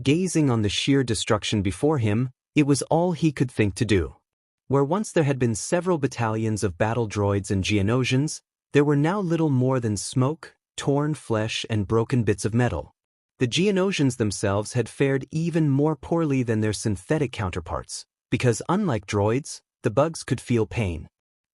A: Gazing on the sheer destruction before him, it was all he could think to do. Where once there had been several battalions of battle droids and Geonosians, there were now little more than smoke, torn flesh and broken bits of metal. The Geonosians themselves had fared even more poorly than their synthetic counterparts, because unlike droids, the bugs could feel pain.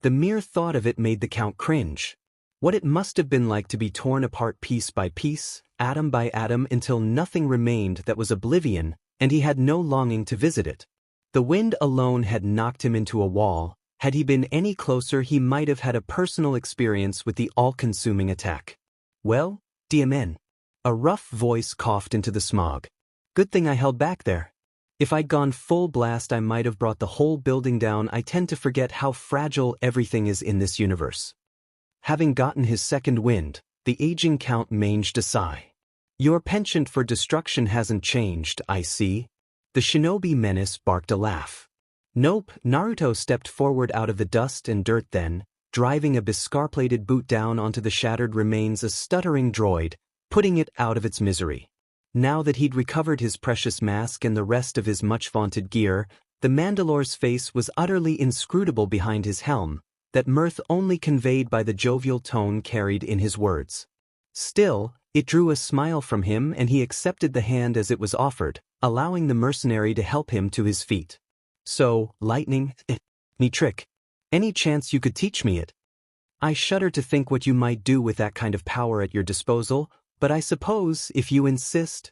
A: The mere thought of it made the Count cringe. What it must have been like to be torn apart piece by piece, atom by atom, until nothing remained that was oblivion, and he had no longing to visit it. The wind alone had knocked him into a wall. Had he been any closer, he might have had a personal experience with the all-consuming attack. Well, DMN. A rough voice coughed into the smog. Good thing I held back there. If I'd gone full blast, I might have brought the whole building down. I tend to forget how fragile everything is in this universe. Having gotten his second wind, the aging Count manged a sigh. Your penchant for destruction hasn't changed, I see. The shinobi menace barked a laugh. Nope, Naruto stepped forward out of the dust and dirt then, driving a biscar-plated boot down onto the shattered remains of a stuttering droid, putting it out of its misery. Now that he'd recovered his precious mask and the rest of his much-vaunted gear, the Mandalore's face was utterly inscrutable behind his helm, that mirth only conveyed by the jovial tone carried in his words. Still, it drew a smile from him and he accepted the hand as it was offered, allowing the mercenary to help him to his feet. So, lightning, me trick. Any chance you could teach me it? I shudder to think what you might do with that kind of power at your disposal, but I suppose, if you insist.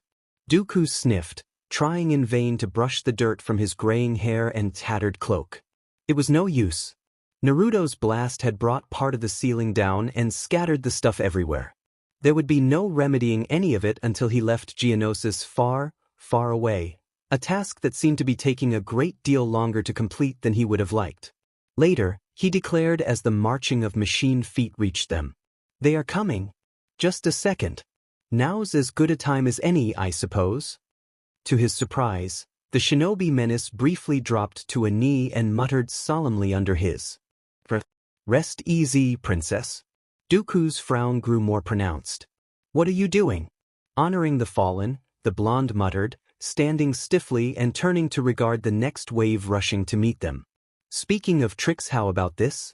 A: Dooku sniffed, trying in vain to brush the dirt from his graying hair and tattered cloak. It was no use. Naruto's blast had brought part of the ceiling down and scattered the stuff everywhere. There would be no remedying any of it until he left Geonosis far, far away, a task that seemed to be taking a great deal longer to complete than he would have liked. Later, he declared as the marching of machine feet reached them. They are coming. Just a second. Now's as good a time as any, I suppose. To his surprise, the shinobi menace briefly dropped to a knee and muttered solemnly under his. Rest easy, princess. Dooku's frown grew more pronounced. What are you doing? Honoring the fallen, the blonde muttered, standing stiffly and turning to regard the next wave rushing to meet them. Speaking of tricks, how about this?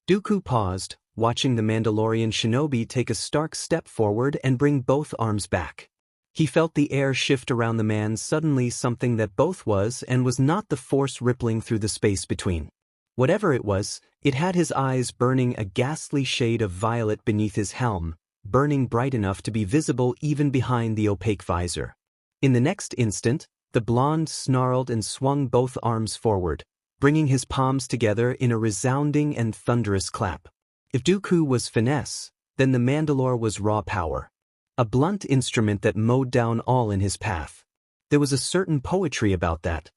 A: Dooku paused, watching the Mandalorian shinobi take a stark step forward and bring both arms back. He felt the air shift around the man, suddenly something that both was and was not the force rippling through the space between. Whatever it was, it had his eyes burning a ghastly shade of violet beneath his helm, burning bright enough to be visible even behind the opaque visor. In the next instant, the blonde snarled and swung both arms forward, bringing his palms together in a resounding and thunderous clap. If Dooku was finesse, then the Mandalore was raw power. A blunt instrument that mowed down all in his path. There was a certain poetry about that,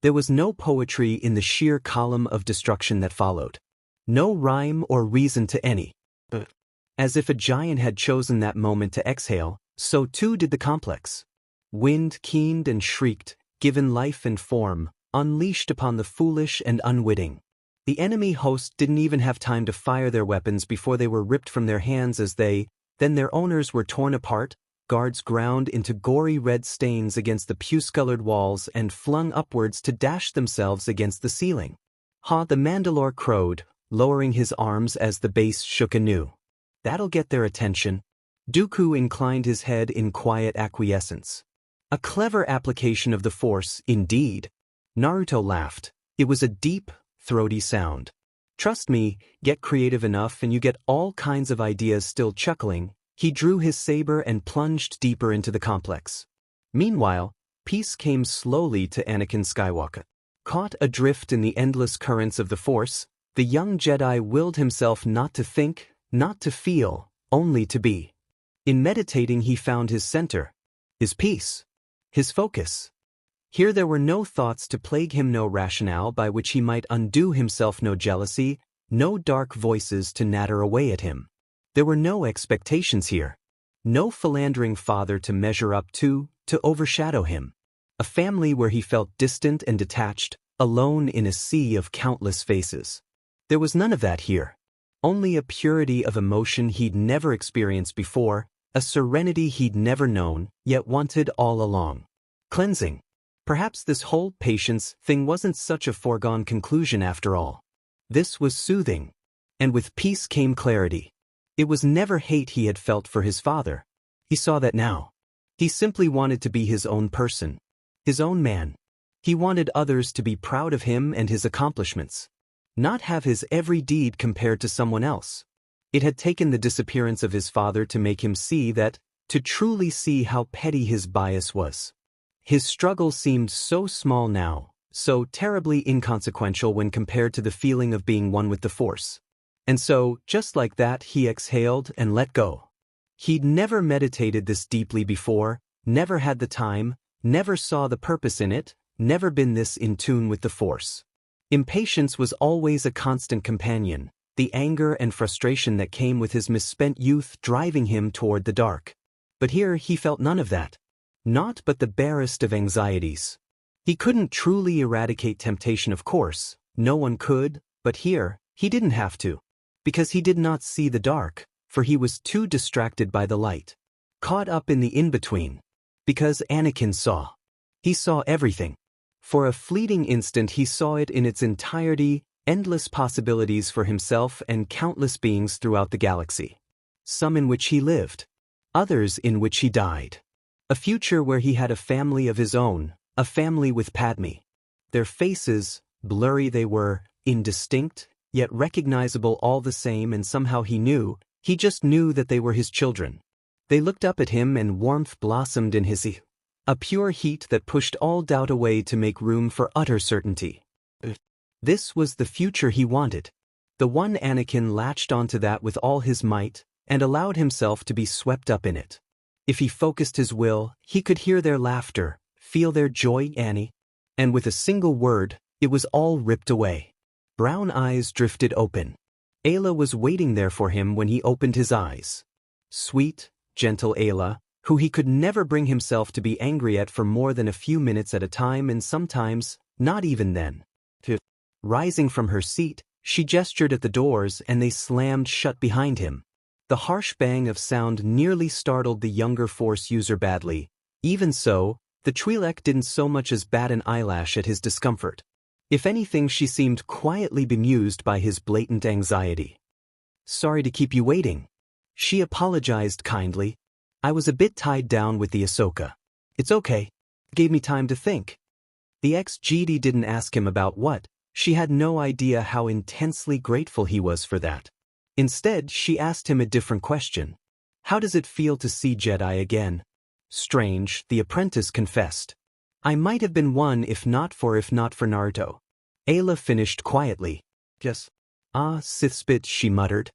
A: There was no poetry in the sheer column of destruction that followed. No rhyme or reason to any. As if a giant had chosen that moment to exhale, so too did the complex. Wind keened and shrieked, given life and form, unleashed upon the foolish and unwitting. The enemy host didn't even have time to fire their weapons before they were ripped from their hands as then their owners were torn apart, guards ground into gory red stains against the puce-colored walls and flung upwards to dash themselves against the ceiling. The Mandalore crowed, lowering his arms as the base shook anew. That'll get their attention. Dooku inclined his head in quiet acquiescence. A clever application of the Force, indeed. Naruto laughed. It was a deep, throaty sound. Trust me, get creative enough and you get all kinds of ideas. Still chuckling, he drew his saber and plunged deeper into the complex. Meanwhile, peace came slowly to Anakin Skywalker. Caught adrift in the endless currents of the Force, the young Jedi willed himself not to think, not to feel, only to be. In meditating he found his center, his peace, his focus. Here there were no thoughts to plague him, no rationale by which he might undo himself, no jealousy, no dark voices to natter away at him. There were no expectations here. No philandering father to measure up to overshadow him. A family where he felt distant and detached, alone in a sea of countless faces. There was none of that here. Only a purity of emotion he'd never experienced before, a serenity he'd never known, yet wanted all along. Cleansing. Perhaps this whole patience thing wasn't such a foregone conclusion after all. This was soothing. And with peace came clarity. It was never hate he had felt for his father. He saw that now. He simply wanted to be his own person. His own man. He wanted others to be proud of him and his accomplishments. Not have his every deed compared to someone else. It had taken the disappearance of his father to make him see that, to truly see how petty his bias was. His struggle seemed so small now, so terribly inconsequential when compared to the feeling of being one with the Force. And so, just like that, he exhaled and let go. He'd never meditated this deeply before, never had the time, never saw the purpose in it, never been this in tune with the Force. Impatience was always a constant companion, the anger and frustration that came with his misspent youth driving him toward the dark. But here he felt none of that. Not but the barest of anxieties. He couldn't truly eradicate temptation, of course, no one could, but here, he didn't have to. Because he did not see the dark, for he was too distracted by the light. Caught up in the in-between. Because Anakin saw. He saw everything. For a fleeting instant he saw it in its entirety, endless possibilities for himself and countless beings throughout the galaxy. Some in which he lived. Others in which he died. A future where he had a family of his own, a family with Padme. Their faces, blurry they were, indistinct, yet recognizable all the same, and somehow he just knew that they were his children. They looked up at him and warmth blossomed in his eyes. A pure heat that pushed all doubt away to make room for utter certainty. This was the future he wanted. The one Anakin latched onto that with all his might, and allowed himself to be swept up in it. If he focused his will, he could hear their laughter, feel their joy, Annie. And with a single word, it was all ripped away. Brown eyes drifted open. Ayla was waiting there for him when he opened his eyes. Sweet, gentle Ayla, who he could never bring himself to be angry at for more than a few minutes at a time, and sometimes, not even then. Rising from her seat, she gestured at the doors and they slammed shut behind him. The harsh bang of sound nearly startled the younger Force user badly. Even so, the Twi'lek didn't so much as bat an eyelash at his discomfort. If anything, she seemed quietly bemused by his blatant anxiety. sorry to keep you waiting. She apologized kindly. I was a bit tied down with the Ahsoka. It's okay. Gave me time to think. The ex-GD didn't ask him about what. She had no idea how intensely grateful he was for that. Instead, she asked him a different question. How does it feel to see Jedi again? Strange, the apprentice confessed. I might have been one if not for Naruto. Ayla finished quietly. Yes. Ah, Sith spit, she muttered.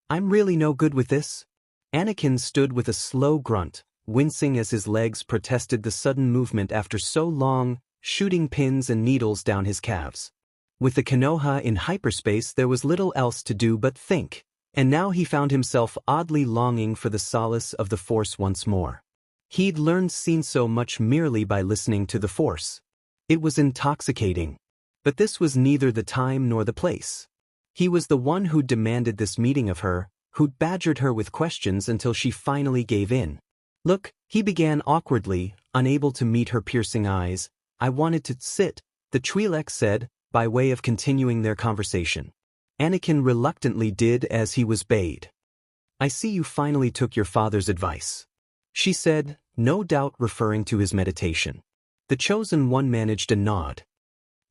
A: I'm really no good with this. Anakin stood with a slow grunt, wincing as his legs protested the sudden movement after so long, shooting pins and needles down his calves. With the Konoha in hyperspace, there was little else to do but think, and now he found himself oddly longing for the solace of the Force once more. He'd learned seen so much merely by listening to the Force. It was intoxicating. But this was neither the time nor the place. He was the one who demanded this meeting of her, who'd badgered her with questions until she finally gave in. Look, he began awkwardly, unable to meet her piercing eyes. I wanted to sit, the Twi'lek said, by way of continuing their conversation. Anakin reluctantly did as he was bade. I see you finally took your father's advice, she said, no doubt referring to his meditation. The chosen one managed a nod.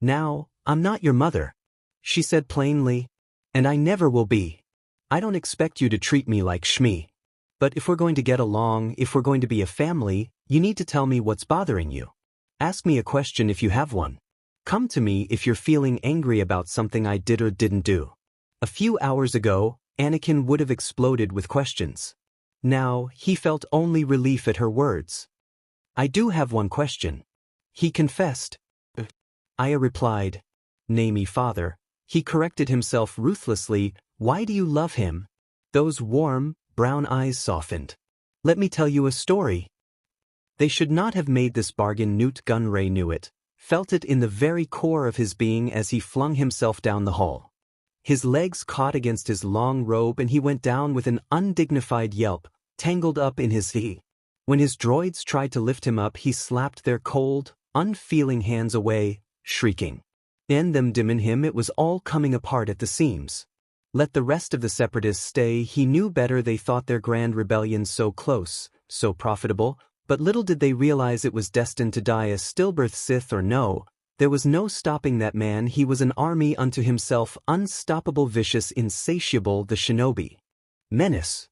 A: Now, I'm not your mother, she said plainly, and I never will be. I don't expect you to treat me like Shmi. But if we're going to get along, if we're going to be a family, you need to tell me what's bothering you. Ask me a question if you have one. Come to me if you're feeling angry about something I did or didn't do. A few hours ago, Anakin would have exploded with questions. Now, he felt only relief at her words. I do have one question. He confessed. Aya replied. Nay me father. He corrected himself ruthlessly. Why do you love him? Those warm, brown eyes softened. Let me tell you a story. They should not have made this bargain. Newt Gunray knew it, felt it in the very core of his being as he flung himself down the hall. His legs caught against his long robe and he went down with an undignified yelp, tangled up in his V. When his droids tried to lift him up, he slapped their cold, unfeeling hands away, shrieking. In them dimming him, it was all coming apart at the seams. Let the rest of the separatists stay, he knew better. They thought their grand rebellion so close, so profitable, but little did they realize it was destined to die a stillbirth. Sith or no, there was no stopping that man. He was an army unto himself, unstoppable, vicious, insatiable, the shinobi. Menace.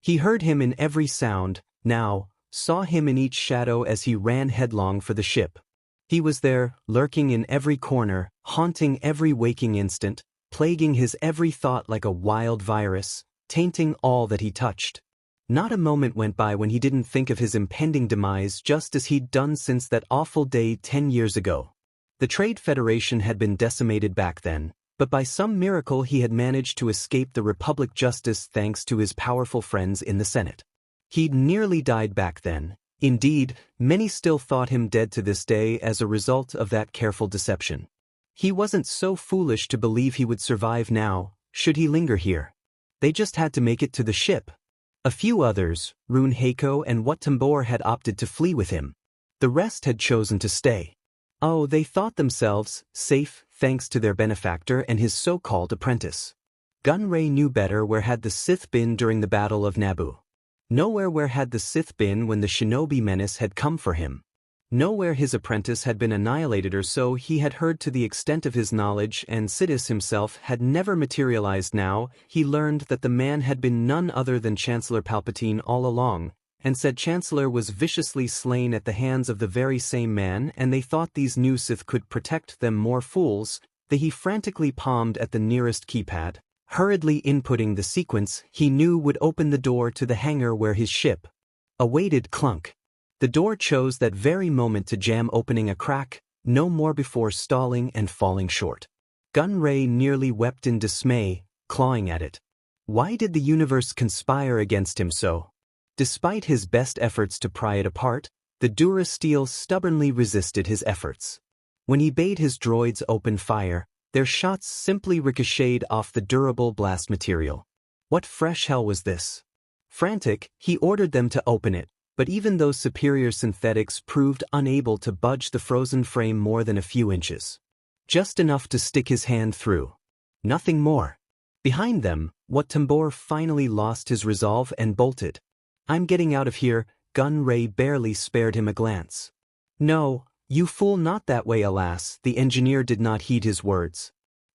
A: He heard him in every sound, now, saw him in each shadow as he ran headlong for the ship. He was there, lurking in every corner, haunting every waking instant, plaguing his every thought like a wild virus, tainting all that he touched. Not a moment went by when he didn't think of his impending demise, just as he'd done since that awful day 10 years ago. The Trade Federation had been decimated back then, but by some miracle he had managed to escape the Republic justice thanks to his powerful friends in the Senate. He'd nearly died back then. Indeed, many still thought him dead to this day as a result of that careful deception. He wasn't so foolish to believe he would survive now, should he linger here. They just had to make it to the ship. A few others, Rune Heiko and Wat Tambor, had opted to flee with him. The rest had chosen to stay. Oh, they thought themselves safe thanks to their benefactor and his so-called apprentice. Gunray knew better. Where had the Sith been during the Battle of Naboo? Nowhere. Where had the Sith been when the shinobi menace had come for him? Nowhere. His apprentice had been annihilated, or so he had heard. To the extent of his knowledge, and Sidious himself had never materialized. Now, he learned that the man had been none other than Chancellor Palpatine all along, and said Chancellor was viciously slain at the hands of the very same man, and they thought these new Sith could protect them. More fools. He frantically palmed at the nearest keypad, hurriedly inputting the sequence he knew would open the door to the hangar where his ship awaited. Clunk. The door chose that very moment to jam, opening a crack, no more, before stalling and falling short. Gunray nearly wept in dismay, clawing at it. Why did the universe conspire against him so? Despite his best efforts to pry it apart, the Dura steel stubbornly resisted his efforts. When he bade his droids open fire, their shots simply ricocheted off the durable blast material. What fresh hell was this? Frantic, he ordered them to open it, but even those superior synthetics proved unable to budge the frozen frame more than a few inches. Just enough to stick his hand through. Nothing more. Behind them, Tambor finally lost his resolve and bolted. "I'm getting out of here," Gun-Ray barely spared him a glance. "No, you fool, not that way." Alas, the engineer did not heed his words.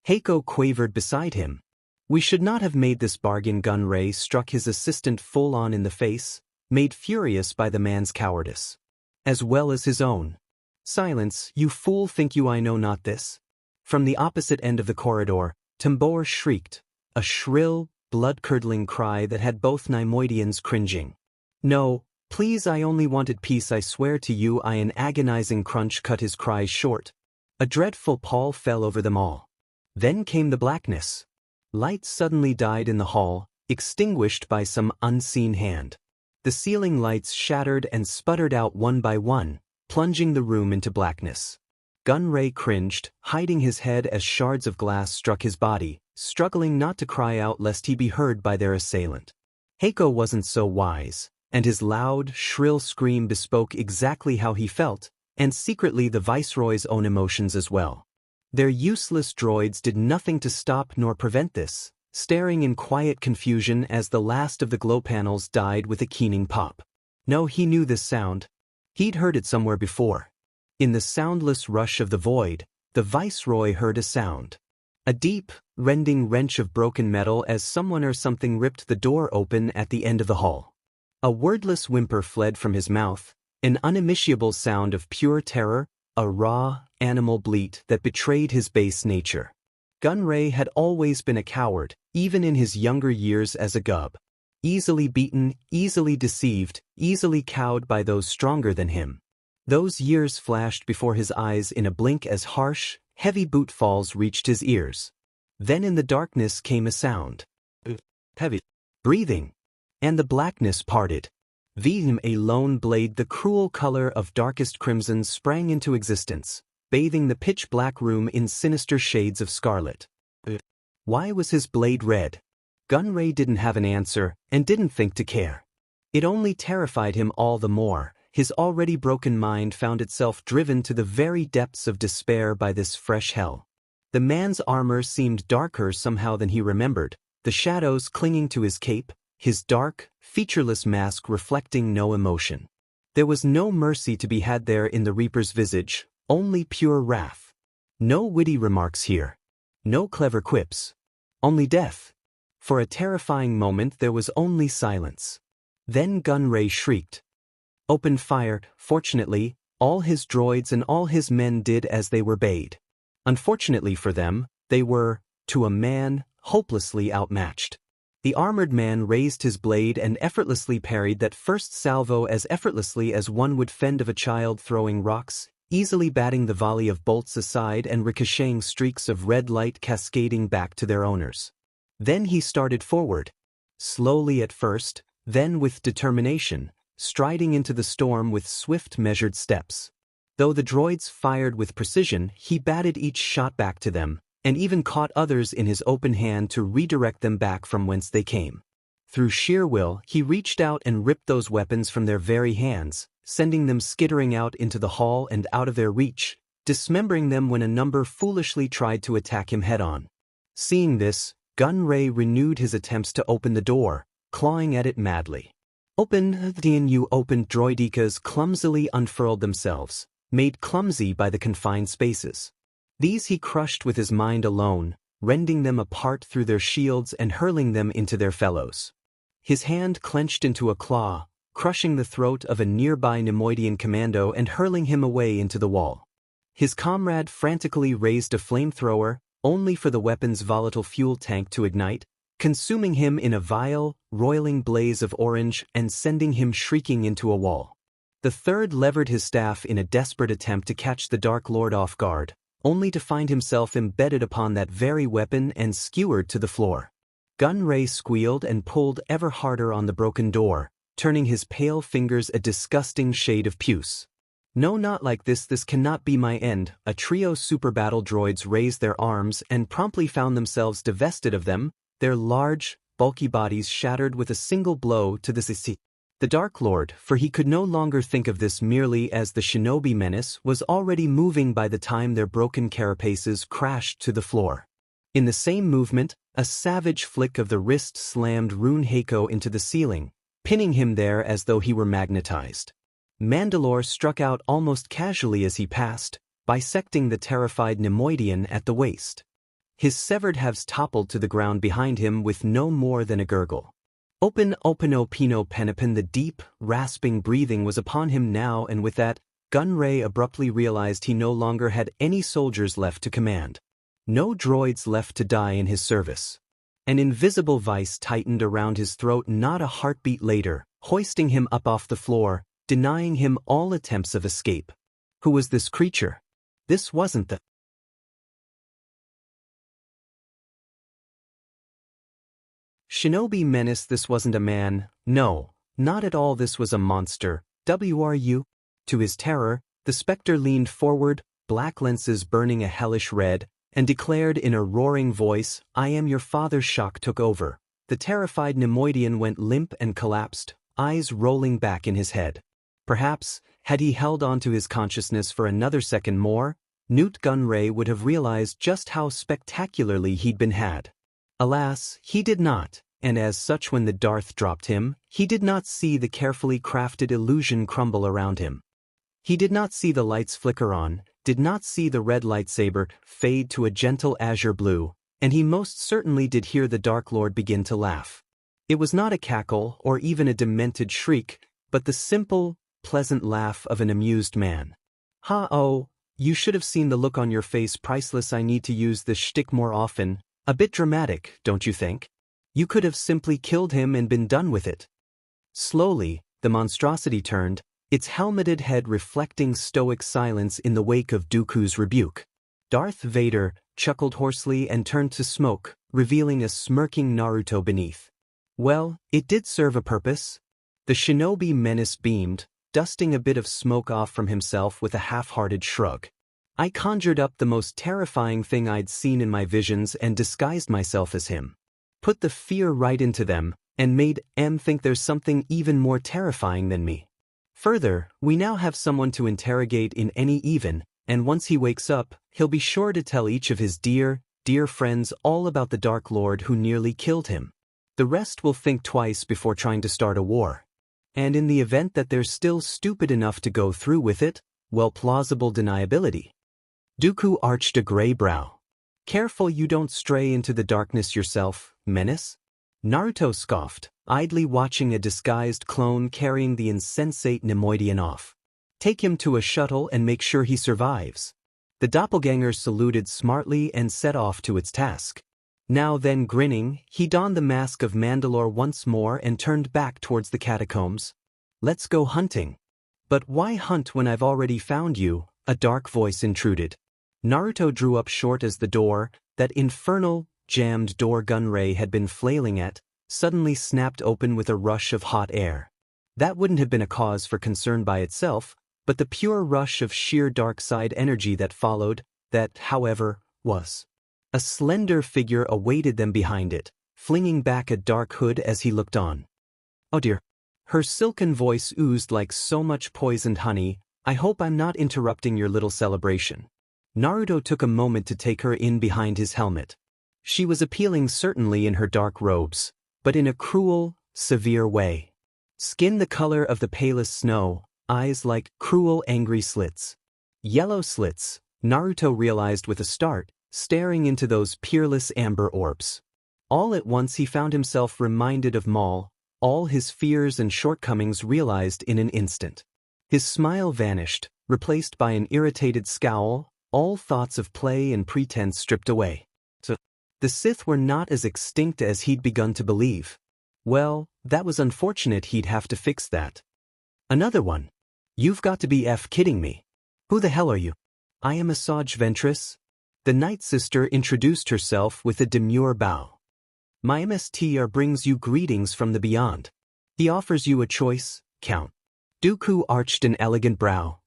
A: Heiko quavered beside him. "We should not have made this bargain." Gun-Ray struck his assistant full-on in the face, made furious by the man's cowardice, as well as his own. "Silence, you fool, think you I know not this?" From the opposite end of the corridor, Tambor shrieked, a shrill, blood-curdling cry that had both Neimoidians cringing. "No, please, I only wanted peace, I swear to you." An agonizing crunch cut his cries short. A dreadful pall fell over them all. Then came the blackness. Lights suddenly died in the hall, extinguished by some unseen hand. The ceiling lights shattered and sputtered out one by one, plunging the room into blackness. Gun-Ray cringed, hiding his head as shards of glass struck his body, struggling not to cry out lest he be heard by their assailant. Heiko wasn't so wise, and his loud, shrill scream bespoke exactly how he felt, and secretly the Viceroy's own emotions as well. Their useless droids did nothing to stop nor prevent this, staring in quiet confusion as the last of the glow panels died with a keening pop. No, he knew this sound. He'd heard it somewhere before. In the soundless rush of the void, the Viceroy heard a sound. A deep, rending wrench of broken metal as someone or something ripped the door open at the end of the hall. A wordless whimper fled from his mouth, an unimmiscible sound of pure terror, a raw, animal bleat that betrayed his base nature. Gun-Ray had always been a coward, even in his younger years as a gub. Easily beaten, easily deceived, easily cowed by those stronger than him. Those years flashed before his eyes in a blink as harsh, heavy boot falls reached his ears. Then in the darkness came a sound. Heavy breathing. And the blackness parted. Vim, a lone blade the cruel color of darkest crimson, sprang into existence, bathing the pitch-black room in sinister shades of scarlet. Why was his blade red? Gun-Ray didn't have an answer, and didn't think to care. It only terrified him all the more. His already broken mind found itself driven to the very depths of despair by this fresh hell. The man's armor seemed darker somehow than he remembered, the shadows clinging to his cape, his dark, featureless mask reflecting no emotion. There was no mercy to be had there in the Reaper's visage, only pure wrath. No witty remarks here. No clever quips. Only death. For a terrifying moment there was only silence. Then Gun-Ray shrieked. Opened fire. Fortunately, all his droids and all his men did as they were bade. Unfortunately for them, they were, to a man, hopelessly outmatched. The armored man raised his blade and effortlessly parried that first salvo as effortlessly as one would fend of a child throwing rocks, easily batting the volley of bolts aside and ricocheting streaks of red light cascading back to their owners. Then he started forward. Slowly at first, then with determination, striding into the storm with swift measured steps. Though the droids fired with precision, he batted each shot back to them, and even caught others in his open hand to redirect them back from whence they came. Through sheer will, he reached out and ripped those weapons from their very hands, sending them skittering out into the hall and out of their reach, dismembering them when a number foolishly tried to attack him head-on. Seeing this, Gun-Ray renewed his attempts to open the door, clawing at it madly. Open, you opened. Droidekas clumsily unfurled themselves, made clumsy by the confined spaces. These he crushed with his mind alone, rending them apart through their shields and hurling them into their fellows. His hand clenched into a claw, crushing the throat of a nearby Neimoidian commando and hurling him away into the wall. His comrade frantically raised a flamethrower, only for the weapon's volatile fuel tank to ignite, consuming him in a vile, roiling blaze of orange and sending him shrieking into a wall. The third levered his staff in a desperate attempt to catch the Dark Lord off guard, only to find himself embedded upon that very weapon and skewered to the floor. Gun-Ray squealed and pulled ever harder on the broken door, turning his pale fingers a disgusting shade of puce. No, not like this cannot be my end. A trio super battle droids raised their arms and promptly found themselves divested of them, their large, bulky bodies shattered with a single blow to the Dark Lord, for he could no longer think of this merely as the shinobi menace, was already moving by the time their broken carapaces crashed to the floor. In the same movement, A savage flick of the wrist slammed Rune Heiko into the ceiling, pinning him there as though he were magnetized. Mandalore struck out almost casually as he passed, bisecting the terrified Nemoidian at the waist. His severed halves toppled to the ground behind him with no more than a gurgle. Openo Pino Penipin, the deep, rasping breathing was upon him now, and with that, Gunray abruptly realized he no longer had any soldiers left to command. No droids left to die in his service. An invisible vice tightened around his throat not a heartbeat later, hoisting him up off the floor, denying him all attempts of escape. Who was this creature? This wasn't the Shinobi menace. This wasn't a man. No, not at all. This was a monster. WRU? To his terror, the specter leaned forward, black lenses burning a hellish red, and declared in a roaring voice, "I am your father." Shock took over. The terrified Nemoidian went limp and collapsed, eyes rolling back in his head. Perhaps, had he held on to his consciousness for another second more, Newt Gunray would have realized just how spectacularly he'd been had. Alas, he did not, and as such when the Darth dropped him, he did not see the carefully crafted illusion crumble around him. He did not see the lights flicker on, did not see the red lightsaber fade to a gentle azure blue, and he most certainly did hear the Dark Lord begin to laugh. It was not a cackle or even a demented shriek, but the simple, pleasant laugh of an amused man. "Ha-oh, you should have seen the look on your face. Priceless. I need to use this shtick more often. A bit dramatic, don't you think? You could have simply killed him and been done with it." Slowly, the monstrosity turned, its helmeted head reflecting stoic silence in the wake of Dooku's rebuke. Darth Vader chuckled hoarsely and turned to smoke, revealing a smirking Naruto beneath. Well, it did serve a purpose. The shinobi menace beamed, dusting a bit of smoke off from himself with a half-hearted shrug. "I conjured up the most terrifying thing I'd seen in my visions and disguised myself as him. Put the fear right into them, and made M think there's something even more terrifying than me. Further, we now have someone to interrogate in any even, and once he wakes up, he'll be sure to tell each of his dear friends all about the Dark Lord who nearly killed him. The rest will think twice before trying to start a war. And in the event that they're still stupid enough to go through with it, well, plausible deniability." Dooku arched a gray brow. "Careful you don't stray into the darkness yourself, menace." Naruto scoffed, idly watching a disguised clone carrying the insensate Nemoidian off. "Take him to a shuttle and make sure he survives." The doppelganger saluted smartly and set off to its task. Now then, grinning, he donned the mask of Mandalore once more and turned back towards the catacombs. "Let's go hunting." "But why hunt when I've already found you?" a dark voice intruded. Naruto drew up short as the door, that infernal, jammed door Gunray had been flailing at, suddenly snapped open with a rush of hot air. That wouldn't have been a cause for concern by itself, but the pure rush of sheer dark side energy that followed, that, however, was. A slender figure awaited them behind it, flinging back a dark hood as he looked on. "Oh dear." Her silken voice oozed like so much poisoned honey. "I hope I'm not interrupting your little celebration." Naruto took a moment to take her in behind his helmet. She was appealing certainly in her dark robes, but in a cruel, severe way. Skin the color of the palest snow, eyes like cruel angry slits. Yellow slits, Naruto realized with a start, staring into those peerless amber orbs. All at once he found himself reminded of Maul, all his fears and shortcomings realized in an instant. His smile vanished, replaced by an irritated scowl, all thoughts of play and pretense stripped away. So, the Sith were not as extinct as he'd begun to believe. Well, that was unfortunate. He'd have to fix that. Another one. "You've got to be kidding me. Who the hell are you?" "I am Asajj Ventress." The Night Sister introduced herself with a demure bow. "My MSTR brings you greetings from the beyond. He offers you a choice, Count." Dooku arched an elegant brow.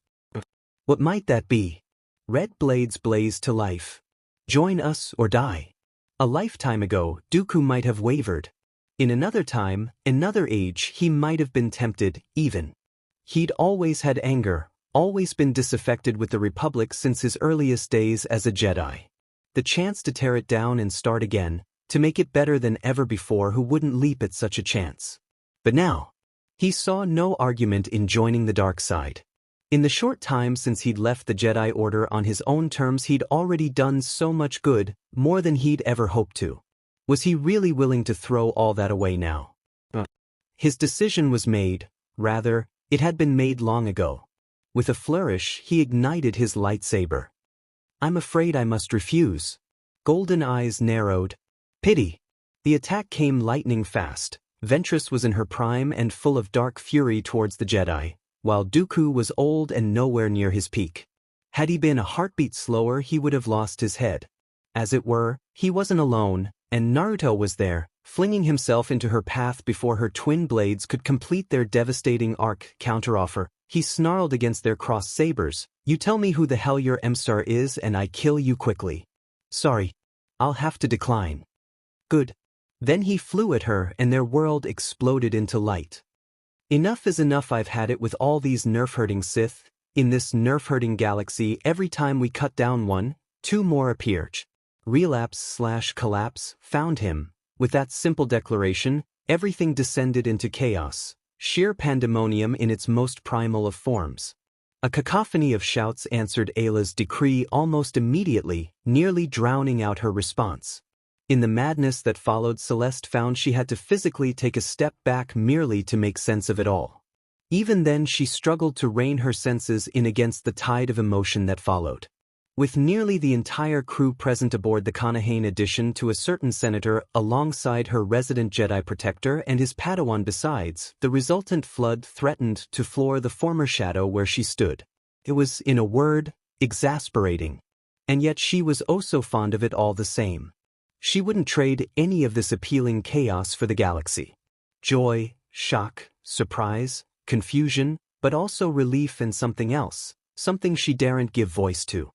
A: "What might that be?" Red blades blazed to life. "Join us or die." A lifetime ago, Dooku might have wavered. In another time, another age, he might have been tempted, even. He'd always had anger, always been disaffected with the Republic since his earliest days as a Jedi. The chance to tear it down and start again, to make it better than ever before who wouldn't leap at such a chance. But now, he saw no argument in joining the dark side. In the short time since he'd left the Jedi Order on his own terms, he'd already done so much good, more than he'd ever hoped to. Was he really willing to throw all that away now? His decision was made, rather, it had been made long ago. With a flourish, he ignited his lightsaber. I'm afraid I must refuse. Golden eyes narrowed. Pity. The attack came lightning fast. Ventress was in her prime and full of dark fury towards the Jedi, while Dooku was old and nowhere near his peak. Had he been a heartbeat slower, he would have lost his head. As it were, he wasn't alone, and Naruto was there, flinging himself into her path before her twin blades could complete their devastating arc counteroffer. He snarled against their crossed sabers. You tell me who the hell your emissary is and I kill you quickly. Sorry. I'll have to decline. Good. Then he flew at her and their world exploded into light. Enough is enough. I've had it with all these nerf-hurting Sith. In this nerf-hurting galaxy, every time we cut down one, two more appear. Relapse/collapse found him. With that simple declaration, everything descended into chaos. Sheer pandemonium in its most primal of forms. A cacophony of shouts answered Ayla's decree almost immediately, nearly drowning out her response. In the madness that followed, Celeste found she had to physically take a step back merely to make sense of it all. Even then, she struggled to rein her senses in against the tide of emotion that followed. With nearly the entire crew present aboard the Kanahane edition to a certain senator alongside her resident Jedi protector and his Padawan besides, the resultant flood threatened to floor the former shadow where she stood. It was, in a word, exasperating. And yet she was oh so fond of it all the same. She wouldn't trade any of this appealing chaos for the galaxy. Joy, shock, surprise, confusion, but also relief and something else, something she daren't give voice to.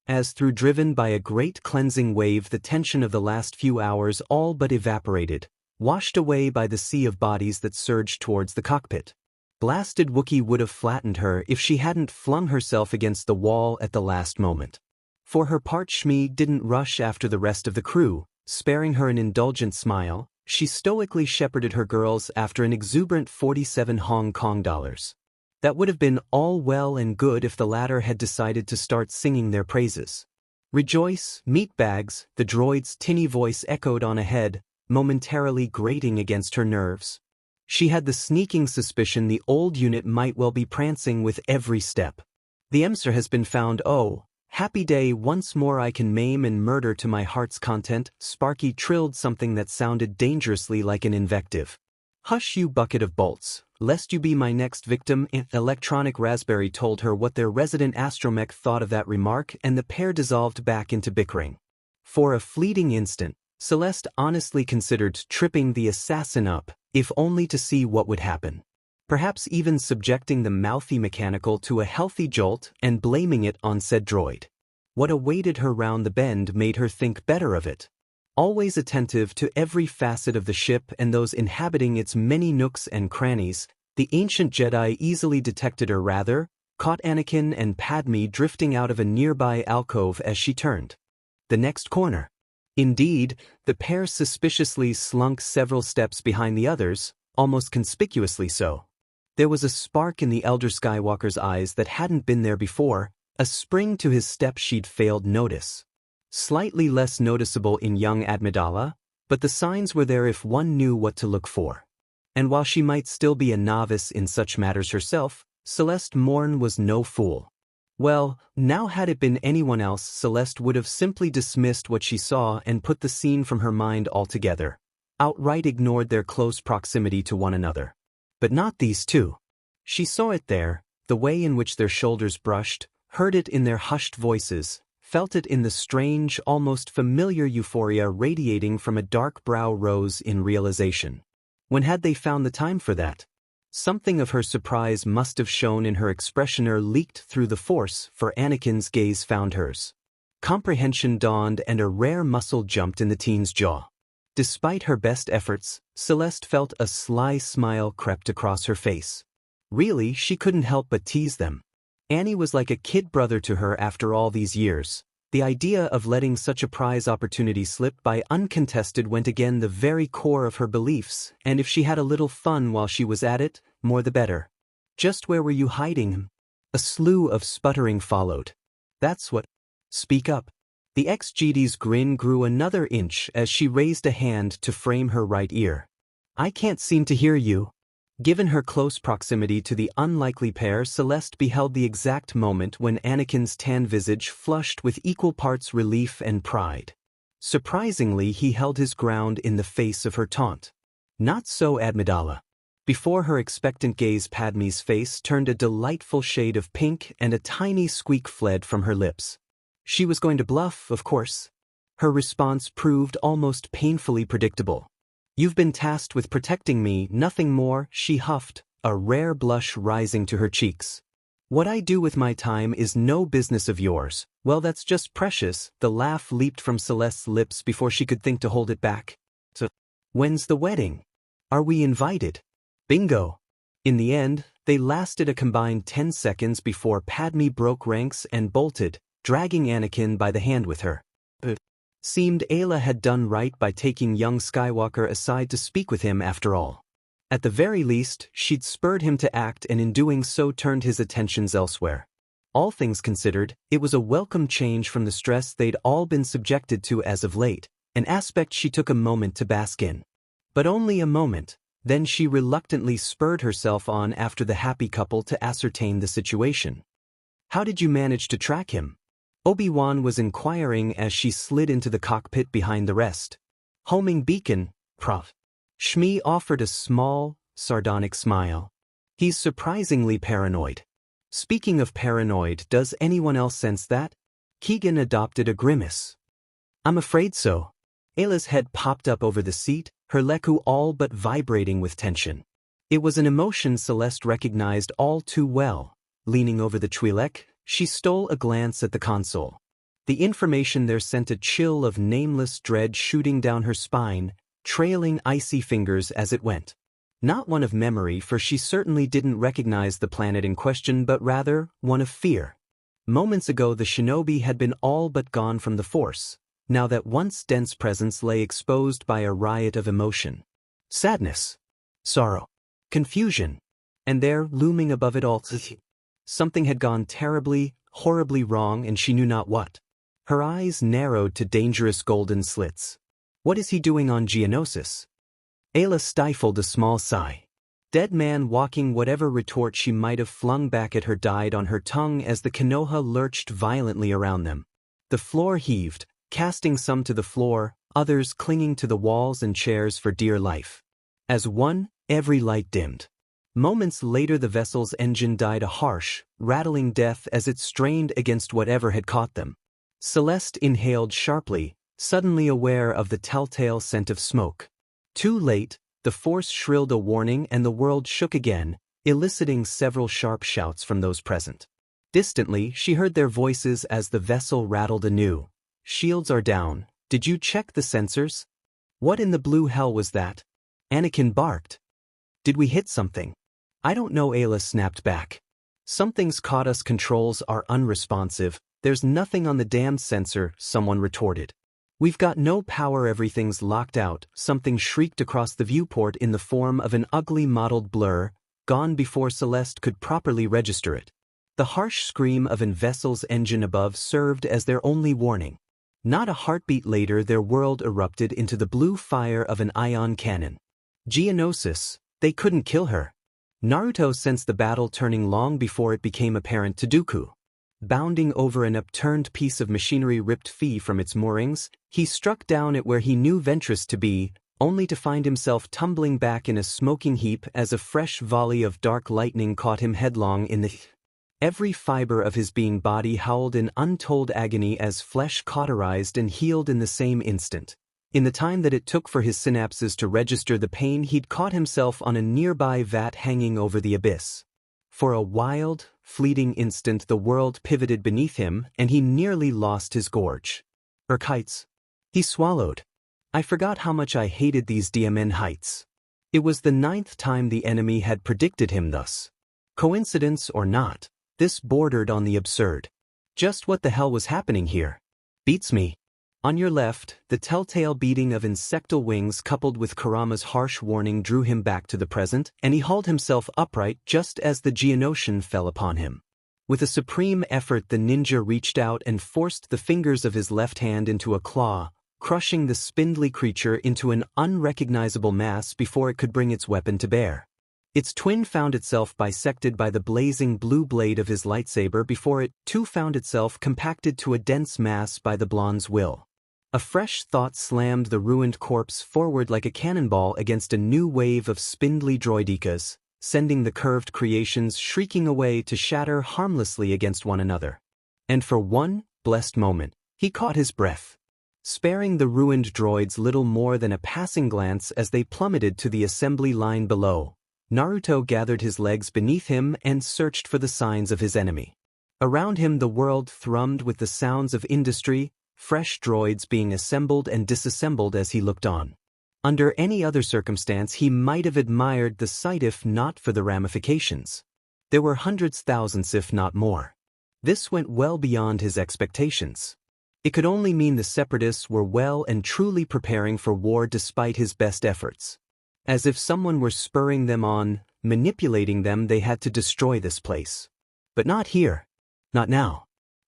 A: As through driven by a great cleansing wave, the tension of the last few hours all but evaporated, washed away by the sea of bodies that surged towards the cockpit. Blasted Wookiee would have flattened her if she hadn't flung herself against the wall at the last moment. For her part, Shmi didn't rush after the rest of the crew, sparing her an indulgent smile. She stoically shepherded her girls after an exuberant 47 Hong Kong dollars. That would have been all well and good if the latter had decided to start singing their praises. Rejoice, meatbags, the droid's tinny voice echoed on ahead, momentarily grating against her nerves. She had the sneaking suspicion the old unit might well be prancing with every step. The emissary has been found. Oh, happy day, once more I can maim and murder to my heart's content. Sparky trilled something that sounded dangerously like an invective. Hush, you bucket of bolts, lest you be my next victim. Electronic Raspberry told her what their resident astromech thought of that remark, and the pair dissolved back into bickering. For a fleeting instant, Celeste honestly considered tripping the assassin up, if only to see what would happen. Perhaps even subjecting the mouthy mechanical to a healthy jolt and blaming it on said droid. What awaited her round the bend made her think better of it. Always attentive to every facet of the ship and those inhabiting its many nooks and crannies, the ancient Jedi easily detected her caught Anakin and Padme drifting out of a nearby alcove as she turned the next corner. Indeed, the pair suspiciously slunk several steps behind the others, almost conspicuously so. There was a spark in the elder Skywalker's eyes that hadn't been there before, a spring to his step she'd failed notice. Slightly less noticeable in young Amidala, but the signs were there if one knew what to look for. And while she might still be a novice in such matters herself, Celeste Morn was no fool. Well, now had it been anyone else, Celeste would have simply dismissed what she saw and put the scene from her mind altogether, outright ignored their close proximity to one another. But not these two. She saw it there, the way in which their shoulders brushed, heard it in their hushed voices, felt it in the strange, almost familiar euphoria radiating from a dark brow rose in realization. When had they found the time for that? Something of her surprise must have shown in her expressioner leaked through the Force, for Anakin's gaze found hers. Comprehension dawned and a rare muscle jumped in the teen's jaw. Despite her best efforts, Celeste felt a sly smile crept across her face. Really, she couldn't help but tease them. Annie was like a kid brother to her after all these years. The idea of letting such a prize opportunity slip by uncontested went again the very core of her beliefs, and if she had a little fun while she was at it, more the better. Just where were you hiding him? A slew of sputtering followed. That's what. Speak up. The ex-GD's grin grew another inch as she raised a hand to frame her right ear. I can't seem to hear you. Given her close proximity to the unlikely pair, Celeste beheld the exact moment when Anakin's tan visage flushed with equal parts relief and pride. Surprisingly, he held his ground in the face of her taunt. Not so Amidala. Before her expectant gaze, Padme's face turned a delightful shade of pink and a tiny squeak fled from her lips. She was going to bluff, of course. Her response proved almost painfully predictable. You've been tasked with protecting me, nothing more, she huffed, a rare blush rising to her cheeks. What I do with my time is no business of yours. Well, that's just precious. The laugh leaped from Celeste's lips before she could think to hold it back. So, when's the wedding? Are we invited? Bingo. In the end, they lasted a combined 10 seconds before Padme broke ranks and bolted, dragging Anakin by the hand with her. Seemed Ayla had done right by taking young Skywalker aside to speak with him after all. At the very least, she'd spurred him to act and in doing so turned his attentions elsewhere. All things considered, it was a welcome change from the stress they'd all been subjected to as of late, an aspect she took a moment to bask in. But only a moment, then she reluctantly spurred herself on after the happy couple to ascertain the situation. How did you manage to track him? Obi-Wan was inquiring as she slid into the cockpit behind the rest. Homing beacon, Prof. Shmi offered a small, sardonic smile. He's surprisingly paranoid. Speaking of paranoid, does anyone else sense that? Keegan adopted a grimace. I'm afraid so. Ayla's head popped up over the seat, her leku all but vibrating with tension. It was an emotion Celeste recognized all too well. Leaning over the Twi'lek, she stole a glance at the console. The information there sent a chill of nameless dread shooting down her spine, trailing icy fingers as it went. Not one of memory, for she certainly didn't recognize the planet in question, but rather one of fear. Moments ago the shinobi had been all but gone from the Force. Now that once dense presence lay exposed by a riot of emotion. Sadness. Sorrow. Confusion. And there, looming above it all, something had gone terribly, horribly wrong, and she knew not what. Her eyes narrowed to dangerous golden slits. What is he doing on Geonosis? Ayla stifled a small sigh. Dead man walking. Whatever retort she might have flung back at her died on her tongue as the Konoha lurched violently around them. The floor heaved, casting some to the floor, others clinging to the walls and chairs for dear life. As one, every light dimmed. Moments later the vessel's engine died a harsh, rattling death as it strained against whatever had caught them. Celeste inhaled sharply, suddenly aware of the telltale scent of smoke. Too late, the Force shrilled a warning and the world shook again, eliciting several sharp shouts from those present. Distantly, she heard their voices as the vessel rattled anew. Shields are down. Did you check the sensors? What in the blue hell was that? Anakin barked. Did we hit something? I don't know, Ayla snapped back. Something's caught us. Controls are unresponsive. There's nothing on the damned sensor, someone retorted. We've got no power, everything's locked out. Something shrieked across the viewport in the form of an ugly mottled blur, gone before Celeste could properly register it. The harsh scream of an vessel's engine above served as their only warning. Not a heartbeat later their world erupted into the blue fire of an ion cannon. Geonosis, they couldn't kill her. Naruto sensed the battle turning long before it became apparent to Dooku. Bounding over an upturned piece of machinery ripped free from its moorings, he struck down at where he knew Ventress to be, only to find himself tumbling back in a smoking heap as a fresh volley of dark lightning caught him headlong in the... Every fiber of his being body howled in untold agony as flesh cauterized and healed in the same instant. In the time that it took for his synapses to register the pain, he'd caught himself on a nearby vat hanging over the abyss. For a wild, fleeting instant the world pivoted beneath him and he nearly lost his gorge. Heights. He swallowed. I forgot how much I hated these DMN heights. It was the 9th time the enemy had predicted him thus. Coincidence or not, this bordered on the absurd. Just what the hell was happening here? Beats me. On your left, the telltale beating of insectal wings coupled with Kurama's harsh warning drew him back to the present, and he hauled himself upright just as the Geonosis fell upon him. With a supreme effort, the ninja reached out and forced the fingers of his left hand into a claw, crushing the spindly creature into an unrecognizable mass before it could bring its weapon to bear. Its twin found itself bisected by the blazing blue blade of his lightsaber before it, too, found itself compacted to a dense mass by the blonde's will. A fresh thought slammed the ruined corpse forward like a cannonball against a new wave of spindly droidekas, sending the curved creations shrieking away to shatter harmlessly against one another. And for one blessed moment, he caught his breath. Sparing the ruined droids little more than a passing glance as they plummeted to the assembly line below, Naruto gathered his legs beneath him and searched for the signs of his enemy. Around him the world thrummed with the sounds of industry, fresh droids being assembled and disassembled as he looked on. Under any other circumstance he might have admired the sight if not for the ramifications. There were hundreds, thousands if not more. This went well beyond his expectations. It could only mean the separatists were well and truly preparing for war despite his best efforts. As if someone were spurring them on, manipulating them, they had to destroy this place. But not here. Not now.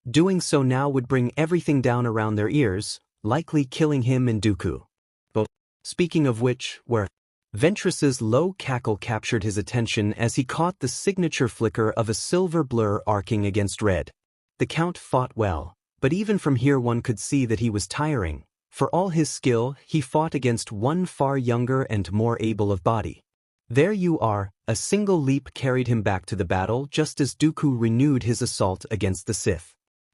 A: Doing so now would bring everything down around their ears, likely killing him and Dooku. Speaking of which, where Ventress's low cackle captured his attention as he caught the signature flicker of a silver blur arcing against red. The Count fought well, but even from here one could see that he was tiring. For all his skill, he fought against one far younger and more able of body. There you are, a single leap carried him back to the battle just as Dooku renewed his assault against the Sith.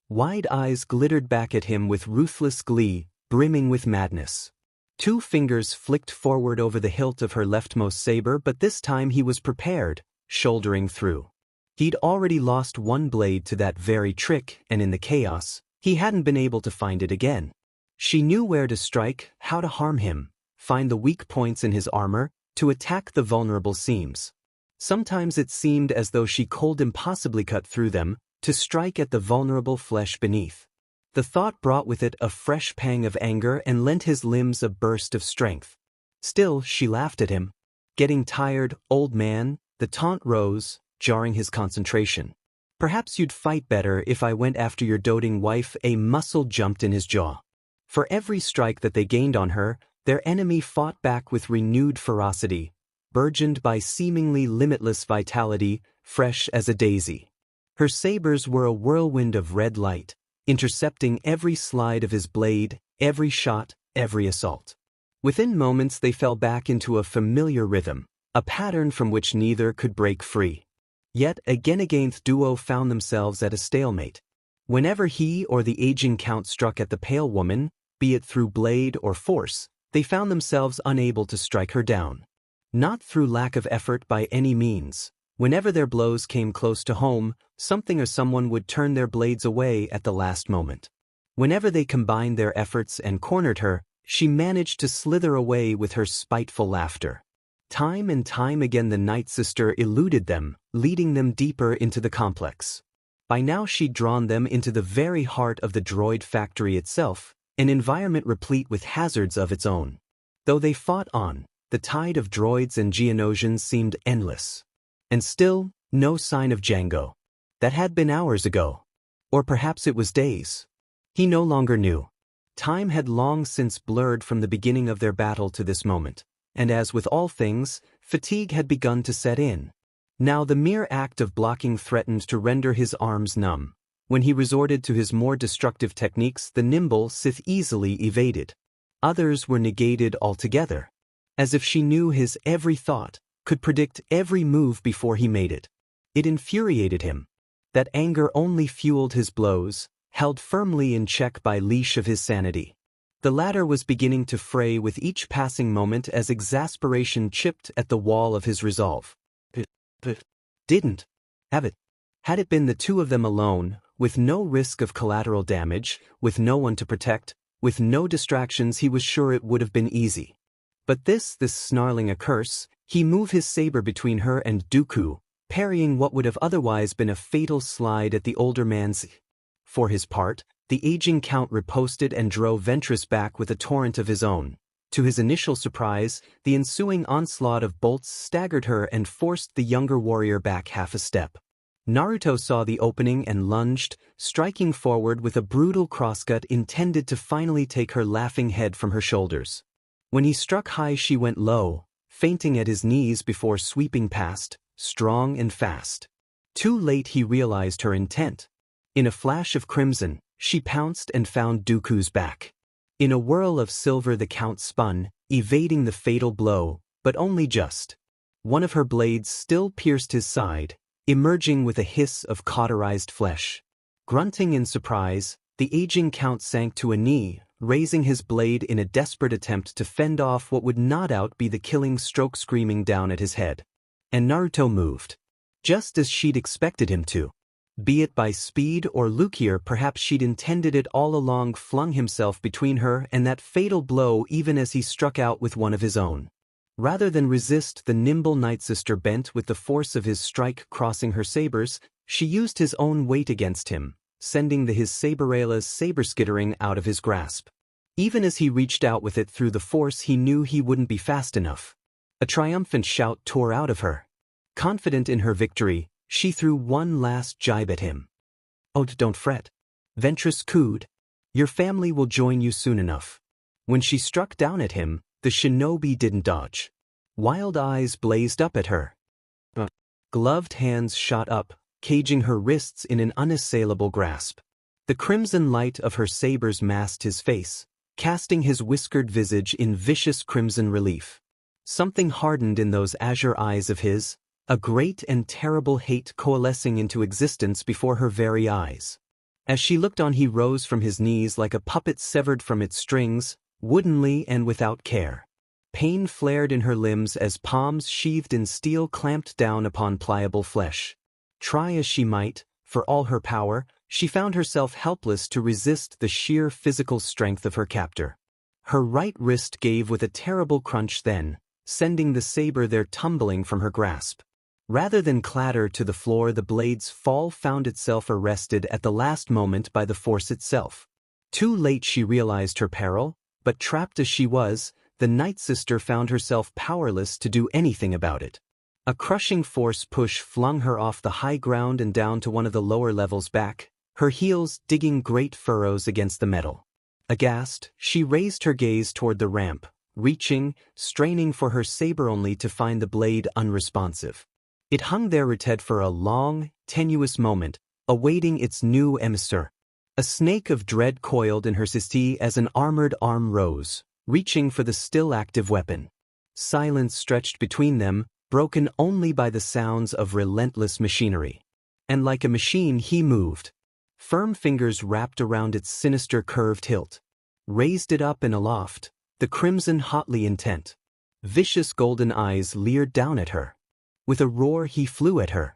A: Wide eyes glittered back at him with ruthless glee, brimming with madness. Two fingers flicked forward over the hilt of her leftmost saber, but this time he was prepared, shouldering through. He'd already lost one blade to that very trick, and in the chaos, he hadn't been able to find it again. She knew where to strike, how to harm him, find the weak points in his armor, to attack the vulnerable seams. Sometimes it seemed as though she could impossibly cut through them, to strike at the vulnerable flesh beneath. The thought brought with it a fresh pang of anger and lent his limbs a burst of strength. Still, she laughed at him. Getting tired, old man, the taunt rose, jarring his concentration. Perhaps you'd fight better if I went after your doting wife. A muscle jumped in his jaw. For every strike that they gained on her, their enemy fought back with renewed ferocity, burgeoned by seemingly limitless vitality, fresh as a daisy. Her sabers were a whirlwind of red light, intercepting every slide of his blade, every shot, every assault. Within moments they fell back into a familiar rhythm, a pattern from which neither could break free. Yet again the duo found themselves at a stalemate. Whenever he or the aging Count struck at the pale woman, be it through blade or force, they found themselves unable to strike her down. Not through lack of effort by any means. Whenever their blows came close to home, something or someone would turn their blades away at the last moment. Whenever they combined their efforts and cornered her, she managed to slither away with her spiteful laughter. Time and time again the Night Sister eluded them, leading them deeper into the complex. By now she'd drawn them into the very heart of the droid factory itself, an environment replete with hazards of its own. Though they fought on, the tide of droids and Geonosians seemed endless. And still, no sign of Django. That had been hours ago. Or perhaps it was days. He no longer knew. Time had long since blurred from the beginning of their battle to this moment, and as with all things, fatigue had begun to set in. Now the mere act of blocking threatened to render his arms numb. When he resorted to his more destructive techniques, the nimble Sith easily evaded. Others were negated altogether. As if she knew his every thought, could predict every move before he made it. It infuriated him. That anger only fueled his blows, held firmly in check by leash of his sanity. The latter was beginning to fray with each passing moment as exasperation chipped at the wall of his resolve. Didn't have it. Had it been the two of them alone, with no risk of collateral damage, with no one to protect, with no distractions, he was sure it would have been easy. But this snarling a curse, he moved his saber between her and Dooku, parrying what would have otherwise been a fatal slide at the older man's. For his part, the aging Count riposted and drove Ventress back with a torrent of his own. To his initial surprise, the ensuing onslaught of bolts staggered her and forced the younger warrior back half a step. Naruto saw the opening and lunged, striking forward with a brutal crosscut intended to finally take her laughing head from her shoulders. When he struck high, she went low, fainting at his knees before sweeping past, strong and fast. Too late he realized her intent. In a flash of crimson, she pounced and found Dooku's back. In a whirl of silver the Count spun, evading the fatal blow, but only just. One of her blades still pierced his side, emerging with a hiss of cauterized flesh. Grunting in surprise, the aging Count sank to a knee, raising his blade in a desperate attempt to fend off what would not out be the killing stroke screaming down at his head. And Naruto moved. Just as she'd expected him to. Be it by speed or luckier, perhaps she'd intended it all along, flung himself between her and that fatal blow even as he struck out with one of his own. Rather than resist, the nimble Nightsister bent with the force of his strike crossing her sabers, she used his own weight against him, sending his saberela's saber skittering out of his grasp. Even as he reached out with it through the force, he knew he wouldn't be fast enough. A triumphant shout tore out of her. Confident in her victory, she threw one last jibe at him. "Oh, don't fret. Ventress cooed. Your family will join you soon enough." When she struck down at him, the shinobi didn't dodge. Wild eyes blazed up at her. Gloved hands shot up, caging her wrists in an unassailable grasp. The crimson light of her sabers masked his face, casting his whiskered visage in vicious crimson relief. Something hardened in those azure eyes of his, a great and terrible hate coalescing into existence before her very eyes. As she looked on, he rose from his knees like a puppet severed from its strings, woodenly and without care. Pain flared in her limbs as palms sheathed in steel clamped down upon pliable flesh. Try as she might, for all her power, she found herself helpless to resist the sheer physical strength of her captor. Her right wrist gave with a terrible crunch then, sending the saber there tumbling from her grasp. Rather than clatter to the floor, the blade's fall found itself arrested at the last moment by the force itself. Too late she realized her peril, but trapped as she was, the Nightsister found herself powerless to do anything about it. A crushing force push flung her off the high ground and down to one of the lower levels back, her heels digging great furrows against the metal. Aghast, she raised her gaze toward the ramp, reaching, straining for her saber only to find the blade unresponsive. It hung there rooted for a long, tenuous moment, awaiting its new emissary. A snake of dread coiled in her cistee as an armored arm rose, reaching for the still active weapon. Silence stretched between them, broken only by the sounds of relentless machinery. And like a machine he moved. Firm fingers wrapped around its sinister curved hilt. Raised it up and aloft, the crimson hotly intent. Vicious golden eyes leered down at her. With a roar he flew at her.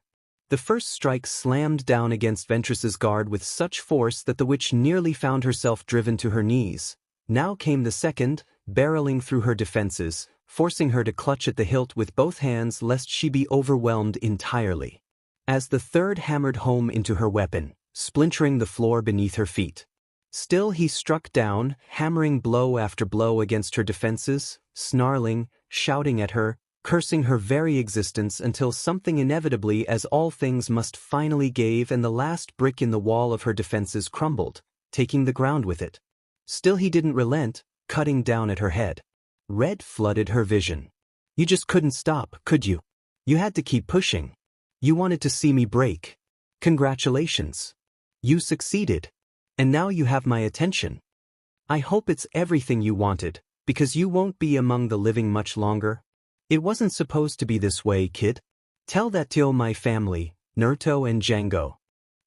A: The first strike slammed down against Ventress's guard with such force that the witch nearly found herself driven to her knees. Now came the second, barreling through her defenses, forcing her to clutch at the hilt with both hands lest she be overwhelmed entirely. As the third hammered home into her weapon, splintering the floor beneath her feet. Still he struck down, hammering blow after blow against her defenses, snarling, shouting at her, cursing her very existence until something inevitably, as all things must, finally gave and the last brick in the wall of her defenses crumbled, taking the ground with it. Still he didn't relent, cutting down at her head. Red flooded her vision. "You just couldn't stop, could you? You had to keep pushing. You wanted to see me break. Congratulations. You succeeded. And now you have my attention. I hope it's everything you wanted, because you won't be among the living much longer. It wasn't supposed to be this way, kid. Tell that to my family, Naruto and Django.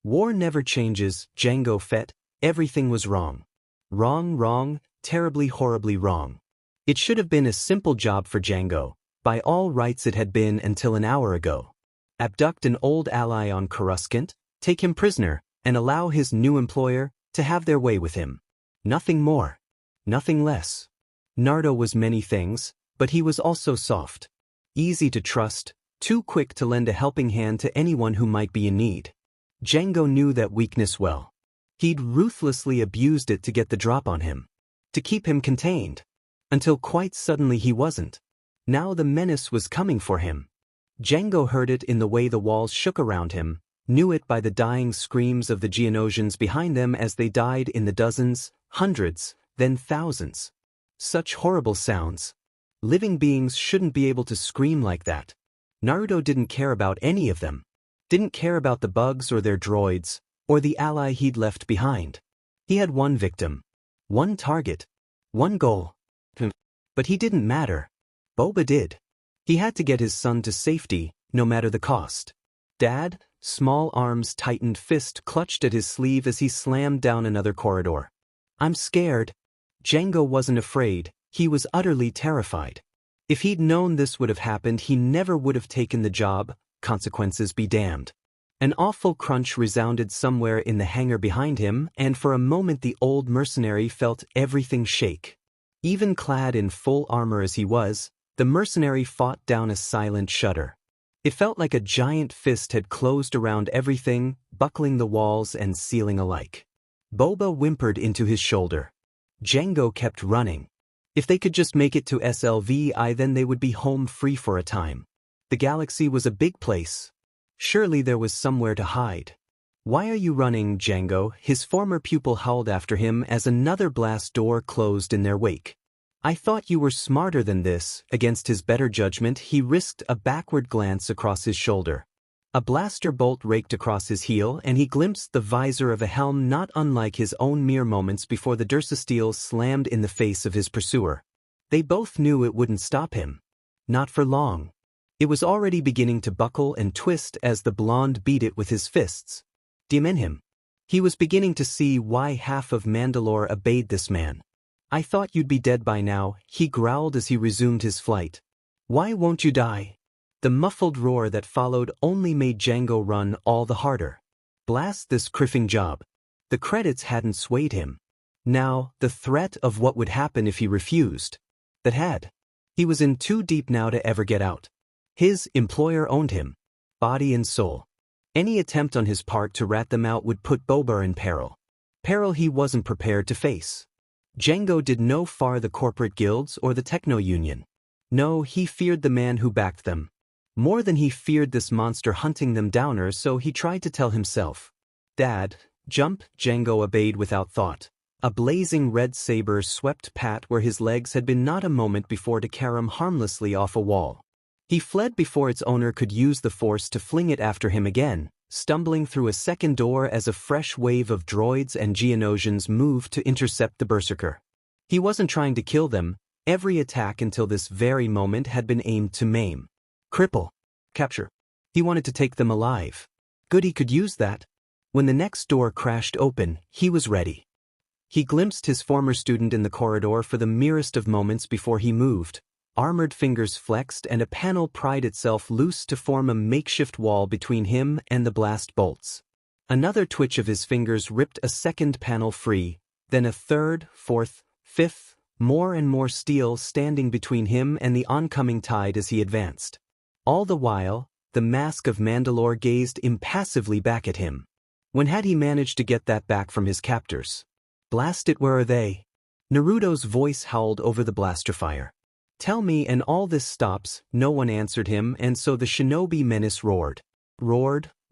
A: War never changes, Django Fett. Everything was wrong. Wrong, terribly horribly wrong. It should have been a simple job for Django. By all rights it had been until an hour ago. Abduct an old ally on Coruscant, take him prisoner, and allow his new employer to have their way with him. Nothing more. Nothing less. Naruto was many things, but he was also soft. Easy to trust, too quick to lend a helping hand to anyone who might be in need. Django knew that weakness well. He'd ruthlessly abused it to get the drop on him, to keep him contained. Until quite suddenly he wasn't. Now the menace was coming for him. Django heard it in the way the walls shook around him, knew it by the dying screams of the Geonosians behind them as they died in the dozens, hundreds, then thousands. Such horrible sounds. Living beings shouldn't be able to scream like that. Naruto didn't care about any of them. Didn't care about the bugs or their droids, or the ally he'd left behind. He had one victim. One target. One goal. But he didn't matter. Boba did. He had to get his son to safety, no matter the cost. Dad, small arms tightened, fist clutched at his sleeve as he slammed down another corridor. I'm scared. Django wasn't afraid, he was utterly terrified. If he'd known this would have happened, he never would have taken the job, consequences be damned. An awful crunch resounded somewhere in the hangar behind him, and for a moment the old mercenary felt everything shake. Even clad in full armor as he was, the mercenary fought down a silent shudder. It felt like a giant fist had closed around everything, buckling the walls and sealing alike. Boba whimpered into his shoulder. Django kept running. If they could just make it to SLVI, then they would be home free for a time. The galaxy was a big place. Surely there was somewhere to hide. Why are you running, Django? His former pupil howled after him as another blast door closed in their wake. I thought you were smarter than this. Against his better judgment, he risked a backward glance across his shoulder. A blaster bolt raked across his heel, and he glimpsed the visor of a helm not unlike his own mere moments before the Dursa steel slammed in the face of his pursuer. They both knew it wouldn't stop him. Not for long. It was already beginning to buckle and twist as the blonde beat it with his fists. Damn him. He was beginning to see why half of Mandalore obeyed this man. I thought you'd be dead by now, he growled as he resumed his flight. Why won't you die? The muffled roar that followed only made Django run all the harder. Blast this criffing job. The credits hadn't swayed him. Now, the threat of what would happen if he refused. That had. He was in too deep now to ever get out. His employer owned him, body and soul. Any attempt on his part to rat them out would put Boba in peril. Peril he wasn't prepared to face. Django did no far the corporate guilds or the techno-union. No, he feared the man who backed them. More than he feared this monster hunting them down, so he tried to tell himself. Dad, jump. Django obeyed without thought. A blazing red saber swept Pat where his legs had been not a moment before to carry him harmlessly off a wall. He fled before its owner could use the force to fling it after him again, stumbling through a second door as a fresh wave of droids and Geonosians moved to intercept the berserker. He wasn't trying to kill them. Every attack until this very moment had been aimed to maim, cripple, capture. He wanted to take them alive. Good, he could use that. When the next door crashed open, he was ready. He glimpsed his former student in the corridor for the merest of moments before he moved. Armored fingers flexed and a panel pried itself loose to form a makeshift wall between him and the blast bolts. Another twitch of his fingers ripped a second panel free, then a third, fourth, fifth, more and more steel standing between him and the oncoming tide as he advanced. All the while, the mask of Mandalore gazed impassively back at him. When had he managed to get that back from his captors? Blast it, where are they? Naruto's voice howled over the blaster fire. Tell me, and all this stops. No one answered him, and so the shinobi menace roared.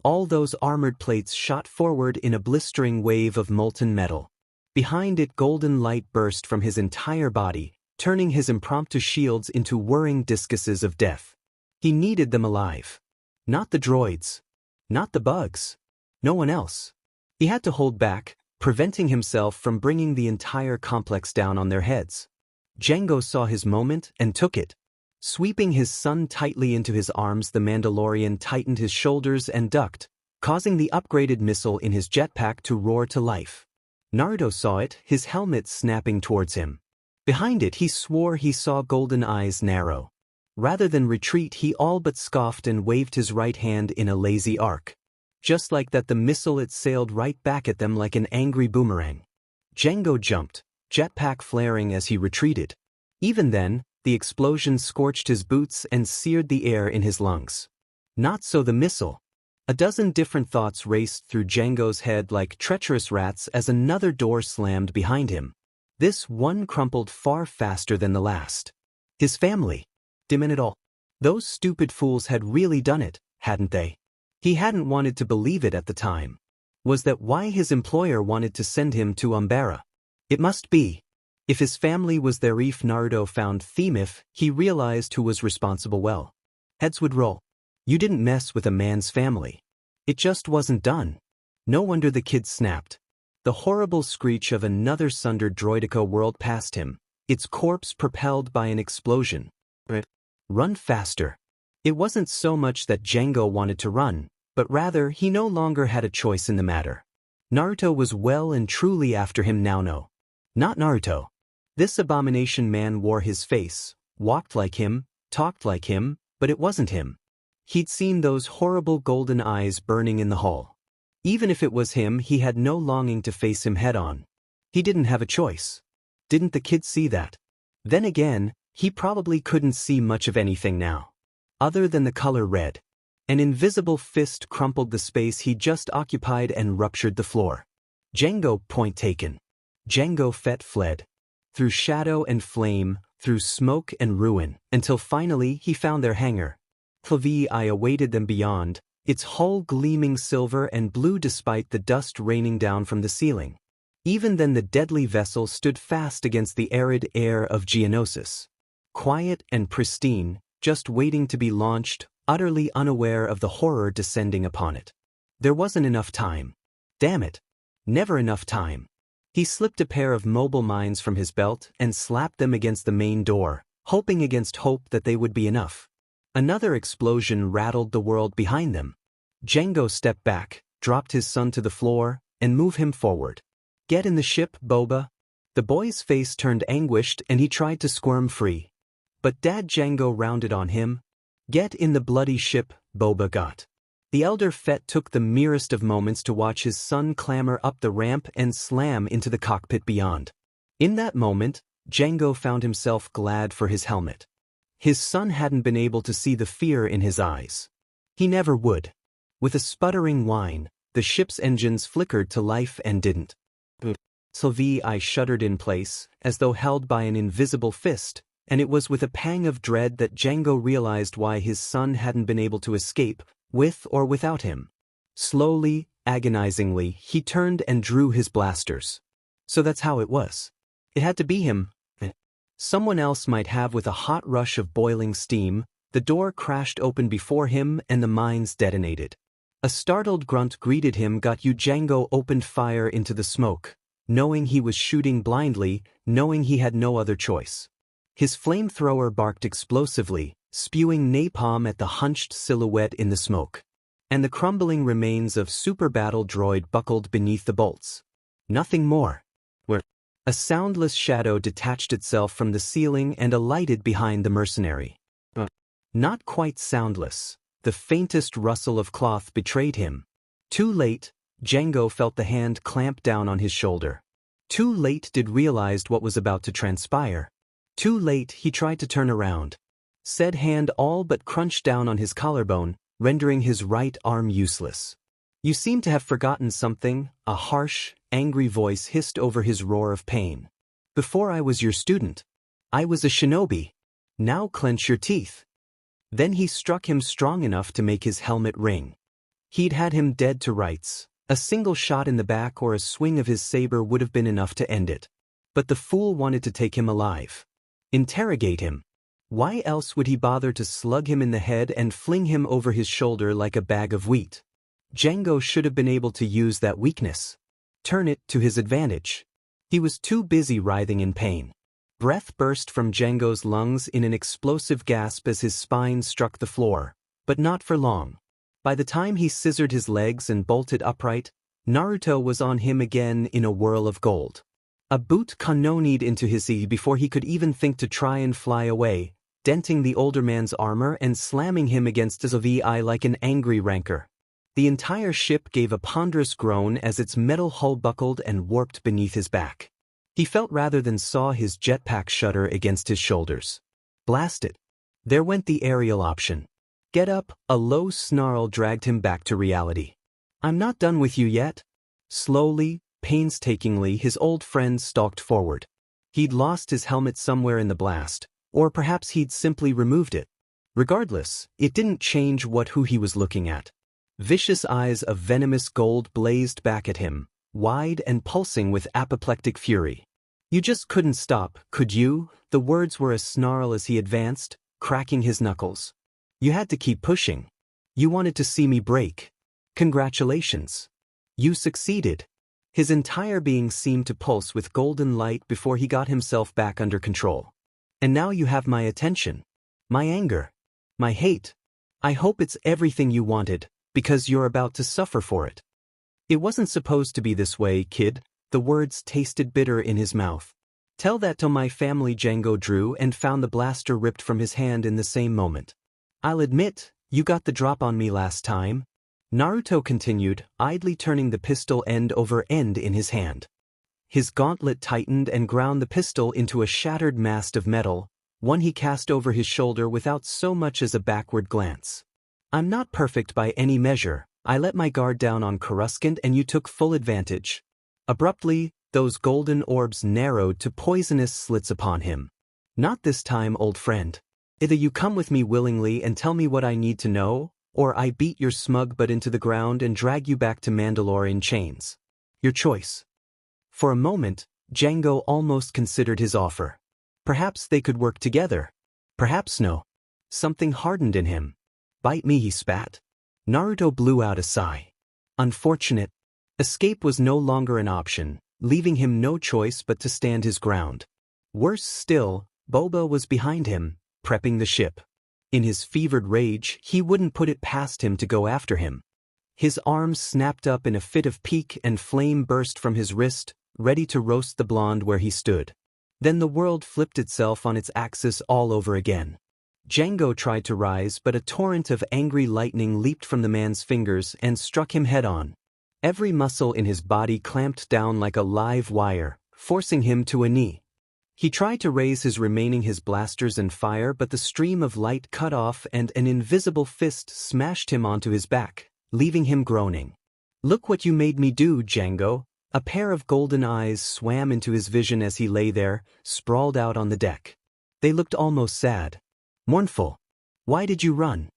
A: All those armored plates shot forward in a blistering wave of molten metal. Behind it, golden light burst from his entire body, turning his impromptu shields into whirring discuses of death. He needed them alive. Not the droids. Not the bugs. No one else. He had to hold back, preventing himself from bringing the entire complex down on their heads. Django saw his moment and took it. Sweeping his son tightly into his arms, the Mandalorian tightened his shoulders and ducked, causing the upgraded missile in his jetpack to roar to life. Naruto saw it, his helmet snapping towards him. Behind it, he swore he saw golden eyes narrow. Rather than retreat, he all but scoffed and waved his right hand in a lazy arc. Just like that, the missile it sailed right back at them like an angry boomerang. Django jumped, jetpack flaring as he retreated. Even then, the explosion scorched his boots and seared the air in his lungs. Not so the missile. A dozen different thoughts raced through Django's head like treacherous rats as another door slammed behind him. This one crumpled far faster than the last. His family. Damn it all. Those stupid fools had really done it, hadn't they? He hadn't wanted to believe it at the time. Was that why his employer wanted to send him to Umbara? It must be. If his family was there, if Naruto found Themif, he realized who was responsible. Well, heads would roll. You didn't mess with a man's family. It just wasn't done. No wonder the kid snapped. The horrible screech of another sundered droidica whirled past him, its corpse propelled by an explosion. Run faster. It wasn't so much that Django wanted to run, but rather he no longer had a choice in the matter. Naruto was well and truly after him now. No. Not Naruto. This abomination man wore his face, walked like him, talked like him, but it wasn't him. He'd seen those horrible golden eyes burning in the hall. Even if it was him, he had no longing to face him head-on. He didn't have a choice. Didn't the kid see that? Then again, he probably couldn't see much of anything now. Other than the color red. An invisible fist crumpled the space he just occupied and ruptured the floor. Django, point taken. Django Fett fled. Through shadow and flame, through smoke and ruin, until finally he found their hangar. I awaited them beyond, its hull gleaming silver and blue despite the dust raining down from the ceiling. Even then the deadly vessel stood fast against the arid air of Geonosis. Quiet and pristine, just waiting to be launched, utterly unaware of the horror descending upon it. There wasn't enough time. Damn it. Never enough time. He slipped a pair of mobile mines from his belt and slapped them against the main door, hoping against hope that they would be enough. Another explosion rattled the world behind them. Django stepped back, dropped his son to the floor, and moved him forward. Get in the ship, Boba. The boy's face turned anguished and he tried to squirm free. But Dad Django rounded on him. Get in the bloody ship, Boba got. The elder Fett took the merest of moments to watch his son clamber up the ramp and slam into the cockpit beyond. In that moment, Django found himself glad for his helmet. His son hadn't been able to see the fear in his eyes. He never would. With a sputtering whine, the ship's engines flickered to life and didn't. I shuddered in place, as though held by an invisible fist, and it was with a pang of dread that Django realized why his son hadn't been able to escape, with or without him. Slowly, agonizingly, he turned and drew his blasters. So that's how it was. It had to be him. Someone else might have. With a hot rush of boiling steam, the door crashed open before him and the mines detonated. A startled grunt greeted him. Got you. Django opened fire into the smoke, knowing he was shooting blindly, knowing he had no other choice. His flamethrower barked explosively, spewing napalm at the hunched silhouette in the smoke. And the crumbling remains of Super Battle Droid buckled beneath the bolts. Nothing more. A soundless shadow detached itself from the ceiling and alighted behind the mercenary. Not quite soundless. The faintest rustle of cloth betrayed him. Too late, Django felt the hand clamp down on his shoulder. Too late did realized what was about to transpire. Too late he tried to turn around. Said hand all but crunched down on his collarbone, rendering his right arm useless. You seem to have forgotten something, a harsh, angry voice hissed over his roar of pain. Before I was your student. I was a shinobi. Now clench your teeth. Then he struck him strong enough to make his helmet ring. He'd had him dead to rights. A single shot in the back or a swing of his saber would have been enough to end it. But the fool wanted to take him alive. Interrogate him. Why else would he bother to slug him in the head and fling him over his shoulder like a bag of wheat? Django should have been able to use that weakness. Turn it to his advantage. He was too busy writhing in pain. Breath burst from Django's lungs in an explosive gasp as his spine struck the floor, but not for long. By the time he scissored his legs and bolted upright, Naruto was on him again in a whirl of gold. A boot kanonied into his knee before he could even think to try and fly away, denting the older man's armor and slamming him against his eye like an angry rancor. The entire ship gave a ponderous groan as its metal hull buckled and warped beneath his back. He felt rather than saw his jetpack shudder against his shoulders. Blast it. There went the aerial option. Get up, a low snarl dragged him back to reality. I'm not done with you yet. Slowly, painstakingly, his old friend stalked forward. He'd lost his helmet somewhere in the blast, or perhaps he'd simply removed it. Regardless, it didn't change who he was looking at. Vicious eyes of venomous gold blazed back at him, wide and pulsing with apoplectic fury. You just couldn't stop, could you? The words were a snarl as he advanced, cracking his knuckles. You had to keep pushing. You wanted to see me break. Congratulations. You succeeded. His entire being seemed to pulse with golden light before he got himself back under control. And now you have my attention. My anger. My hate. I hope it's everything you wanted, because you're about to suffer for it. It wasn't supposed to be this way, kid. The words tasted bitter in his mouth. Tell that to my family. Django drew and found the blaster ripped from his hand in the same moment. I'll admit, you got the drop on me last time. Naruto continued, idly turning the pistol end over end in his hand. His gauntlet tightened and ground the pistol into a shattered mass of metal, one he cast over his shoulder without so much as a backward glance. I'm not perfect by any measure. I let my guard down on Coruscant and you took full advantage. Abruptly, those golden orbs narrowed to poisonous slits upon him. Not this time, old friend. Either you come with me willingly and tell me what I need to know, or I beat your smug butt into the ground and drag you back to Mandalore in chains. Your choice. For a moment, Django almost considered his offer. Perhaps they could work together. Perhaps no. Something hardened in him. Bite me, he spat. Naruto blew out a sigh. Unfortunate. Escape was no longer an option, leaving him no choice but to stand his ground. Worse still, Boba was behind him, prepping the ship. In his fevered rage, he wouldn't put it past him to go after him. His arms snapped up in a fit of pique and flame burst from his wrist, ready to roast the blonde where he stood. Then the world flipped itself on its axis all over again. Django tried to rise, but a torrent of angry lightning leaped from the man's fingers and struck him head-on. Every muscle in his body clamped down like a live wire, forcing him to a knee. He tried to raise his blasters and fire, but the stream of light cut off and an invisible fist smashed him onto his back, leaving him groaning. Look what you made me do, Django. A pair of golden eyes swam into his vision as he lay there, sprawled out on the deck. They looked almost sad. Mournful. Why did you run?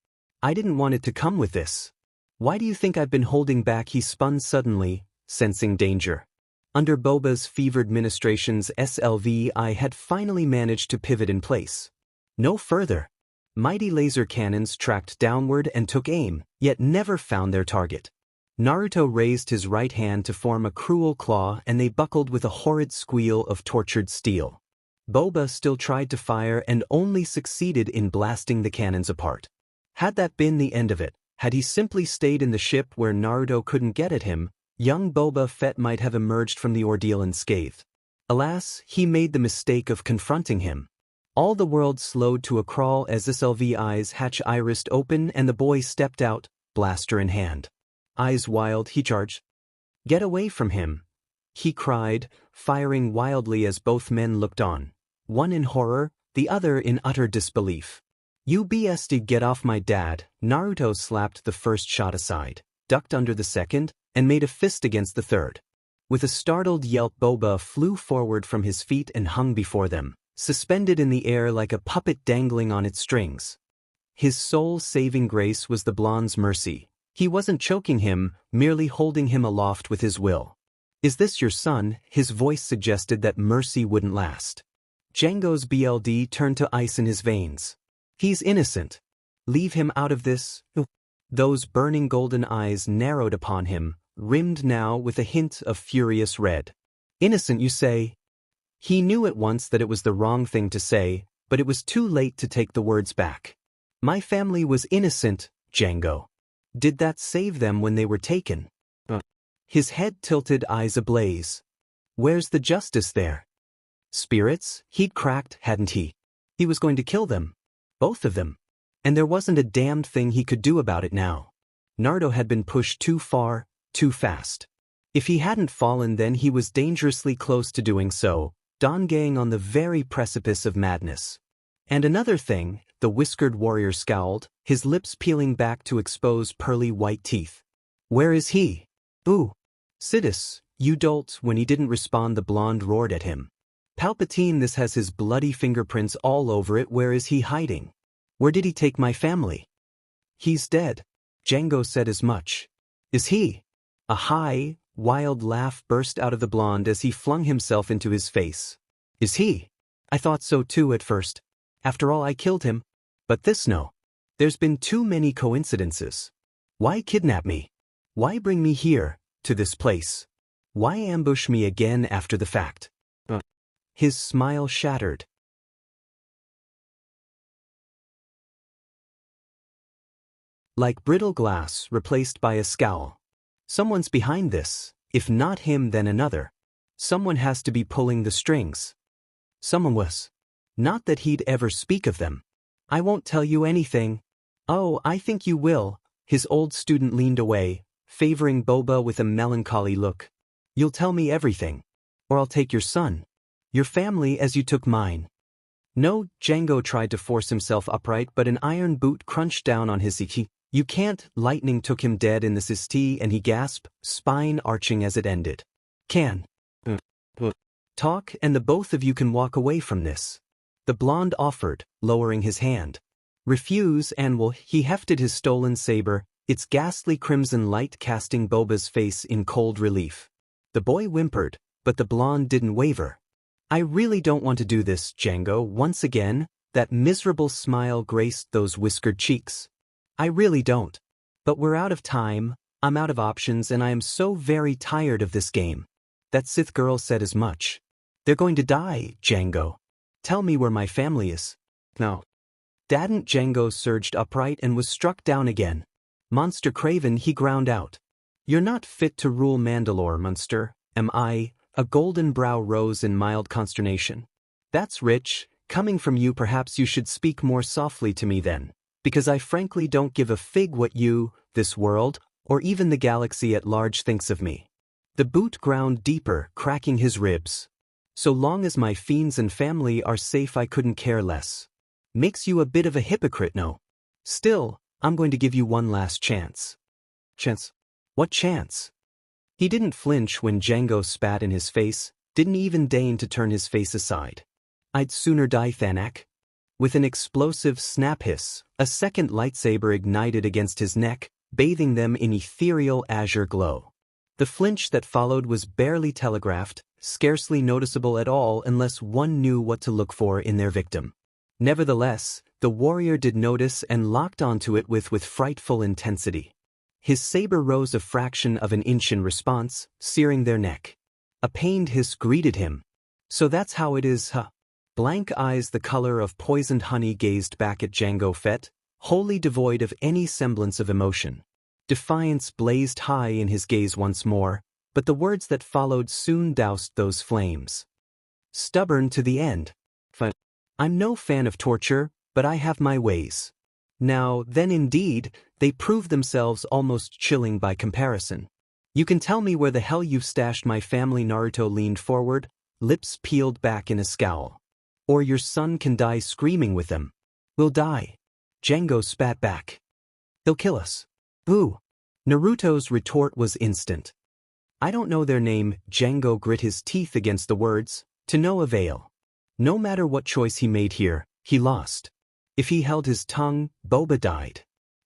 A: I didn't want it to come with this. Why do you think I've been holding back? He spun suddenly, sensing danger. Under Boba's fevered ministrations, SLVI had finally managed to pivot in place. No further. Mighty laser cannons tracked downward and took aim, yet never found their target. Naruto raised his right hand to form a cruel claw and they buckled with a horrid squeal of tortured steel. Boba still tried to fire and only succeeded in blasting the cannons apart. Had that been the end of it, had he simply stayed in the ship where Naruto couldn't get at him, young Boba Fett might have emerged from the ordeal unscathed. Alas, he made the mistake of confronting him. All the world slowed to a crawl as SLVI's hatch irised open and the boy stepped out, blaster in hand. Eyes wild, he charged. Get away from him, he cried, firing wildly as both men looked on, one in horror, the other in utter disbelief. You BS'd, get off my dad. Naruto slapped the first shot aside, ducked under the second, and made a fist against the third. With a startled yelp, Boba flew forward from his feet and hung before them, suspended in the air like a puppet dangling on its strings. His sole saving grace was the blonde's mercy. He wasn't choking him, merely holding him aloft with his will. Is this your son? His voice suggested that mercy wouldn't last. Django's BLD turned to ice in his veins. He's innocent. Leave him out of this. Those burning golden eyes narrowed upon him, rimmed now with a hint of furious red. Innocent, you say? He knew at once that it was the wrong thing to say, but it was too late to take the words back. My family was innocent, Django. Did that save them when they were taken? His head tilted, eyes ablaze. Where's the justice there? Spirits? He'd cracked, hadn't he? He was going to kill them. Both of them. And there wasn't a damned thing he could do about it now. Naruto had been pushed too far, too fast. If he hadn't fallen then he was dangerously close to doing so, Dongang on the very precipice of madness. And another thing, The whiskered warrior scowled, his lips peeling back to expose pearly white teeth. Where is he? Ooh. Sidious, you dolt. When he didn't respond, the blonde roared at him. Palpatine, this has his bloody fingerprints all over it. Where is he hiding? Where did he take my family? He's dead. Jango said as much. Is he? A high, wild laugh burst out of the blonde as he flung himself into his face. Is he? I thought so too at first. After all, I killed him. But this no. There's been too many coincidences. Why kidnap me? Why bring me here, to this place? Why ambush me again after the fact? His smile shattered. Like brittle glass replaced by a scowl. Someone's behind this. If not him, then another. Someone has to be pulling the strings. Someone was. Not that he'd ever speak of them. I won't tell you anything. Oh, I think you will. His old student leaned away, favoring Boba with a melancholy look. You'll tell me everything. Or I'll take your son. Your family as you took mine. No, Jango tried to force himself upright, but an iron boot crunched down on his cheek. You can't. Lightning took him dead in the SIST, and he gasped, spine arching as it ended. Can. Talk, and the both of you can walk away from this. The blonde offered, lowering his hand. Refuse, and will. He hefted his stolen saber, its ghastly crimson light casting Boba's face in cold relief. The boy whimpered, but the blonde didn't waver. I really don't want to do this, Jango. Once again, that miserable smile graced those whiskered cheeks. I really don't. But we're out of time, I'm out of options, and I am so very tired of this game. That Sith girl said as much. They're going to die, Jango. Tell me where my family is. No. Dadn't. Jango surged upright and was struck down again. Monster craven, he ground out. You're not fit to rule Mandalore, monster, am I? A golden brow rose in mild consternation. That's rich. Coming from you, perhaps you should speak more softly to me then. Because I frankly don't give a fig what you, this world, or even the galaxy at large thinks of me. The boot ground deeper, cracking his ribs. So long as my fiends and family are safe, I couldn't care less. Makes you a bit of a hypocrite, no? Still, I'm going to give you one last chance. Chance? What chance? He didn't flinch when Jango spat in his face, didn't even deign to turn his face aside. I'd sooner die, Thanak. With an explosive snap hiss, a second lightsaber ignited against his neck, bathing them in ethereal azure glow. The flinch that followed was barely telegraphed, scarcely noticeable at all unless one knew what to look for in their victim. Nevertheless, the warrior did notice and locked onto it with frightful intensity. His saber rose a fraction of an inch in response, searing their neck. A pained hiss greeted him. So that's how it is, huh? Blank eyes the color of poisoned honey gazed back at Jango Fett, wholly devoid of any semblance of emotion. Defiance blazed high in his gaze once more, but the words that followed soon doused those flames. Stubborn to the end. I'm no fan of torture, but I have my ways. Now, then indeed, they prove themselves almost chilling by comparison. You can tell me where the hell you've stashed my family. Naruto leaned forward, lips peeled back in a scowl. Or your son can die screaming with them. We'll die. Jango spat back. They'll kill us. Ooh. Naruto's retort was instant. I don't know their name. Jango grit his teeth against the words, to no avail. No matter what choice he made here, he lost. If he held his tongue, Boba died.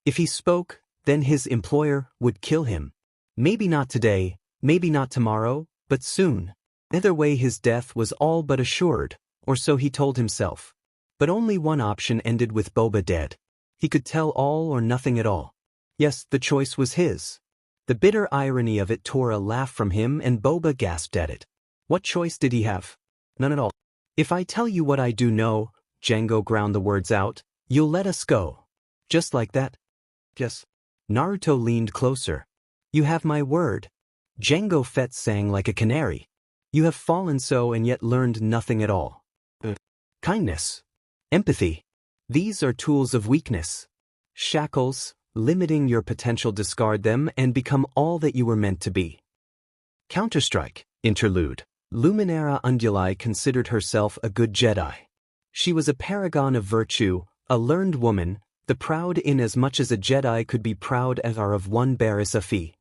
A: If he spoke, then his employer would kill him. Maybe not today, maybe not tomorrow, but soon. Either way, his death was all but assured, or so he told himself. But only one option ended with Boba dead. He could tell all or nothing at all. Yes, the choice was his. The bitter irony of it tore a laugh from him, and Boba gasped at it. What choice did he have? None at all. If I tell you what I do know, Jango ground the words out, you'll let us go. Just like that? Yes. Naruto leaned closer. You have my word. Jango Fett sang like a canary. You have fallen so and yet learned nothing at all. Kindness. Empathy. These are tools of weakness. Shackles, limiting your potential. Discard them and become all that you were meant to be. Counter-Strike. Interlude. Luminara Unduli considered herself a good Jedi. She was a paragon of virtue, A learned woman, the proud in as much as a Jedi could be proud as are of one Barriss Offee.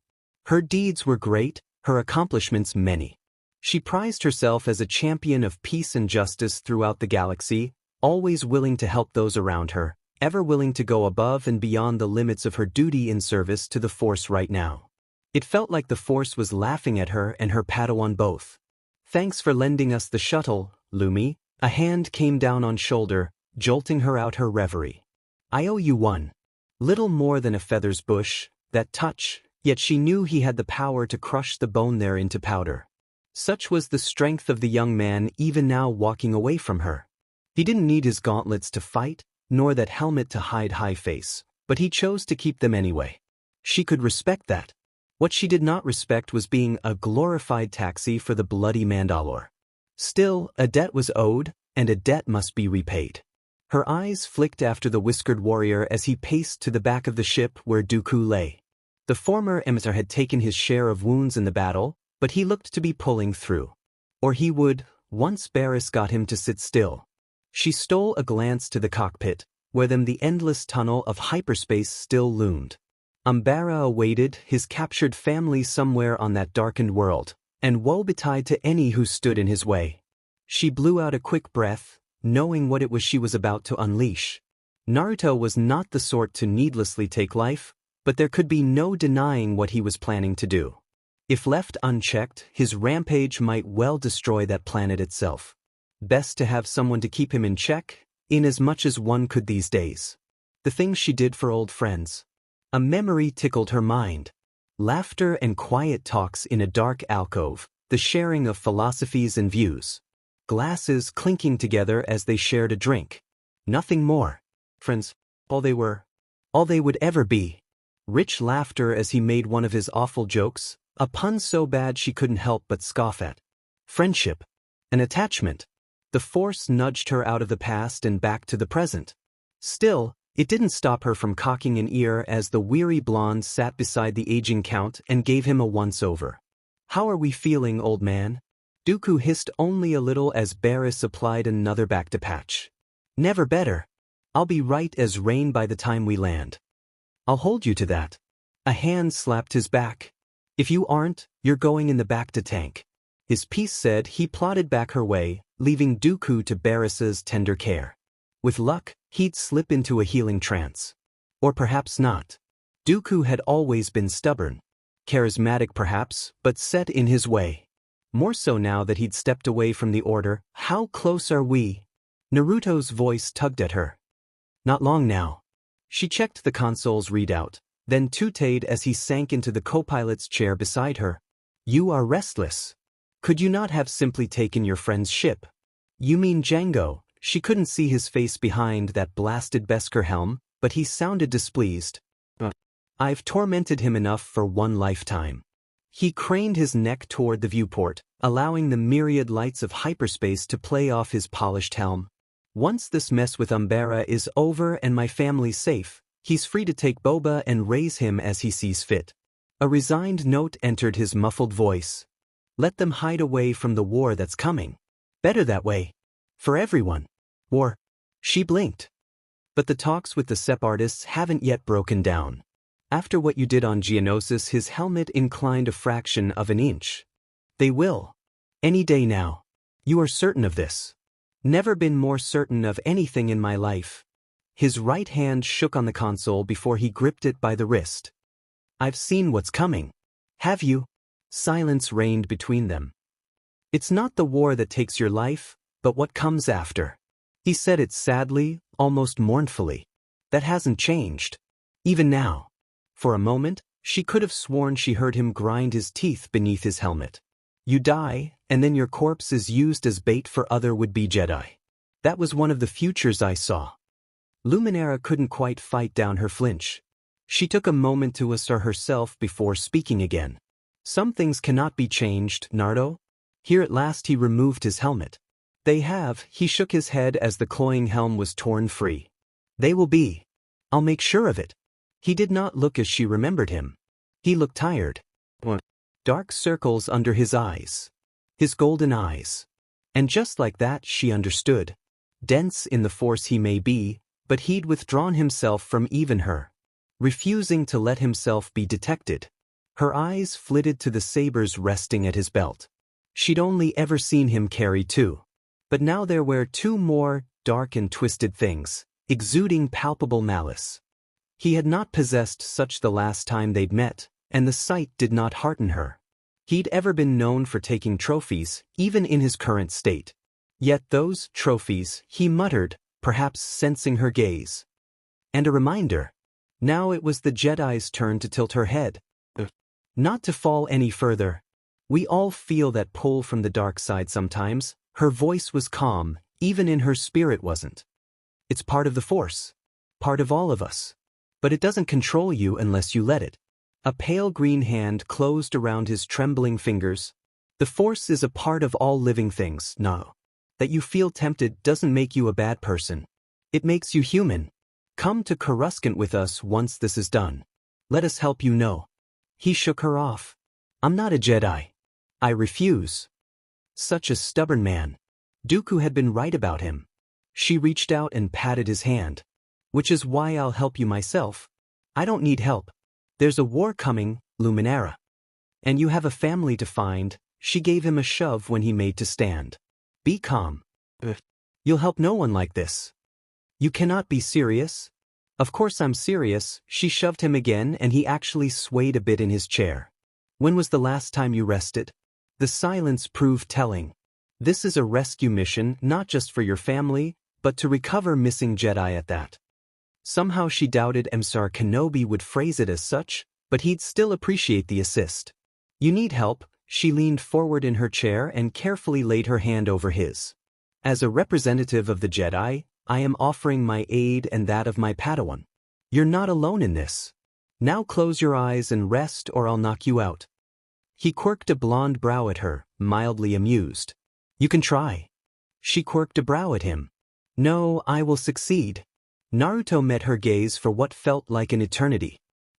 A: Her deeds were great, her accomplishments many. She prized herself as a champion of peace and justice throughout the galaxy, always willing to help those around her, ever willing to go above and beyond the limits of her duty in service to the Force right now. It felt like the Force was laughing at her and her Padawan both. "Thanks for lending us the shuttle, Lumi." A hand came down on shoulder, jolting her out her reverie. "I owe you one." Little more than a feather's bush, that touch, yet she knew he had the power to crush the bone there into powder. Such was the strength of the young man even now walking away from her. He didn't need his gauntlets to fight, nor that helmet to hide high face, but he chose to keep them anyway. She could respect that. What she did not respect was being a glorified taxi for the bloody Mandalore. Still, a debt was owed, and a debt must be repaid. Her eyes flicked after the whiskered warrior as he paced to the back of the ship where Dooku lay. The former emissary had taken his share of wounds in the battle, but he looked to be pulling through. Or he would, once Barriss got him to sit still. She stole a glance to the cockpit, where the endless tunnel of hyperspace still loomed. Umbara awaited his captured family somewhere on that darkened world, and woe betide to any who stood in his way. She blew out a quick breath, knowing what it was she was about to unleash. Naruto was not the sort to needlessly take life, but there could be no denying what he was planning to do. If left unchecked, his rampage might well destroy that planet itself. Best to have someone to keep him in check, in as much as one could these days. The things she did for old friends. A memory tickled her mind. Laughter and quiet talks in a dark alcove, the sharing of philosophies and views. Glasses clinking together as they shared a drink. Nothing more. Friends, all they were. All they would ever be. Rich laughter as he made one of his awful jokes, a pun so bad she couldn't help but scoff at. Friendship. An attachment. The Force nudged her out of the past and back to the present. Still, it didn't stop her from cocking an ear as the weary blonde sat beside the aging Count and gave him a once-over. "How are we feeling, old man?" Dooku hissed only a little as Barriss applied another back-to-patch. "Never better. I'll be right as rain by the time we land." "I'll hold you to that." A hand slapped his back. "If you aren't, you're going in the back-to-tank." His piece said he plodded back her way, leaving Dooku to Barriss's tender care. With luck, he'd slip into a healing trance. Or perhaps not. Dooku had always been stubborn. Charismatic perhaps, but set in his way. More so now that he'd stepped away from the Order. "How close are we?" Naruto's voice tugged at her. "Not long now." She checked the console's readout, then tooted as he sank into the co-pilot's chair beside her. "You are restless. Could you not have simply taken your friend's ship?" "You mean Django?" She couldn't see his face behind that blasted Beskar helm, but he sounded displeased. "I've tormented him enough for one lifetime." He craned his neck toward the viewport, allowing the myriad lights of hyperspace to play off his polished helm. "Once this mess with Umbara is over and my family's safe, he's free to take Boba and raise him as he sees fit." A resigned note entered his muffled voice. "Let them hide away from the war that's coming. Better that way. For everyone." War. She blinked. "But the talks with the separatists haven't yet broken down. After what you did on Geonosis, his helmet inclined a fraction of an inch. They will. Any day now. You are certain of this?" "Never been more certain of anything in my life." His right hand shook on the console before he gripped it by the wrist. "I've seen what's coming." "Have you?" Silence reigned between them. "It's not the war that takes your life, but what comes after." He said it sadly, almost mournfully. "That hasn't changed. Even now." For a moment, she could have sworn she heard him grind his teeth beneath his helmet. "You die, and then your corpse is used as bait for other would-be Jedi. That was one of the futures I saw." Luminara couldn't quite fight down her flinch. She took a moment to assert herself before speaking again. "Some things cannot be changed, Naruto." Here at last he removed his helmet. "They have." He shook his head as the cloying helm was torn free. "They will be. I'll make sure of it." He did not look as she remembered him. He looked tired. Dark circles under his eyes. His golden eyes. And just like that she understood. Dense in the Force he may be, but he'd withdrawn himself from even her, refusing to let himself be detected. Her eyes flitted to the sabers resting at his belt. She'd only ever seen him carry two. But now there were two more, dark and twisted things, exuding palpable malice. He had not possessed such the last time they'd met, and the sight did not hearten her. He'd ever been known for taking trophies, even in his current state. Yet those trophies, he muttered, perhaps sensing her gaze. And a reminder. Now it was the Jedi's turn to tilt her head. Not to fall any further. We all feel that pull from the dark side sometimes. Her voice was calm, even in her spirit wasn't. It's part of the Force. Part of all of us. But it doesn't control you unless you let it. A pale green hand closed around his trembling fingers. The Force is a part of all living things, no. That you feel tempted doesn't make you a bad person. It makes you human. Come to Coruscant with us once this is done. Let us help you know. He shook her off. I'm not a Jedi. I refuse. Such a stubborn man. Dooku had been right about him. She reached out and patted his hand. Which is why I'll help you myself. I don't need help. There's a war coming, Luminara. And you have a family to find. She gave him a shove when he made to stand. Be calm. You'll help no one like this. You cannot be serious. Of course I'm serious. She shoved him again and he actually swayed a bit in his chair. When was the last time you rested? The silence proved telling. This is a rescue mission not just for your family, but to recover missing Jedi at that. Somehow she doubted Emsar Kenobi would phrase it as such, but he'd still appreciate the assist. You need help. She leaned forward in her chair and carefully laid her hand over his. As a representative of the Jedi, I am offering my aid and that of my Padawan. You're not alone in this. Now close your eyes and rest or I'll knock you out. He quirked a blonde brow at her, mildly amused. You can try. She quirked a brow at him. No, I will succeed. Naruto met her gaze for what felt like an eternity.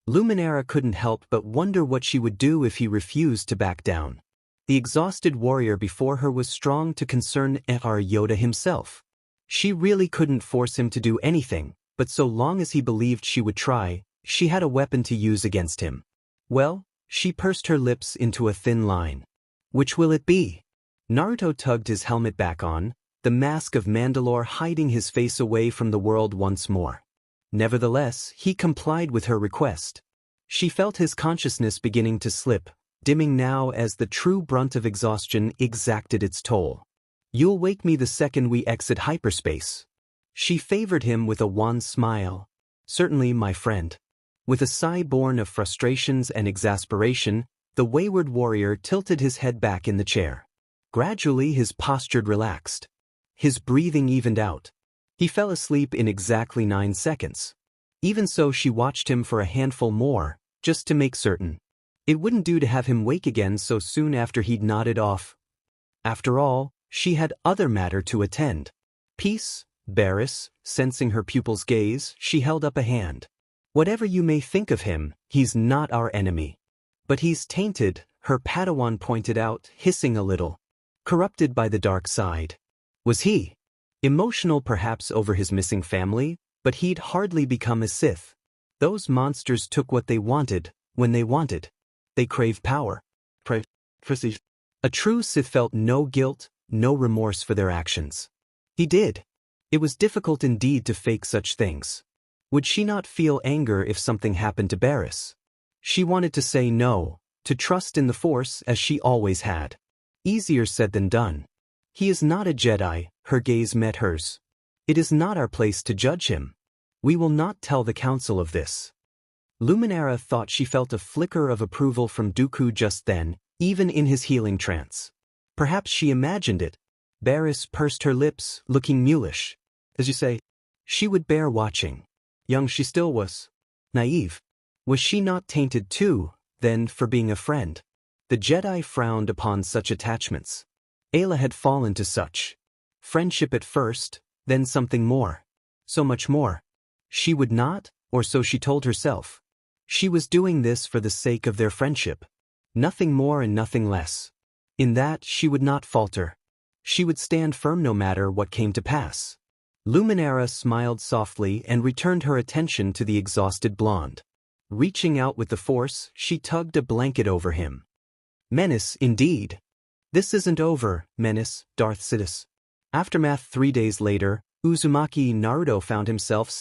A: Luminara couldn't help but wonder what she would do if he refused to back down. The exhausted warrior before her was strong to concern Er Yoda himself. She really couldn't force him to do anything, but so long as he believed she would try, she had a weapon to use against him. Well, she pursed her lips into a thin line. Which will it be? Naruto tugged his helmet back on, the mask of Mandalore hiding his face away from the world once more. Nevertheless, he complied with her request. She felt his consciousness beginning to slip, dimming now as the true brunt of exhaustion exacted its toll. You'll wake me the second we exit hyperspace. She favored him with a wan smile. Certainly, my friend. With a sigh born of frustrations and exasperation, the wayward warrior tilted his head back in the chair. Gradually his posture relaxed. His breathing evened out. He fell asleep in exactly 9 seconds. Even so, she watched him for a handful more, just to make certain. It wouldn't do to have him wake again so soon after he'd nodded off. After all, she had other matter to attend. Peace, Barriss, sensing her pupil's gaze, she held up a hand. Whatever you may think of him, he's not our enemy. But he's tainted, her Padawan pointed out, hissing a little. Corrupted by the dark side. Was he? Emotional perhaps over his missing family, but he'd hardly become a Sith. Those monsters took what they wanted, when they wanted. They crave power. Prestige. A true Sith felt no guilt, no remorse for their actions. He did. It was difficult indeed to fake such things. Would she not feel anger if something happened to Barriss? She wanted to say no, to trust in the Force as she always had. Easier said than done. He is not a Jedi, her gaze met hers. It is not our place to judge him. We will not tell the Council of this. Luminara thought she felt a flicker of approval from Dooku just then, even in his healing trance. Perhaps she imagined it. Barriss pursed her lips, looking mulish. As you say, she would bear watching. Young she still was. Naive. Was she not tainted too, then, for being a friend? The Jedi frowned upon such attachments. Ayla had fallen to such. Friendship at first, then something more. So much more. She would not, or so she told herself. She was doing this for the sake of their friendship. Nothing more and nothing less. In that she would not falter. She would stand firm no matter what came to pass. Luminara smiled softly and returned her attention to the exhausted blonde. Reaching out with the Force, she tugged a blanket over him. Menace, indeed. This isn't over, Menace, Darth Sidious. Aftermath 3 days later, Uzumaki Naruto found himself